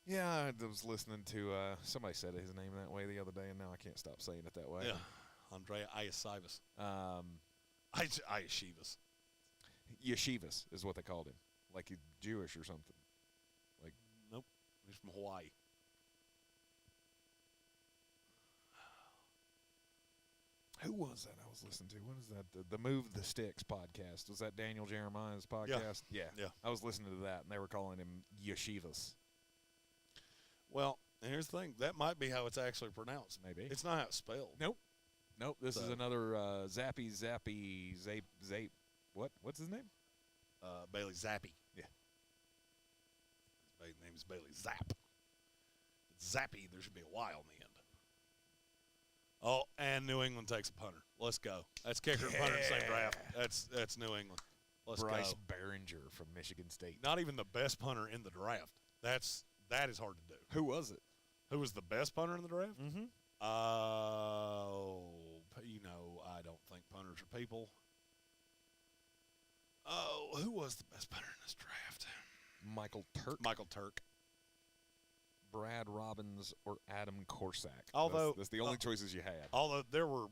Yeah, I was listening to somebody said his name that way the other day, and now I can't stop saying it that way. Yeah, Andre Iosivas. Iosivas. Yeshivas is what they called him, like he's Jewish or something. Like, nope, he's from Hawaii. Who was that I was listening to? What is that? The Move the Sticks podcast. Was that Daniel Jeremiah's podcast? Yeah. I was listening to that, and they were calling him Yeshivas. Well, and here's the thing. That might be how it's actually pronounced. Maybe. It's not how it's spelled. Nope. This is another Zappe. What's his name? Bailey Zappi. Yeah. His name is Bailey Zapp. It's Zappy. There should be a Y on the end. Oh, and New England takes a punter. Let's go. That's kicker and punter in the same draft. That's New England. Let's Bryce go. Behringer from Michigan State. Not even the best punter in the draft. That is hard to do. Who was it? Who was the best punter in the draft? Mm-hmm. I don't think punters are people. Oh, who was the best punter in this draft? Michael Turk. Michael Turk. Brad Robbins or Adam Corsack. Although that's the only choices you had. Although there were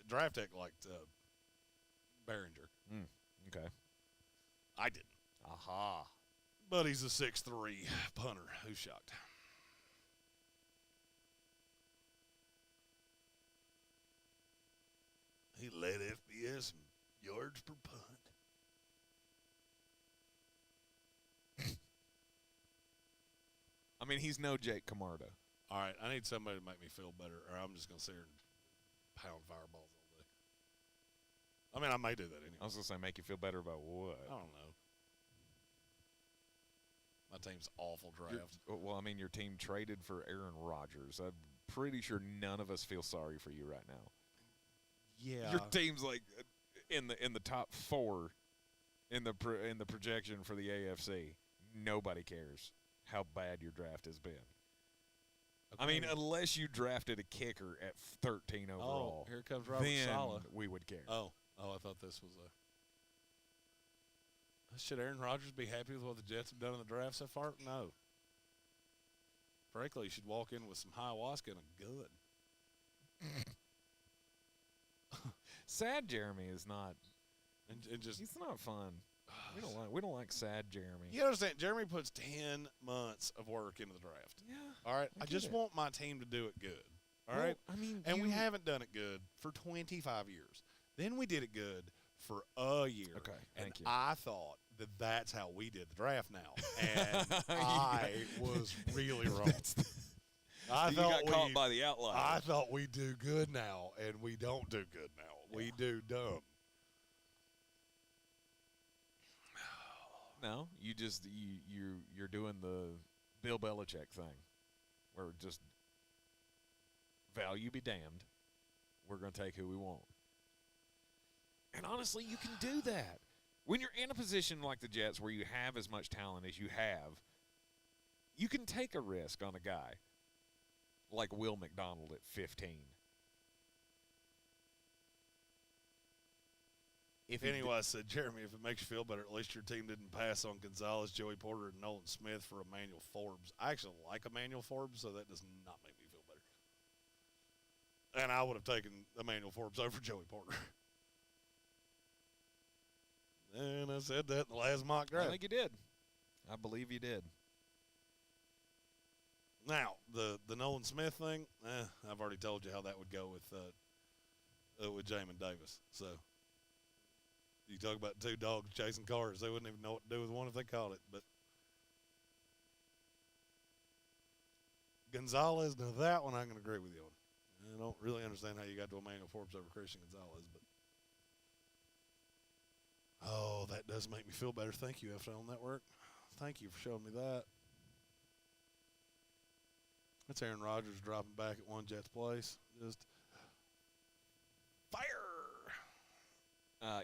draft tech liked Behringer. Okay. I didn't. Aha. But he's a 6'3" punter. Who's shocked? He led FBS in yards per punt. I mean, he's no Jake Camarda. All right, I need somebody to make me feel better, or I'm just going to sit here and pound fireballs all day. I mean, I may do that anyway. I was going to say, make you feel better about what? I don't know. My team's awful draft. Well, I mean, your team traded for Aaron Rodgers. I'm pretty sure none of us feel sorry for you right now. Yeah. Your team's like in the top 4 in the projection for the AFC. Nobody cares how bad your draft has been. Okay. I mean, unless you drafted a kicker at 13 overall. Oh, here comes Robert then Saleh. We would care. Oh, I thought this was a. Should Aaron Rodgers be happy with what the Jets have done in the draft so far? No. Frankly, you should walk in with some ayahuasca and a gun. Sad Jeremy is not. And just he's not fun. We don't like sad Jeremy. You understand? Jeremy puts 10 months of work into the draft. Yeah. All right. I just want my team to do it good. All right. I mean, and we haven't done it good for 25 years. Then we did it good for a year. Okay. Thank you. I thought that's how we did the draft now, and I was really wrong. You got caught by the outlier. I thought we do good now, and we don't do good now. Yeah. We do dumb. No, you're doing the Bill Belichick thing, where just value be damned, we're going to take who we want. And honestly, you can do that. When you're in a position like the Jets where you have as much talent as you have, you can take a risk on a guy like Will McDonald at 15. Anyway, I said, Jeremy, if it makes you feel better, at least your team didn't pass on Gonzalez, Joey Porter, and Nolan Smith for Emmanuel Forbes. I actually like Emmanuel Forbes, so that does not make me feel better. And I would have taken Emmanuel Forbes over Joey Porter. And I said that in the last mock draft. I think you did. I believe you did. Now, the Nolan Smith thing, I've already told you how that would go with Jamin Davis. So, you talk about two dogs chasing cars. They wouldn't even know what to do with one if they caught it. But Gonzalez, now that one I can agree with you on. I don't really understand how you got to Emmanuel Forbes over Christian Gonzalez, but oh, that does make me feel better. Thank you, FL Network. Thank you for showing me that. That's Aaron Rodgers dropping back at one Jets place. Just fire.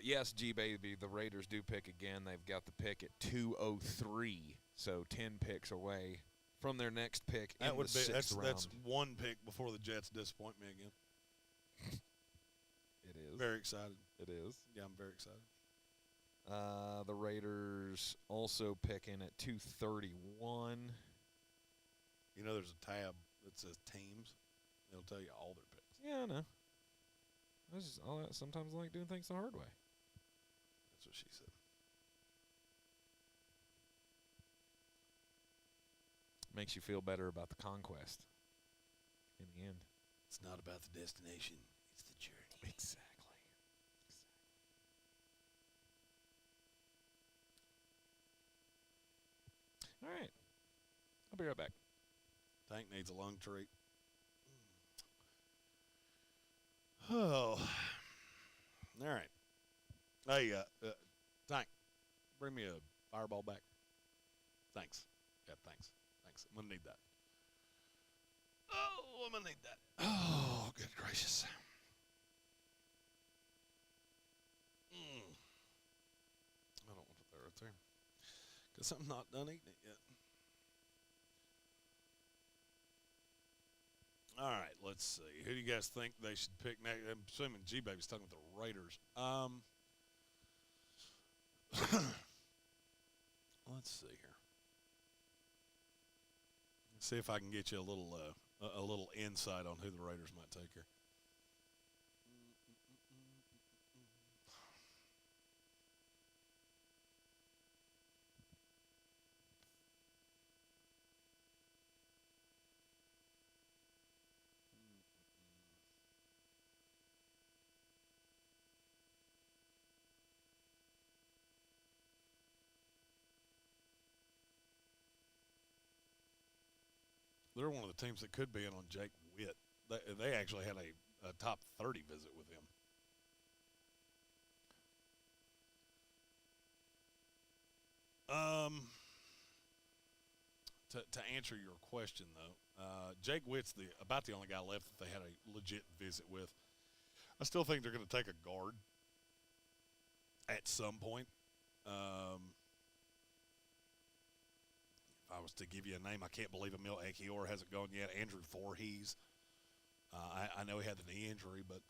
Yes, G-Baby, the Raiders do pick again. They've got the pick at 203, so 10 picks away from their next pick in the sixth round. That's one pick before the Jets disappoint me again. It is. Very excited. It is. Yeah, I'm very excited. The Raiders also picking at 231. You know, there's a tab that says teams. It'll tell you all their picks. Yeah, I know. Sometimes I like doing things the hard way. That's what she said. Makes you feel better about the conquest in the end. It's not about the destination. It's the journey. Exactly. All right. I'll be right back. Tank needs a lung treat. Oh. All right. Hey, Tank, bring me a fireball back. Thanks. Yeah, thanks. Thanks. I'm going to need that. Oh, I'm going to need that. Oh, good gracious. I don't want to put that right there because I'm not done eating it yet. All right, let's see. Who do you guys think they should pick next? I'm assuming G-Baby's talking with the Raiders. Let's see here. Let's see if I can get you a little insight on who the Raiders might take here. They're one of the teams that could be in on Jake Witt. They actually had a top 30 visit with him. To answer your question, though, Jake Witt's about the only guy left that they had a legit visit with. I still think they're going to take a guard at some point. If I was to give you a name, I can't believe Emil Achior hasn't gone yet. Andrew Voorhees. I know he had the knee injury, but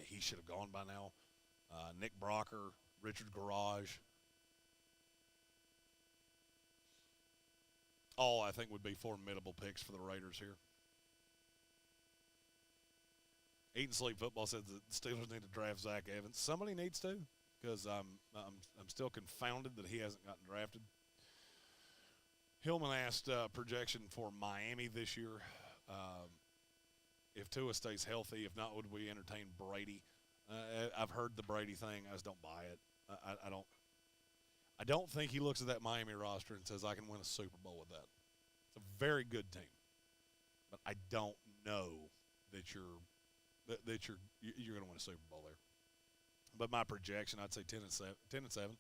he should have gone by now. Nick Brocker, Richard Garage. All I think would be formidable picks for the Raiders here. Eat and Sleep Football said the Steelers need to draft Zach Evans. Somebody needs to, because I'm still confounded that he hasn't gotten drafted. Hillman asked projection for Miami this year. If Tua stays healthy, if not, would we entertain Brady? I've heard the Brady thing. I just don't buy it. I don't think he looks at that Miami roster and says, I can win a Super Bowl with that. It's a very good team. But I don't know that you're going to win a Super Bowl there. But my projection, I'd say 10-7.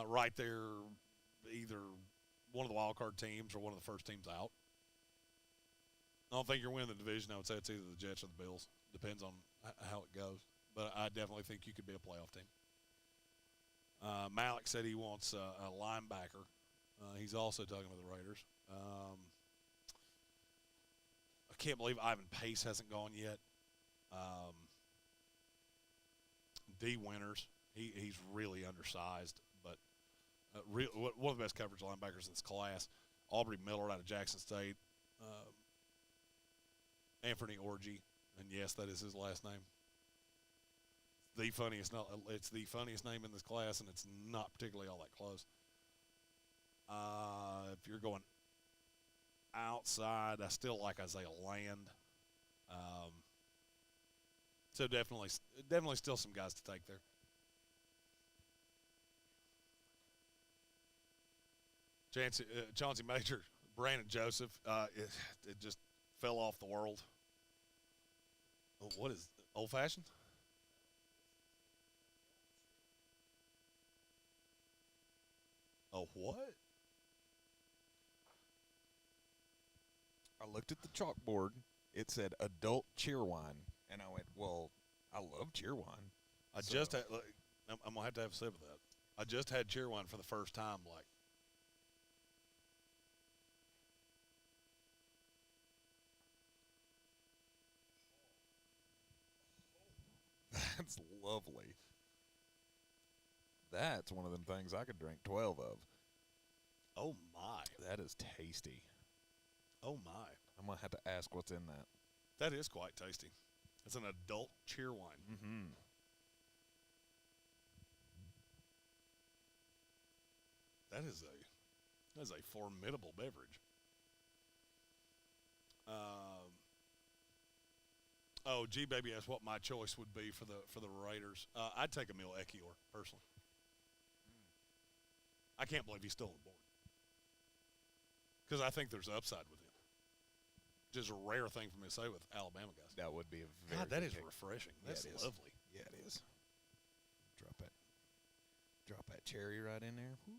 Right there, either one of the wild card teams or one of the first teams out. I don't think you're winning the division. I would say it's either the Jets or the Bills. Depends on how it goes. But I definitely think you could be a playoff team. Malik said he wants a linebacker. He's also talking with the Raiders. I can't believe Ivan Pace hasn't gone yet. D. Winters, he's really undersized, but one of the best coverage linebackers in this class. Aubrey Miller out of Jackson State. Anthony Orgy, and yes, that is his last name. It's the funniest name in this class, and it's not particularly all that close. If you're going outside, I still like Isaiah Land. So definitely still some guys to take there. Chauncey Major, Brandon Joseph, it just fell off the world. Oh, what is old-fashioned? Oh, what? I looked at the chalkboard. It said adult cheer wine. And I went, well, I love cheer wine. I just had. Look, I'm gonna have to have a sip of that. I just had cheerwine for the first time. Like, That's lovely. That's one of them things I could drink 12 of. oh my, That is tasty. oh my, I'm going to have to ask what's in that. that is quite tasty. It's an adult cheerwine. Mm-hmm. That is a formidable beverage. Oh, G baby asked what my choice would be for the Raiders. I'd take Emil Ekiyor personally. I can't believe he's still on the board because I think there's upside with him. Just a rare thing for me to say with Alabama guys. That would be a very God, that good is pick. refreshing. Yeah, That's it is. lovely. Yeah, it is. Drop that cherry right in there. Woo.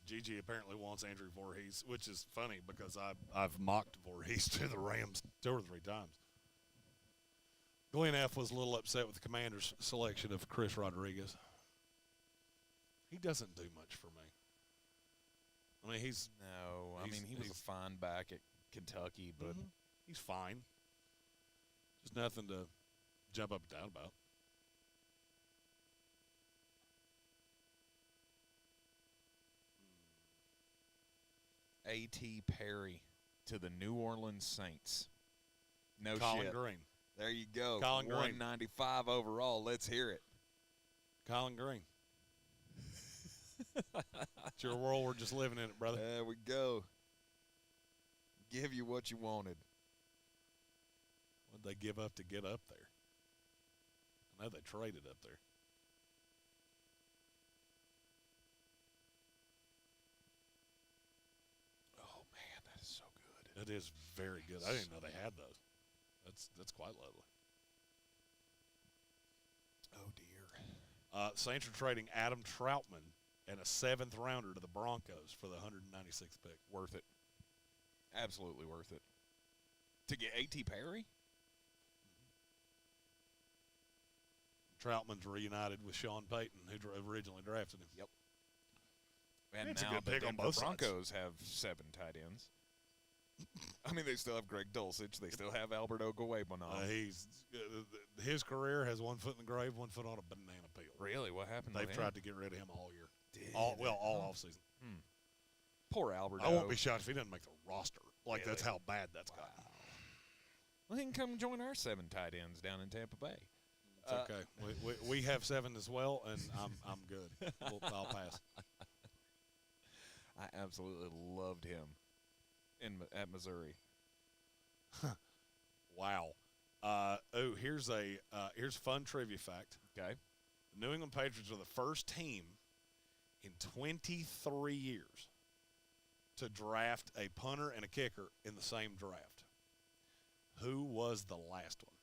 Gigi apparently wants Andrew Voorhees, which is funny because I've mocked Voorhees to the Rams 2 or 3 times. Glenn F. was a little upset with the Commanders' selection of Chris Rodriguez. He doesn't do much for me. I mean, he was a fine back at Kentucky, but he's fine. Just nothing to jump up and down about. A.T. Perry to the New Orleans Saints. No Colin shit. Green. There you go. Colin Green. 195 overall. Let's hear it. Colin Green. It's your world. We're just living in it, brother. There we go. Give you what you wanted. What'd they give up to get up there? I know they traded up there. Oh, man, that is so good. It is very good. I didn't know they had those. That's quite lovely. Oh, dear. Saints are trading Adam Troutman and a 7th rounder to the Broncos for the 196th pick. Worth it. Absolutely worth it. To get A.T. Perry? Troutman's reunited with Sean Payton, who originally drafted him. Yep. And It's a now good the pick on Denver both sides. Broncos have 7 tight ends. I mean, they still have Greg Dulcich. They still have Albert Okwuegbunam. His career has 1 foot in the grave, 1 foot on a banana peel. Really? What happened They've with tried him? to get rid of him all year. Did All they? offseason. Poor Albert. I won't be shocked if he doesn't make the roster. Like, Really? that's how bad that's gotten. Well, he can come join our 7 tight ends down in Tampa Bay. It's okay. We have 7 as well, and I'm good. I'll pass. I absolutely loved him at Missouri. Wow. Here's fun trivia fact. Okay. The New England Patriots are the first team in 23 years to draft a punter and a kicker in the same draft. Who was the last one?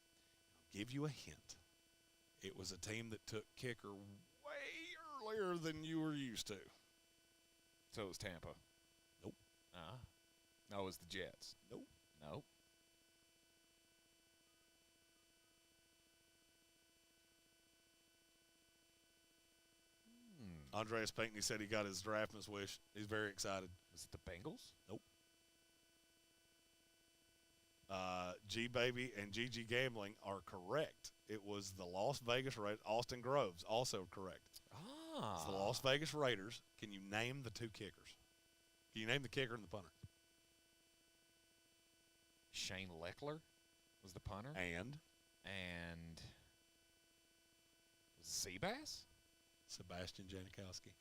I'll give you a hint. It was a team that took kicker way earlier than you were used to. So it was Tampa. Nope. No, it was the Jets. Nope. Nope. Andreas Pinckney said he got his draftman's wish. He's very excited. Was it the Bengals? Nope. G Baby and GG Gambling are correct. It was the Las Vegas Raiders. Austin Groves also correct. It's the Las Vegas Raiders. Can you name the 2 kickers? Can you name the kicker and the punter? Shane Leckler was the punter. And was it Seabass? Sebastian Janikowski.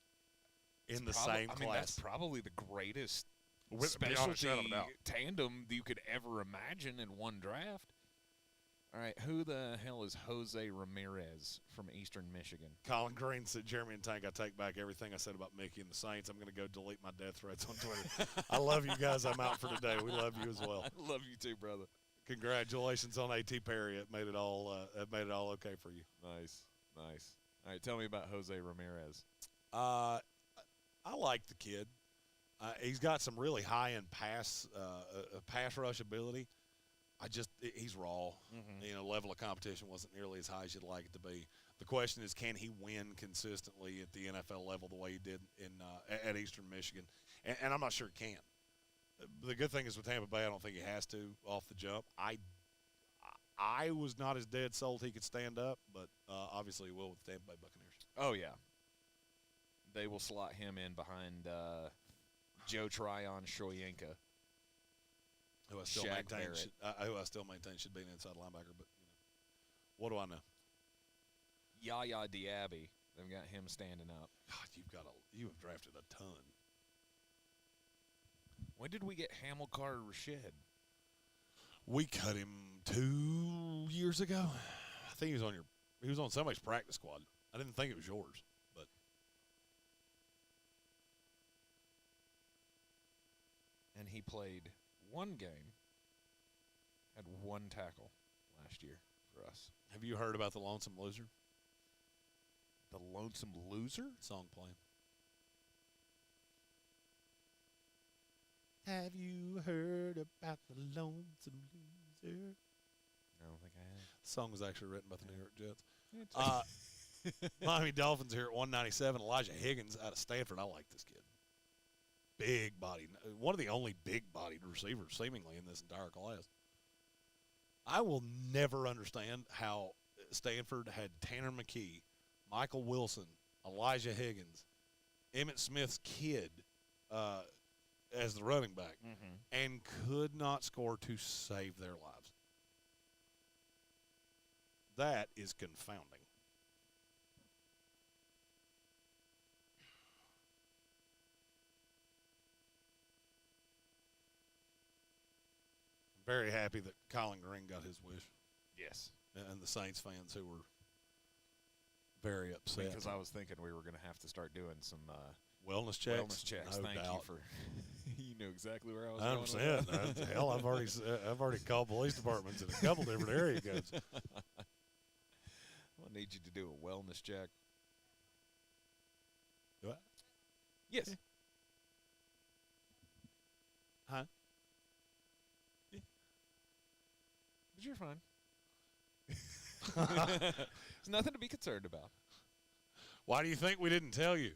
In the same class. I mean, that's probably the greatest Beyond a shadow of a specialty doubt. tandem you could ever imagine in one draft. All right, who the hell is Jose Ramirez from Eastern Michigan? Colin Green said, Jeremy and Tank, I take back everything I said about Mickey and the Saints. I'm going to go delete my death threats on Twitter. I love you guys. I'm out for today. We love you as well. I love you too, brother. Congratulations on A.T. Perry. It made it all okay for you. Nice. All right, tell me about Jose Ramirez. I like the kid. He's got some really high-end pass rush ability. he's raw. Mm-hmm. Level of competition wasn't nearly as high as you'd like it to be. The question is, can he win consistently at the NFL level the way he did at Eastern Michigan? And I'm not sure he can. The good thing is with Tampa Bay, I don't think he has to off the jump. I was not as dead sold he could stand up, but obviously he will with the Tampa Bay Buccaneers. Oh, yeah. They will slot him in behind Joe Tryon Shoyinka. Who I still maintain should be an inside linebacker, but what do I know? Yaya Diaby. They've got him standing up. God, you have drafted a ton. When did we get Hamilcar Rashid? We cut him 2 years ago. I think he was on somebody's practice squad. I didn't think it was yours, but and he played one game, had one tackle last year for us. Have you heard about the Lonesome Loser? The Lonesome Loser? Song playing. Have you heard about the Lonesome Loser? I don't think I have. The song was actually written by the New York Jets. Miami Dolphins here at 197. Elijah Higgins out of Stanford. I like this kid. Big body. One of the only big-bodied receivers seemingly in this entire class. I will never understand how Stanford had Tanner McKee, Michael Wilson, Elijah Higgins, Emmitt Smith's kid as the running back, and could not score to save their lives. That is confounding. Very happy that Colin Green got his wish. Yes. And the Saints fans who were very upset. Because I was thinking we were going to have to start doing some wellness checks. Wellness checks. No Thank doubt. you for. You knew exactly where I was I going. understand. Hell, I've already called police departments in a couple different area codes. I need you to do a wellness check. Do I? Yes. Yeah. Huh? Yeah. But you're fine. There's nothing to be concerned about. Why do you think we didn't tell you?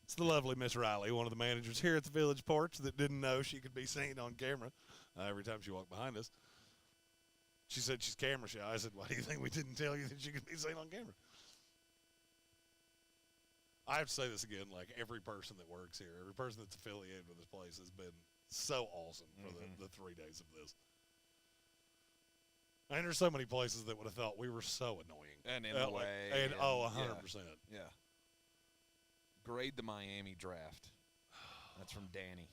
It's the lovely Miss Riley, one of the managers here at the Village Porch that didn't know she could be seen on camera every time she walked behind us. She said she's camera shy. I said, why do you think we didn't tell you that she could be seen on camera? I have to say this again, like every person that works here, every person that's affiliated with this place has been so awesome for the 3 days of this. And there's so many places that would have thought we were so annoying. And in the way. And 100%. Yeah. Grade the Miami draft. That's from Danny.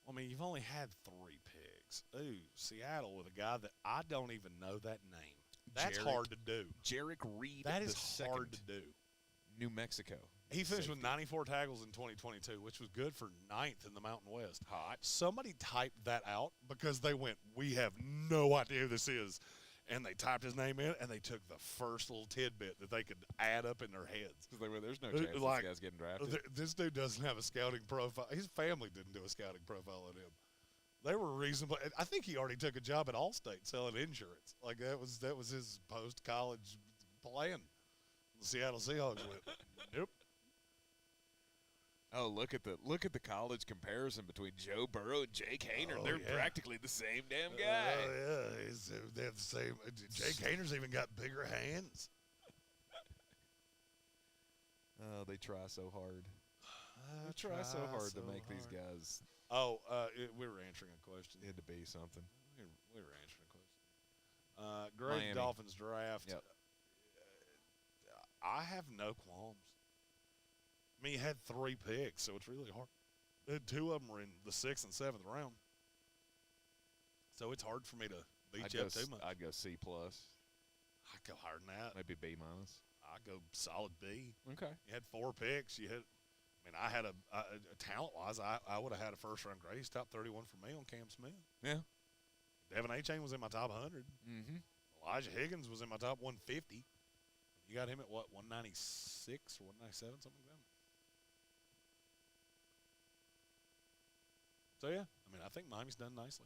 I mean, you've only had 3 picks. Ooh, Seattle with a guy that I don't even know that name. That's hard to do. Jarek Reed. That is hard to do. New Mexico. He finished with 94 tackles in 2022, which was good for 9th in the Mountain West. Hot. Somebody typed that out because they went, we have no idea who this is. And they typed his name in, and they took the first little tidbit that they could add up in their heads. Because they were, there's no chance this guy's getting drafted. This dude doesn't have a scouting profile. His family didn't do a scouting profile on him. They were reasonable. I think he already took a job at Allstate selling insurance. Like that was his post-college plan. The Seattle Seahawks went, nope. Oh, look at the college comparison between Joe Burrow and Jake Haener. They're practically the same damn guy. Oh, yeah. They have the same. Jake Haener's even got bigger hands. Oh, they try so hard. They try so hard to make these guys. Oh, we were answering a question. It had to be something. We were answering a question. Great Miami. Dolphins draft. Yep. I have no qualms. I mean, you had 3 picks, so it's really hard. 2 of them were in the 6th and 7th round. So it's hard for me to beat you up too much. I'd go C+. I'd go higher than that. Maybe B-. I'd go solid B. Okay. You had 4 picks. I had a talent-wise, I would have had a first-round grade. He's top 31 for me on Cam Smith. Yeah. Devin A-Chain was in my top 100. Mm-hmm. Elijah Higgins was in my top 150. You got him at, 196 or 197, something like that? So, yeah, I mean, I think Miami's done nicely.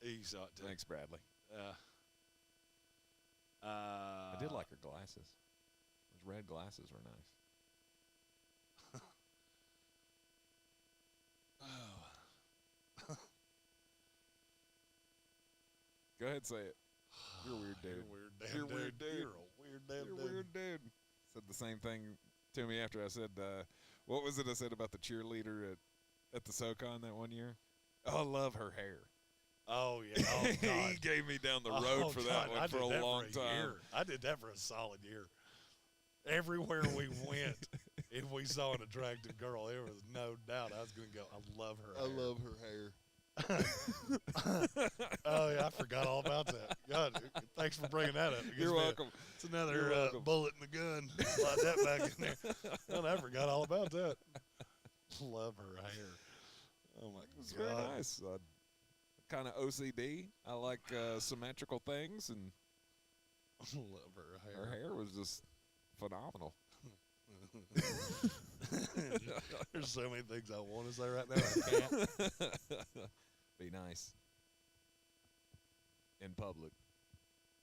He saw it too. Thanks, Bradley. I I did like her glasses. Those red glasses were nice. Go ahead, say it. You're a weird dude. You're a weird damn dude. You're a weird damn You're dude. a weird dude. Said the same thing to me after I said, what was it I said about the cheerleader at the SoCon that one year? Oh, I love her hair. Oh, yeah. Oh, God. He gave me down the road for that one for a long time. Year. I did that for a solid year. Everywhere we went, if we saw an attractive girl, there was no doubt I was going to go, I love her hair. I love her hair. Oh, yeah, I forgot all about that. God, thanks for bringing that up. You're welcome. It's another bullet in the gun. Slide that back in there. God, I forgot all about that. Love her hair. Oh, my God. It's very nice. Kind of OCD. I like symmetrical things, and love her hair. Her hair was just phenomenal. There's so many things I want to say right now. I can't. Be nice in public.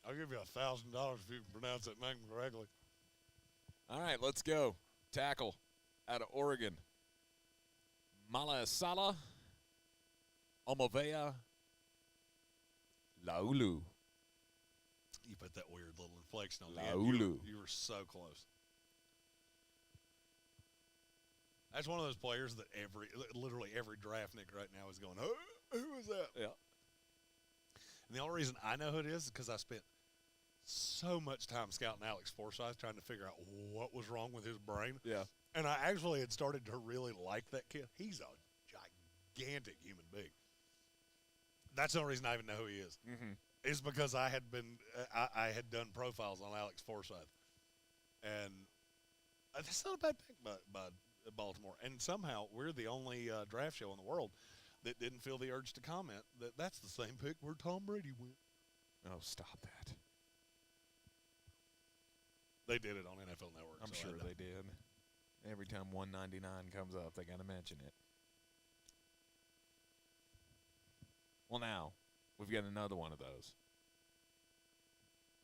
I'll give you $1,000 if you can pronounce that name correctly. All right, let's go. Tackle out of Oregon. Malasala Omavea Laulu. You put that weird little inflection on the Laulu. end. You were so close. That's one of those players that literally every draft nick right now is going, who is that? Yeah. And the only reason I know who it is because I spent so much time scouting Alex Forsyth trying to figure out what was wrong with his brain. Yeah. And I actually had started to really like that kid. He's a gigantic human being. That's the only reason I even know who he is. Mm-hmm. Is because I had been I had done profiles on Alex Forsyth, and that's not a bad pick by Baltimore. And somehow we're the only draft show in the world that didn't feel the urge to comment that that's the same pick where Tom Brady went. Oh, stop that! They did it on NFL Network. I'm so sure they did. Every time 199 comes up, they got to mention it. Well, now, we've got another one of those.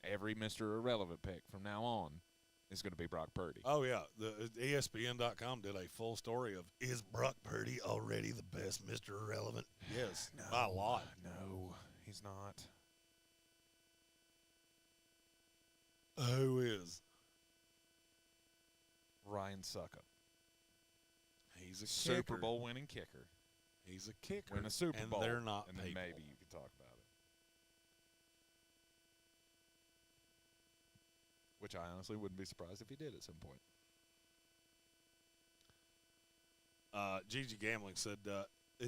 Every Mr. Irrelevant pick from now on is going to be Brock Purdy. Oh, yeah. The ESPN.com did a full story of, is Brock Purdy already the best Mr. Irrelevant? Yes, No, by a lot. No, he's not. Who is? Ryan Suckup. He's a Super kicker. Bowl winning kicker. He's a kicker. Win a Super and Bowl. they're not and then people. maybe you could talk about it. Which I honestly wouldn't be surprised if he did at some point. Gigi Gambling said,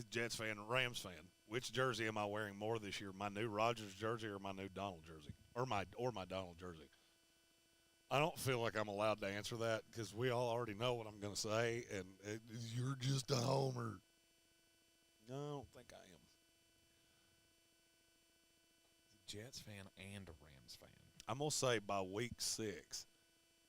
Jets fan, Rams fan. Which jersey am I wearing more this year? My new Rodgers jersey or my new Donald jersey? Or my Donald jersey? I don't feel like I'm allowed to answer that because we all already know what I'm going to say, and you're just a homer. No, I don't think I am. Jets fan and a Rams fan. I'm going to say by week 6,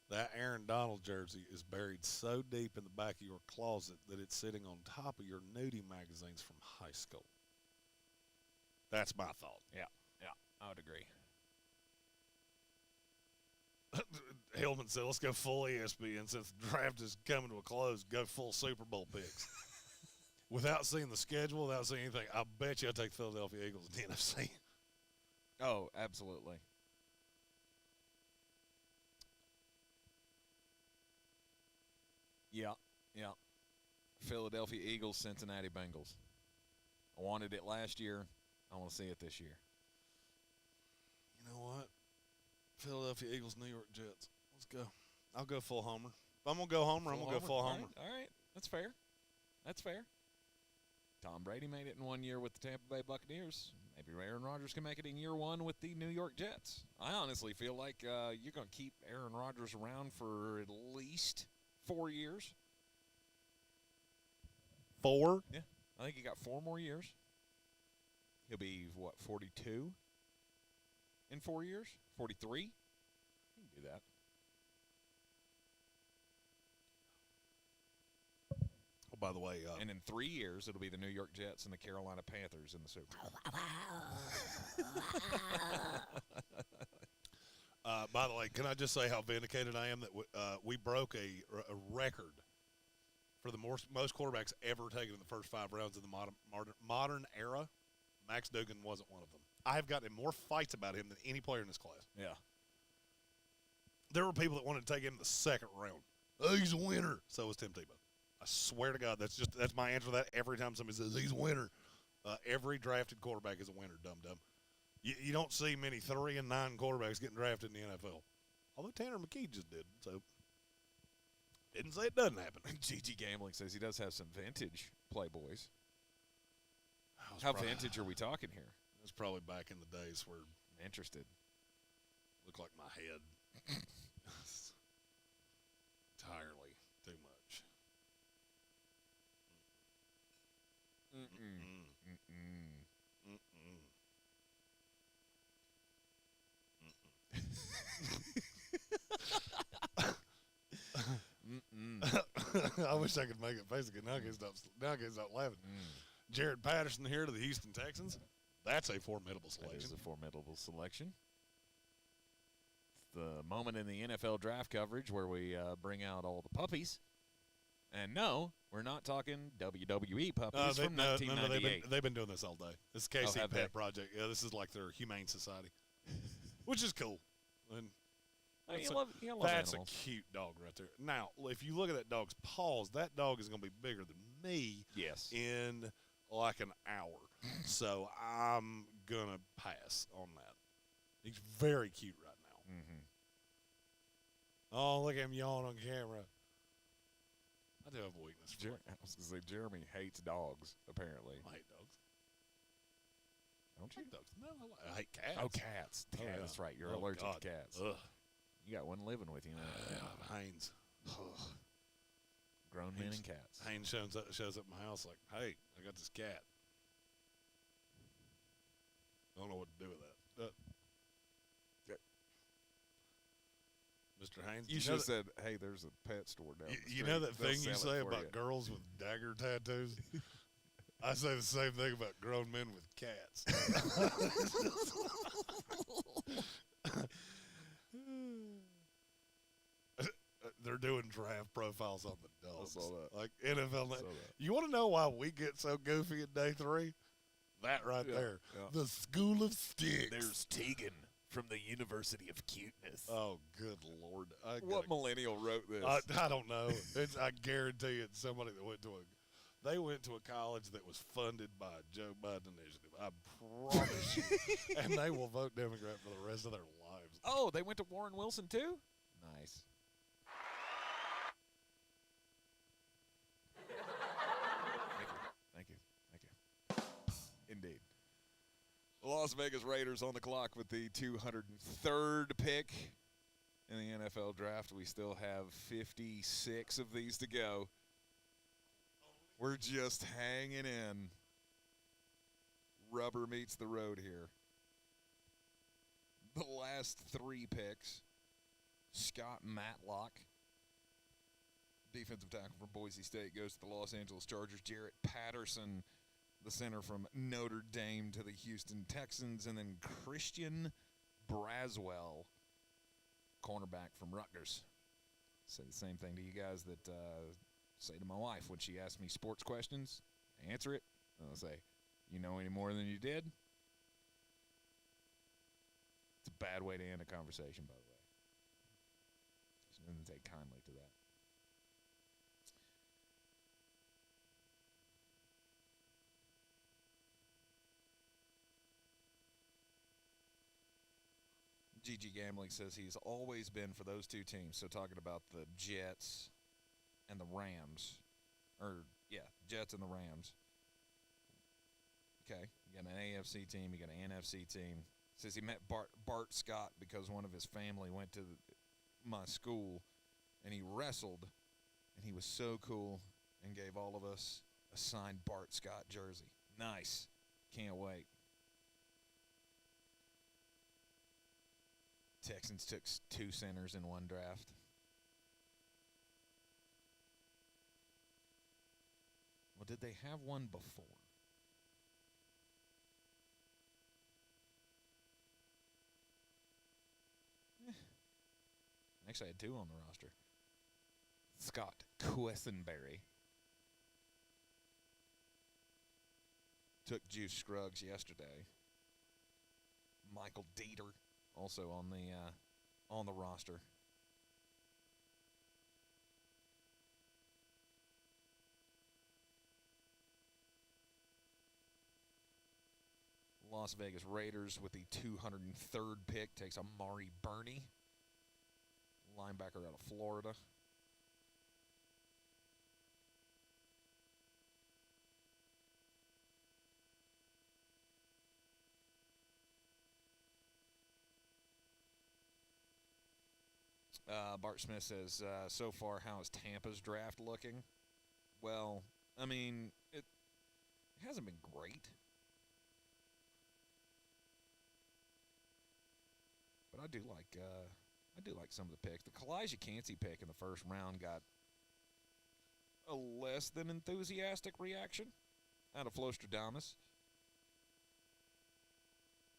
that Aaron Donald jersey is buried so deep in the back of your closet that it's sitting on top of your nudie magazines from high school. That's my thought. Yeah, I would agree. Hillman said, let's go full ESPN since the draft is coming to a close. Go full Super Bowl picks. Without seeing the schedule, without seeing anything, I bet you I'll take Philadelphia Eagles in the NFC. Oh, absolutely. Yeah. Philadelphia Eagles, Cincinnati Bengals. I wanted it last year. I want to see it this year. You know what? Philadelphia Eagles, New York Jets. Let's go. I'll go full homer. If I'm going to go homer, I'm going to go full homer. All right. That's fair. Tom Brady made it in 1 year with the Tampa Bay Buccaneers. Maybe Aaron Rodgers can make it in year 1 with the New York Jets. I honestly feel like you're going to keep Aaron Rodgers around for at least 4 years. 4? Yeah. I think he got 4 more years. He'll be, 42? in 4 years? 43? You can do that. Oh, by the way, And in 3 years, it'll be the New York Jets and the Carolina Panthers in the Super Bowl. by the way, can I just say how vindicated I am that we broke a record for the most quarterbacks ever taken in the first 5 rounds in the modern era. Max Duggan wasn't one of them. I have gotten in more fights about him than any player in this class. Yeah. There were people that wanted to take him in the 2nd round. Oh, he's a winner. So was Tim Tebow. I swear to God, that's my answer to that every time somebody says he's a winner. Every drafted quarterback is a winner, dum-dum. You don't see many 3 and 9 quarterbacks getting drafted in the NFL. Although Tanner McKee just did, so didn't say it doesn't happen. GG Gambling says he does have some vintage Playboys. How vintage are we talking here? It's probably back in the days where I'm interested. Looked like my head. Entirely too much. I wish I could make it basically. Now I can stop laughing. Jared Patterson here to the Houston Texans. That's a formidable selection. That is a formidable selection. It's the moment in the NFL draft coverage where we bring out all the puppies. And no, we're not talking WWE puppies from 1998. They've been doing this all day. This is KC Pet Project. Yeah, this is like their humane society, which is cool. And you love that's animals. A cute dog right there. Now, if you look at that dog's paws, that dog is going to be bigger than me. Yes. In like an hour. So I'm going to pass on that. He's very cute right now. Mm-hmm. Oh, look at him yawning on camera. I do have a weakness for I was going to say, Jeremy hates dogs, apparently. I hate dogs. Don't you? I hate dogs. No, I hate cats. Oh, cats. Oh, yeah. That's right. You're Oh, allergic God. to cats. Ugh. You got one living with you now. Haynes. Grown men and cats. Haynes shows up at my house like, hey, I got this cat. I don't know what to do with that. Mr. Haynes. You should have said, hey, there's a pet store down the street. You know that They'll thing you sell it say for about you. girls with dagger tattoos? I say the same thing about grown men with cats. They're doing draft profiles on the dogs. I saw that. Like NFL. Saw that. You want to know why we get so goofy at day 3? That right there. Yeah. The School of Sticks. There's Tegan from the University of Cuteness. Oh, good Lord. What millennial wrote this? I don't know. I guarantee it's somebody that went to they went to a college that was funded by a Joe Biden initiative. I promise you. And they will vote Democrat for the rest of their lives. Oh, they went to Warren Wilson, too? Nice. Thank you. Indeed. The Las Vegas Raiders on the clock with the 203rd pick in the NFL draft. We still have 56 of these to go. We're just hanging in. Rubber meets the road here. The last 3 picks. Scott Matlock, defensive tackle from Boise State, goes to the Los Angeles Chargers. Jarrett Patterson, the center from Notre Dame, to the Houston Texans. And then Christian Braswell, cornerback from Rutgers. Say the same thing to you guys that say to my wife when she asks me sports questions. Answer it. I'll say, you know any more than you did? It's a bad way to end a conversation, by the way. She doesn't take kindly to that. GG Gambling says he's always been for those 2 teams. So talking about the Jets and the Rams. Jets and the Rams. Okay, you got an AFC team, you got an NFC team. Says he met Bart Scott because one of his family went to my school, and he wrestled, and he was so cool and gave all of us a signed Bart Scott jersey. Nice. Can't wait. Texans took 2 centers in one draft. Well, did they have one before? Actually, I had 2 on the roster. Scott Quessenberry took Juice Scruggs yesterday. Michael Dieter also on the roster. Las Vegas Raiders with the 203rd pick takes Amari Burney, linebacker out of Florida. Bart Smith says, so far, how is Tampa's draft looking? Well, I mean, it hasn't been great. But I do like some of the picks. The Kalijah Cansey pick in the first round got a less than enthusiastic reaction out of Flostradamus.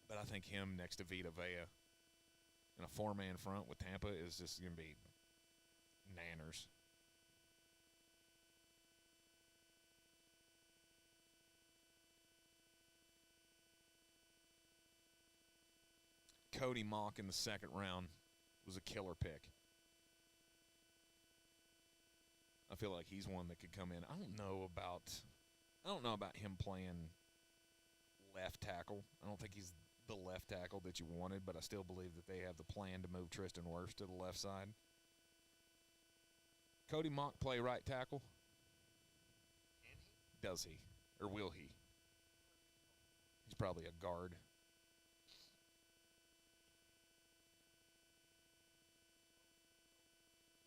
But I think him next to Vita Vea in a 4-man front with Tampa is just going to be nanners. Cody Mock in the second round was a killer pick. I feel like he's one that could come in. I don't know about him playing left tackle. I don't think he's the left tackle that you wanted, but I still believe that they have the plan to move Tristan Wirfs to the left side. Cody Mock play right tackle? Can he? Does he? Or will he? He's probably a guard.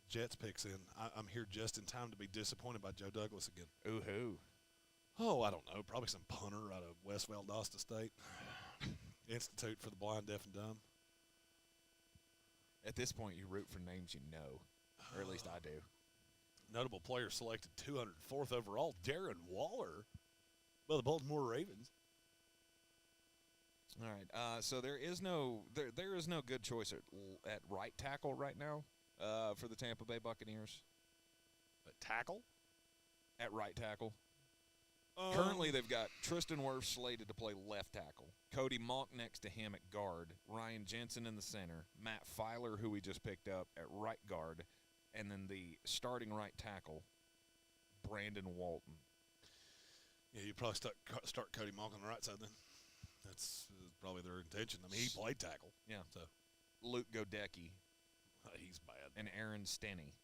Jets picks in. I'm here just in time to be disappointed by Joe Douglas again. Ooh, who? Oh, I don't know. Probably some punter out of West Valdosta State. Institute for the Blind, Deaf, and Dumb. At this point, you root for names you know, or at least I do. Notable player selected 204th overall, Darren Waller, by the Baltimore Ravens. All right, so there is no good choice at right tackle right now for the Tampa Bay Buccaneers. A tackle? At right tackle. Currently, they've got Tristan Wirfs slated to play left tackle, Cody Mock next to him at guard, Ryan Jensen in the center, Matt Filer, who we just picked up, at right guard, and then the starting right tackle, Brandon Walton. Yeah, you probably start Cody Mock on the right side then. That's probably their intention. I mean, he played tackle. Yeah. So Luke Godecki. He's bad. And Aaron Stenney.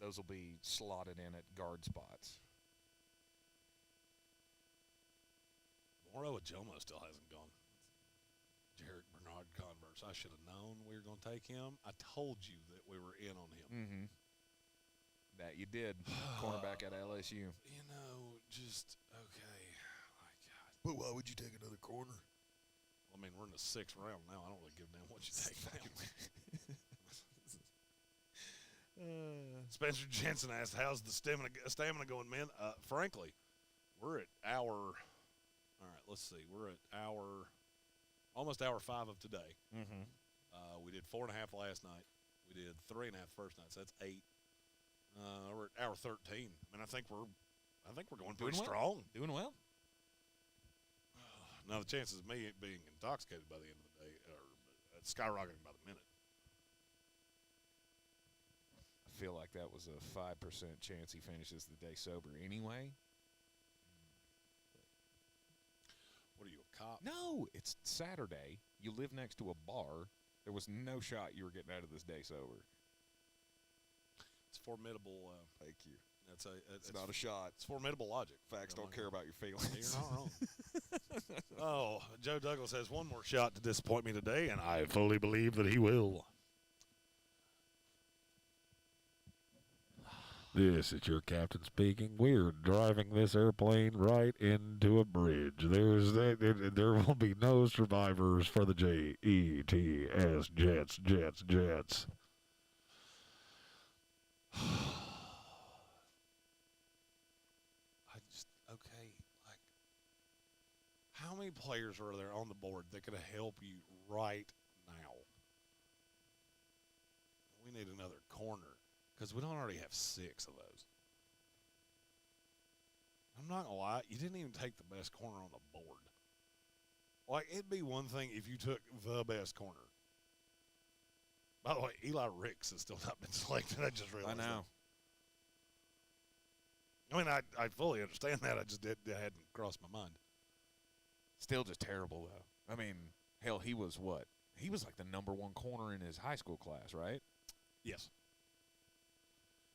Those will be slotted in at guard spots. Moro Ajomo still hasn't gone. Jarek Bernard Converse. I should have known we were going to take him. I told you that we were in on him. Mm-hmm. That you did. Cornerback at LSU. You know, just, okay. My God. But why would you take another corner? Well, I mean, we're in the 6th round now. I don't really give a damn what you take now. Spencer Jensen asked, how's the stamina going, man? Frankly, we're at hour – all right, let's see. We're at almost hour 5 of today. Mm-hmm. We did 4.5 last night. We did 3.5 first night, so that's 8. We're at hour 13. I mean, I think we're going pretty strong. Doing well. Now the chances of me being intoxicated by the end of the day are skyrocketing by the minute. I feel like that was a 5% chance he finishes the day sober anyway. What are you, a cop? No, it's Saturday. You live next to a bar. There was no shot you were getting out of this day sober. It's formidable. Thank you. It's not a shot. It's formidable logic. Facts don't care about your feelings. You're not wrong. Oh, Joe Douglas has one more shot to disappoint me today, and I fully believe that he will. This is your captain speaking. We're driving this airplane right into a bridge. There will be no survivors for the JETS. Jets. Okay, like, how many players are there on the board that could help you right now? We need another corner because we don't already have 6 of those. I'm not going to lie, you didn't even take the best corner on the board. Like, it'd be one thing if you took the best corner. By the way, Eli Ricks has still not been selected. I just realized I know. that. I mean, I fully understand that. I just hadn't crossed my mind. Still just terrible, though. I mean, hell, he was what? He was like the #1 corner in his high school class, right? Yes.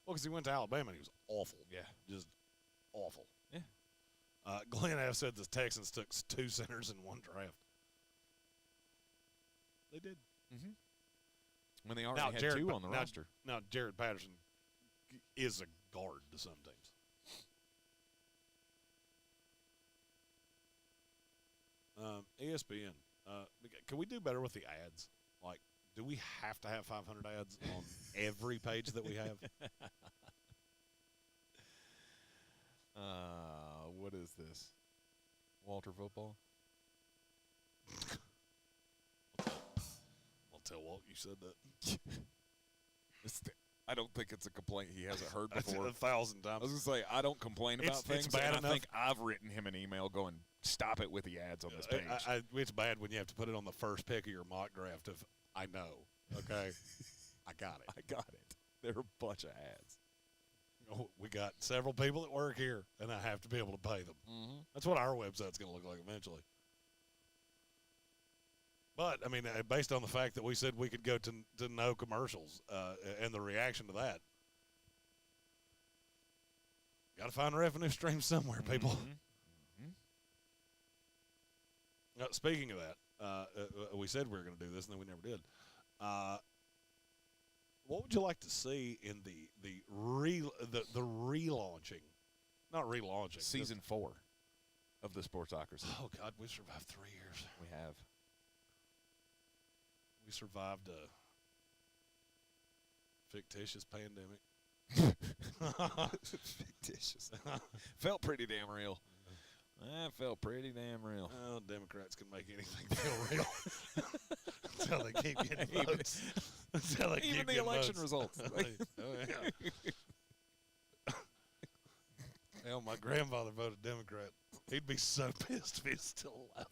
Well, because he went to Alabama and he was awful. Yeah. Just awful. Yeah. Glenn F. said the Texans took 2 centers in one draft. They did. Mm-hmm. When they already had 2 on the roster. Now, Jared Patterson is a guard to some teams. ESPN. Can we do better with the ads? Like, do we have to have 500 ads on every page that we have? What is this? Walter Football? I'll tell Walt you said that. I don't think it's a complaint he hasn't heard before. 1,000 times. I was going to say, I don't complain about things. It's bad and enough. I think I've written him an email going, stop it with the ads on this page. It's bad when you have to put it on the first pick of your mock draft of, I know, okay? I got it. I got it. There are a bunch of ads. Oh, we got several people that work here, and I have to be able to pay them. Mm-hmm. That's what our website's going to look like eventually. But, I mean, based on the fact that we said we could go to no commercials and the reaction to that, got to find a revenue stream somewhere, people. Mm-hmm. Mm-hmm. Speaking of that, we said we were going to do this, and then we never did. What would you like to see in the relaunching? Not relaunching. Season 4 of the Sportsocracy. Oh, God, we survived 3 years. We have. We survived a fictitious pandemic. Fictitious. Felt pretty damn real. That felt pretty damn real. Well, Democrats can make anything feel real. That's how they keep getting votes. That's how they Even keep the getting election votes. results. Oh, yeah. Hell, my grandfather voted Democrat. He'd be so pissed if he was still alive.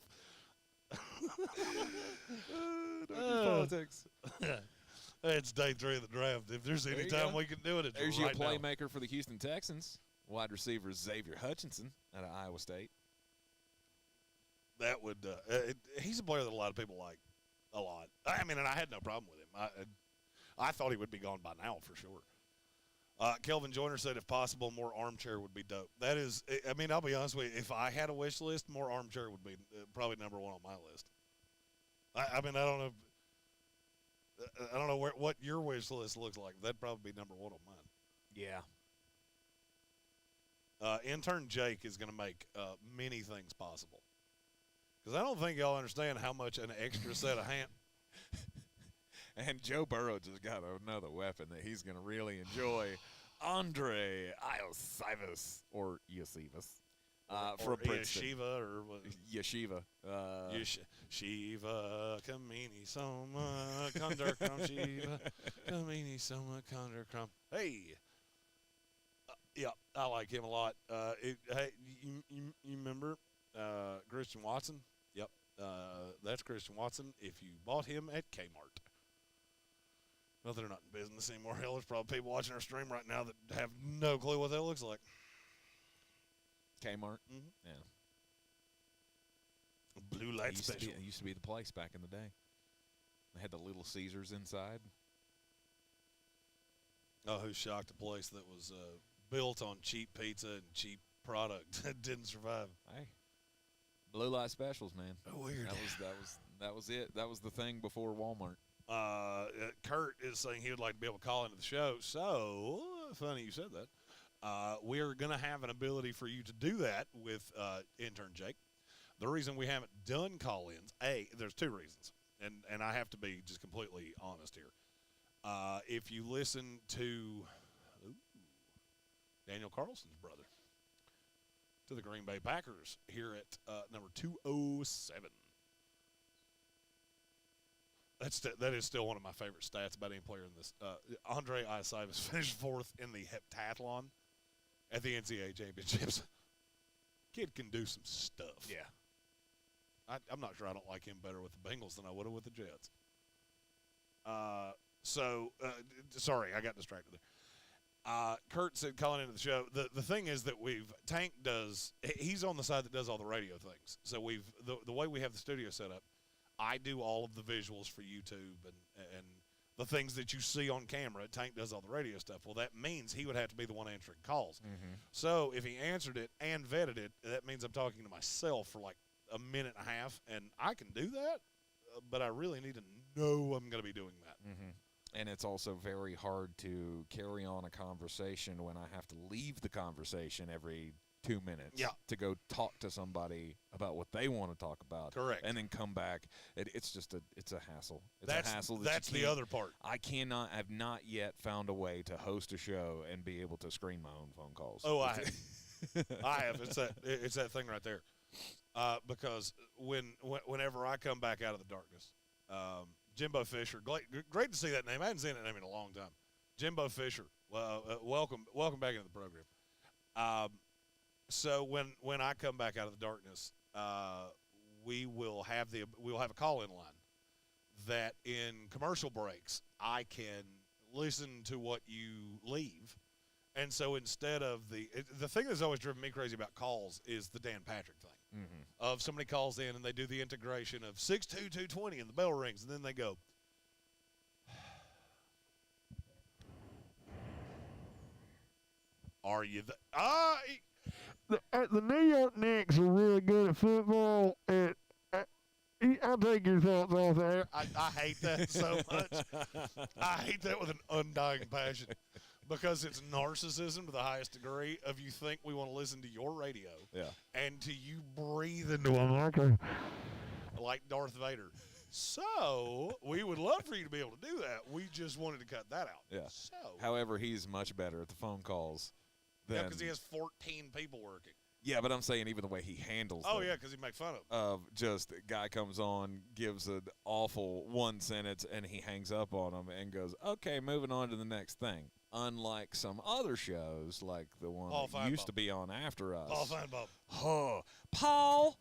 Politics. It's day 3 of the draft. If there's any time we can do it, it's There's right your now. playmaker for the Houston Texans, wide receiver Xavier Hutchinson out of Iowa State. That would he's a player that a lot of people like a lot. I mean, and I had no problem with him. I thought he would be gone by now for sure. Kelvin Joyner said, if possible, more armchair would be dope. That is, I mean, I'll be honest with you. If I had a wish list, more armchair would be probably #1 on my list. I mean, I don't know what your wish list looks like. That'd probably be #1 on mine. Yeah. Intern Jake is going to make many things possible. Because I don't think y'all understand how much an extra set of hands. And Joe Burrow just got another weapon that he's going to really enjoy. Andre Iosivas, or Iosivas, from Princeton. Yeshiva or what? Yeshiva. Shiva, Kamini, Soma, Kondar Shiva, Kamini, Soma, Kondar Hey. Yeah, I like him a lot. Hey, you remember Christian Watson? Yep, that's Christian Watson. If you bought him at Kmart. Well, they're not in business anymore. Hell, there's probably people watching our stream right now that have no clue what that looks like. Kmart? Mm-hmm. Yeah. Blue light special. It used to be the place back in the day. They had the Little Caesars inside. Oh, who shocked a place that was built on cheap pizza and cheap product that didn't survive? Hey, blue light specials, man. Oh, weird. That was it. That was the thing before Walmart. Kurt is saying he would like to be able to call into the show. So funny you said that. We're going to have an ability for you to do that with intern Jake. The reason we haven't done call-ins, there's two reasons, and I have to be just completely honest here. If you listen to Daniel Carlson's brother, to the Green Bay Packers here at number 207. That is still one of my favorite stats about any player in this. Andre Iosivas finished fourth in the heptathlon at the NCAA championships. Kid can do some stuff. Yeah. I'm not sure I don't like him better with the Bengals than I would have with the Jets. Sorry, I got distracted there. Kurt said calling into the show. The thing is that Tank does. He's on the side that does all the radio things. So the way we have the studio set up, I do all of the visuals for YouTube and the things that you see on camera. Tank does all the radio stuff. Well, that means he would have to be the one answering calls. Mm-hmm. So if he answered it and vetted it, that means I'm talking to myself for like a minute and a half, and I can do that, but I really need to know I'm going to be doing that. Mm-hmm. And it's also very hard to carry on a conversation when I have to leave the conversation every 2 minutes to go talk to somebody about what they want to talk about. Correct. And then come back. It's a hassle. It's a hassle. That's the other part. I've not yet found a way to host a show and be able to screen my own phone calls. Oh, I have. I have. It's that thing right there. Because whenever I come back out of the darkness, Jimbo Fisher, great to see that name. I hadn't seen that name in a long time. Jimbo Fisher, welcome back into the program. So when I come back out of the darkness, we will have a call-in line that in commercial breaks I can listen to what you leave. And so instead of the thing that's always driven me crazy about calls is the Dan Patrick thing. Mm-hmm. Of somebody calls in and they do the integration of 62220 and the bell rings and then they go, "Are you the New York Knicks are really good at football, and I'll take your thoughts off there." I hate that so much. I hate that with an undying passion. Because it's narcissism to the highest degree of you think we want to listen to your radio. Yeah. And to you breathe into a microphone like Darth Vader. So we would love for you to be able to do that. We just wanted to cut that out. Yeah. So. However, he's much better at the phone calls. Because he has 14 people working. Yeah, but I'm saying even the way he handles them. Oh, them. yeah, because he makes fun of them. Just a guy comes on, gives an awful one sentence, and he hangs up on him and goes, "Okay, moving on to the next thing." Unlike some other shows, like the one that used to be on after us. Paul Feinbaum. Oh, Paul.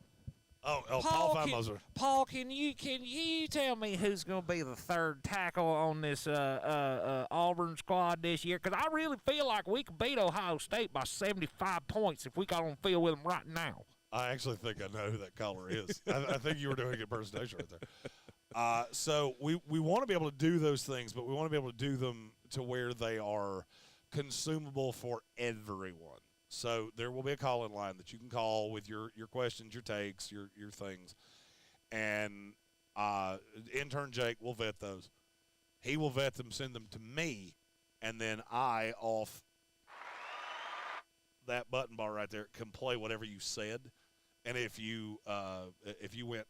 Paul Feinbaum. Paul, can you tell me who's going to be the third tackle on this Auburn squad this year? Because I really feel like we could beat Ohio State by 75 points if we got on field with them right now. I actually think I know who that caller is. I think you were doing an impersonation right there. So we want to be able to do those things, but we want to be able to do them to where they are consumable for everyone. So there will be a call-in line that you can call with your questions, your takes, your things. And intern Jake will vet those. He will vet them, send them to me, and then I, off that button bar right there, can play whatever you said. And if you went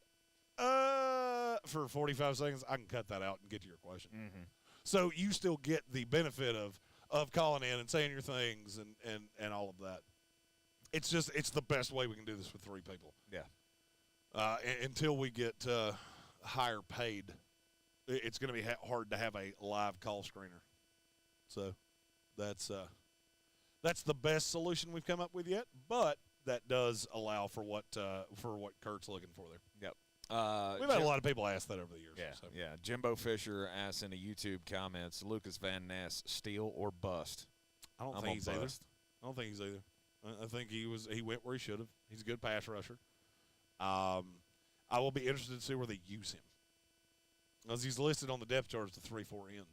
for 45 seconds, I can cut that out and get to your question. Mm-hmm. So you still get the benefit of calling in and saying your things and all of that. It's the best way we can do this with three people. Yeah. Until we get higher paid, it's going to be hard to have a live call screener. So that's the best solution we've come up with yet, but that does allow for what Kurt's looking for there. Yep. We've had a lot of people ask that over the years. Yeah, so. yeah. Jimbo Fisher asks in the YouTube comments, Lucas Van Ness, steal or bust? I don't think he's either. I think he went where he should have. He's a good pass rusher. I will be interested to see where they use him. Because he's listed on the depth chart as the 3-4 end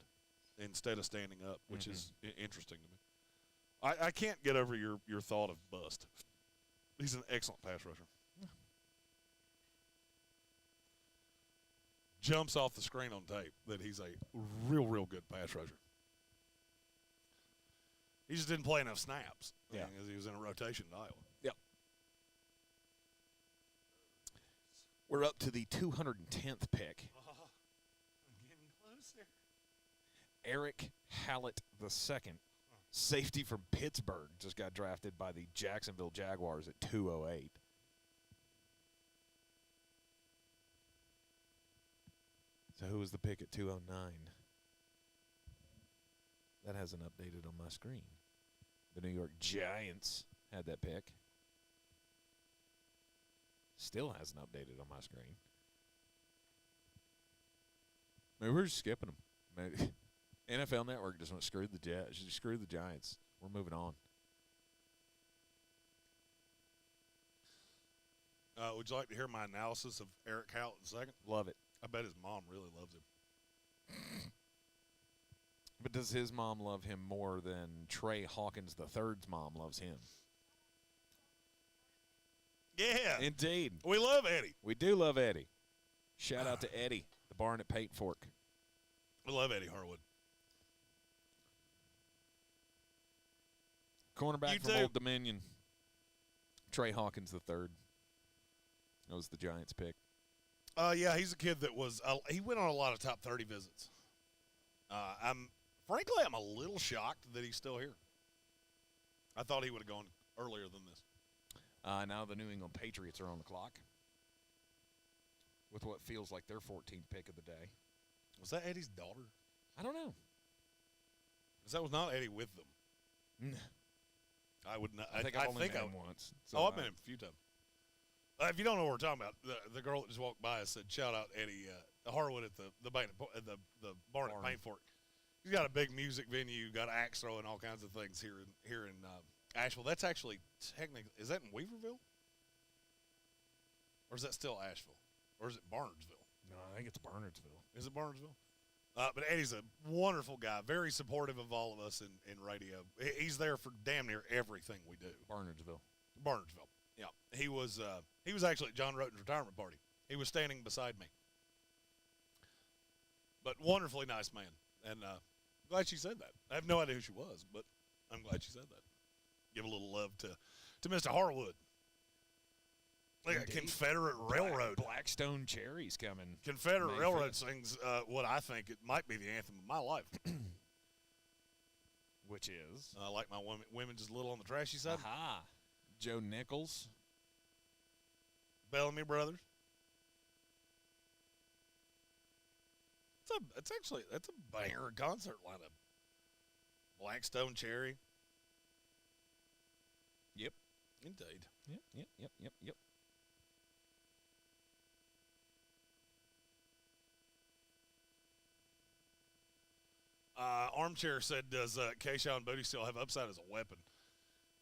instead of standing up, which is interesting to me. I can't get over your thought of bust. He's an excellent pass rusher. Jumps off the screen on tape that he's a real good pass rusher. He just didn't play enough snaps. Yeah. Because he was in a rotation at Iowa. Yep. We're up to the 210th pick. Getting closer. Eric Hallett II, safety from Pittsburgh, just got drafted by the Jacksonville Jaguars at 208. So who was the pick at 209? That hasn't updated on my screen. The New York Giants had that pick. Still hasn't updated on my screen. Maybe we're just skipping them. Maybe NFL Network just went screw the Giants. We're moving on. Would you like to hear my analysis of Eric Howell in a second? Love it. I bet his mom really loves him. But does his mom love him more than Trey Hawkins III's mom loves him? Yeah. Indeed. We love Eddie. We do love Eddie. Shout out to Eddie, the barn at Pate Fork. We love Eddie Harwood. Cornerback You from too. Old Dominion. Trey Hawkins III. That was the Giants pick. Yeah, he's a kid that was he went on a lot of top 30 visits. I'm a little shocked that he's still here. I thought he would have gone earlier than this. Now the New England Patriots are on the clock with what feels like their 14th pick of the day. Was that Eddie's daughter? I don't know. Because that was not Eddie with them. I would not. I think I've only met him once. So I've met him a few times. If you don't know what we're talking about, the girl that just walked by us said, "Shout out Eddie Harwood at the barn at Paint Fork." He's got a big music venue, got axe throwing, all kinds of things here in Asheville. That's actually technically, is that in Weaverville, or is that still Asheville, or is it Barnesville? No, I think it's Barnardsville. Is it Barnesville? But Eddie's a wonderful guy, very supportive of all of us in radio. He's there for damn near everything we do. Barnardsville. Yeah, he was actually at John Roten's retirement party. He was standing beside me. But wonderfully nice man, and glad she said that. I have no idea who she was, but I'm glad she said that. Give a little love to Mr. Harwood. Look at Confederate Railroad. Blackstone Cherries coming. Confederate Railroad sings what I think it might be the anthem of my life. Which is? Like my women just a little on the trashy side. Aha. Joe Nichols. Bellamy Brothers. That's a banger concert lineup. Blackstone Cherry. Yep. Indeed. Yep. Armchair said, does Keyshawn Booty still have upside as a weapon?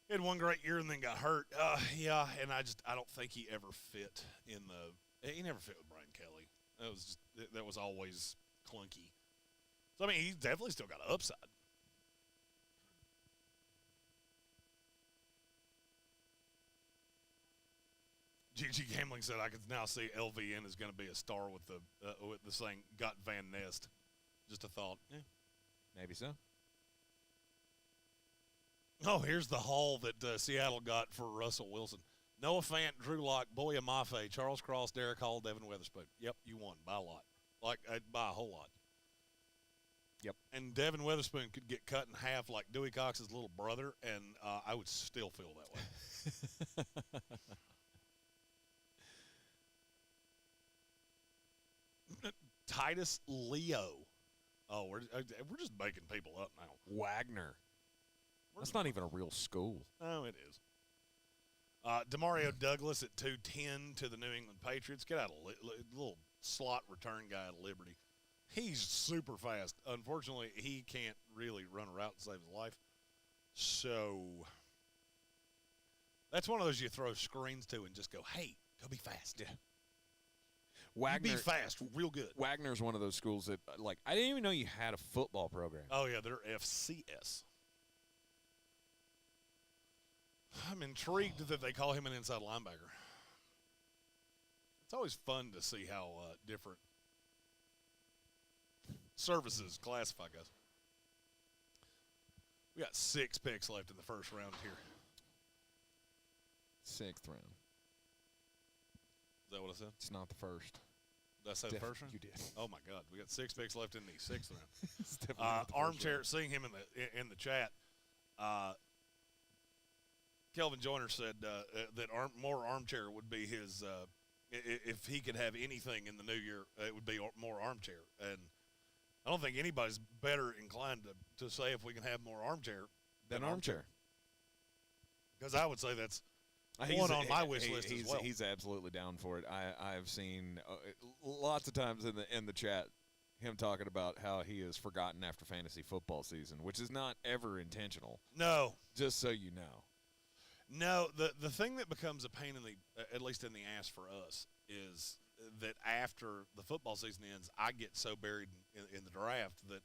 He had one great year and then got hurt. Yeah, and I don't think he ever fit he never fit with Brian Kelly. That was always clunky. So, I mean, he's definitely still got an upside. GG Gambling said, I can now see LVN is going to be a star with the saying, got Van Nest. Just a thought. Yeah. Maybe so. Oh, here's the haul that Seattle got for Russell Wilson. Noah Fant, Drew Lock, Boya Mafe, Charles Cross, Derek Hall, Devin Witherspoon. Yep, you won by a lot. By a whole lot. Yep. And Devin Witherspoon could get cut in half like Dewey Cox's little brother, and I would still feel that way. Titus Leo. Oh, we're just making people up now. Wagner. That's not even a real school. Oh, it is. Demario Douglas at 210 to the New England Patriots. Get out of little slot return guy at Liberty. He's super fast. Unfortunately, he can't really run a route to save his life. So that's one of those you throw screens to and just go, hey, go be fast. Yeah. Wagner, you be fast, real good. Wagner's one of those schools that, I didn't even know you had a football program. Oh, yeah, they're FCS. I'm intrigued that they call him an inside linebacker. It's always fun to see how different services classify guys. We got 6 picks left in the first round here. 6th round. Is that what I said? It's not the first. Did I say the first round? You did. Oh my God, we got 6 picks left in the 6th round. It's definitely not the first Armchair, round. seeing him in the chat. Kelvin Joyner said that more armchair would be his. If he could have anything in the new year, it would be more armchair. And I don't think anybody's better inclined to say if we can have more armchair Then armchair. Because I would say that's He's- one on my wish list he's, as well. He's absolutely down for it. I've seen lots of times in the chat him talking about how he is forgotten after fantasy football season, which is not ever intentional. No. Just so you know. No, the thing that becomes a pain in the, at least in the ass for us, is that after the football season ends, I get so buried in the draft that,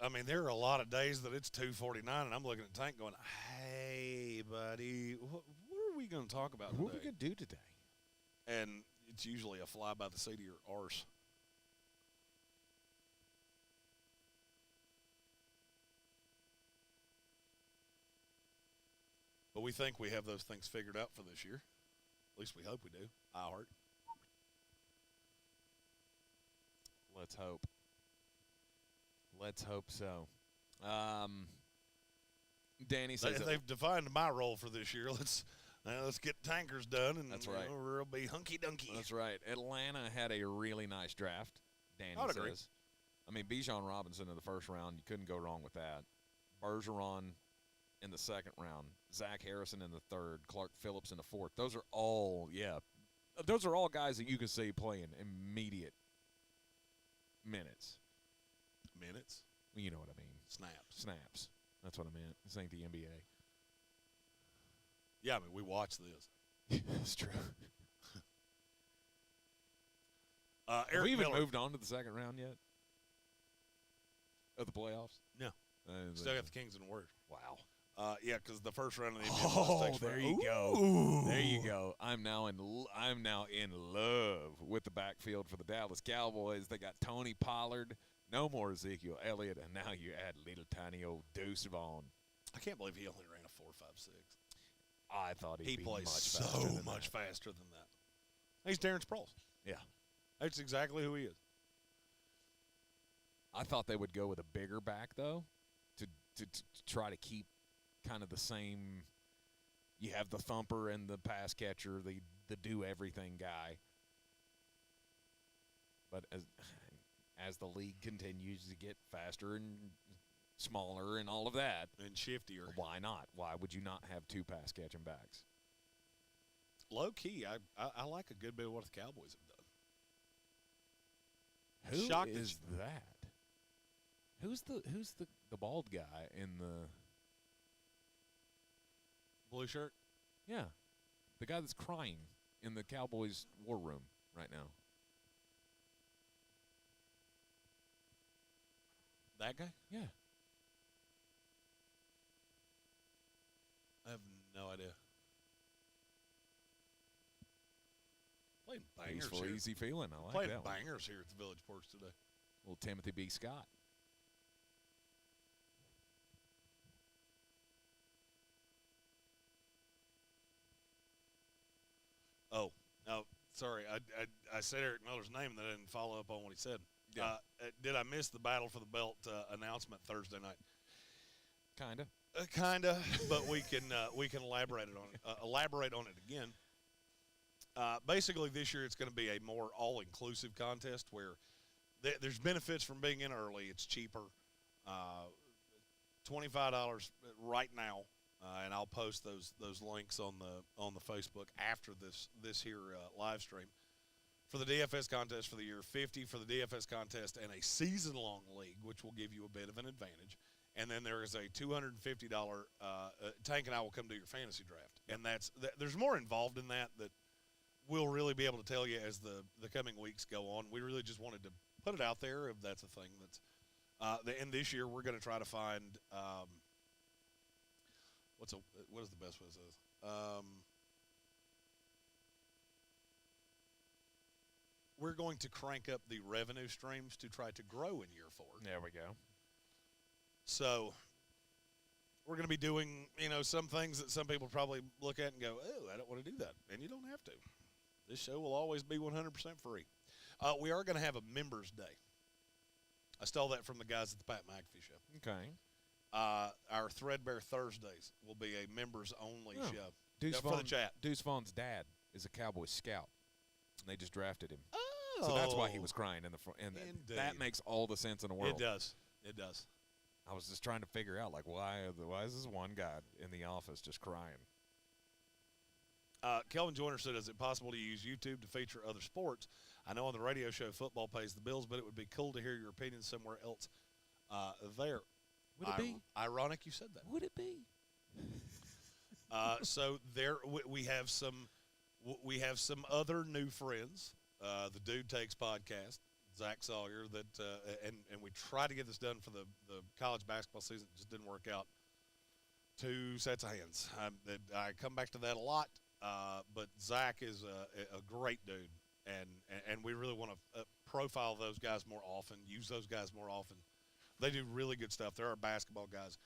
I mean, there are a lot of days that it's 2:49 and I'm looking at Tank going, hey, buddy, what are we going to talk about today? What are we going to do today? And it's usually a fly by the seat of your arse. But we think we have those things figured out for this year. At least we hope we do. I heart. Let's hope. Let's hope so. Danny says They've defined my role for this year. Let's get tankers done, and That's right. We'll be hunky dunky. that's right. Atlanta had a really nice draft. Danny I would says. agree. I mean, Bijan Robinson in the first round, you couldn't go wrong with that. Bergeron in the second round, Zach Harrison in the third, Clark Phillips in the fourth. Those are all guys that you can see playing immediate minutes. Minutes, Well, you know what I mean. snaps. That's what I meant. This ain't the NBA. Yeah, I mean we watch this. That's true. Have Eric we even Miller moved on to the second round yet? Of the playoffs? No. Still got the Kings and Warriors. Wow. Yeah, because the first round of the NBA takes there forever. you go. Ooh. There you go. I'm now in love with the backfield for the Dallas Cowboys. They got Tony Pollard, no more Ezekiel Elliott, and now you add little tiny old Deuce Vaughn. I can't believe he only ran a 4.56. I thought He be plays much so faster than much that. faster than that. He's Terrence Sproles. Yeah. That's exactly who he is. I thought they would go with a bigger back though, to try to keep kind of the same. You have the thumper and the pass catcher, the do everything guy. But as the league continues to get faster and smaller and all of that, And shiftier. why not? Why would you not have 2 pass catching backs? Low key, I like a good bit of what the Cowboys have done. Who Shocked that is that? Who's the bald guy in the Blue shirt? Yeah. The guy that's crying in the Cowboys war room right now. That guy? Yeah. I have no idea. Playing bangers Peaceful, here. easy feeling. I like Playing that one. bangers here at the Village Porch today. Little Timothy B. Scott. Oh, no, sorry. I said Eric Miller's name and I didn't follow up on what he said. Yeah. Did I miss the Battle for the Belt announcement Thursday night? Kinda. Kinda, but we can elaborate on it again. Basically, this year it's going to be a more all-inclusive contest where there's benefits from being in early. It's cheaper, $25 right now, and I'll post those links on the Facebook after this here live stream. For the DFS contest for the year, $50 for the DFS contest and a season-long league, which will give you a bit of an advantage. And then there is a $250 Tank and I will come do your fantasy draft. And there's more involved in that we'll really be able to tell you as the coming weeks go on. We really just wanted to put it out there if that's a thing that's and this year we're going to try to find what is the best way to say this? We're going to crank up the revenue streams to try to grow in year 4. There we go. So we're going to be doing, some things that some people probably look at and go, oh, I don't want to do that. And you don't have to. This show will always be 100% free. We are going to have a Members Day. I stole that from the guys at the Pat McAfee show. Okay. Our Threadbare Thursdays will be a members-only show. Deuce for the chat. Deuce Vaughn's dad is a Cowboy scout. And they just drafted him. Oh. So that's why he was crying in the front. And that makes all the sense in the world. It does. It does. I was just trying to figure out, like, why is this one guy in the office just crying? Kelvin Joyner said, is it possible to use YouTube to feature other sports? I know on the radio show football pays the bills, but it would be cool to hear your opinions somewhere else there. Would it be? Ironic you said that. Would it be? So there we have some other new friends. The Dude Takes podcast, Zach Sawyer, that and we tried to get this done for the college basketball season. It just didn't work out. 2 sets of hands. I come back to that a lot. But Zach is a great dude, and we really want to profile those guys more often, use those guys more often. They do really good stuff. There are basketball guys.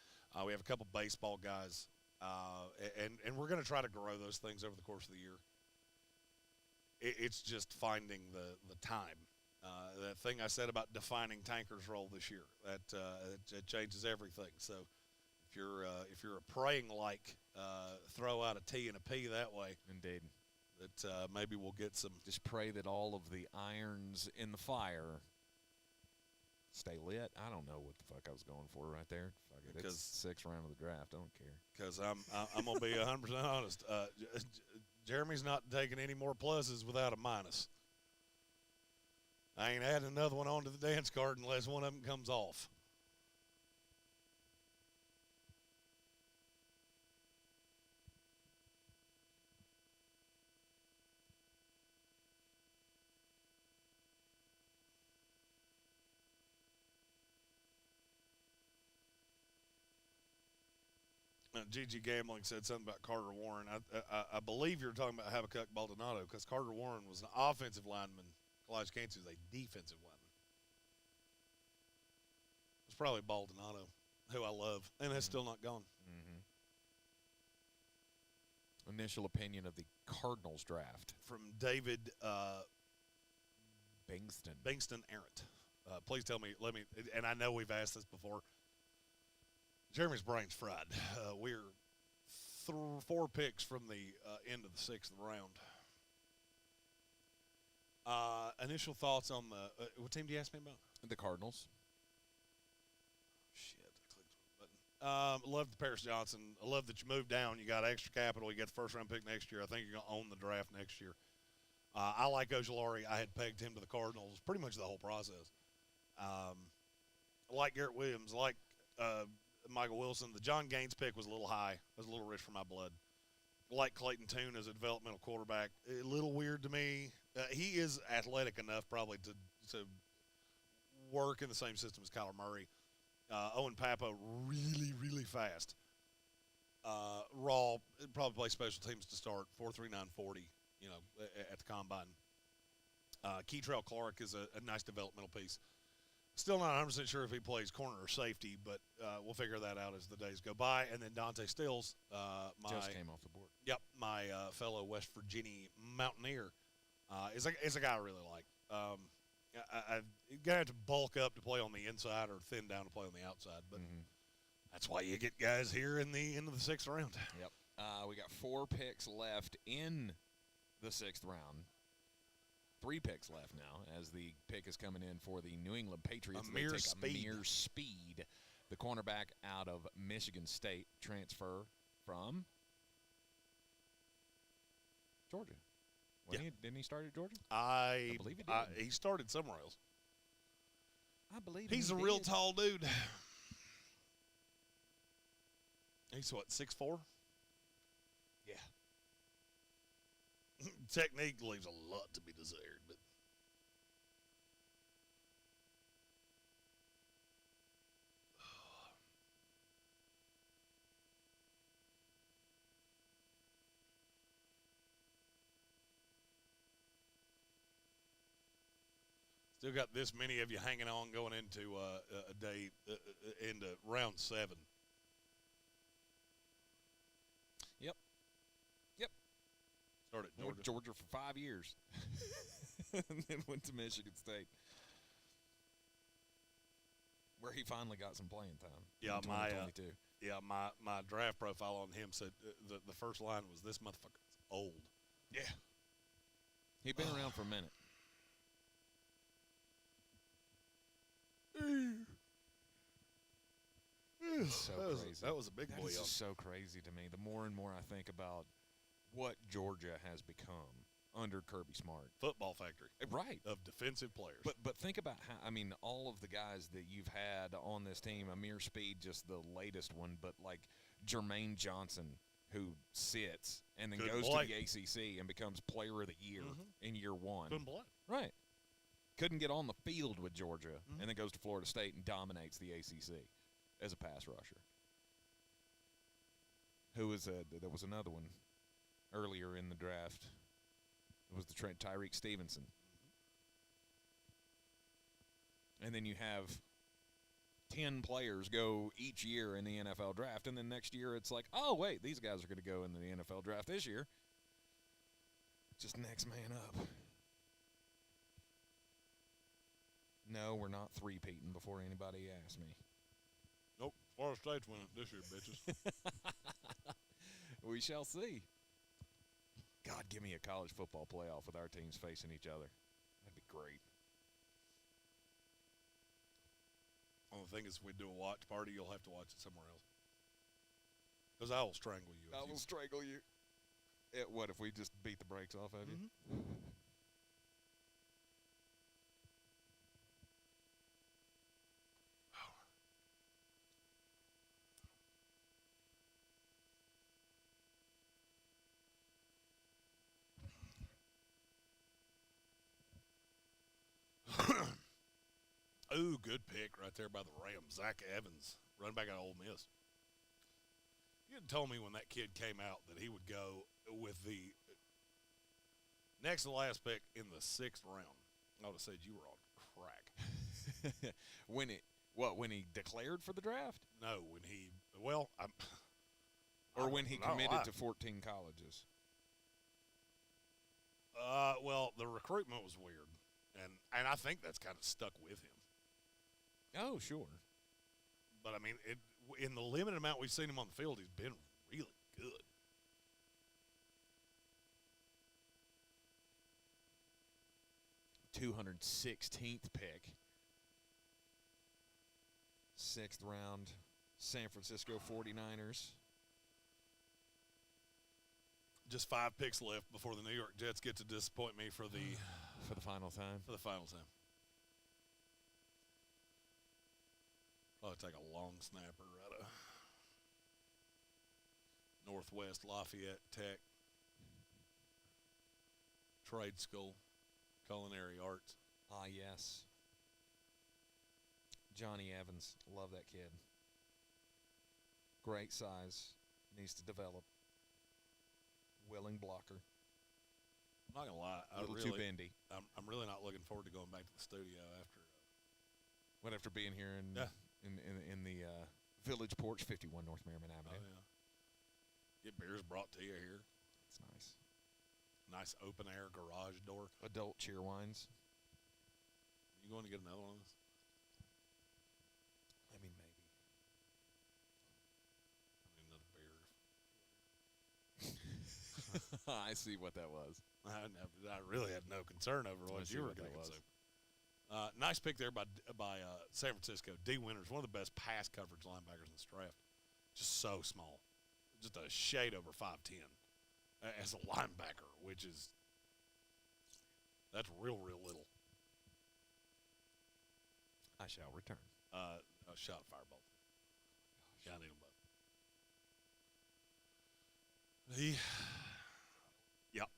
We have a couple baseball guys, and we're going to try to grow those things over the course of the year. It's just finding the time. That thing I said about defining Tanker's role this year, that changes everything. So if you're a praying like, throw out a T and a P that way. Indeed. That maybe we'll get some. Just pray that all of the irons in the fire stay lit. I don't know what the fuck I was going for right there. Fuck it. It's the 6th round of the draft. I don't care. Because I'm gonna be 100% honest. Jeremy's not taking any more pluses without a minus. I ain't adding another one onto the dance card unless one of them comes off. Gigi Gambling said something about Carter Warren. I believe you're talking about Habakkuk Baldonado because Carter Warren was an offensive lineman. Elijah Cansey was a defensive lineman. It's probably Baldonado, who I love, and that's still not gone. Mm-hmm. Initial opinion of the Cardinals draft from David Bingston Arrett. Please tell me, and I know we've asked this before. Jeremy's brain's fried. We're 4 picks from the end of the 6th round. Initial thoughts on the what team do you ask me about? The Cardinals. Shit, I clicked the wrong button. Love the Paris Johnson. I love that you moved down. You got extra capital. You got the 1st round pick next year. I think you're gonna own the draft next year. I like Ojulari. I had pegged him to the Cardinals pretty much the whole process. I like Garrett Williams. I like Michael Wilson. The John Gaines pick was a little high. It was a little rich for my blood. Like Clayton Tune as a developmental quarterback. A little weird to me. He is athletic enough probably to work in the same system as Kyler Murray. Owen Papa, really, really fast. Raw, probably play special teams to start. 4.39 40, at the combine. Keytrell Clark is a nice developmental piece. Still not 100% sure if he plays corner or safety, but we'll figure that out as the days go by. And then Dante Stills, just came off the board. Yep, my fellow West Virginia Mountaineer, is a guy I really like. I'm going to have to bulk up to play on the inside or thin down to play on the outside, but that's why you get guys here in the end of the 6th round. Yep. We got 4 picks left in the 6th round. 3 picks left now as the pick is coming in for the New England Patriots. Amir Speed, the cornerback out of Michigan State, transfer from Georgia. Didn't he start at Georgia? I believe he did. He started somewhere else. I believe he's a real tall dude. He's what, 6'4"? Yeah. Technique leaves a lot to be desired, but still got this many of you hanging on going into a day into round 7. Georgia for 5 years. And then went to Michigan State, where he finally got some playing time. Yeah, in my 2022. my draft profile on him said the first line was, "This motherfucker's old." Yeah. He'd been around for a minute. So crazy. That was a big That boy. is just so crazy to me. The more and more I think about what Georgia has become under Kirby Smart. Football factory. Right. Of defensive players. But think about how, I mean, all of the guys that you've had on this team, Amir Speed, just the latest one, but like Jermaine Johnson, who sits and then goes to the ACC and becomes player of the year in year one. Couldn't play. Right. Couldn't get on the field with Georgia and then goes to Florida State and dominates the ACC as a pass rusher. Who was there was another one earlier in the draft. It was the Tyreek Stevenson. And then you have 10 players go each year in the NFL draft, and then next year it's like, oh, wait, these guys are going to go in the NFL draft this year. Just next man up. No, we're not three-peating before anybody asks me. Nope. Florida State's winning this year, bitches. We shall see. God, give me a college football playoff with our teams facing each other. That'd be great. Only thing is, if we do a watch party, you'll have to watch it somewhere else. Because I will strangle you. I will strangle you. What, if we just beat the brakes off of you? Ooh, good pick right there by the Rams. Zach Evans, running back out of Ole Miss. You had told me when that kid came out that he would go with the next to last pick in the 6th round. I would have said you were on crack. When he declared for the draft? No, when he when he committed to 14 colleges? Well, the recruitment was weird, and I think that's kind of stuck with him. Oh, sure. But, I mean, in the limited amount we've seen him on the field, he's been really good. $216th pick. 6th round, San Francisco 49ers. Just 5 picks left before the New York Jets get to disappoint me for the final time. For the final time. Probably take a long snapper out of Northwest Lafayette Tech Trade School, Culinary Arts. Ah, yes. Johnny Evans, love that kid. Great size, needs to develop. Willing blocker. I'm not gonna lie, too bendy. I'm really not looking forward to going back to the studio after being here in the Village Porch, 51 North Merriman Avenue. Oh yeah. Get beers brought to you here. That's nice. Nice open air garage door. Adult cheer wines. You going to get another one of those? I mean, maybe. I need another beer. I see what that was. I really had no concern over what you were going to consume. Nice pick there by San Francisco. D. Winters, one of the best pass coverage linebackers in this draft. Just so small. Just a shade over 5'10" as a linebacker, which is – that's real little. I shall return. A shot of Fireball. Yeah, I need them both. Yep.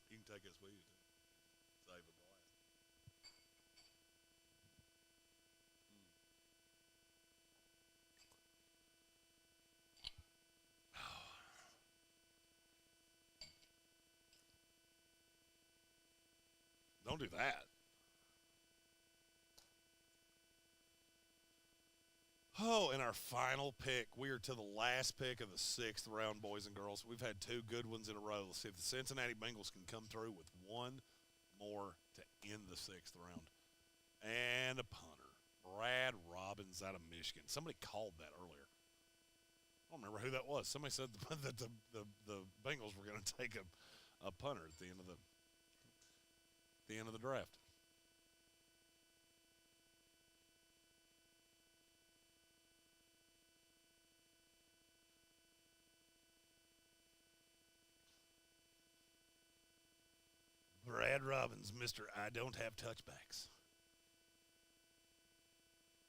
You can take this with you, too. Save it for last. Don't do that. Oh, and our final pick. We are to the last pick of the 6th round, boys and girls. We've had 2 good ones in a row. Let's see if the Cincinnati Bengals can come through with one more to end the 6th round. And a punter, Brad Robbins out of Michigan. Somebody called that earlier. I don't remember who that was. Somebody said that the Bengals were going to take a punter at the end of the draft. Brad Robbins, Mr. I don't have touchbacks.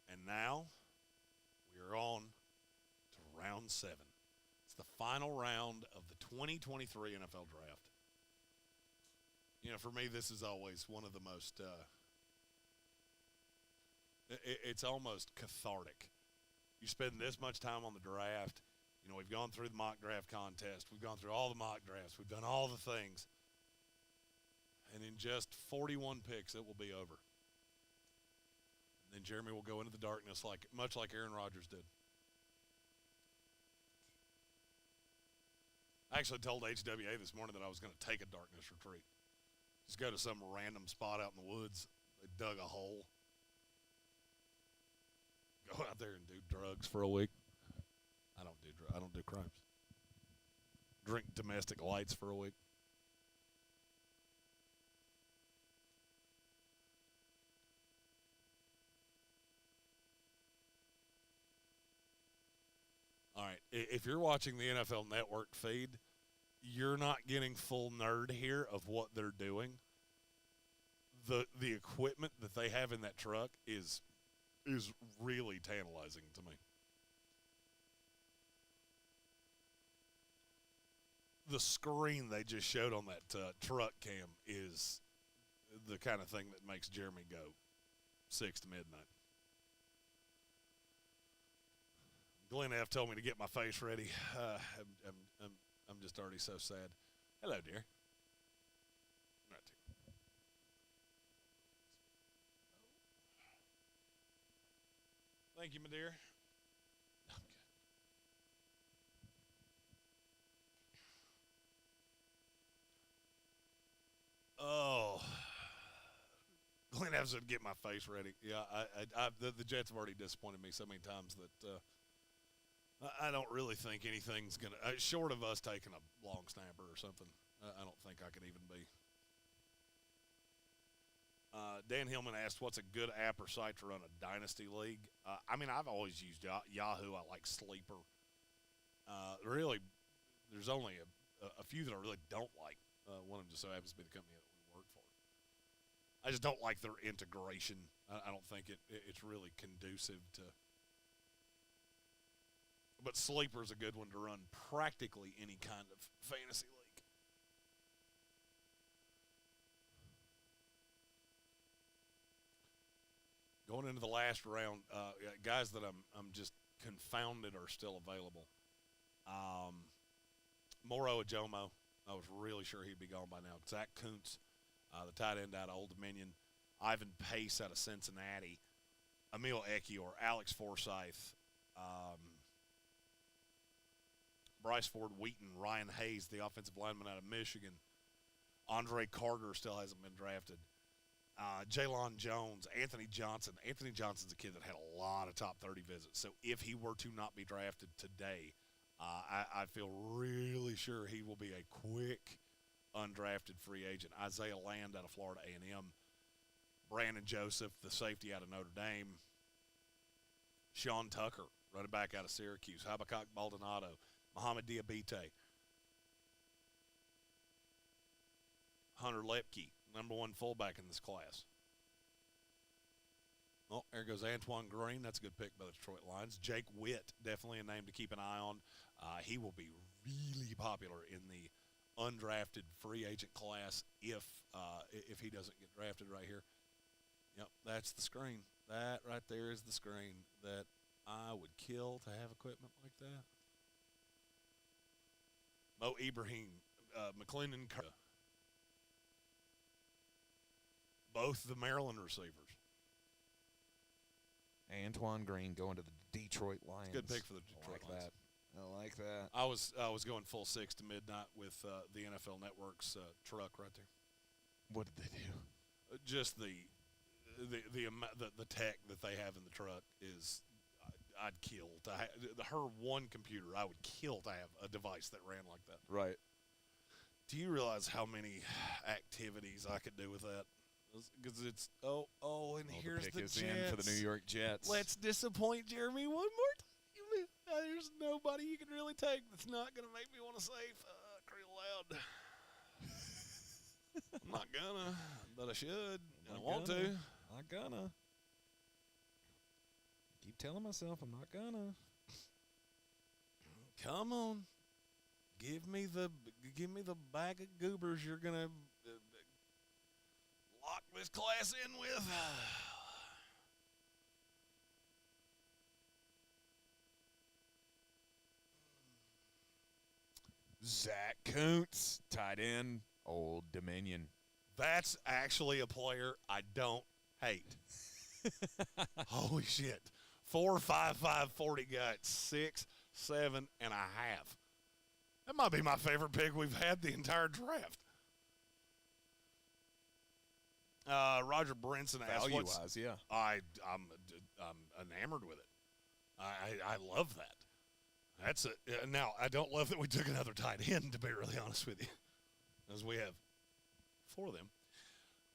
And now we are on to round 7. It's the final round of the 2023 NFL Draft. You know, for me, this is always one of the most, it's almost cathartic. You spend this much time on the draft. You know, we've gone through the mock draft contest. We've gone through all the mock drafts. We've done all the things. And in just 41 picks, it will be over. And then Jeremy will go into the darkness much like Aaron Rodgers did. I actually told HWA this morning that I was going to take a darkness retreat. Just go to some random spot out in the woods. They dug a hole. Go out there and do drugs for a week. I don't do crimes. Drink domestic lights for a week. All right, if you're watching the NFL Network feed, you're not getting full nerd here of what they're doing. The equipment that they have in that truck is really tantalizing to me. The screen they just showed on that truck cam is the kind of thing that makes Jeremy go 6 to midnight. Glenn F. told me to get my face ready. I'm just already so sad. Hello, dear. Right here. Thank you, my dear. Okay. Oh, Glenn F. said, "Get my face ready." Yeah, the Jets have already disappointed me so many times that. I don't really think anything's going to, short of us taking a long snapper or something, I don't think I could even be. Dan Hillman asked, what's a good app or site to run a dynasty league? I've always used Yahoo. I like Sleeper. Really, there's only a few that I really don't like. One of them just so happens to be the company that we work for. I just don't like their integration. I don't think it's really conducive to. But Sleeper's a good one to run practically any kind of fantasy league. Going into the last round, guys that I'm just confounded are still available. Moro Ajomo, I was really sure he'd be gone by now. Zach Kuntz, the tight end out of Old Dominion. Ivan Pace out of Cincinnati. Emil Ekiyor, Alex Forsyth. Bryce Ford Wheaton, Ryan Hayes, the offensive lineman out of Michigan. Andre Carter still hasn't been drafted. Jaylon Jones, Anthony Johnson. Anthony Johnson's a kid that had a lot of top 30 visits. So if he were to not be drafted today, I feel really sure he will be a quick undrafted free agent. Isaiah Land out of Florida A&M. Brandon Joseph, the safety out of Notre Dame. Sean Tucker, running back out of Syracuse. Habakkuk Baldonado. Mohamed Diabate. Hunter Lepke, number 1 fullback in this class. Oh, there goes Antoine Green. That's a good pick by the Detroit Lions. Jake Witt, definitely a name to keep an eye on. He will be really popular in the undrafted free agent class if he doesn't get drafted right here. Yep, that's the screen. That right there is the screen that I would kill to have equipment like that. Mo Ibrahim, McClendon, both the Maryland receivers. Antoine Green going to the Detroit Lions. Good pick for the Detroit I like Lions. that. I like that. I was going full 6 to midnight with the NFL Network's truck right there. What did they do? Just the tech that they have in the truck is I'd kill to her one computer. I would kill to have a device that ran like that. Right. Do you realize how many activities I could do with that? Because it's and here's the pick the is Jets. in for the New York Jets. Let's disappoint Jeremy one more time. There's nobody you can really take that's not going to make me want to say fuck real loud. I'm not gonna, but I should. I want to. Not gonna. Keep telling myself I'm not gonna. Come on, give me the bag of goobers you're gonna lock this class in with. Zach Kuntz, tight end, Old Dominion. That's actually a player I don't hate. Holy shit. 4.55 40 got 6.7 and a half. That might be my favorite pick we've had the entire draft. Roger Brinson asked, Value-wise, yeah. I'm enamored with it. I love that. That's it. Now, I don't love that we took another tight end, to be really honest with you, as we have 4 of them.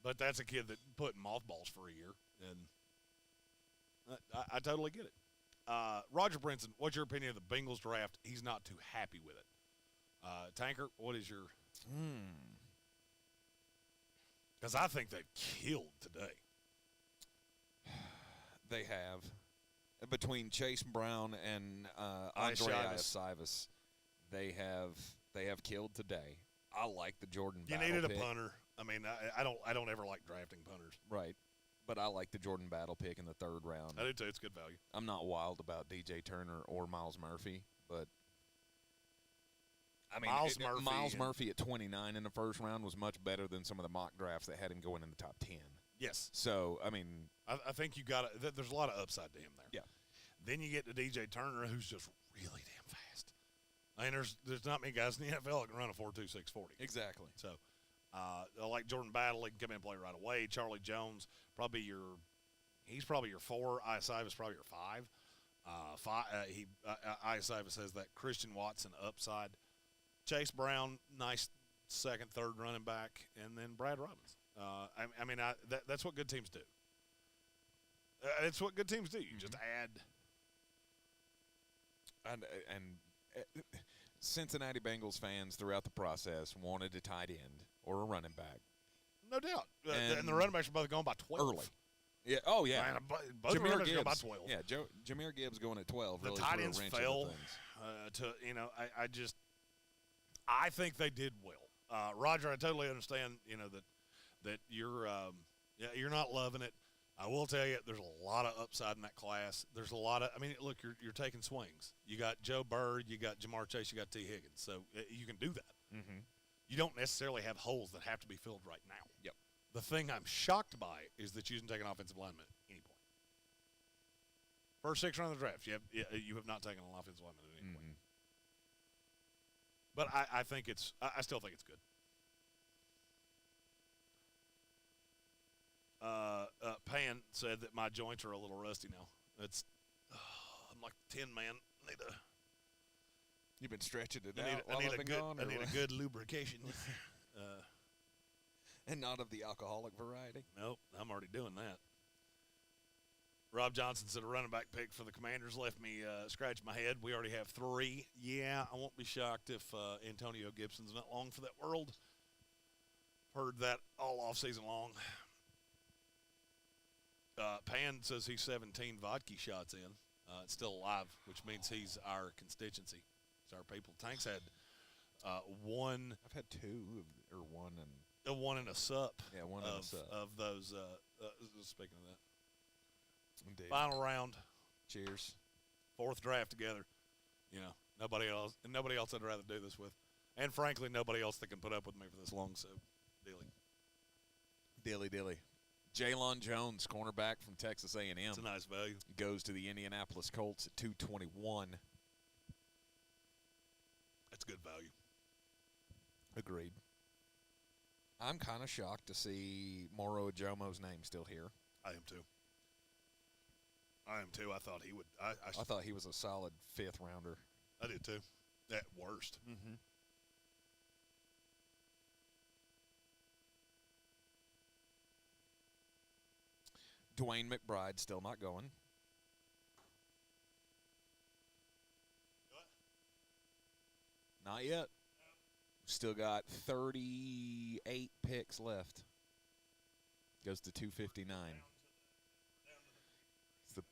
But that's a kid that put in mothballs for a year, and I totally get it. Roger Brinson, what's your opinion of the Bengals draft? He's not too happy with it. Tanker, what is your Because I think they've killed today. They have. Between Chase Brown and Andre Iosivas, they have killed today. I like the Jordan Battle You needed pick. a punter. I mean, I don't ever like drafting punters. Right. But I like the Jordan Battle pick in the 3rd round. I do too. It's good value. I'm not wild about DJ Turner or Miles Murphy, but I mean, Miles Murphy at 29 in the 1st round was much better than some of the mock drafts that had him going in the top 10. Yes. So, I mean, I think you got to. There's a lot of upside to him there. Yeah. Then you get to DJ Turner, who's just really damn fast. I mean, there's not many guys in the NFL that can run a 4.26 40. Exactly. So, I like Jordan Battle. He can come in and play right away. Charlie Jones, he's probably your 4. Iosivas probably your 5. Iosivas has that Christian Watson upside. Chase Brown, nice 2nd, 3rd running back, and then Brad Robbins. That's what good teams do. It's what good teams do. You just add. And Cincinnati Bengals fans throughout the process wanted a tight end or a running back. No doubt. And the running backs are both going by 12. Early. Yeah. Oh, yeah. Man, both running backs go by 12. Yeah, Jahmyr Gibbs going at 12. The really tight ends fell things. I think they did well. Roger, I totally understand, that you're not loving it. I will tell you, there's a lot of upside in that class. There's a lot of, look, you're taking swings. You got Joe Bird, you got Jamar Chase, you got T. Higgins. So you can do that. Mm-hmm. You don't necessarily have holes that have to be filled right now. Yep. The thing I'm shocked by is that you didn't take an offensive lineman at any point. First 6 round of the draft, you have not taken an offensive lineman at any point. But I think I still think it's good. Pan said that my joints are a little rusty now. I'm like 10 man. You've been stretching it I need a good lubrication. And not of the alcoholic variety. Nope, I'm already doing that. Rob Johnson said a running back pick for the Commanders left me scratching my head. We already have 3. Yeah, I won't be shocked if Antonio Gibson's not long for that world. Heard that all off season long. Pan says he's 17 vodka shots in. It's still alive, which means he's our constituency. It's our people. Tank's had 1. I've had 2 or 1 and a 1 and a sup. Yeah, 1 and a sup of those. Speaking of that, indeed. Final round. Cheers. 4th draft together. Nobody else I'd rather do this with, and frankly, nobody else that can put up with me for this long. So, dilly. Jaylon Jones, cornerback from Texas A&M. It's a nice value. Goes to the Indianapolis Colts at $221. That's good value. Agreed. I'm kind of shocked to see Moro Ajomo's name still here. I am too. I thought he would. I thought he was a solid 5th rounder. I did too. At worst. Mm-hmm. Dwayne McBride still not going. Not yet. Still got 38 picks left. Goes to 259. It's the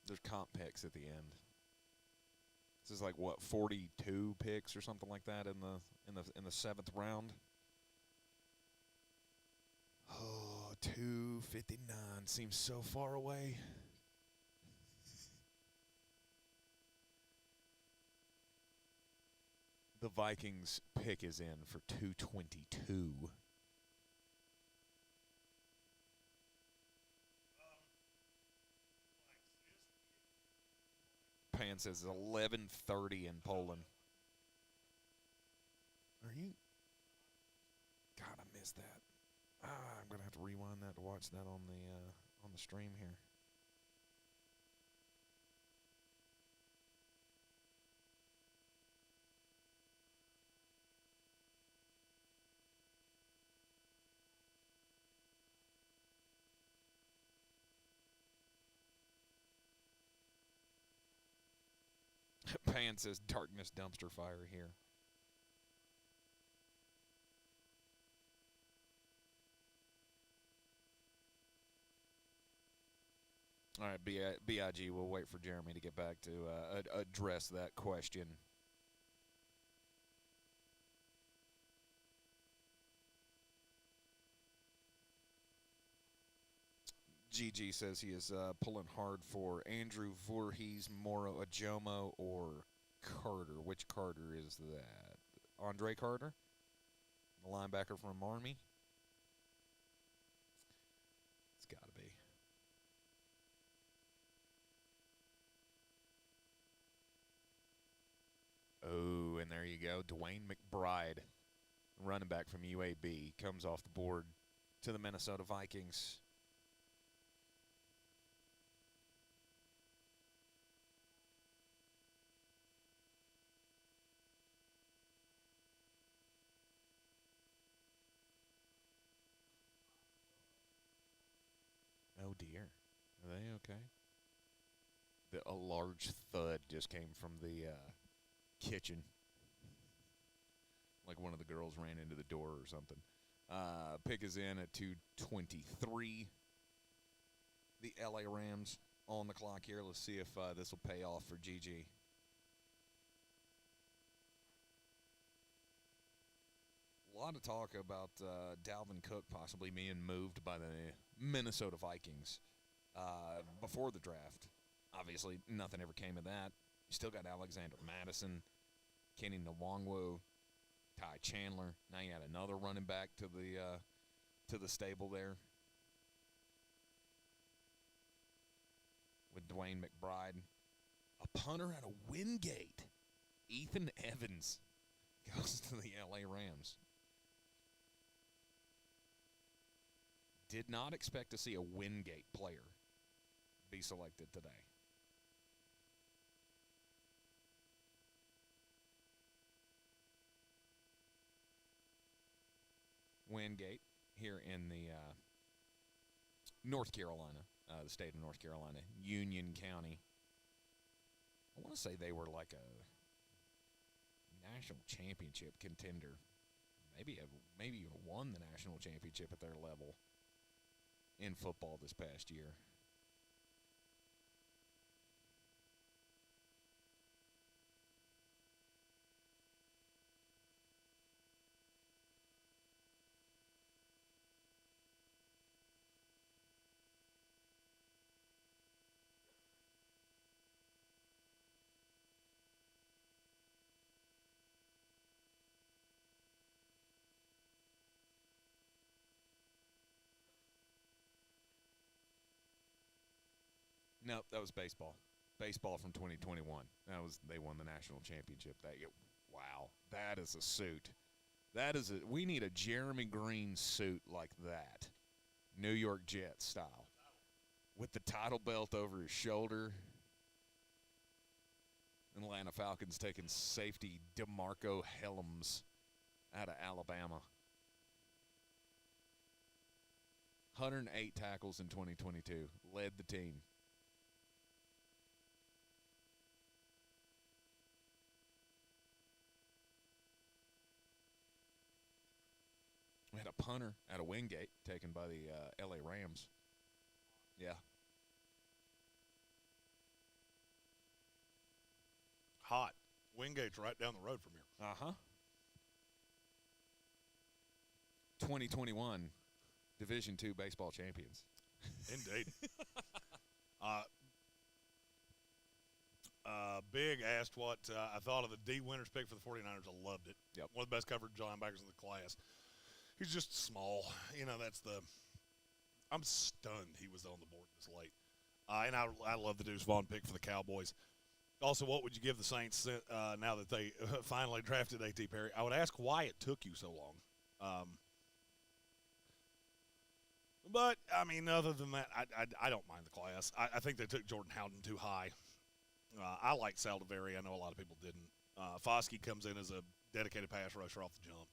There's comp picks at the end. This is like what, 42 picks or something like that in the 7th round. Oh, 259 seems so far away. The Vikings pick is in for 222. Pan says 11:30 in Poland. Are you? God, I missed that. I'm gonna have to rewind that to watch that on the stream here. Pan says darkness dumpster fire here. All right, BIG, we'll wait for Jeremy to get back to address that question. GG says he is pulling hard for Andrew Voorhees, Moro Ajomo, or Carter. Which Carter is that? Andre Carter? The linebacker from Army? It's got to be. Oh, and there you go. Dwayne McBride, running back from UAB, comes off the board to the Minnesota Vikings. Oh, dear. Are they okay? A large thud just came from the kitchen. Like one of the girls ran into the door or something. Pick is in at 223. The LA Rams on the clock here. Let's see if this will pay off for GG. A lot of talk about Dalvin Cook possibly being moved by the Minnesota Vikings before the draft. Obviously, nothing ever came of that. You still got Alexander Madison, Kenny Nwangwu, Ty Chandler. Now you add another running back to the stable there with Dwayne McBride. A punter out of Wingate, Ethan Evans, goes to the LA Rams. Did not expect to see a Wingate player be selected today. Wingate here in the North Carolina, the state of North Carolina, Union County. I want to say they were like a national championship contender. Maybe even won the national championship at their level in football this past year. Nope, that was baseball. Baseball from 2021. They won the national championship that year. Wow, that is a suit. We need a Jeremy Green suit like that, New York Jets style, with the title belt over his shoulder. Atlanta Falcons taking safety DeMarco Helms out of Alabama. 108 tackles in 2022, led the team. We had a punter at a Wingate taken by the L.A. Rams. Yeah. Hot. Wingate's right down the road from here. Uh-huh. 2021 Division II baseball champions. Indeed. Big asked what I thought of the D. Winters pick for the 49ers. I loved it. Yep. One of the best coverage linebackers in the class. He's just small. I'm stunned he was on the board this late. And I love the Deuce Vaughn pick for the Cowboys. Also, what would you give the Saints now that they finally drafted A.T. Perry? I would ask why it took you so long. But, I mean, other than that, I don't mind the class. I think they took Jordan Howden too high. I like Saldiveri. I know a lot of people didn't. Foskey comes in as a dedicated pass rusher off the jump.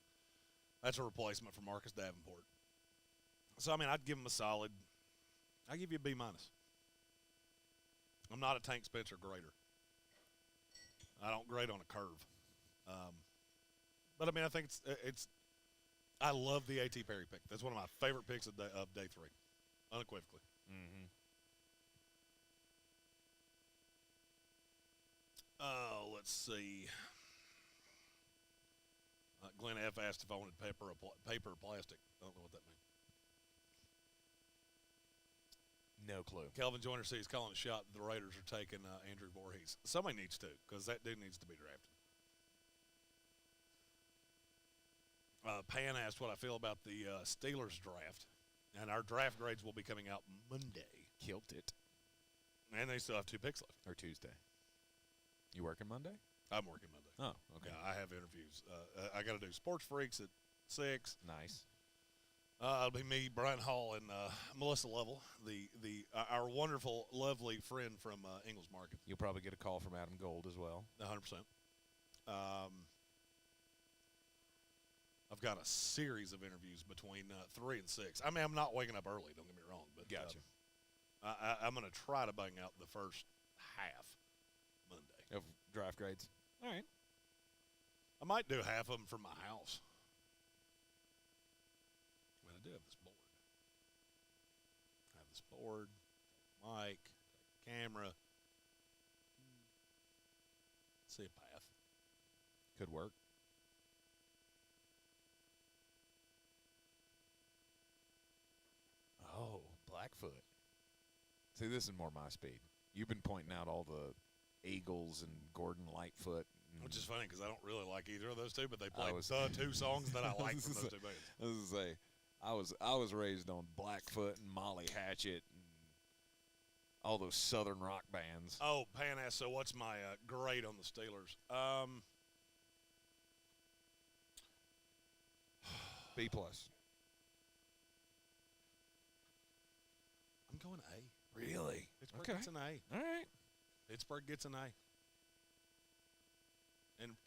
That's a replacement for Marcus Davenport. So, I mean, I'd give him a solid. I'd give you a B-. I'm not a Tank Spencer grader. I don't grade on a curve. But, I mean, I think it's I love the A.T. Perry pick. That's one of my favorite picks of day 3, unequivocally. Mm-hmm. Let's see. Glenn F. asked if I wanted paper or plastic. I don't know what that means. No clue. Calvin Joyner says calling a shot. The Raiders are taking Andrew Voorhees. Somebody needs to, because that dude needs to be drafted. Pan asked what I feel about the Steelers draft. And our draft grades will be coming out Monday. Killed it. And they still have 2 picks left. Or Tuesday. You working Monday? I'm working Monday. Oh, okay. Yeah, I have interviews. I got to do Sports Freaks at 6. Nice. It'll be me, Brian Hall, and Melissa Lovell, our wonderful, lovely friend from Ingles Market. You'll probably get a call from Adam Gold as well. 100%. I've got a series of interviews between 3 and 6. I mean, I'm not waking up early, don't get me wrong. But Gotcha. I'm going to try to bang out the first half Monday. Of draft grades. All right. I might do half of them from my house. I mean, I do have this board. I have this board, mic, camera. See a path. Could work. Oh, Blackfoot. See, this is more my speed. You've been pointing out all the Eagles and Gordon Lightfoot. Which is funny because I don't really like either of those two, but they played the 2 songs that I like from those 2 bands. I was gonna say, I was raised on Blackfoot and Molly Hatchet and all those Southern rock bands. Oh, Pan asked, so what's my grade on the Steelers? B+. I'm going A. Really? Pittsburgh gets an A. All right. Pittsburgh gets an A.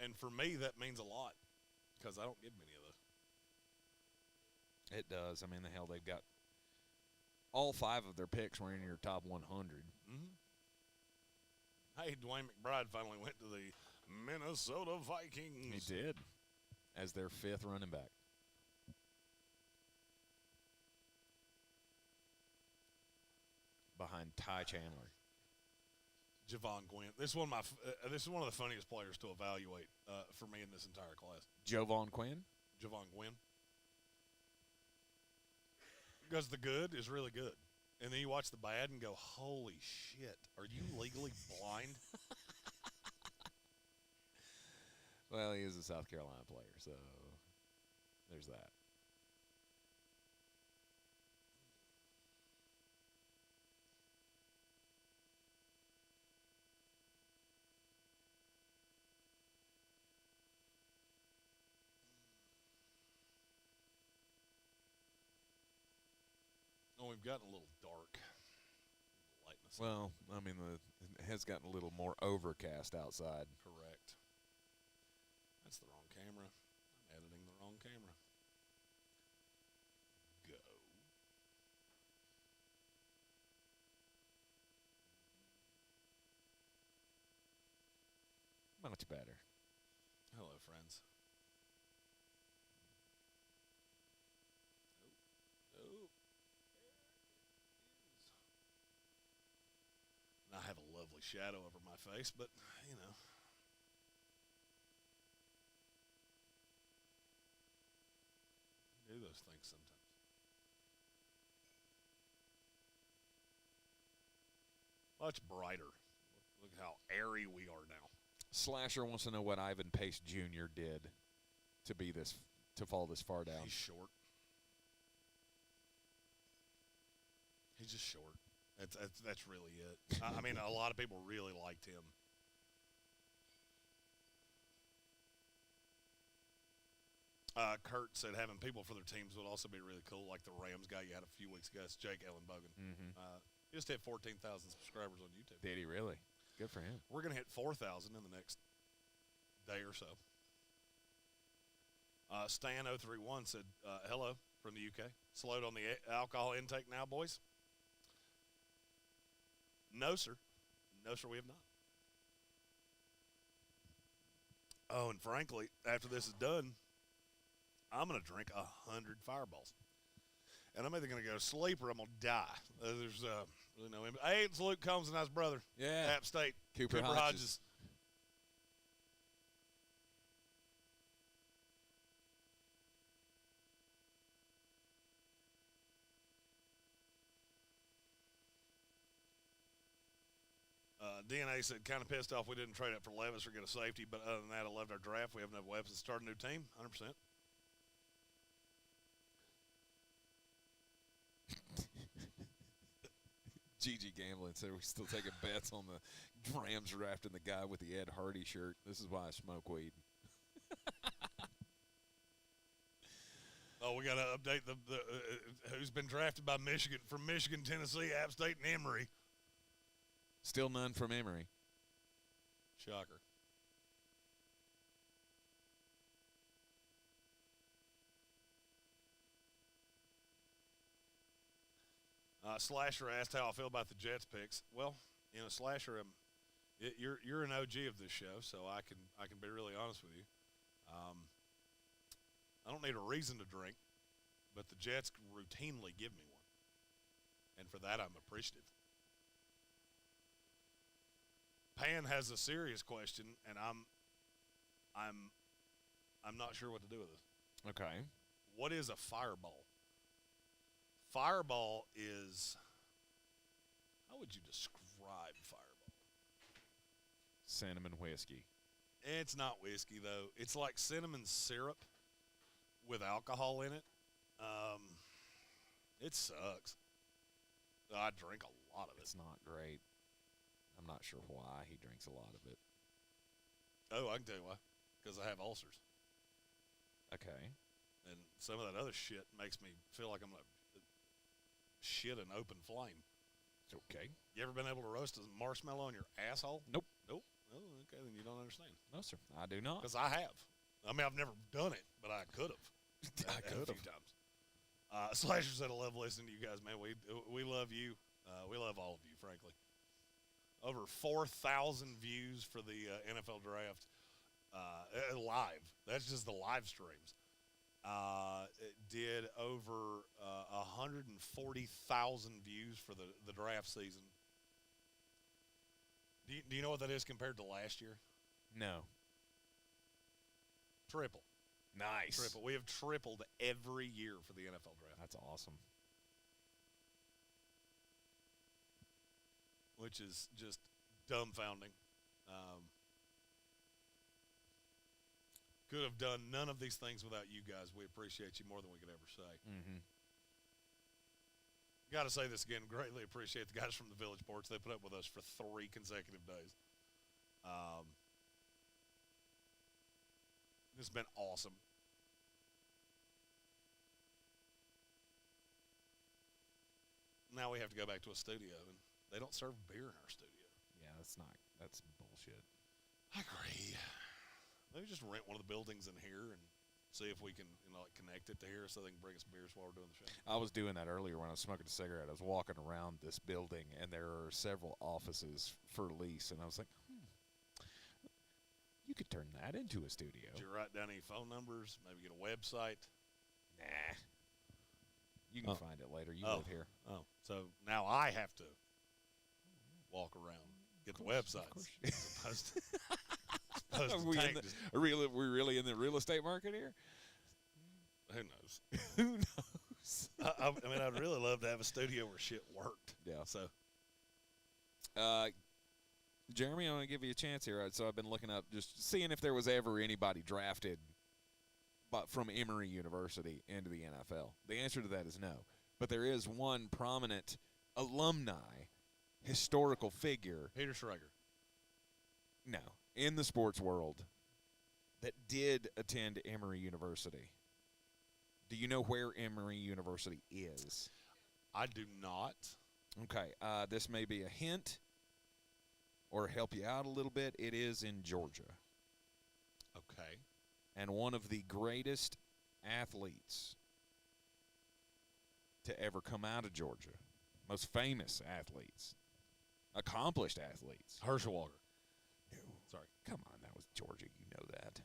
And for me, that means a lot because I don't get many of those. It does. I mean, the hell, they've got all 5 of their picks were in your top 100. Mm-hmm. Hey, Dwayne McBride finally went to the Minnesota Vikings. He did, as their 5th running back. Behind Ty Chandler. Javon Gwynn. This is one of the funniest players to evaluate for me in this entire class. Jovan Quinn? Javon Gwynn. Because the good is really good. And then you watch the bad and go, holy shit, are you legally blind? Well, he is a South Carolina player, so there's that. we've gotten a little dark. Lightness. Well, I mean, it has gotten a little more overcast outside. Correct. That's the wrong camera. I'm editing the wrong camera. Go. Much better. Hello, friends. Oh. And I have a lovely shadow over my face, but, you know. Do those things sometimes. Much brighter. Look how airy we are now. Slasher wants to know what Ivan Pace Jr. did to fall this far down. He's short. He's just short. That's really it. I mean, a lot of people really liked him. Kurt said having people for their teams would also be really cool, like the Rams guy you had a few weeks ago. It's Jake Ellenbogen. Mm-hmm. He just hit 14,000 subscribers on YouTube. Did he really? Good for him. We're going to hit 4,000 in the next day or so. Stan031 said, hello from the UK. Slowed on the alcohol intake now, boys? No, sir. No, sir, we have not. Oh, and frankly, after this is done, I'm going to drink 100 Fireballs. And I'm either going to go to sleep or I'm going to die. There's really no – hey, it's Luke Combs and his brother. Yeah. App State. Cooper Hodges. DNA said, kind of pissed off we didn't trade up for Levis or get a safety, but other than that, I loved our draft. We have enough weapons to start a new team, 100%. GG Gambling said we're still taking bets on the Rams drafting the guy with the Ed Hardy shirt. This is why I smoke weed. Oh, we got to update the who's been drafted by Michigan, from Michigan, Tennessee, App State, and Emory. Still none from Emory. Shocker. Slasher asked how I feel about the Jets picks. Well, you know, Slasher, you're an OG of this show, so I can be really honest with you. I don't need a reason to drink, but the Jets routinely give me one, and for that I'm appreciative. Pan has a serious question, and I'm not sure what to do with it. Okay. What is a fireball? Fireball is, how would you describe fireball? Cinnamon whiskey. It's not whiskey, though. It's like cinnamon syrup with alcohol in it. It sucks. I drink a lot of it. It's not great. I'm not sure why he drinks a lot of it. Oh, I can tell you why. Because I have ulcers. Okay. And some of that other shit makes me feel like I'm going to shit an open flame. Okay. You ever been able to roast a marshmallow on your asshole? Nope. Nope. Oh, okay, then you don't understand. No, sir. I do not. Because I have. I mean, I've never done it, but I could have. I could a few times. Slasher said, I love listening to you guys, man. We love you. We love all of you, frankly. Over 4,000 views for the NFL draft live. That's just the live streams. It did over 140,000 views for the draft season. Do you know what that is compared to last year? No. Triple. Nice. Triple. We have tripled every year for the NFL draft. That's awesome. Which is just dumbfounding. Could have done none of these things without you guys. We appreciate you more than we could ever say. Mm-hmm. Got to say this again. Greatly appreciate the guys from the Village Ports. They put up with us for 3 consecutive days. It's been awesome. now we have to go back to a studio, and they don't serve beer in our studio. Yeah, that's bullshit. I agree. Maybe just rent one of the buildings in here and see if we can, like connect it to here so they can bring us beers while we're doing the show. I was doing that earlier when I was smoking a cigarette. I was walking around this building, and there are several offices for lease, and I was like, you could turn that into a studio. Did you write down any phone numbers? Maybe get a website? Nah. You can find it later. You live here. Oh, so now I have to walk around, get the website. Are we really in the real estate market here? Who knows? Who knows? I mean, I'd really love to have a studio where shit worked. Yeah. So, Jeremy, I want to give you a chance here. So I've been looking up, just seeing if there was ever anybody drafted from Emory University into the NFL. The answer to that is no. But there is one prominent alumni, historical figure. Peter Schrager. No, in the sports world that did attend Emory University. Do you know where Emory University is? I do not. Okay, this may be a hint or help you out a little bit. It is in Georgia. Okay. And one of the greatest athletes to ever come out of Georgia, most famous athletes, accomplished athletes. Herschel Walker. No. Sorry. Come on, that was Georgia. You know that.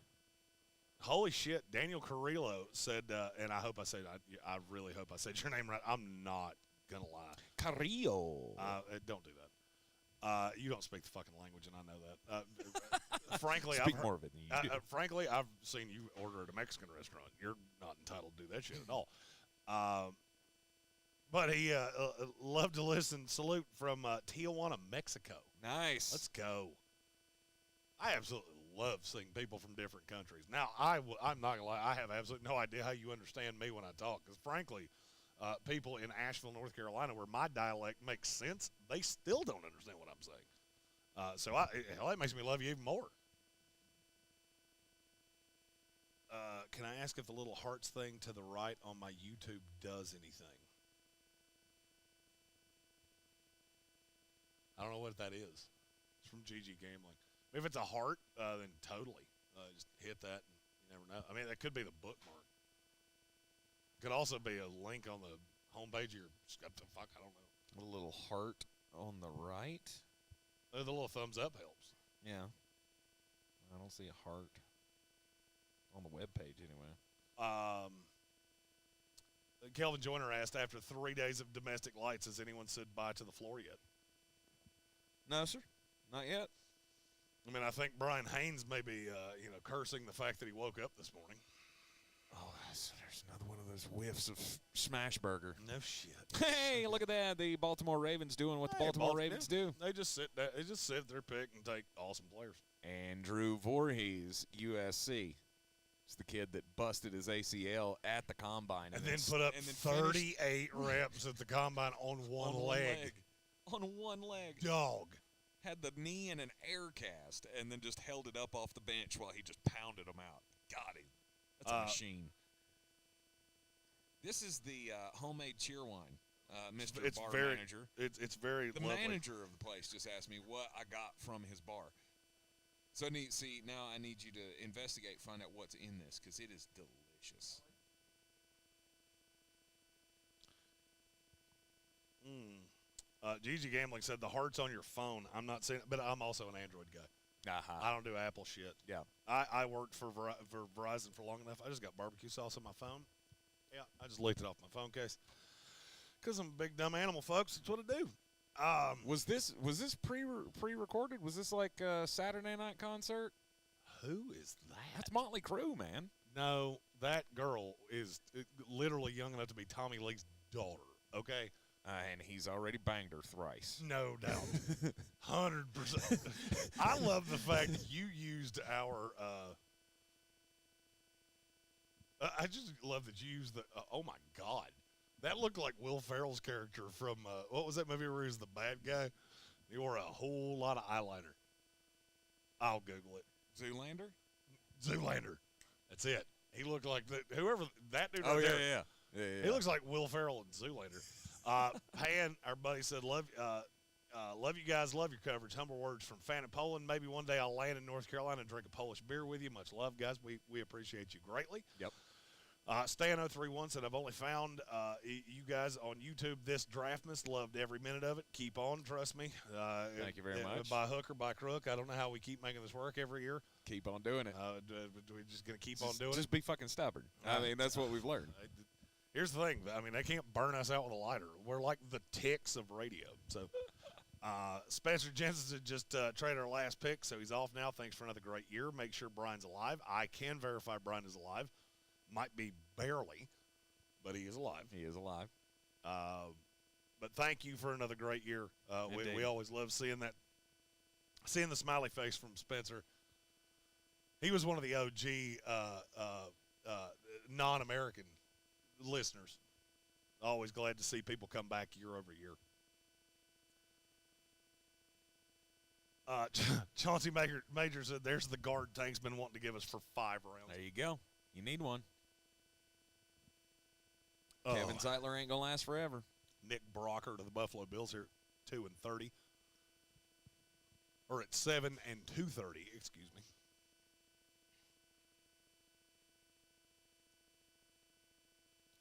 Holy shit. Daniel Carrillo said, and I I really hope I said your name right. I'm not going to lie. Carrillo. Don't do that. You don't speak the fucking language, and I know that. Frankly, more of it than you do. Frankly, I've seen you order at a Mexican restaurant. You're not entitled to do that shit at all. But he loved to listen. Salute from Tijuana, Mexico. Nice. Let's go. I absolutely love seeing people from different countries. Now, I'm not going to lie. I have absolutely no idea how you understand me when I talk. Because, frankly, people in Asheville, North Carolina, where my dialect makes sense, they still don't understand what I'm saying. So that makes me love you even more. Can I ask if the little hearts thing to the right on my YouTube does anything? I don't know what that is. It's from GG Gambling. If it's a heart, then totally. Just hit that, and you never know. I mean, that could be the bookmark. Could also be a link on the homepage of your fuck, I don't know. A little heart on the right. The little thumbs up helps. Yeah. I don't see a heart on the webpage anyway. Kelvin Joyner asked, after 3 days of domestic lights, has anyone said bye to the floor yet? No, sir. Not yet. I mean, I think Brian Haynes may be, cursing the fact that he woke up this morning. Oh, there's another one of those whiffs of smash burger. No shit. Hey, look at that. The Baltimore Ravens doing what the Baltimore Ravens do. They just sit there, their pick and take awesome players. Andrew Voorhees, USC. It's the kid that busted his ACL at the combine. And then put up 38 reps at the combine on one leg. On one leg. Dog. Had the knee in an air cast and then just held it up off the bench while he just pounded him out. Got him. That's a machine. This is the homemade cheer wine, Mr. Bar Manager. It's very the lovely. Manager of the place just asked me what I got from his bar. So now I need you to investigate, find out what's in this, because it is delicious. GG Gambling said the heart's on your phone. I'm not saying, but I'm also an Android guy. I don't do Apple shit. Yeah. I worked for Verizon for long enough. I just got barbecue sauce on my phone. Yeah, I just licked it off my phone case. Because I'm a big dumb animal, folks. That's what I do. Was this pre-recorded? Was this like a Saturday night concert? Who is that? That's Motley Crue, man. No, that girl is literally young enough to be Tommy Lee's daughter, okay? And he's already banged her thrice. No doubt. 100%. I love the fact that you used our I just love that you used the oh my God. That looked like Will Ferrell's character from what was that movie where he was the bad guy? He wore a whole lot of eyeliner. I'll Google it. Zoolander. That's it. He looked like that dude. Oh, yeah. He looks like Will Ferrell in Zoolander. Pan, our buddy said, love you guys, love your coverage. Humble words from fan in Poland. Maybe one day I'll land in North Carolina and drink a Polish beer with you. Much love, guys. We appreciate you greatly. Yep. Stan031 said, I've only found you guys on YouTube this Draftmas. Loved every minute of it. Keep on, trust me. Thank you very much. By hook or by crook, I don't know how we keep making this work every year. Keep on doing it. We're just going to keep on doing Just it. be fucking stubborn. I mean, that's what we've learned. Here's the thing. I mean, they can't burn us out with a lighter. We're like the ticks of radio. So, Spencer Jensen just traded our last pick, so he's off now. Thanks for another great year. Make sure Brian's alive. I can verify Brian is alive. Might be barely, but he is alive. He is alive. But thank you for another great year. We always love seeing the smiley face from Spencer. He was one of the OG non-American listeners. Always glad to see people come back year over year. Chauncey Major said, there's the guard Tank's been wanting to give us for 5 rounds. There you go. You need one. Kevin Zeitler ain't going to last forever. Nick Brocker to the Buffalo Bills here at 2-30. Or at 7-230, excuse me.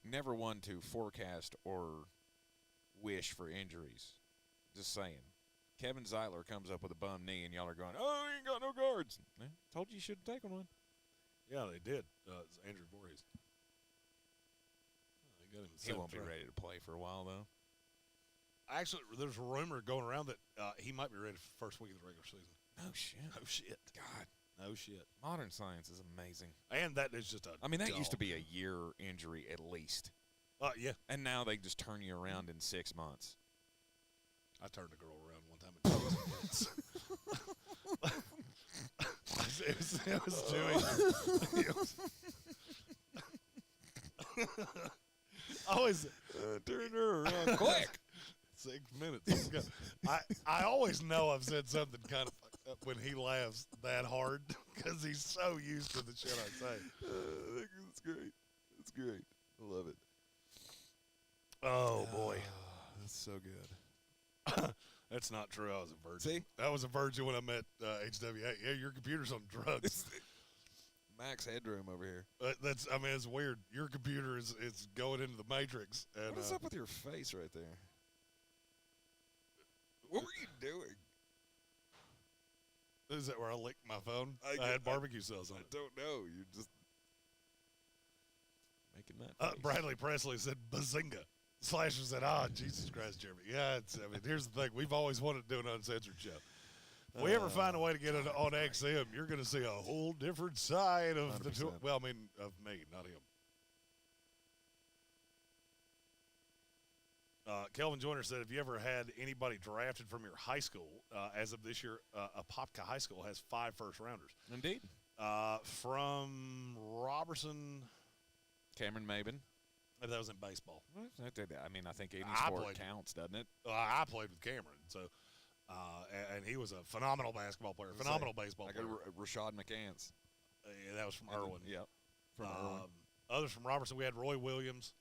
Never one to forecast or wish for injuries. Just saying. Kevin Zeitler comes up with a bum knee, and y'all are going, oh, he ain't got no guards. Told you should have taken one. Yeah, they did. It's Andrew Voorhees. He won't be ready to play for a while, though. Actually, there's a rumor going around that he might be ready for the first week of the regular season. No shit. No shit. God. No shit. Modern science is amazing. And that is just that used to be a year injury at least. Yeah. And now they just turn you around in 6 months. I turned a girl around one time in 2 minutes. It was doing. I always Turn her around quick. 6 minutes. Let's go. I always know I've said something kind of fucked up when he laughs that hard because he's so used to the shit I say. That's great. That's great. I love it. Oh, boy. That's so good. That's not true. I was a virgin. See? I was a virgin when I met HWA. Yeah, your computer's on drugs. Max Headroom over here. It's weird. Your computer is going into the Matrix. And, what is up with your face right there? What were you doing? Is that where I licked my phone? I had barbecue sauce on it. I don't know. You're just making that face. Bradley Presley said, bazinga. Slasher said, Jesus Christ, Jeremy. Yeah, here's the thing. We've always wanted to do an uncensored show. If we ever find a way to get it on XM, you're going to see a whole different side of 100%. of me, not him. Kelvin Joyner said, have you ever had anybody drafted from your high school? As of this year, Apopka High School has 5 first-rounders. Indeed. From Robertson. Cameron Maben. That was in baseball. I mean, I think any sport counts, doesn't it? I played with Cameron, so and he was a phenomenal basketball player, phenomenal baseball player. Rashad McCants. Yeah, that was from Irwin. Yep. From Irwin. Others from Robertson, we had Roy Williams,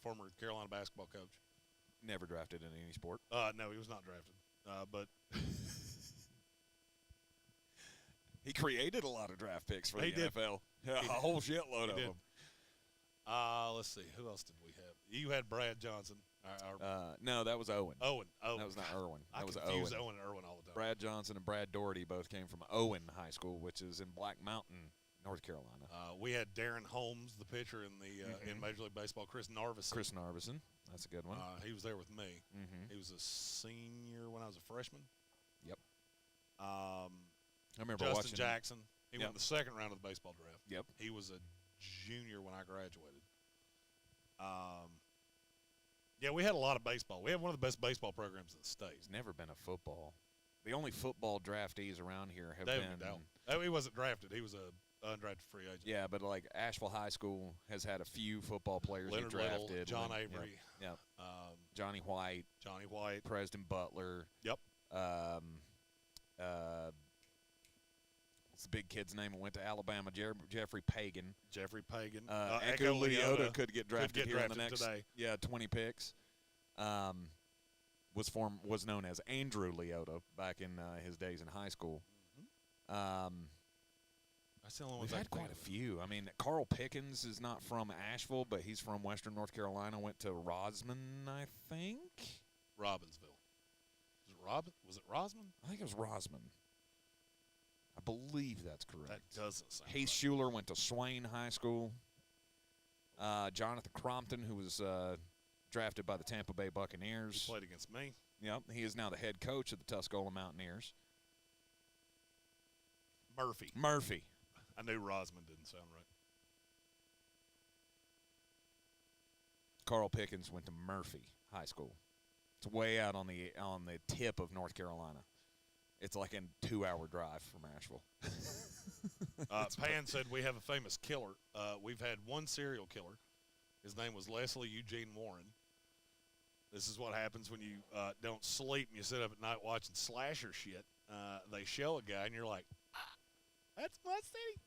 former Carolina basketball coach. Never drafted in any sport. No, he was not drafted. But he created a lot of draft picks for the did. NFL. Yeah, a whole shitload of them. Let's see. Who else did we have? You had Brad Johnson. No, that was Owen. Owen. That was not Irwin. That was confuse Owen. Owen and Irwin all the time. Brad Johnson and Brad Doherty both came from Owen High School, which is in Black Mountain, North Carolina. We had Darren Holmes, the pitcher in the in Major League Baseball. Chris Narveson. That's a good one. He was there with me. Mm-hmm. He was a senior when I was a freshman. Yep. I remember Justin watching Jackson. He went in the second round of the baseball draft. Yep. He was a junior when I graduated. Yeah, we had a lot of baseball. We have one of the best baseball programs in the state. He's never been a football. The only football draftees around here have David been. McDowell. He wasn't drafted. He was a undrafted free agent. Yeah, but like Asheville High School has had a few football players Leonard he drafted. Little, John Avery. Yep. Johnny White. Preston Butler. Yep. What's the big kid's name? Who went to Alabama? Jeffrey Pagan. Echo Echo Leota could get drafted here in the next today. 20 picks. was known as Andrew Leota back in his days in high school. That's the only one We've had quite a few. I mean, Carl Pickens is not from Asheville, but he's from Western North Carolina. Went to Rosman, I think. Robbinsville. Was it Rosman? I think it was Rosman. I believe that's correct. That doesn't sound Hayes right. Schuler went to Swain High School. Jonathan Crompton, who was drafted by the Tampa Bay Buccaneers. He played against me. Yep, he is now the head coach of the Tuscola Mountaineers. Murphy. I knew Rosman didn't sound right. Carl Pickens went to Murphy High School. It's way out on the tip of North Carolina. It's like a 2-hour drive from Asheville. Pan said we have a famous killer. We've had one serial killer. His name was Leslie Eugene Warren. This is what happens when you don't sleep and you sit up at night watching slasher shit. They show a guy and you're like, that's my city.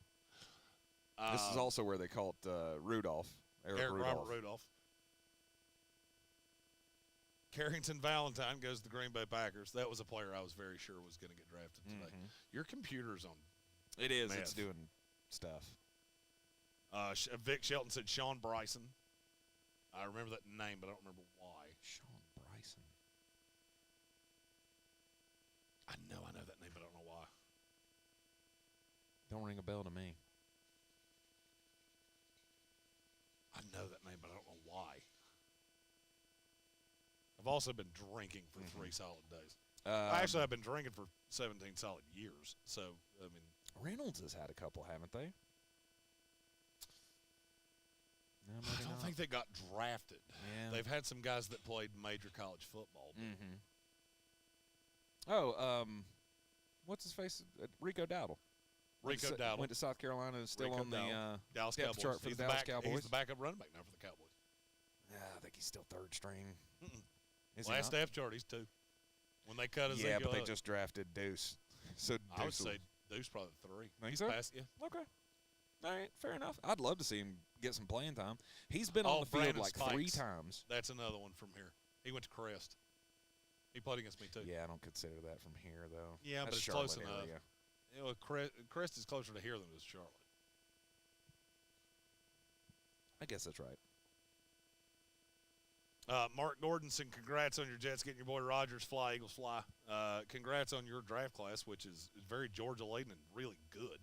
This is also where they call it Rudolph. Eric Rudolph. Robert Rudolph. Carrington Valentine goes to the Green Bay Packers. That was a player I was very sure was going to get drafted today. Your computer's on. It is. Meth. It's doing stuff. Vic Shelton said Sean Bryson. I remember that name, but I don't remember why. Sean Bryson. I know that name, but I don't know why. Don't ring a bell to me. I know that name, but I don't know why. I've also been drinking for 3 solid days. Actually, I've been drinking for 17 solid years. So, I mean. Reynolds has had a couple, haven't they? No, I don't think they got drafted. Yeah. They've had some guys that played major college football. What's his face? Rico Dowdle. Rico Dowdle. Went to South Carolina and still Rico on the Dallas depth Cowboys. chart for He's the Dallas Cowboys. He's the backup running back now for the Cowboys. Yeah, I think he's still third string. Is he Last not? depth chart, he's 2. When they cut his Yeah, but they just drafted Deuce. So I would Deuce say Deuce probably 3. Think He's so? past, yeah. Okay. All right, fair enough. I'd love to see him get some playing time. He's been on the field Brandon like Spikes. 3 times. That's another one from here. He went to Crest. He played against me, too. Yeah, I don't consider that from here, though. Yeah, That's but it's close Charlotte enough. area. You know, Crest is closer to here than it is Charlotte. I guess that's right. Mark Gordonson, congrats on your Jets getting your boy Rodgers. Fly, Eagles, fly. Congrats on your draft class, which is very Georgia-laden and really good.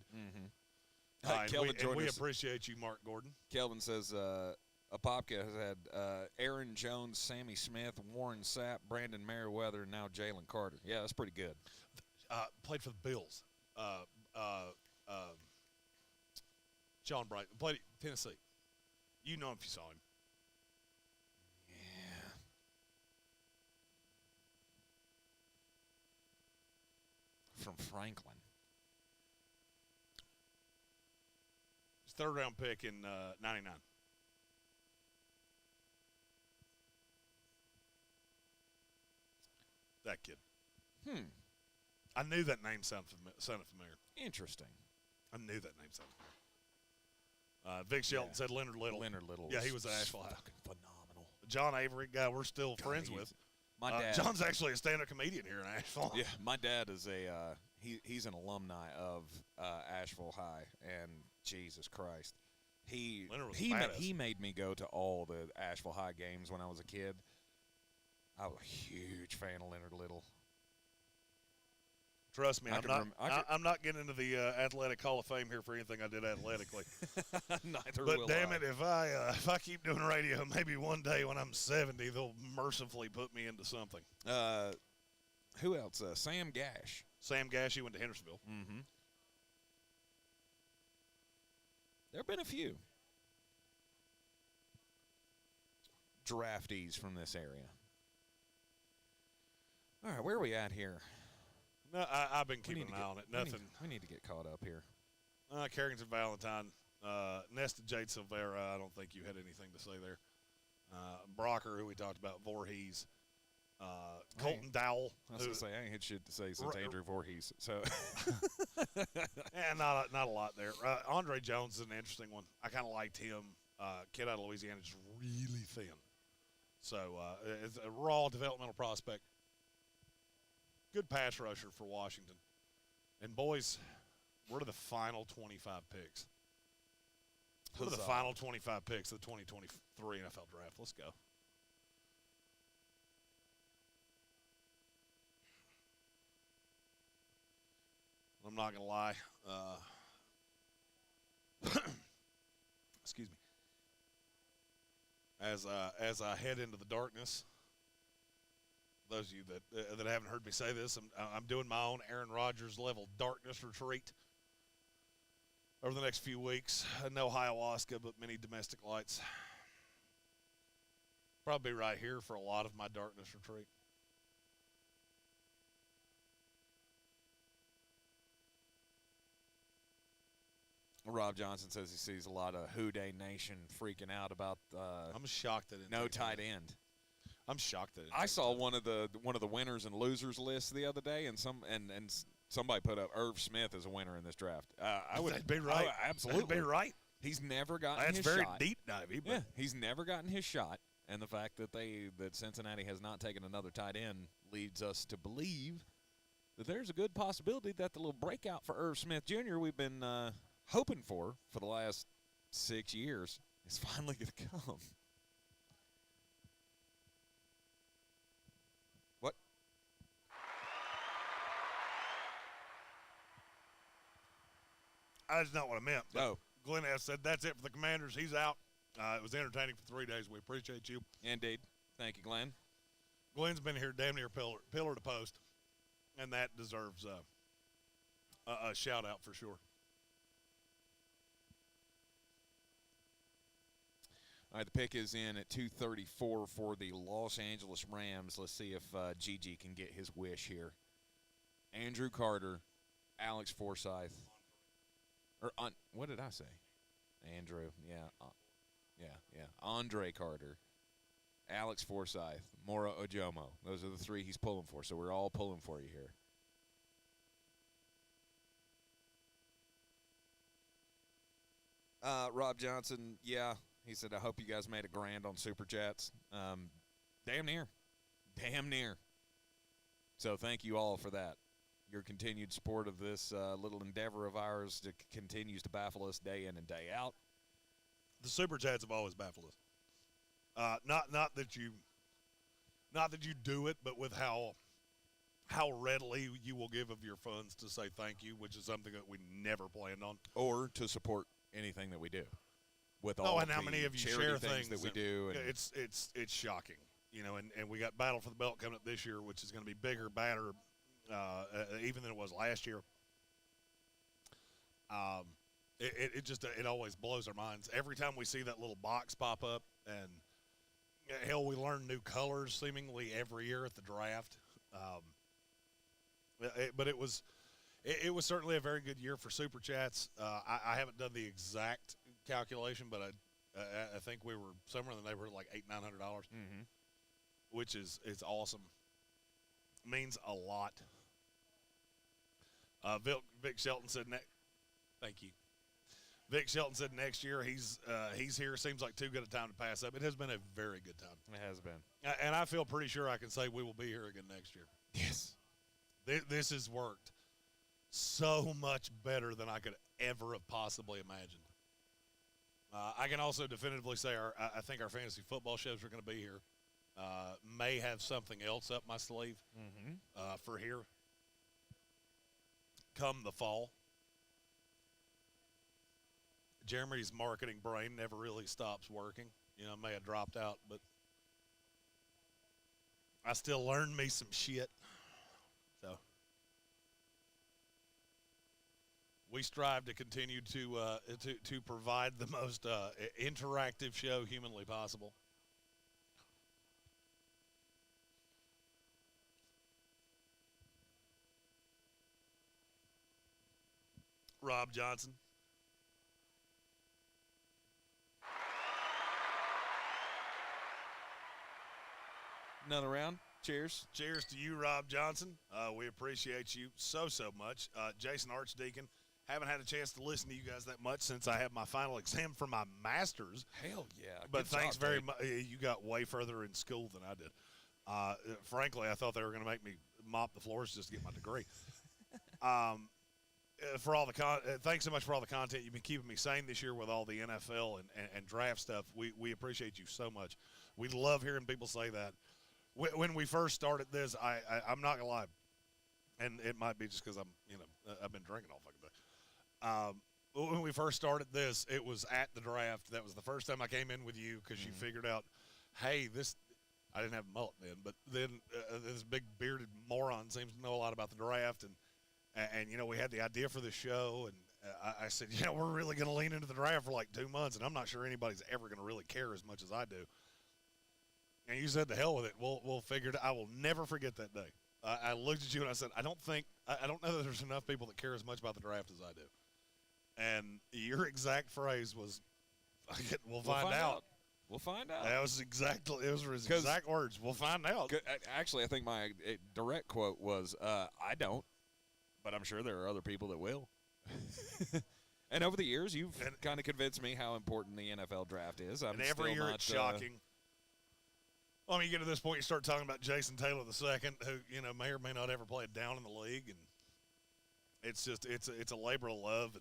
And we appreciate you, Mark Gordon. Kelvin says Apopka has had Aaron Jones, Sammy Smith, Warren Sapp, Brandon Merriweather, and now Jalen Carter. Yeah, that's pretty good. Played for the Bills. Sean Bright played at Tennessee. You know him if you saw him. Yeah. From Franklin. His 3rd-round pick in '99. That kid. I knew that name sounded familiar. Interesting. I knew that name sounded familiar. Vic Shelton said Leonard Little. Leonard Little. Yeah, he was at Asheville High. Fucking phenomenal. John Avery, guy we're still friends with. My dad. John's actually a stand-up comedian here in Asheville. Yeah, my dad is he's an alumni of Asheville High, and Jesus Christ, he made me go to all the Asheville High games when I was a kid. I was a huge fan of Leonard Little. Trust me, I'm not getting into the Athletic Hall of Fame here for anything I did athletically. Neither but will damn I. it, if I keep doing radio, maybe one day when I'm 70, they'll mercifully put me into something. Who else? Sam Gash. Sam Gash, he went to Hendersonville. Mm-hmm. There have been a few draftees from this area. All right, where are we at here? No, I've been keeping an eye on it. Nothing. We need to get caught up here. Carrington Valentine, Nesta Jade Silvera. I don't think you had anything to say there. Brocker, who we talked about, Voorhees. Colton Dowell. I was going to say, I ain't had shit to say since Andrew Voorhees. So, yeah, not a lot there. Andre Jones is an interesting one. I kind of liked him. Kid out of Louisiana, just really thin. So it's a raw developmental prospect. Good pass rusher for Washington. And, boys, what are the final 25 picks? What are the final 25 picks of the 2023 NFL Draft? Let's go. I'm not going to lie. Excuse me. As I head into the darkness, those of you that haven't heard me say this, I'm doing my own Aaron Rodgers level darkness retreat over the next few weeks. No ayahuasca, but many domestic lights. Probably right here for a lot of my darkness retreat. Rob Johnson says he sees a lot of Houday Nation freaking out about I'm shocked that no tight end. I'm shocked that I saw one of the winners and losers lists the other day, and somebody put up Irv Smith as a winner in this draft. I would be right. Absolutely That'd be right. He's never gotten That's his very shot. deep divey. Yeah, he's never gotten his shot, and the fact that Cincinnati has not taken another tight end leads us to believe that there's a good possibility that the little breakout for Irv Smith Jr. we've been hoping for the last 6 years is finally going to come. What? That's not what I meant. Oh. Glenn has said that's it for the Commanders. He's out. It was entertaining for 3 days. We appreciate you. Indeed. Thank you, Glenn. Glenn's been here damn near pillar to post, and that deserves a shout-out for sure. All right, the pick is in at 234 for the Los Angeles Rams. Let's see if Gigi can get his wish here. Andrew Carter, Alex Forsyth. What did I say? Andrew, yeah. Andre Carter, Alex Forsyth, Mora Ojomo. Those are the three he's pulling for, so we're all pulling for you here. Rob Johnson, yeah. He said, I hope you guys made a grand on Super Chats. Damn near. So thank you all for that. Your continued support of this little endeavor of ours that continues to baffle us day in and day out. The Super Chats have always baffled us. Not that you do it, but with how readily you will give of your funds to say thank you, which is something that we never planned on. Or to support anything that we do. With Oh, all and how the many of you charity share things that we do. And it's shocking, and we got Battle for the Belt coming up this year, which is going to be bigger, badder, even than it was last year. It always blows our minds every time we see that little box pop up, and hell, we learn new colors seemingly every year at the draft. But it was certainly a very good year for Super Chats. I haven't done the exact calculation, but I think we were somewhere in the neighborhood of like $800-900, which is awesome. Means a lot. Vic Shelton said, "Thank you." Vic Shelton said next year he's here. Seems like too good a time to pass up. It has been a very good time. it has been. And I feel pretty sure I can say we will be here again next year. Yes. This has worked so much better than I could ever have possibly imagined. I can also definitively say I think our fantasy football shows are going to be here. May have something else up my sleeve for here come the fall. Jeremy's marketing brain never really stops working. May have dropped out, but I still learned me some shit. So we strive to continue to provide the most interactive show humanly possible. Rob Johnson. Another round. Cheers. Cheers to you, Rob Johnson. We appreciate you so much. Jason Archdeacon Haven't had a chance to listen to you guys that much since I had my final exam for my master's. Hell yeah. But Good thanks job, very Tate. much. You got way further in school than I did. Frankly, I thought they were going to make me mop the floors just to get my degree. For all the thanks so much for all the content you've been keeping me sane this year with all the NFL and draft stuff. We appreciate you so much. We love hearing people say that. When we first started this, I'm not gonna lie, and it might be just because I've been drinking all fucking day. When we first started this, it was at the draft. That was the first time I came in with you because you figured out, hey, this. I didn't have a mullet then, but then this big bearded moron seems to know a lot about the draft and we had the idea for the show, and I said, we're really going to lean into the draft for like 2 months, and I'm not sure anybody's ever going to really care as much as I do. And you said, the hell with it. We'll figure it out. I will never forget that day. I looked at you and I said, I don't know that there's enough people that care as much about the draft as I do. And your exact phrase was, we'll find out. We'll find out. That was his exact words. We'll find out. Actually, I think my direct quote was, I don't. But I'm sure there are other people that will. And over the years, you've kind of convinced me how important the NFL draft is. And every year it's shocking. Well, you get to this point, you start talking about Jason Taylor II, who may or may not ever play a down in the league, and it's just it's a labor of love.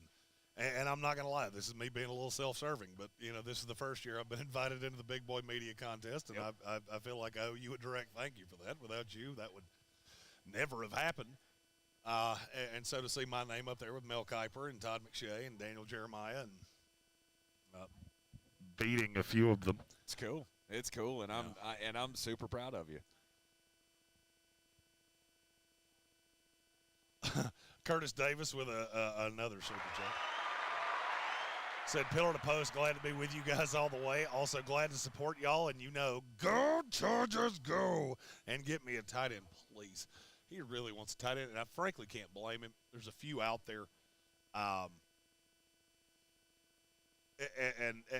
And I'm not gonna lie, this is me being a little self-serving, but this is the first year I've been invited into the Big Boy Media Contest, and I feel like I owe you a direct thank you for that. Without you, that would never have happened. And so to see my name up there with Mel Kiper and Todd McShay and Daniel Jeremiah and Beating a few of them. It's cool. It's cool, and I'm super proud of you. Curtis Davis with another super chat. Said, pillar to post, glad to be with you guys all the way. Also glad to support y'all, and go Chargers, go! And get me a tight end, please. He really wants a tight end, and I frankly can't blame him. There's a few out there.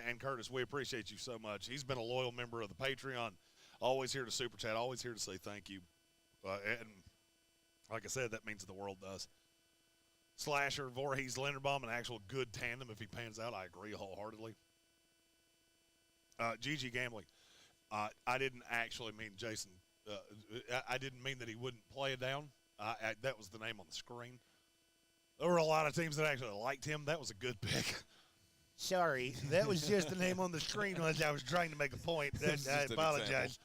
And Curtis, we appreciate you so much. He's been a loyal member of the Patreon, always here to super chat, always here to say thank you. And like I said, that means the world does. Slasher, Voorhees, Linderbaum, an actual good tandem if he pans out. I agree wholeheartedly. Gigi Gambling. I didn't actually mean Jason. I didn't mean that he wouldn't play it down. That was the name on the screen. There were a lot of teams that actually liked him. That was a good pick. Sorry, that was just the name on the screen as I was trying to make a point. I apologize.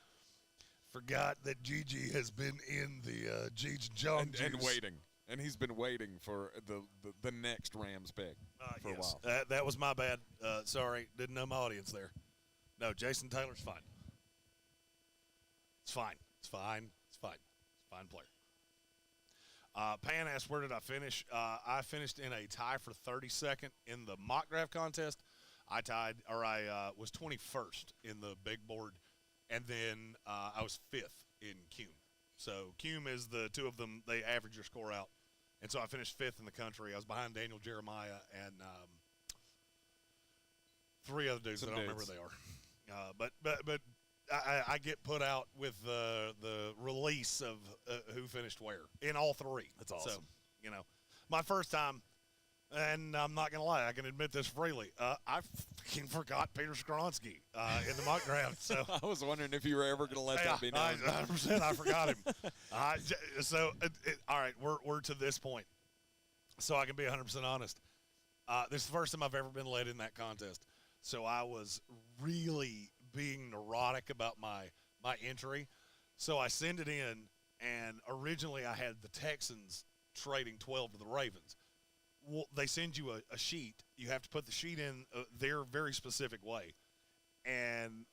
Forgot that Gigi has been in the Gigi John and waiting. And he's been waiting for the next Rams pick for a while. That was my bad. Sorry, didn't know my audience there. No, Jason Taylor's fine. It's fine. It's fine. It's fine. It's a fine player. Pan asked, where did I finish? I finished in a tie for 32nd in the mock draft contest. I was 21st in the big board, and then I was 5th in Cume. So Cume is the two of them. They average your score out. And so I finished 5th in the country. I was behind Daniel Jeremiah and 3 other dudes. I don't remember who they are. But I get put out with the release of who finished where in all 3. That's awesome. So, my first time, and I'm not going to lie, I can admit this freely. I fucking forgot Peter Skronsky in the mock draft. So I was wondering if you were ever going to let that be known. 100%, I forgot him. All right, we're to this point. So I can be 100% honest. This is the first time I've ever been led in that contest. So I was really being neurotic about my entry. So I send it in, and originally I had the Texans trading 12 to the Ravens. Well, they send you a sheet. You have to put the sheet in their very specific way. And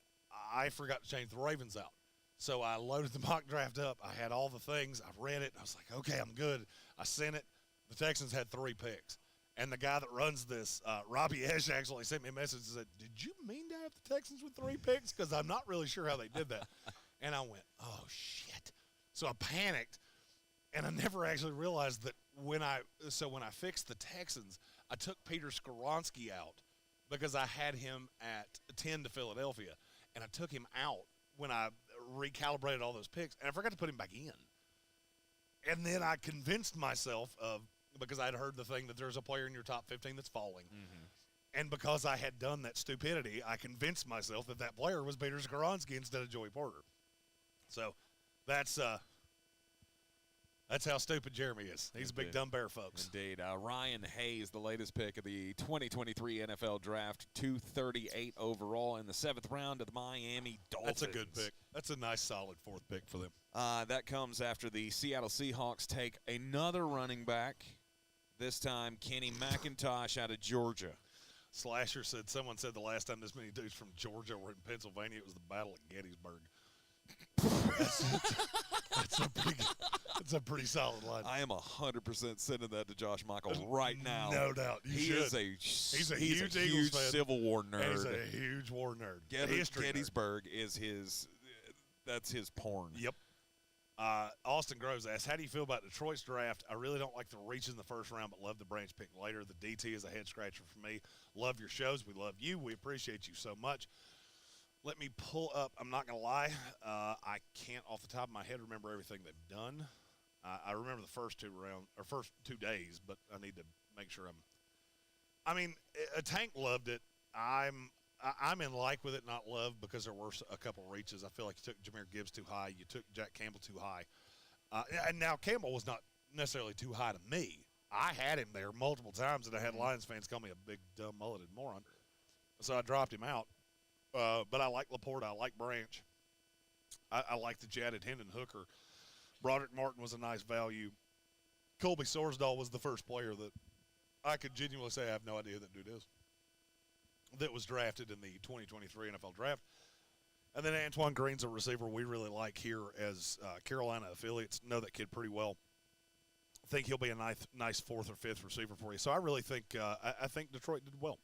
I forgot to change the Ravens out. So I loaded the mock draft up. I had all the things. I read it. I was like, okay, I'm good. I sent it. The Texans had 3 picks. And the guy that runs this, Robbie Esch, actually sent me a message and said, did you mean to have the Texans with 3 picks? Because I'm not really sure how they did that. And I went, oh, shit. So I panicked. And I never actually realized that when I fixed the Texans, I took Peter Skronsky out because I had him at 10 to Philadelphia. And I took him out when I recalibrated all those picks. And I forgot to put him back in. And then I convinced myself of, because I'd heard the thing that there's a player in your top 15 that's falling. And because I had done that stupidity, I convinced myself that that player was Peter Skoronski instead of Joey Porter. So that's how stupid Jeremy is. He's a big dumb bear, folks. Indeed. Ryan Hayes, the latest pick of the 2023 NFL Draft, 238 overall in the 7th round of the Miami Dolphins. That's a good pick. That's a nice, solid 4th pick for them. That comes after the Seattle Seahawks take another running back, this time Kenny McIntosh out of Georgia. Slasher said, someone said the last time this many dudes from Georgia were in Pennsylvania, it was the Battle of Gettysburg. That's a pretty solid line. I am 100% sending that to Josh Michael right now. No doubt. He's a huge Eagles fan. Civil War nerd. He's a huge war nerd. Gettysburg is that's his porn. Yep. Austin Groves asks, how do you feel about Detroit's draft? I really don't like the reach in the first round, but love the Branch pick later. The DT is a head-scratcher for me. Love your shows. We love you. We appreciate you so much. Let me pull up. I'm not going to lie. I can't off the top of my head remember everything they've done. I remember the first 2 days, but I need to make sure Tank loved it. I'm in like with it, not love, because there were a couple reaches. I feel like you took Jahmyr Gibbs too high. You took Jack Campbell too high. And now Campbell was not necessarily too high to me. I had him there multiple times, and I had Lions fans call me a big, dumb, mulleted moron. So I dropped him out. But I like Laporta. I like Branch. I like the Jaded Hendon hooker. Broderick Martin was a nice value. Colby Sorsdahl was the first player that I could genuinely say I have no idea who that dude is, that was drafted in the 2023 NFL Draft. And then Antoine Green's a receiver we really like here as Carolina affiliates. Know that kid pretty well. I think he'll be a nice 4th or 5th receiver for you. So I really think I think Detroit did well.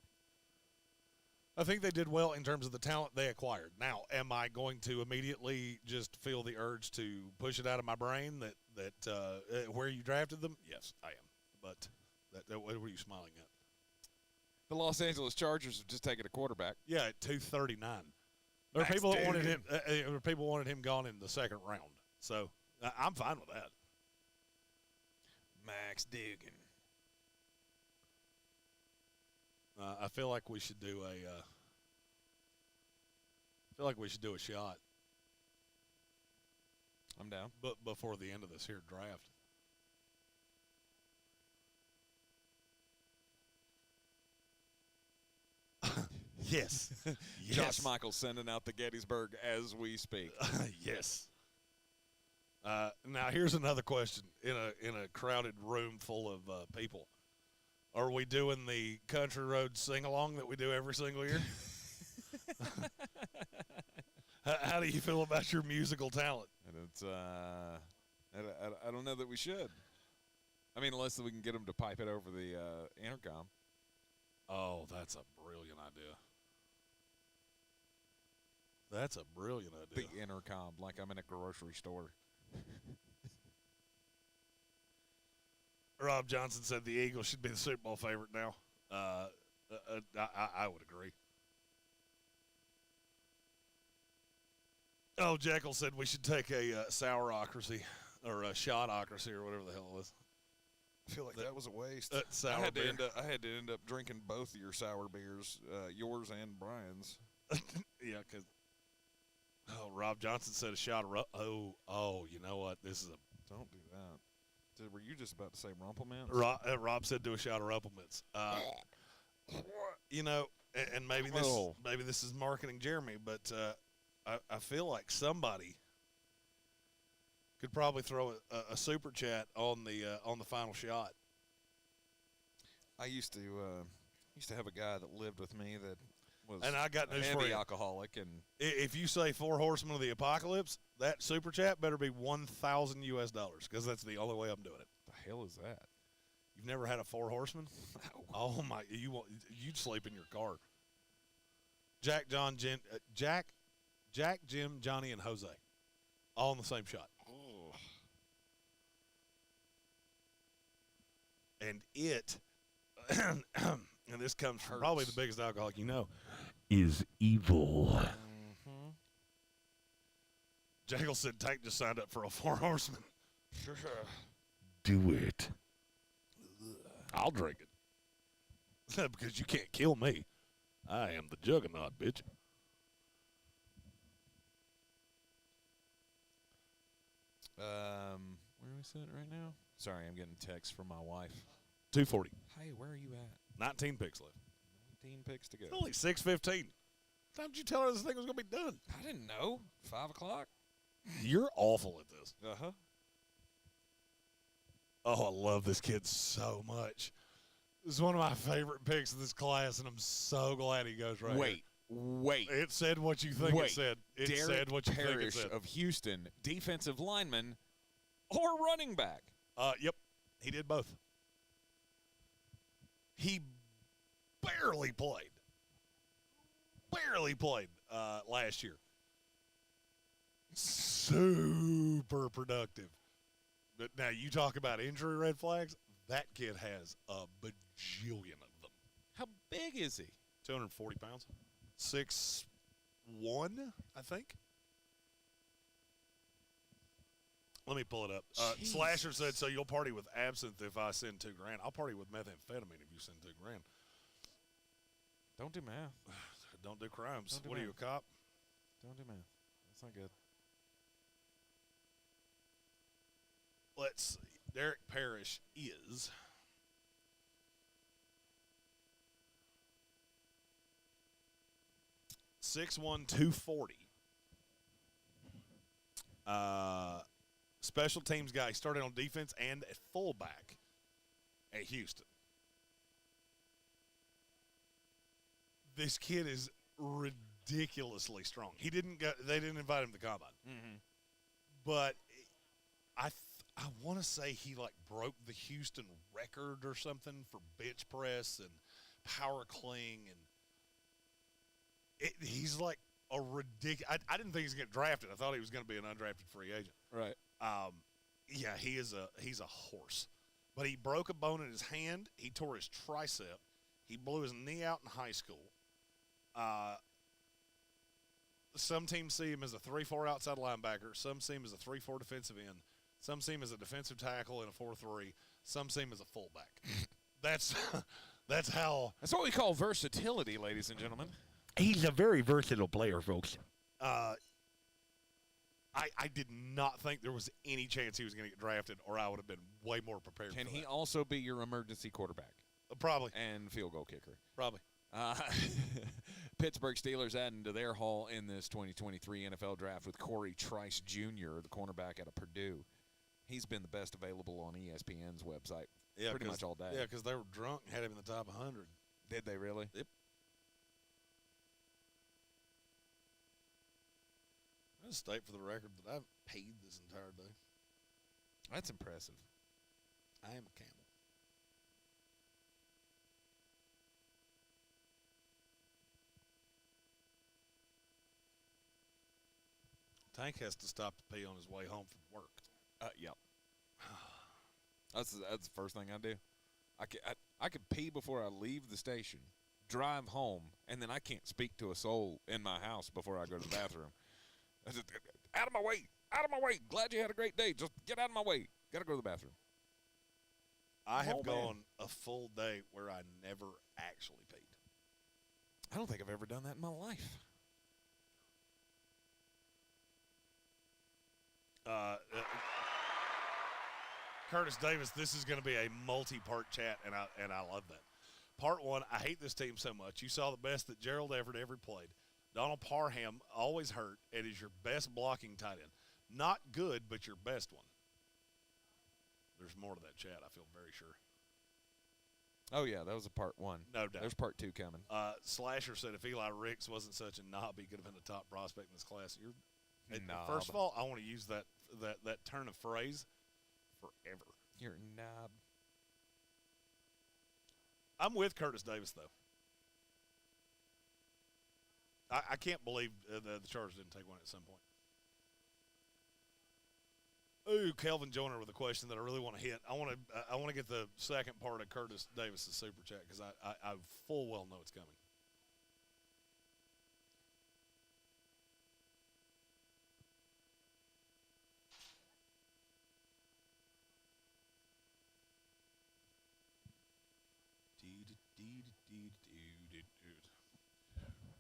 I think they did well in terms of the talent they acquired. Now, am I going to immediately just feel the urge to push it out of my brain that where you drafted them? Yes, I am. But what were you smiling at? The Los Angeles Chargers have just taken a quarterback. Yeah, at 239. There were people that wanted him. There were people wanted him gone in the 2nd round. So I'm fine with that. Max Duggan. I feel like we should do a shot. I'm down. But before the end of this here draft. Yes. Josh Michael sending out the Gettysburg as we speak. Yes. Now here's another question in a crowded room full of people. Are we doing the country road sing-along that we do every single year? How do you feel about your musical talent? And it's I don't know that we should. I mean, unless we can get them to pipe it over the intercom. Oh, that's a brilliant idea. That's a brilliant idea. The intercom, like I'm in a grocery store. Rob Johnson said the Eagles should be the Super Bowl favorite now. I would agree. Oh, Jekyll said we should take a sourocracy or a shotocracy or whatever the hell it was. I feel like that was a waste. Sour I had beer. to end up drinking both of your sour beers, yours and Brian's. Yeah, because Rob Johnson said a shot of you know what? This is a Don't do that. Were you just about to say Rumpleman? Rob said do a shot of Rumplemints. You know, and maybe this is marketing Jeremy, but I feel like somebody could probably throw a super chat on the final shot. I used to have a guy that lived with me that was And I got a news for heavy you. alcoholic, and If you say 4 horsemen of the apocalypse, that super chat better be $1,000 US, because that's the only way I'm doing it. the hell is that? You've never had a 4 horsemen? No. Oh my! You'd sleep in your car. Jack, Jim, Johnny, and Jose, all in the same shot. Oh. And it, and this comes from probably the biggest alcoholic you know, Is evil. Mm-hmm. Jekyll said Tank just signed up for a 4 horsemen. Do it. I'll drink it. Because you can't kill me. I am the juggernaut, bitch. Where are we sitting right now? Sorry, I'm getting text from my wife. 240. Hey, where are you at? 19 picks left. 19 picks to go. It's only 6:15. Time did you tell her this thing was going to be done? I didn't know. 5 o'clock? You're awful at this. Uh-huh. Oh, I love this kid so much. This is one of my favorite picks of this class, and I'm so glad he goes right Wait. here. It said what you think it said. It Derek said what you Parrish think it said. of Houston, defensive lineman or running back? Yep, he did both. He barely played. Last year. Super productive. But now you talk about injury red flags. That kid has a bajillion of them. How big is he? 240 pounds. 6'1", I think. Let me pull it up. Slasher said, so you'll party with absinthe if I send $2,000. I'll party with methamphetamine if you send $2,000. Don't do math. Don't do crimes. Don't do What are you, a cop? Don't do math. That's not good. Let's see. Derek Parrish is (6'1", 240). Special teams guy. He started on defense and at fullback at Houston. This kid is ridiculously strong. They didn't invite him to the combine. Mm-hmm. But I want to say he broke the Houston record or something for bench press and power cling, and he's like a ridiculous. I didn't think he was going to get drafted. I thought he was going to be an undrafted free agent. Right. Yeah, he's a horse. But he broke a bone in his hand. He tore his tricep. He blew his knee out in high school. Some teams see him as a 3-4 outside linebacker. Some see him as a 3-4 defensive end. Some see him as a defensive tackle in a 4-3. Some see him as a fullback. That's how. That's what we call versatility, ladies and gentlemen. He's a very versatile player, folks. I did not think there was any chance he was going to get drafted, or I would have been way more prepared. Can for he that. also be your emergency quarterback? Probably. And field goal kicker. Probably. Pittsburgh Steelers adding to their haul in this 2023 NFL draft with Corey Trice Jr., the cornerback out of Purdue. He's been the best available on ESPN's website pretty much all day. Yeah, because they were drunk and had him in the top 100. Did they really? Yep. I just state for the record that I've paid this entire day. That's impressive. I am a camel. Tank has to stop to pee on his way home from work. Yep. That's the first thing I do. I could pee before I leave the station, drive home, and then I can't speak to a soul in my house before I go to the bathroom. I just, out of my way. Out of my way. Glad you had a great day. Just get out of my way. Got to go to the bathroom. I have gone a full day where I never actually peed. I don't think I've ever done that in my life. Curtis Davis, this is going to be a multi-part chat, and I love that. Part one, I hate this team so much. You saw the best that Gerald Everett ever played. Donald Parham, always hurt, and is your best blocking tight end. Not good, but your best one. There's more to that chat, I feel very sure. Oh, yeah, that was a part one. No doubt. There's part two coming. Slasher said if Eli Ricks wasn't such a knob, he could have been the top prospect in this class. Knob. First of all, I want to use that turn of phrase forever. You're a knob. I'm with Curtis Davis, though. I can't believe the Chargers didn't take one at some point. Ooh, Kelvin Joyner with a question that I really want to hit. I want to get the second part of Curtis Davis's super chat because I full well know it's coming.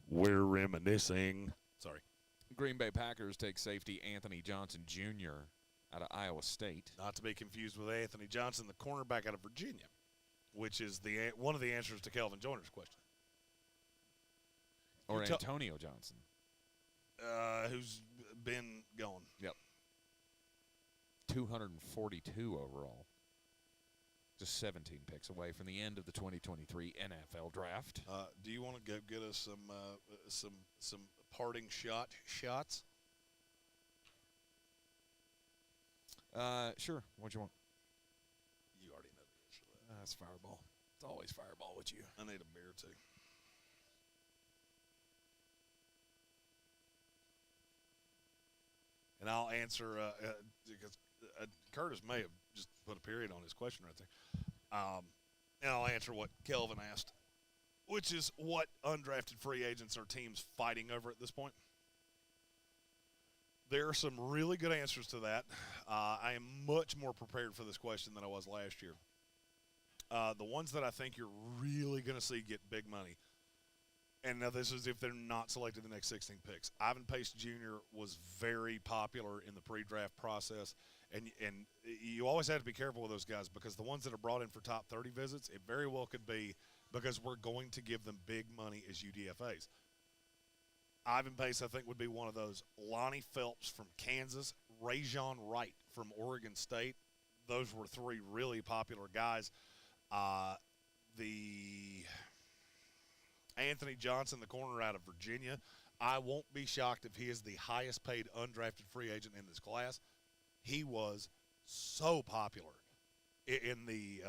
We're reminiscing. Sorry. Green Bay Packers take safety Anthony Johnson Jr. out of Iowa State. Not to be confused with Anthony Johnson, the cornerback out of Virginia, which is one of the answers to Kelvin Joyner's question. Or Antonio Johnson. Who's been gone. Yep. 242 overall. Just 17 picks away from the end of the 2023 NFL Draft. Do you want to go get us some parting shots? Sure. What you want? You already know the answer to that. That's Fireball. It's always Fireball with you. I need a beer too. And I'll answer because Curtis may have just put a period on his question right there. And I'll answer what Kelvin asked, which is what undrafted free agents are teams fighting over at this point. There are some really good answers to that. I am much more prepared for this question than I was last year. The ones that I think you're really going to see get big money, and now this is if they're not selected the next 16 picks. Ivan Pace Jr. was very popular in the pre-draft process, and you always have to be careful with those guys because the ones that are brought in for top 30 visits, it very well could be because we're going to give them big money as UDFAs. Ivan Pace, I think, would be one of those. Lonnie Phelps from Kansas, Rajon Wright from Oregon State. Those were three really popular guys. The Anthony Johnson, the corner out of Virginia, I won't be shocked if he is the highest paid undrafted free agent in this class. He was so popular in the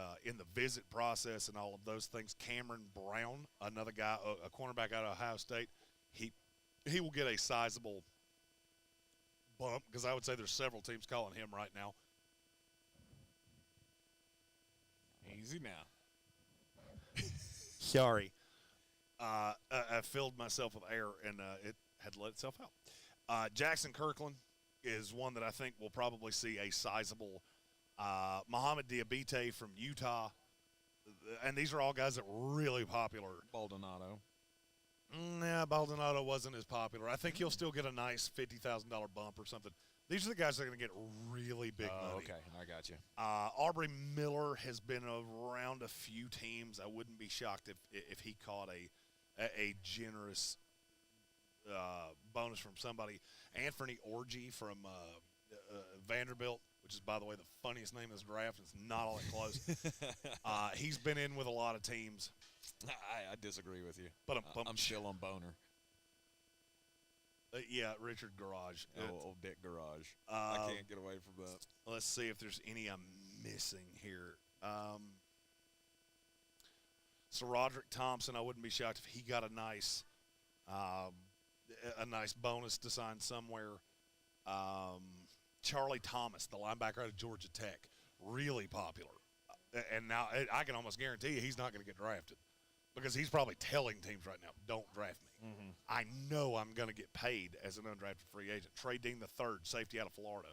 visit process and all of those things. Cameron Brown, another guy, a cornerback out of Ohio State, he will get a sizable bump because I would say there's several teams calling him right now. Easy now. Sorry. I filled myself with air, and it had to let itself out. Jackson Kirkland is one that I think will probably see a sizable Muhammad Diabate from Utah. And these are all guys that were really popular. Baldonado. Nah, Baldonado wasn't as popular. I think he'll still get a nice $50,000 bump or something. These are the guys that are going to get really big money. Okay, I got you. Aubrey Miller has been around a few teams. I wouldn't be shocked if he caught a generous bonus from somebody. Anthony Orji from Vanderbilt, which is, by the way, the funniest name in this draft. It's not all that close. He's been in with a lot of teams. I disagree with you. But I'm still on Boner. Yeah, Richard Garage. Old Dick Garage. I can't get away from that. Let's see if there's any I'm missing here. So Roderick Thompson, I wouldn't be shocked if he got a nice bonus to sign somewhere. Charlie Thomas, the linebacker out of Georgia Tech, really popular. And now I can almost guarantee you he's not going to get drafted because he's probably telling teams right now, don't draft me. Mm-hmm. I know I'm going to get paid as an undrafted free agent. Trey Dean III, safety out of Florida.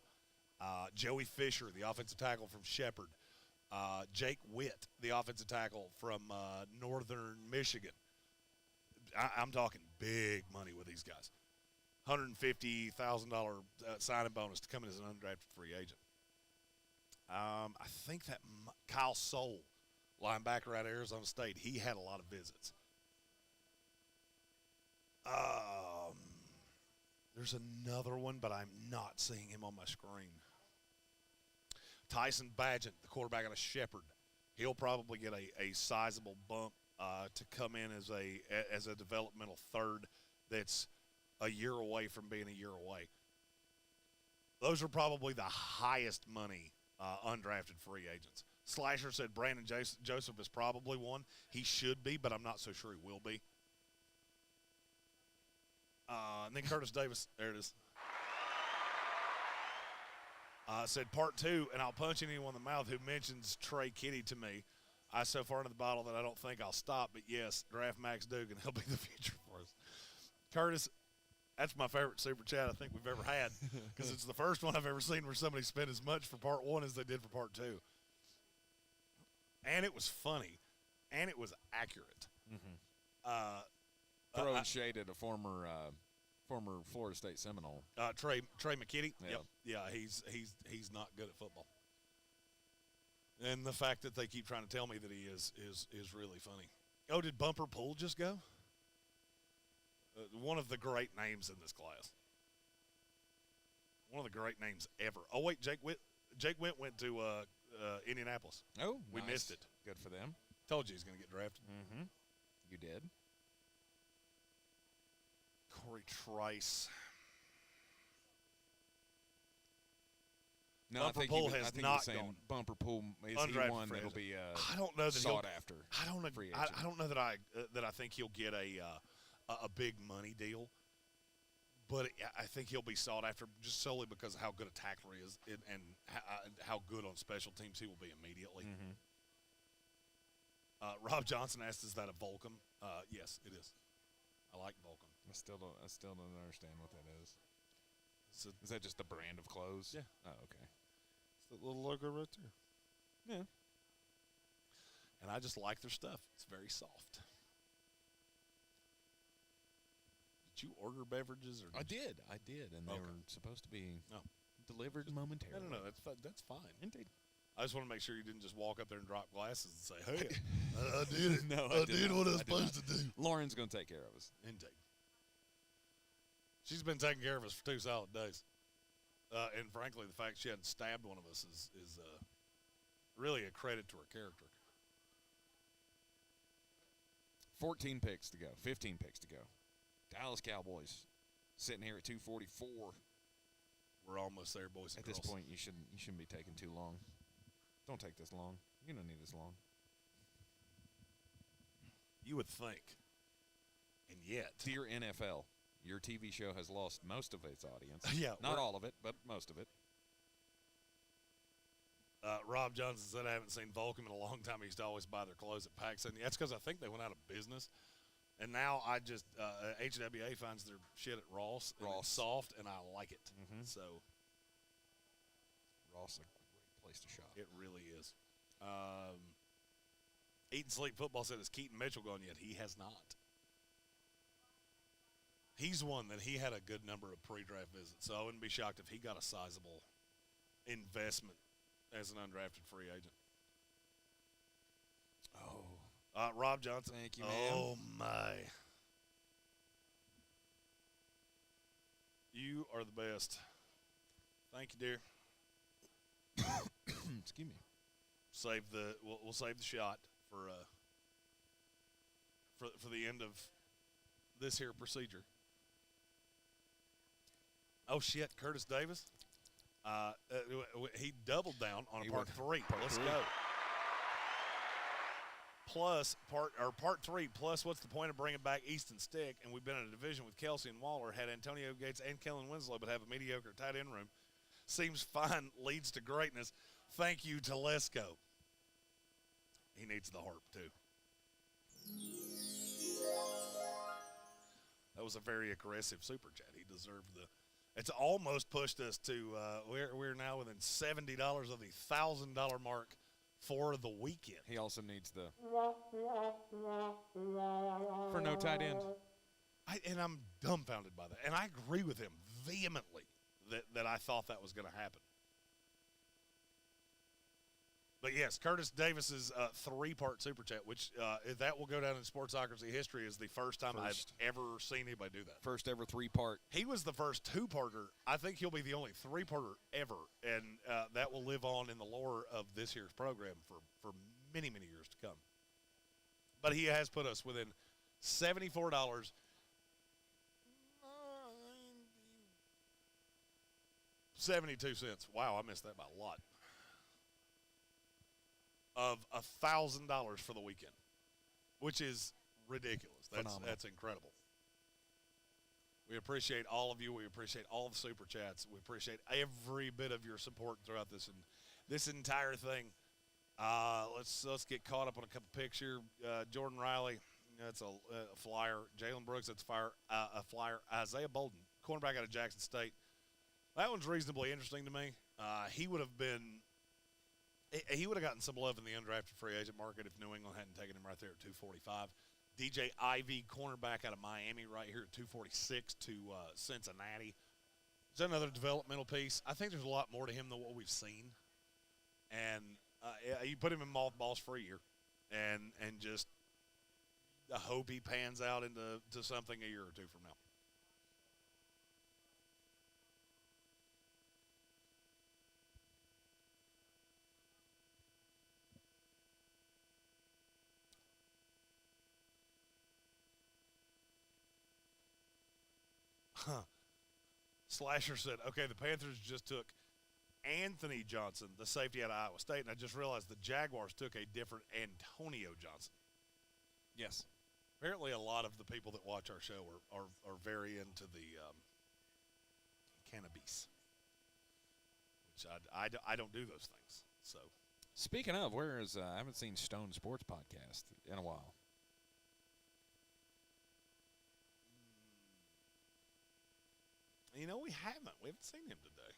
Joey Fisher, the offensive tackle from Shepherd. Jake Witt, the offensive tackle from Northern Michigan. I'm talking big money with these guys. $150,000 signing bonus to come in as an undrafted free agent. I think that Kyle Soule, linebacker out of Arizona State, he had a lot of visits. There's another one, but I'm not seeing him on my screen. Tyson Bagent, the quarterback out of Shepherd, he'll probably get a sizable bump to come in as a developmental third that's a year away from being a year away. Those are probably the highest money undrafted free agents. Slasher said Brandon Joseph is probably one. He should be, but I'm not so sure he will be. And then Curtis Davis, there it is. Said part two, and I'll punch anyone in the mouth who mentions Trey Kitty to me. I so far into the bottle that I don't think I'll stop, but yes, draft Max Dugan. He'll be the future for us. Curtis, that's my favorite super chat I think we've ever had because it's the first one I've ever seen where somebody spent as much for part one as they did for part two. And it was funny, and it was accurate. Throwing shade at a former Florida State Seminole. Trey McKitty. Yeah. Yep. Yeah, he's not good at football. And the fact that they keep trying to tell me that he is really funny. Oh, did Bumper Pool just go? One of the great names in this class. One of the great names ever. Oh wait, Jake Witt went to Indianapolis. Oh, we nice. missed it. Good for them. Told you he's going to get drafted. Mm-hmm. You did. Corey Trice. No, Bumper I think Pool he was, has I think not he was saying gone. Bumper Pool is Undrafted he one free that'll agent. be I don't know that sought after. I don't know. free agent. I don't know that I think he'll get a big money deal, but I think he'll be sought after just solely because of how good a tackler he is and how good on special teams he will be immediately. Mm-hmm. Rob Johnson asked, "Is that a Volcom?" Yes, it is. I like Volcom. I still don't understand what that is. It's Is that just the brand of clothes? Yeah. Oh, okay. It's the little logo right there. Yeah. and I just like their stuff. It's very soft. Did you order beverages or? I did, and they Okay. were supposed to be No. delivered momentarily. No, that's fine. Indeed. I just want to make sure you didn't just walk up there and drop glasses and say, "Hey, I did it. No, I I did did not. what I was I did supposed not. to do." Lauren's going to take care of us. Indeed. She's been taking care of us for 2 solid days. And frankly, the fact she hadn't stabbed one of us is really a credit to her character. 14 picks to go. 15 picks to go. Dallas Cowboys sitting here at 244. We're almost there, boys and At girls. this point, you shouldn't be taking too long. Don't take this long. You don't need this long. You would think. And yet. Dear NFL, your TV show has lost most of its audience. Yeah. Not all of it, but most of it. Rob Johnson said, "I haven't seen Volcom in a long time. He used to always buy their clothes at PAX." And that's because I think they went out of business. And now I just, HWA finds their shit at Ross. And it's soft, and I like it. Mm-hmm. So Ross is a great place to shop. it really is. Eat and Sleep Football said, "Has Keaton Mitchell gone yet?" He has not. He's one that he had a good number of pre-draft visits, so I wouldn't be shocked if he got a sizable investment as an undrafted free agent. Oh, Rob Johnson. thank you, man. Oh, my. You are the best. Thank you, dear. Excuse me. We'll save the shot for the end of this here procedure. Oh shit, Curtis Davis. He doubled down on He part went 3. part Let's 3. go. Plus part 3. Plus, what's the point of bringing back Easton Stick? And we've been in a division with Kelsey and Waller. Had Antonio Gates and Kellen Winslow, but have a mediocre tight end room. Seems fine. Leads to greatness. Thank you, Telesco. He needs the harp too. That was a very aggressive super chat. He deserved the. It's almost pushed us to. We're now within $70 of the $1,000 mark for the weekend. He also needs the for no tight end. And I'm dumbfounded by that. And I agree with him vehemently that I thought that was going to happen. But yes, Curtis Davis's 3-part super chat, which that will go down in Sportsocracy history as the first time I've ever seen anybody do that. First ever 3-part. He was the first 2-parter. I think he'll be the only 3-parter ever, and that will live on in the lore of this year's program for many, many years to come. But he has put us within $74. 72 cents. Wow, I missed that by a lot. Of $1,000 for the weekend, which is ridiculous. That's incredible. We appreciate all of you. We appreciate all the super chats. We appreciate every bit of your support throughout this entire thing. Let's get caught up on a couple picks here. Jordan Riley, that's a flyer. Jalen Brooks, that's a flyer. Isaiah Bolden, cornerback out of Jackson State. That one's reasonably interesting to me. He would have gotten some love in the undrafted free agent market if New England hadn't taken him right there at 245. DJ Ivy, cornerback out of Miami, right here at 246 to Cincinnati. Is that another developmental piece? I think there's a lot more to him than what we've seen. And you put him in mothballs for a year, and just I hope he pans out into something a year or two from now. Slasher said, okay, the Panthers just took Anthony Johnson, the safety out of Iowa State, and I just realized the Jaguars took a different Antonio Johnson. Yes. Apparently a lot of the people that watch our show are very into the cannabis, which I don't do those things. So, speaking of, where is I haven't seen Stone Sports Podcast in a while. You know, we haven't seen him today.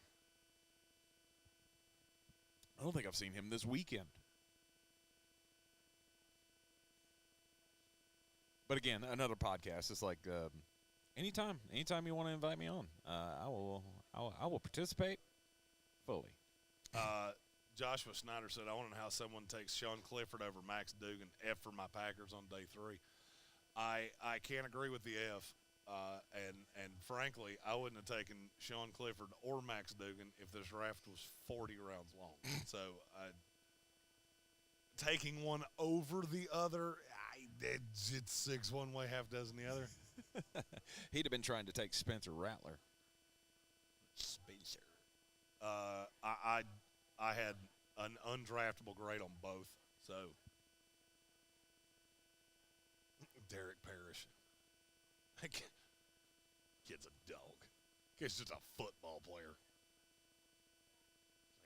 I don't think I've seen him this weekend. But again, another podcast. It's like anytime you want to invite me on, I will participate fully. Joshua Snyder said, I want to know how someone takes Sean Clifford over Max Duggan. F for my Packers on day 3. I can't agree with the F. And frankly, I wouldn't have taken Sean Clifford or Max Duggan if this draft was 40 rounds long. So taking one over the other, it's 6 one way, half dozen the other. He'd have been trying to take Spencer Rattler. Spencer. I had an undraftable grade on both. So Derek Parrish. Kid's a dog. Kid's just a football player.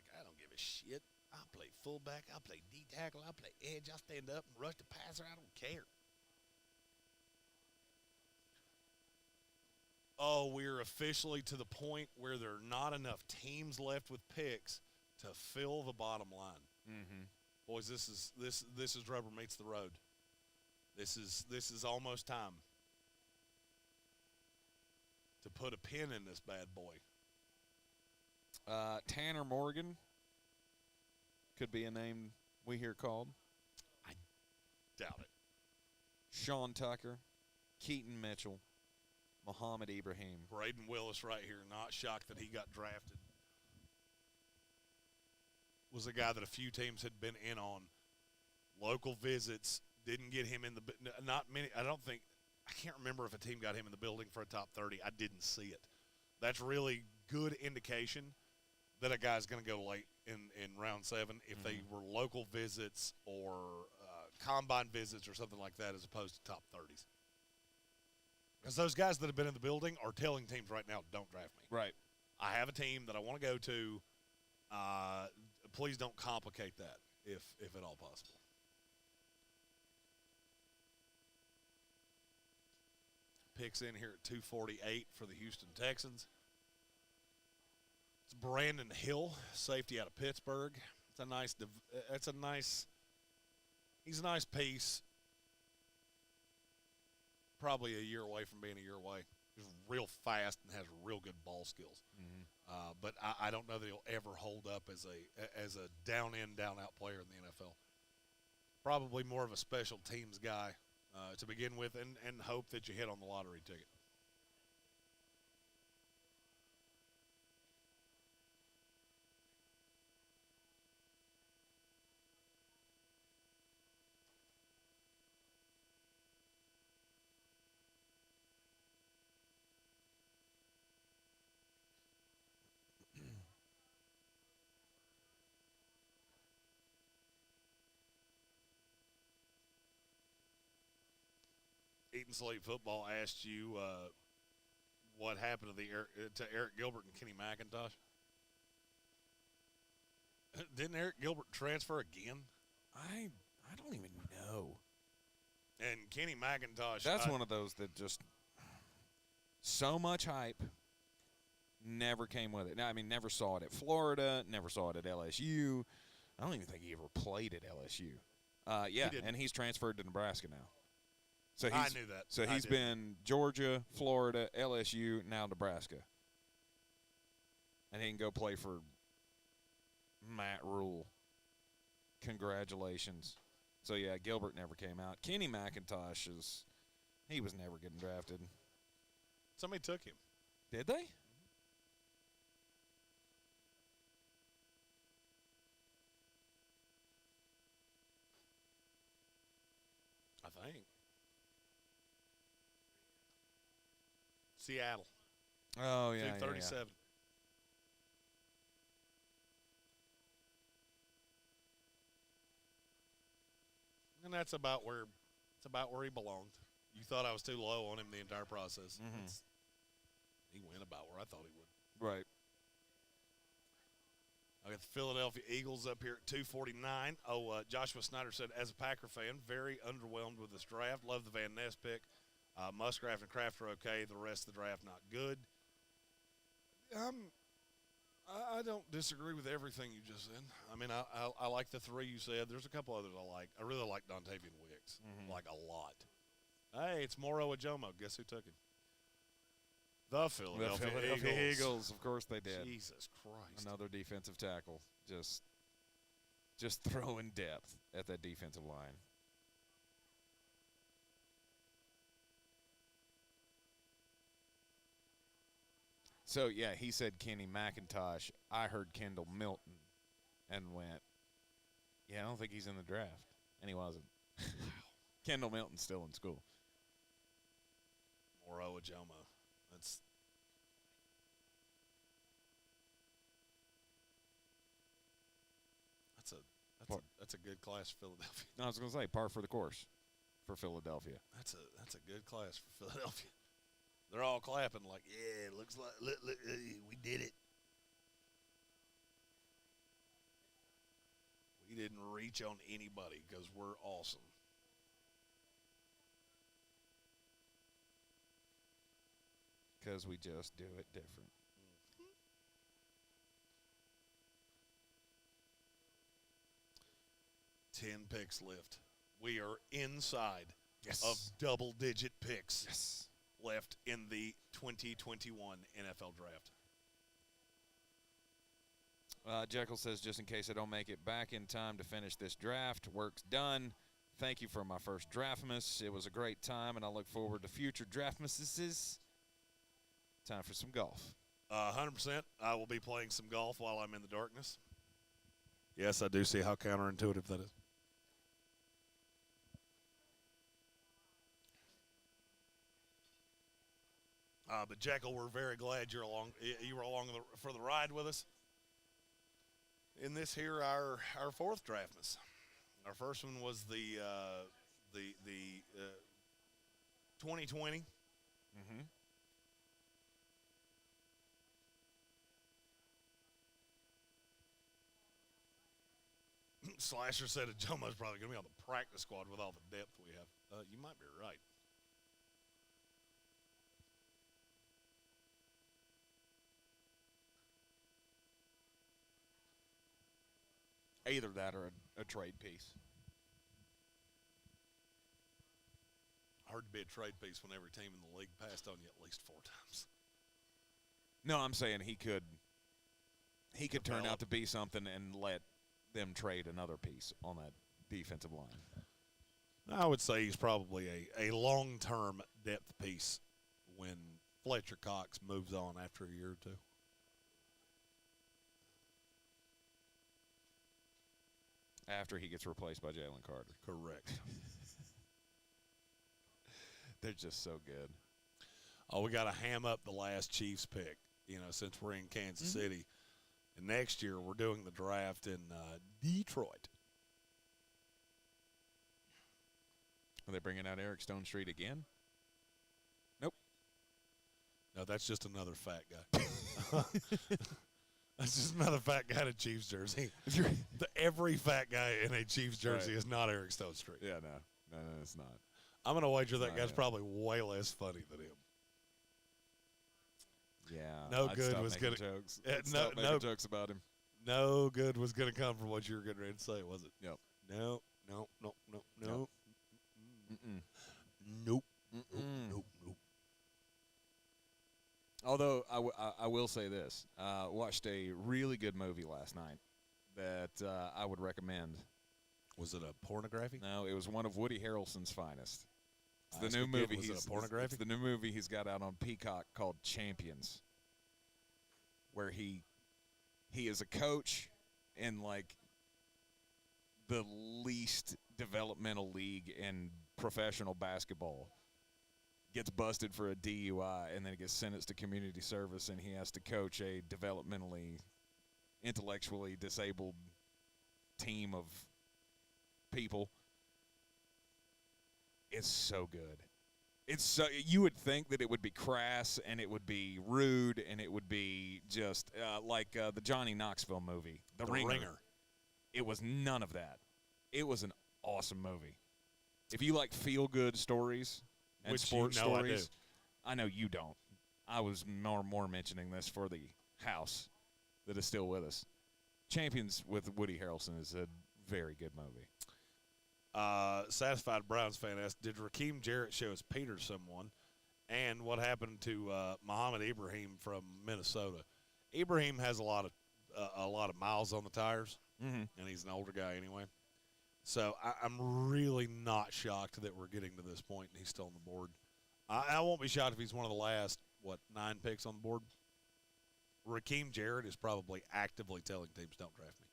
Like, I don't give a shit. I'll play fullback. I'll play D-tackle. I'll play edge. I'll stand up and rush the passer. I don't care. Oh, we're officially to the point where there are not enough teams left with picks to fill the bottom line. Mm-hmm. Boys, this is rubber meets the road. This is almost time to put a pin in this bad boy. Tanner Morgan could be a name we hear called. I doubt it. Sean Tucker, Keaton Mitchell, Muhammad Ibrahim. Braden Willis right here. Not shocked that he got drafted. Was a guy that a few teams had been in on. Local visits didn't get him in the – not many – I can't remember if a team got him in the building for a top 30. I didn't see it. That's really good indication that a guy's going to go late in round 7 if they were local visits or combine visits or something like that as opposed to top 30s. Because those guys that have been in the building are telling teams right now, don't draft me. Right. I have a team that I want to go to. Please don't complicate that if at all possible. Picks in here at 248 for the Houston Texans. It's Brandon Hill, safety out of Pittsburgh. He's a nice piece. Probably a year away from being a year away. He's real fast and has real good ball skills. Mm-hmm. But I don't know that he'll ever hold up as a down-in, down-out player in the NFL. Probably more of a special teams guy to begin with and hope that you hit on the lottery ticket. Eat and Sleep Football asked you what happened to Eric Gilbert and Kenny McIntosh. Didn't Eric Gilbert transfer again? I don't even know. And Kenny McIntosh. That's one of those that just so much hype never came with it. Now, I mean, never saw it at Florida, never saw it at LSU. I don't even think he ever played at LSU. Yeah, and he's transferred to Nebraska now. So I knew that. So I he's did. been Georgia, Florida, LSU, now Nebraska. And he can go play for Matt Rule. Congratulations. So, yeah, Gilbert never came out. Kenny McIntosh he was never getting drafted. Somebody took him. Did they? I think. Seattle. Oh, yeah, 237. And that's about where he belonged. You thought I was too low on him the entire process. Mhm. He went about where I thought he would. Right. I got the Philadelphia Eagles up here at 249. Joshua Snyder said, as a Packer fan, very underwhelmed with this draft. Love the Van Ness pick. Musgrave and Kraft are okay. The rest of the draft not good. I don't disagree with everything you just said. I mean, I like the three you said. There's a couple others I like. I really like Dontavian Wicks, like a lot. Hey, it's Moro Ajomo. Guess who took him? The Philadelphia Eagles. Of course they did. Jesus Christ. Another defensive tackle. Just throwing depth at that defensive line. So, yeah, he said Kenny McIntosh. I heard Kendall Milton and went, yeah, I don't think he's in the draft. And he wasn't. Kendall Milton's still in school. Moro Ajomo. That's a good class for Philadelphia. No, I was going to say, par for the course for Philadelphia. That's a good class for Philadelphia. They're all clapping like, yeah, it looks like look, we did it. We didn't reach on anybody because we're awesome. Because we just do it different. 10 picks left. We are inside Yes. of double-digit picks Yes. left in the 2021 NFL Draft. Jekyll says, just in case I don't make it back in time to finish this draft, work's done. Thank you for my first Draftmas. It was a great time, and I look forward to future Draftmases. Time for some golf. 100%. I will be playing some golf while I'm in the darkness. Yes, I do see how counterintuitive that is. But Jekyll, we're very glad you're along. You were along for the ride with us. In this here, our fourth Draftmas. Our first one was the 2020. Mm-hmm. Slasher said Ajomo's probably going to be on the practice squad with all the depth we have. You might be right. Either that or a trade piece. Hard to be a trade piece when every team in the league passed on you at least 4 times. No, I'm saying he could turn Develop. out to be something and let them trade another piece on that defensive line. I would say he's probably a long-term depth piece when Fletcher Cox moves on after a year or two. After he gets replaced by Jalen Carter. Correct. They're just so good. Oh, we got to ham up the last Chiefs pick, since we're in Kansas City. And next year we're doing the draft in Detroit. Are they bringing out Eric Stone Street again? Nope. No, that's just another fat guy. That's just another fat guy in a Chiefs jersey. Every fat guy in a Chiefs jersey is not Eric Stone Street. Yeah, no, it's not. I'm going to wager that Not guy's him. probably way less funny than him. Yeah. No I'd good stop was making gonna- jokes. Yeah, I'd stop no- making jokes about him. No good was going to come from what you were getting ready to say, was it? Yep. No. Mm-mm. Nope. Mm-mm. Nope. Although I will say this, watched a really good movie last night that I would recommend. Was it a pornography? No, it was one of Woody Harrelson's finest. It's the That's new good. movie. Was it a It's pornography? the new movie he's got out on Peacock called Champions, where he is a coach in like the least developmental league in professional basketball. Gets busted for a DUI and then gets sentenced to community service, and he has to coach a developmentally, intellectually disabled team of people. It's so good. It's so, you would think that it would be crass and it would be rude and it would be just like the Johnny Knoxville movie, The Ringer. It was none of that. It was an awesome movie. If you like feel-good stories and Which sports you know I do. stories, I know you don't. I was more mentioning this for the house that is still with us. Champions with Woody Harrelson is a very good movie. Satisfied Browns fan asked, did Raheem Jarrett show his Peter someone? And what happened to Muhammad Ibrahim from Minnesota? Ibrahim has a lot of miles on the tires, Mm-hmm. and he's an older guy anyway. So I'm really not shocked that we're getting to this point and he's still on the board. I won't be shocked if he's one of the last, 9 picks on the board. Raheem Jarrett is probably actively telling teams, don't draft me.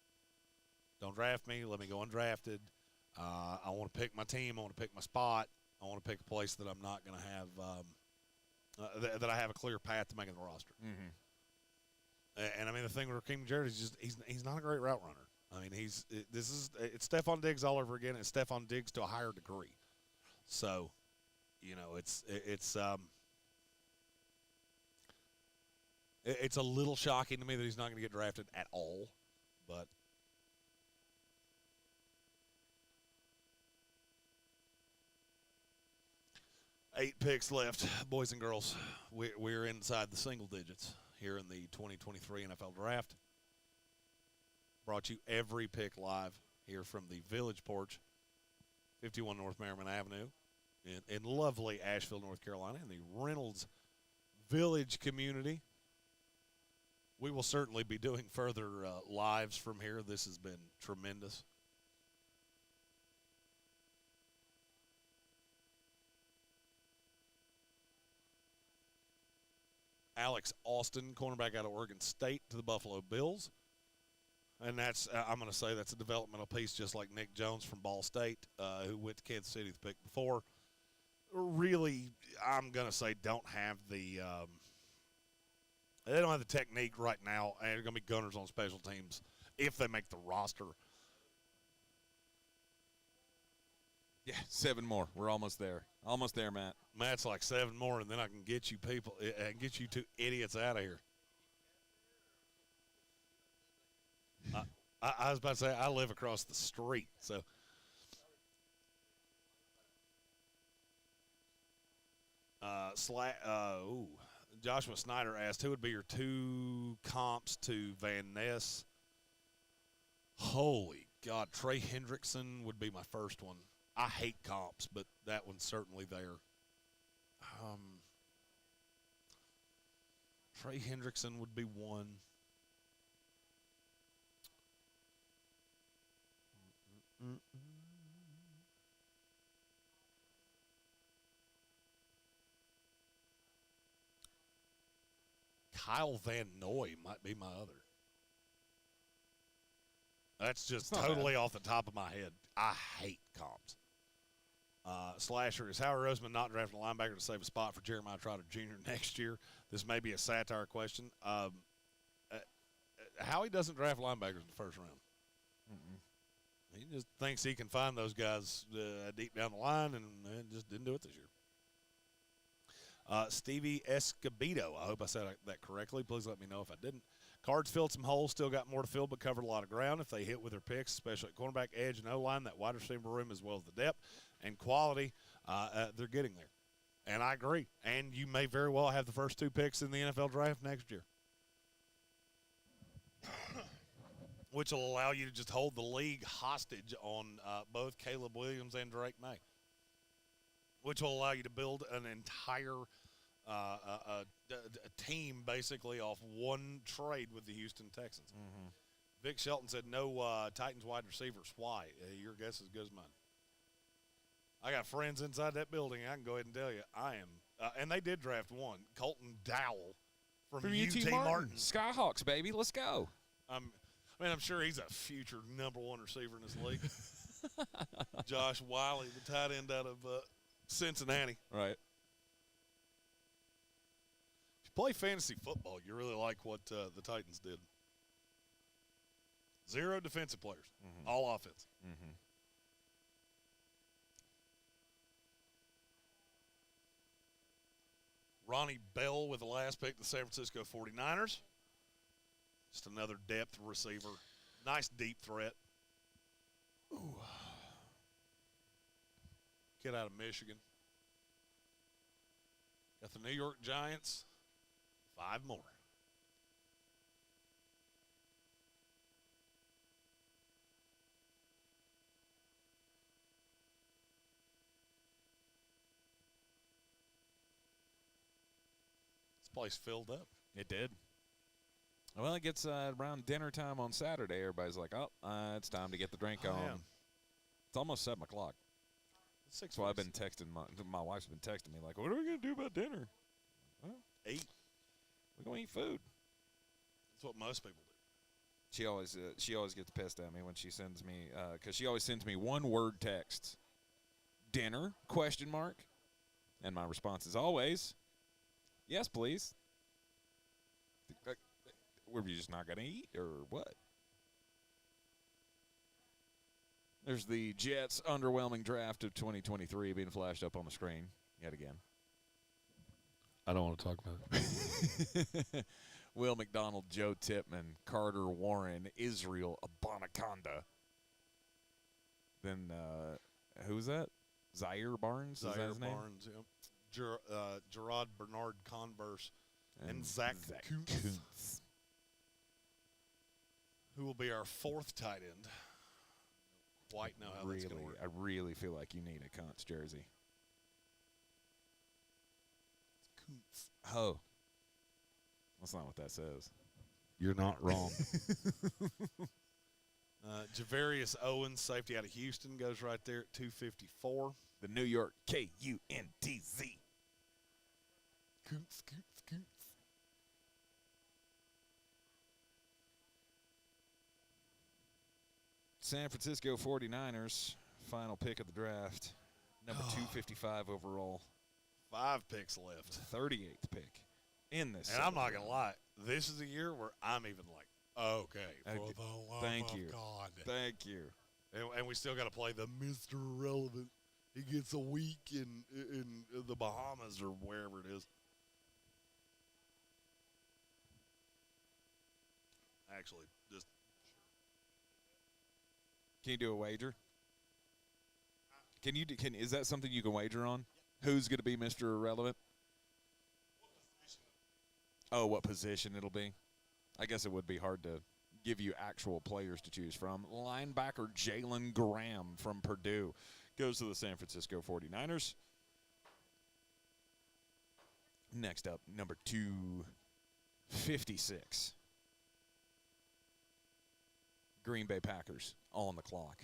Don't draft me. Let me go undrafted. I want to pick my team. I want to pick my spot. I want to pick a place that I'm not going to have that I have a clear path to making the roster. Mm-hmm. And I mean, the thing with Raheem Jarrett is just he's not a great route runner. I mean, it's Stephon Diggs all over again. It's Stephon Diggs to a higher degree. So, it's a little shocking to me that he's not going to get drafted at all. But 8 picks left, boys and girls. We're inside the single digits here in the 2023 NFL Draft. Brought you every pick live here from the Village Porch, 51 North Merriman Avenue in lovely Asheville, North Carolina, in the Reynolds Village community. We will certainly be doing further lives from here. This has been tremendous. Alex Austin, cornerback out of Oregon State, to the Buffalo Bills. And that's, I'm going to say that's a developmental piece, just like Nick Jones from Ball State, who went to Kansas City the pick before. Really, I'm going to say don't have the they don't have the technique right now, and they're going to be gunners on special teams if they make the roster. Yeah, 7 more. We're almost there. Almost there, Matt. Matt's like 7 more, and then I can get you people, and get you 2 idiots out of here. I was about to say I live across the street, so. Joshua Snyder asked, who would be your 2 comps to Van Ness? Holy God, Trey Hendrickson would be my first one. I hate comps, but that one's certainly there. Trey Hendrickson would be one. Kyle Van Noy might be my other. That's just totally off the top of my head. I hate comps. Slasher, is Howard Roseman not drafting a linebacker to save a spot for Jeremiah Trotter Jr. next year? This may be a satire question. Howie doesn't draft linebackers in the first round. He just thinks he can find those guys deep down the line, and just didn't do it this year. Stevie Escobedo, I hope I said that correctly. Please let me know if I didn't. Cards filled some holes, still got more to fill, but covered a lot of ground. If they hit with their picks, especially at cornerback, edge, and O-line, that wide receiver room as well as the depth and quality, they're getting there. And I agree. And you may very well have the first 2 picks in the NFL draft next year, which will allow you to just hold the league hostage on both Caleb Williams and Drake May. which will allow you to build an entire a team basically off one trade with the Houston Texans. Mm-hmm. Vic Shelton said no Titans wide receivers. Why? Your guess is as good as mine. I got friends inside that building. I can go ahead and tell you, I am. And they did draft one, Colton Dowell from UT Martin. Skyhawks, baby. Let's go. I'm sure he's a future number one receiver in this league. Josh Wiley, the tight end out of Cincinnati. Right. If you play fantasy football, you really like what the Titans did. 0 defensive players, all offense. Mm-hmm. Ronnie Bell with the last pick, the San Francisco 49ers. Just another depth receiver. Nice deep threat. Ooh. Kid out of Michigan. Got the New York Giants. 5 more. This place filled up. It did. Well, it gets around dinner time on Saturday. Everybody's like, oh, it's time to get the drink on. Yeah. It's almost 7 o'clock. So I've been texting, my wife's been texting me like, what are we going to do about dinner? Well, eat. We're going to eat food. That's what most people do. She always gets pissed at me when she sends me, because she always sends me one-word texts. Dinner, ? And my response is always, yes, please. Were you just not going to eat or what? There's the Jets' underwhelming draft of 2023 being flashed up on the screen yet again. I don't want to talk about it. Will McDonald, Joe Tippmann, Carter Warren, Israel Abanaconda. Then, who's that? Zaire Barnes? Zaire Is that his name? Barnes, yep. Gerard Bernard Converse and Zach Kuntz, who will be our 4th tight end. Quite know how that's going to work. I really feel like you need a Kuntz jersey. Kuntz. Oh. That's not what that says. You're not wrong. Javarius Owens, safety out of Houston, goes right there at 254. The New York Kuntz. Kuntz. San Francisco 49ers, final pick of the draft, number 255 overall. 5 picks left. 38th pick in this. And I'm not going to lie, this is a year where I'm even like, okay, for the love Thank of you. God. Thank you. And we still got to play the Mr. Irrelevant. He gets a week in the Bahamas or wherever it is. Actually, just Can you do a wager? Is that something you can wager on? Who's going to be Mr. Irrelevant? Oh, what position it'll be? I guess it would be hard to give you actual players to choose from. Linebacker Jalen Graham from Purdue goes to the San Francisco 49ers. Next up, number 256. Green Bay Packers, all on the clock.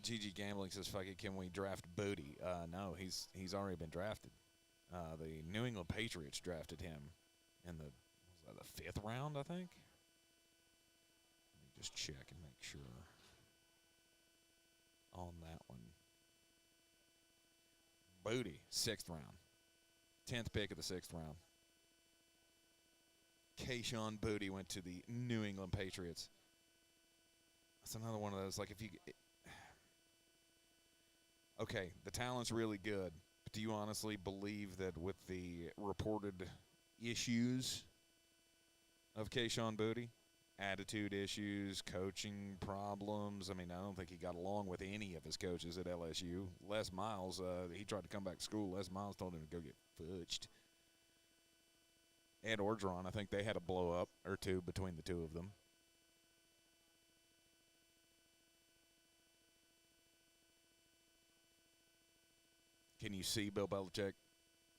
GG Gambling says, fuck it, can we draft Booty? No, he's already been drafted. The New England Patriots drafted him in the 5th round, I think. Let me just check and make sure on that one. Booty, 6th round. 10th pick of the 6th round. Kayshon Boutte went to the New England Patriots. That's another one of those, like, if you... Okay, the talent's really good. But do you honestly believe that with the reported issues of Kayshon Boutte, attitude issues, coaching problems, I mean, I don't think he got along with any of his coaches at LSU. Les Miles, he tried to come back to school. Les Miles told him to go get fudged. Ed Orgeron, I think they had a blow-up or two between the two of them. Can you see Bill Belichick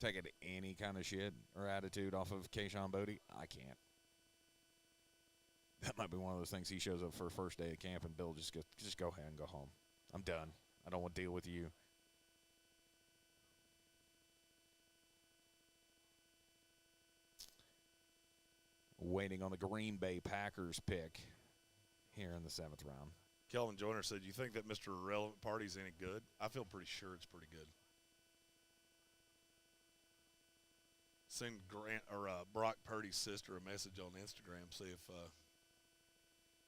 taking any kind of shit or attitude off of Kayshon Boutte? I can't. That might be one of those things. He shows up for a first day of camp, and Bill just goes, just go ahead and go home. I'm done. I don't want to deal with you. Waiting on the Green Bay Packers pick here in the 7th round. Kelvin Joyner said, "You think that Mr. Irrelevant Party's any good?" I feel pretty sure it's pretty good. Send Grant or Brock Purdy's sister a message on Instagram.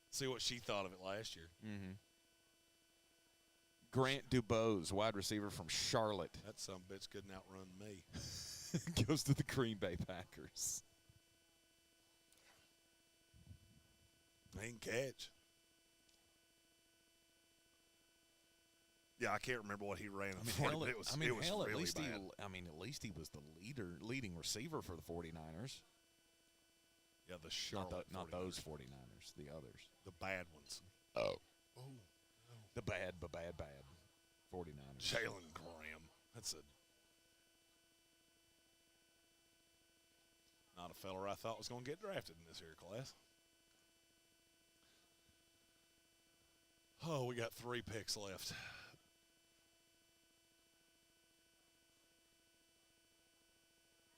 See what she thought of it last year. Mm-hmm. Grant Dubose, wide receiver from Charlotte, That some bitch couldn't outrun me. goes to the Green Bay Packers. Main catch. Yeah, I can't remember what he ran. It was really at least bad. at least he was the leading receiver for the 49ers. Yeah, the Charlotte. Not those 49ers, the others. The bad ones. Oh. The bad 49ers. Jalen Graham. That's not a feller I thought was going to get drafted in this here class. Oh, we got 3 picks left.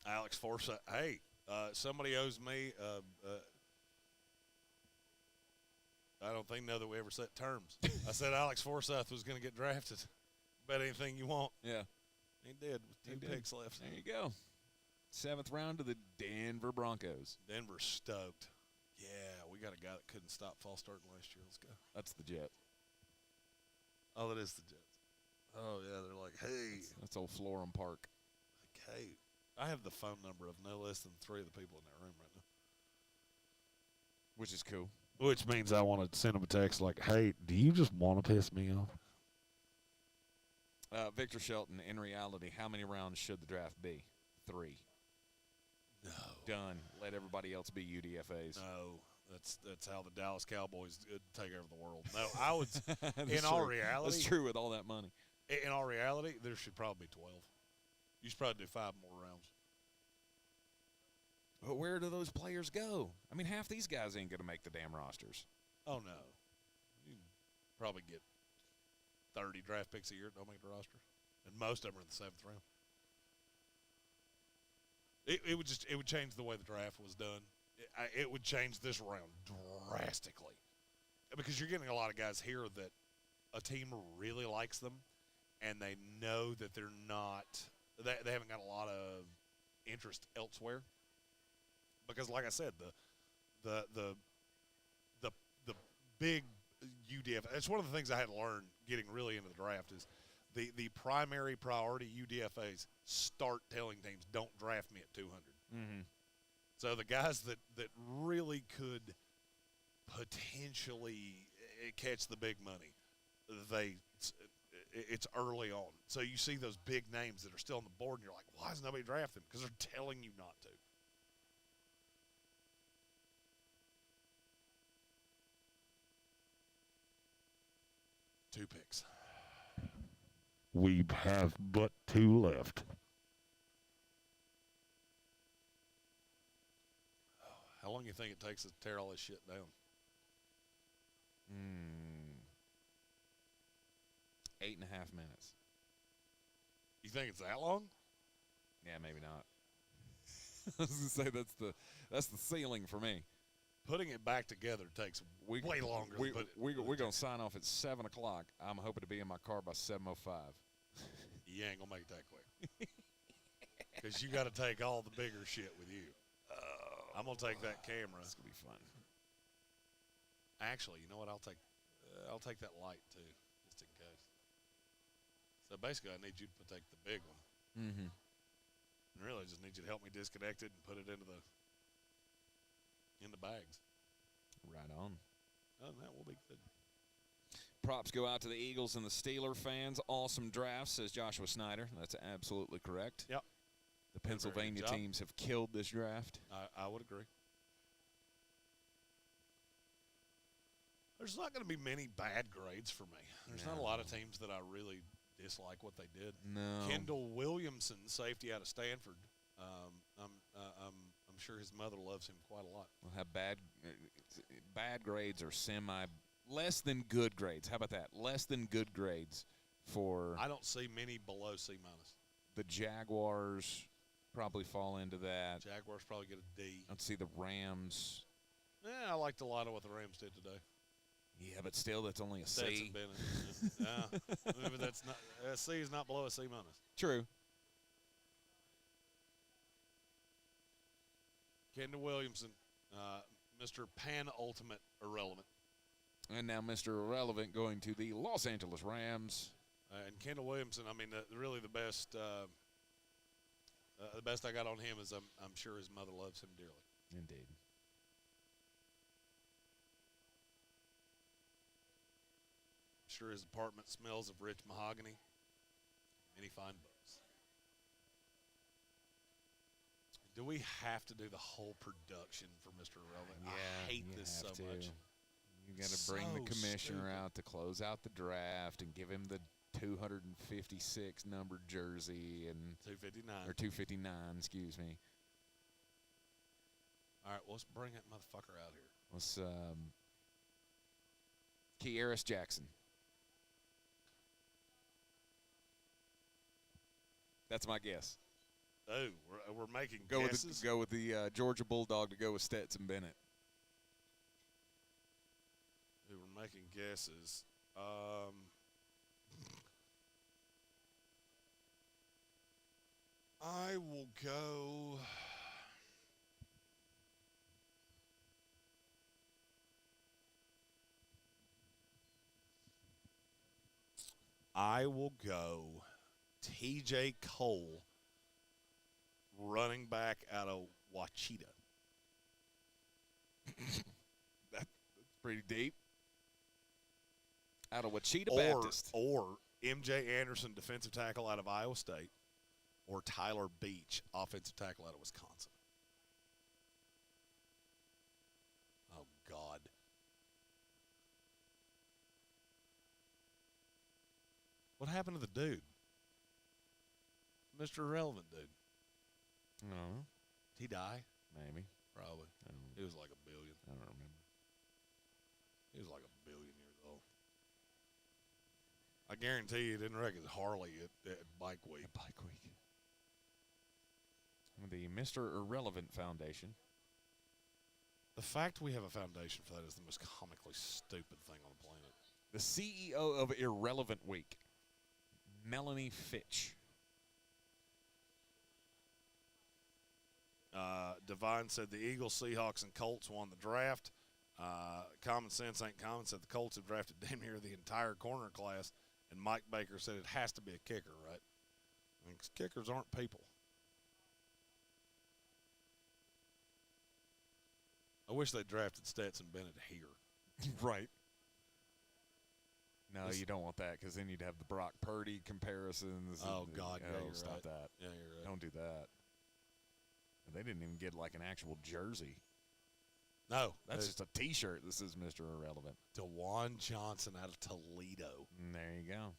Alex Forsyth. Hey, somebody owes me. I don't think that we ever set terms. I said Alex Forsyth was going to get drafted. Bet anything you want. Yeah. He did with 2 picks left. There you go. 7th round to the Denver Broncos. Denver stoked. Yeah, we got a guy that couldn't stop false starting last year. Let's go. That's the Jet. Oh, that is the Jets. Oh, yeah, they're like, hey. That's old Florham Park. Like, hey. I have the phone number of no less than 3 of the people in that room right now. Which is cool. Which means I want to send them a text like, hey, do you just want to piss me off? Victor Shelton, in reality, how many rounds should the draft be? 3. No. Done. Let everybody else be UDFAs. No. That's how the Dallas Cowboys take over the world. No, I would. in all reality, that's true with all that money. In all reality, there should probably be 12. You should probably do 5 more rounds. But where do those players go? I mean, half these guys ain't gonna make the damn rosters. Oh no, you can probably get 30 draft picks a year that don't make the roster, and most of them are in the 7th round. It would change the way the draft was done. It would change this round drastically because you're getting a lot of guys here that a team really likes them, and they know that they're not. They haven't got a lot of interest elsewhere. Because, like I said, the big UDF. It's one of the things I had to learn getting really into the draft is the primary priority UDFAs start telling teams don't draft me at 200. Mm-hmm. So the guys that really could potentially catch the big money, it's early on. So you see those big names that are still on the board, and you're like, why does nobody draft them? Because they're telling you not to. Two picks. We have but 2 left. How long do you think it takes to tear all this shit down? 8.5 minutes. You think it's that long? Yeah, maybe not. I was gonna say that's the ceiling for me. Putting it back together takes way longer. We're gonna sign off at 7 o'clock. I'm hoping to be in my car by 7:05. You ain't gonna make it that quick. Because you got to take all the bigger shit with you. I'm gonna take that camera. It's gonna be fun. Actually, you know what? I'll take that light too, just in case. So basically, I need you to take the big one. Mm-hmm. And really, I just need you to help me disconnect it and put it into the bags. Right on. Oh, that will be good. Props go out to the Eagles and the Steeler fans. Awesome draft, says Joshua Snyder. That's absolutely correct. Yep. The Pennsylvania teams have killed this draft. I would agree. There's not going to be many bad grades for me. There's not a lot of teams that I really dislike what they did. No. Kendall Williamson, safety out of Stanford. I'm sure his mother loves him quite a lot. We'll have bad grades or less than good grades. How about that? Less than good grades for. I don't see many below C-. The Jaguars probably fall into that. Jaguars probably get a D. Let's see the Rams. Yeah, I liked a lot of what the Rams did today. Yeah, but still, that's only a C. Stetson Bennett. Yeah, but that's not a C is not below a C-. True. Kendall Williamson, Mr. Pan-Ultimate Irrelevant. And now Mr. Irrelevant going to the Los Angeles Rams. And Kendall Williamson, I mean, really the best I got on him is I'm sure his mother loves him dearly. Indeed. I'm sure his apartment smells of rich mahogany. Many fine books. Do we have to do the whole production for Mr. Irrelevant? Yeah, I hate you this so have to. much. You got to bring the So commissioner stupid. out to close out the draft and give him the 256 numbered jersey and 259. or 259, excuse me. All right, well, let's bring that motherfucker out here. Let's Kearis Jackson. That's my guess. Oh, we're making Go guesses. with the Georgia Bulldog to go with Stetson Bennett. We're making guesses. I will go. I will go TJ Cole, running back out of Wachita. That's pretty deep. Out of Wachita Baptist. Or MJ Anderson, defensive tackle out of Iowa State, or Tyler Beach, offensive tackle out of Wisconsin. Oh, God. What happened to the dude? Mr. Irrelevant dude. No, Did he die? maybe. Probably. I don't, He was like a billion. I don't remember. He was like a billion years old. I guarantee you didn't recognize Harley at Bike Week. Bike Week. The Mr. Irrelevant Foundation. The fact we have a foundation for that is the most comically stupid thing on the planet. The CEO of Irrelevant Week, Melanie Fitch. Devine said the Eagles, Seahawks, and Colts won the draft. Common sense ain't common said the Colts have drafted damn near the entire corner class, and Mike Baker said it has to be a kicker, right? I mean, 'cause kickers aren't people. I wish they drafted Stetson Bennett here. Right. No, This- you don't want that because then you'd have the Brock Purdy comparisons. Oh, and- God, yeah, you're stop right. that. Yeah, you're right. Don't do that. They didn't even get like an actual jersey. No, That's just a T-shirt that says Mr. Irrelevant. DeJuan Johnson out of Toledo. And there you go.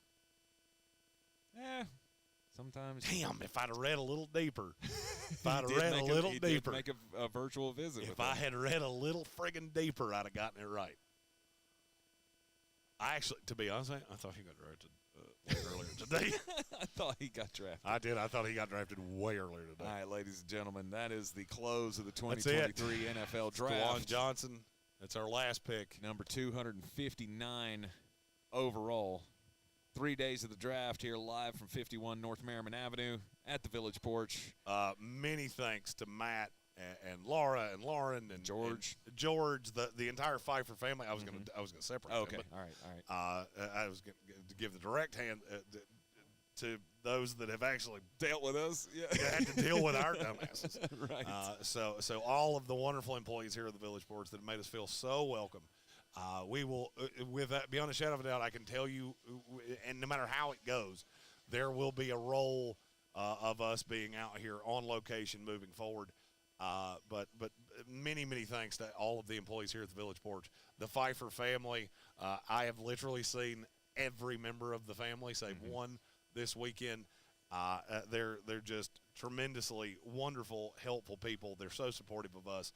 Sometimes. Damn, if I'd have read a little deeper. If I'd have He did read a make little he did deeper. make a virtual visit If with I them. had read a little friggin' deeper, I'd have gotten it right. I actually, to be honest, I thought he got drafted earlier today. I thought he got drafted. I did. I thought he got drafted way earlier today. All right, ladies and gentlemen, that is the close of the That's it. 2023 NFL DeJuan Draft. Johnson. That's our last pick. Number 259 overall. 3 days of the draft here live from 51 North Merriman Avenue at the Village Porch. Many thanks to Matt and Laura and Lauren and George. and George, the entire Pfeiffer family. I was gonna separate. them, Okay, but, all right. I was going to give the direct hand to those that have actually Dealt with us. Yeah. had to deal with our dumbasses. Right. So all of the wonderful employees here at the Village Porch that have made us feel so welcome. We will, with that, beyond a shadow of a doubt, I can tell you, and no matter how it goes, there will be a role of us being out here on location moving forward. But many, many thanks to all of the employees here at the Village Porch. The Pfeiffer family, I have literally seen every member of the family, save one, this weekend. They're just tremendously wonderful, helpful people. They're so supportive of us,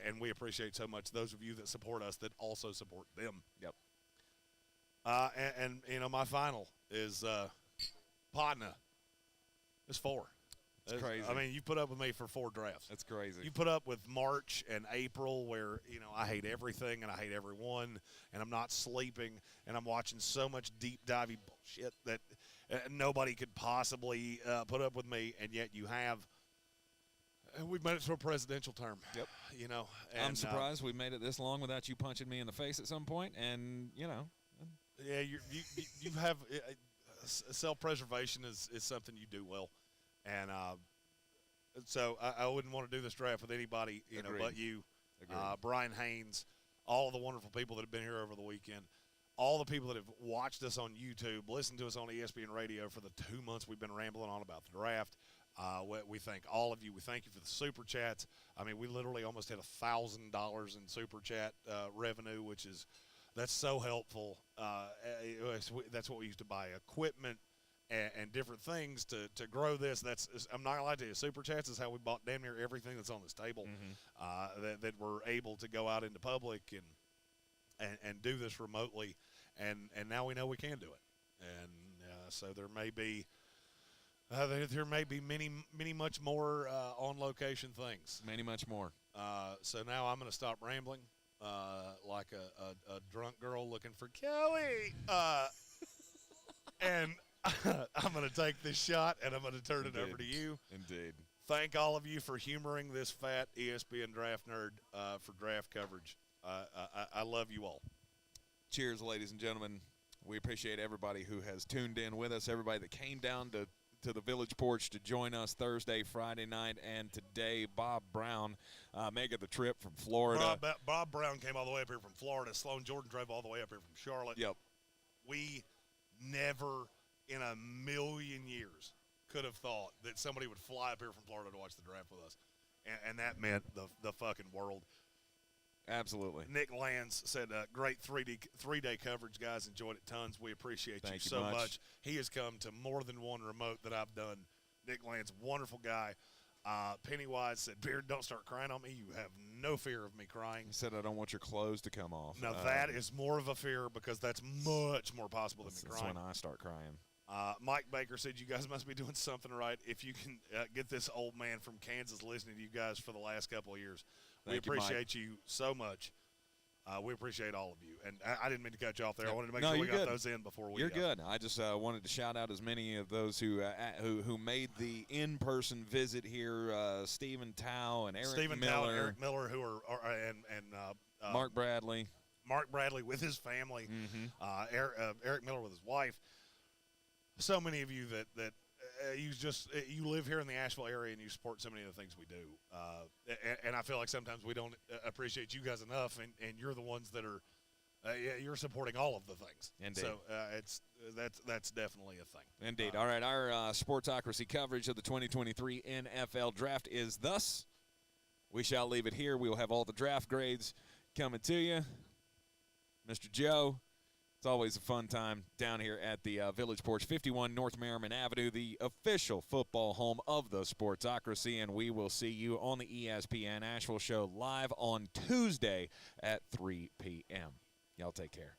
and we appreciate so much those of you that support us that also support them. Yep. And you know, my final is partner. It's 4. It's crazy. I mean, you put up with me for 4 drafts. That's crazy. You put up with March and April where, you know, I hate everything and I hate everyone and I'm not sleeping and I'm watching so much deep divey bullshit that nobody could possibly put up with me, and yet you have. We've made it to a presidential term. Yep. You know. And, I'm surprised we made it this long without you punching me in the face at some point, and, you know. Yeah, you have self-preservation is something you do well. And so I wouldn't want to do this draft with anybody, you know, but you, Brian Haynes, all of the wonderful people that have been here over the weekend, all the people that have watched us on YouTube, listened to us on ESPN Radio for the 2 months we've been rambling on about the draft. We thank all of you. We thank you for the super chats. I mean, we literally almost hit $1,000 in super chat revenue, that's so helpful. That's what we used to buy equipment and different things to grow this. I'm not gonna lie to you. Super chats is how we bought damn near everything that's on this table. That we're able to go out into public and do this remotely, and now we know we can do it. And so there may be many much more on location things. Many much more. So now I'm gonna stop rambling like a drunk girl looking for Kelly. And I'm going to take this shot, and I'm going to turn it over to you. Indeed. Thank all of you for humoring this fat ESPN draft nerd for draft coverage. I love you all. Cheers, ladies and gentlemen. We appreciate everybody who has tuned in with us, everybody that came down to the Village Porch to join us Thursday, Friday night, and today. Bob Brown making the trip from Florida. Bob Brown came all the way up here from Florida. Sloan Jordan drove all the way up here from Charlotte. Yep. We never in a million years could have thought that somebody would fly up here from Florida to watch the draft with us. And that meant the fucking world. Absolutely. Nick Lands said, great three-day coverage, guys. Enjoyed it tons. We appreciate you so much. He has come to more than one remote that I've done. Nick Lands, wonderful guy. Pennywise said, Beard, don't start crying on me. You have no fear of me crying. He said, I don't want your clothes to come off. Now, that is more of a fear because that's much more possible than me crying. That's when I start crying. Mike Baker said, you guys must be doing something right if you can get this old man from Kansas listening to you guys for the last couple of years. We appreciate you so much. We appreciate all of you. And I didn't mean to cut you off there. I wanted to make sure we got those in before we You're good. I just wanted to shout out as many of those who made the in-person visit here, Stephen Tao and Eric Miller, who are Mark Bradley. Mark Bradley with his family, Eric Miller with his wife. So many of you that you live here in the Asheville area and you support so many of the things we do. And I feel like sometimes we don't appreciate you guys enough, and you're the ones that are you're supporting all of the things. Indeed. So that's definitely a thing. Indeed. All right, our Sportsocracy coverage of the 2023 NFL Draft is thus. We shall leave it here. We will have all the draft grades coming to you. Mr. Joe, it's always a fun time down here at the Village Porch, 51 North Merriman Avenue, the official football home of the Sportsocracy, and we will see you on the ESPN Asheville show live on Tuesday at 3 p.m. Y'all take care.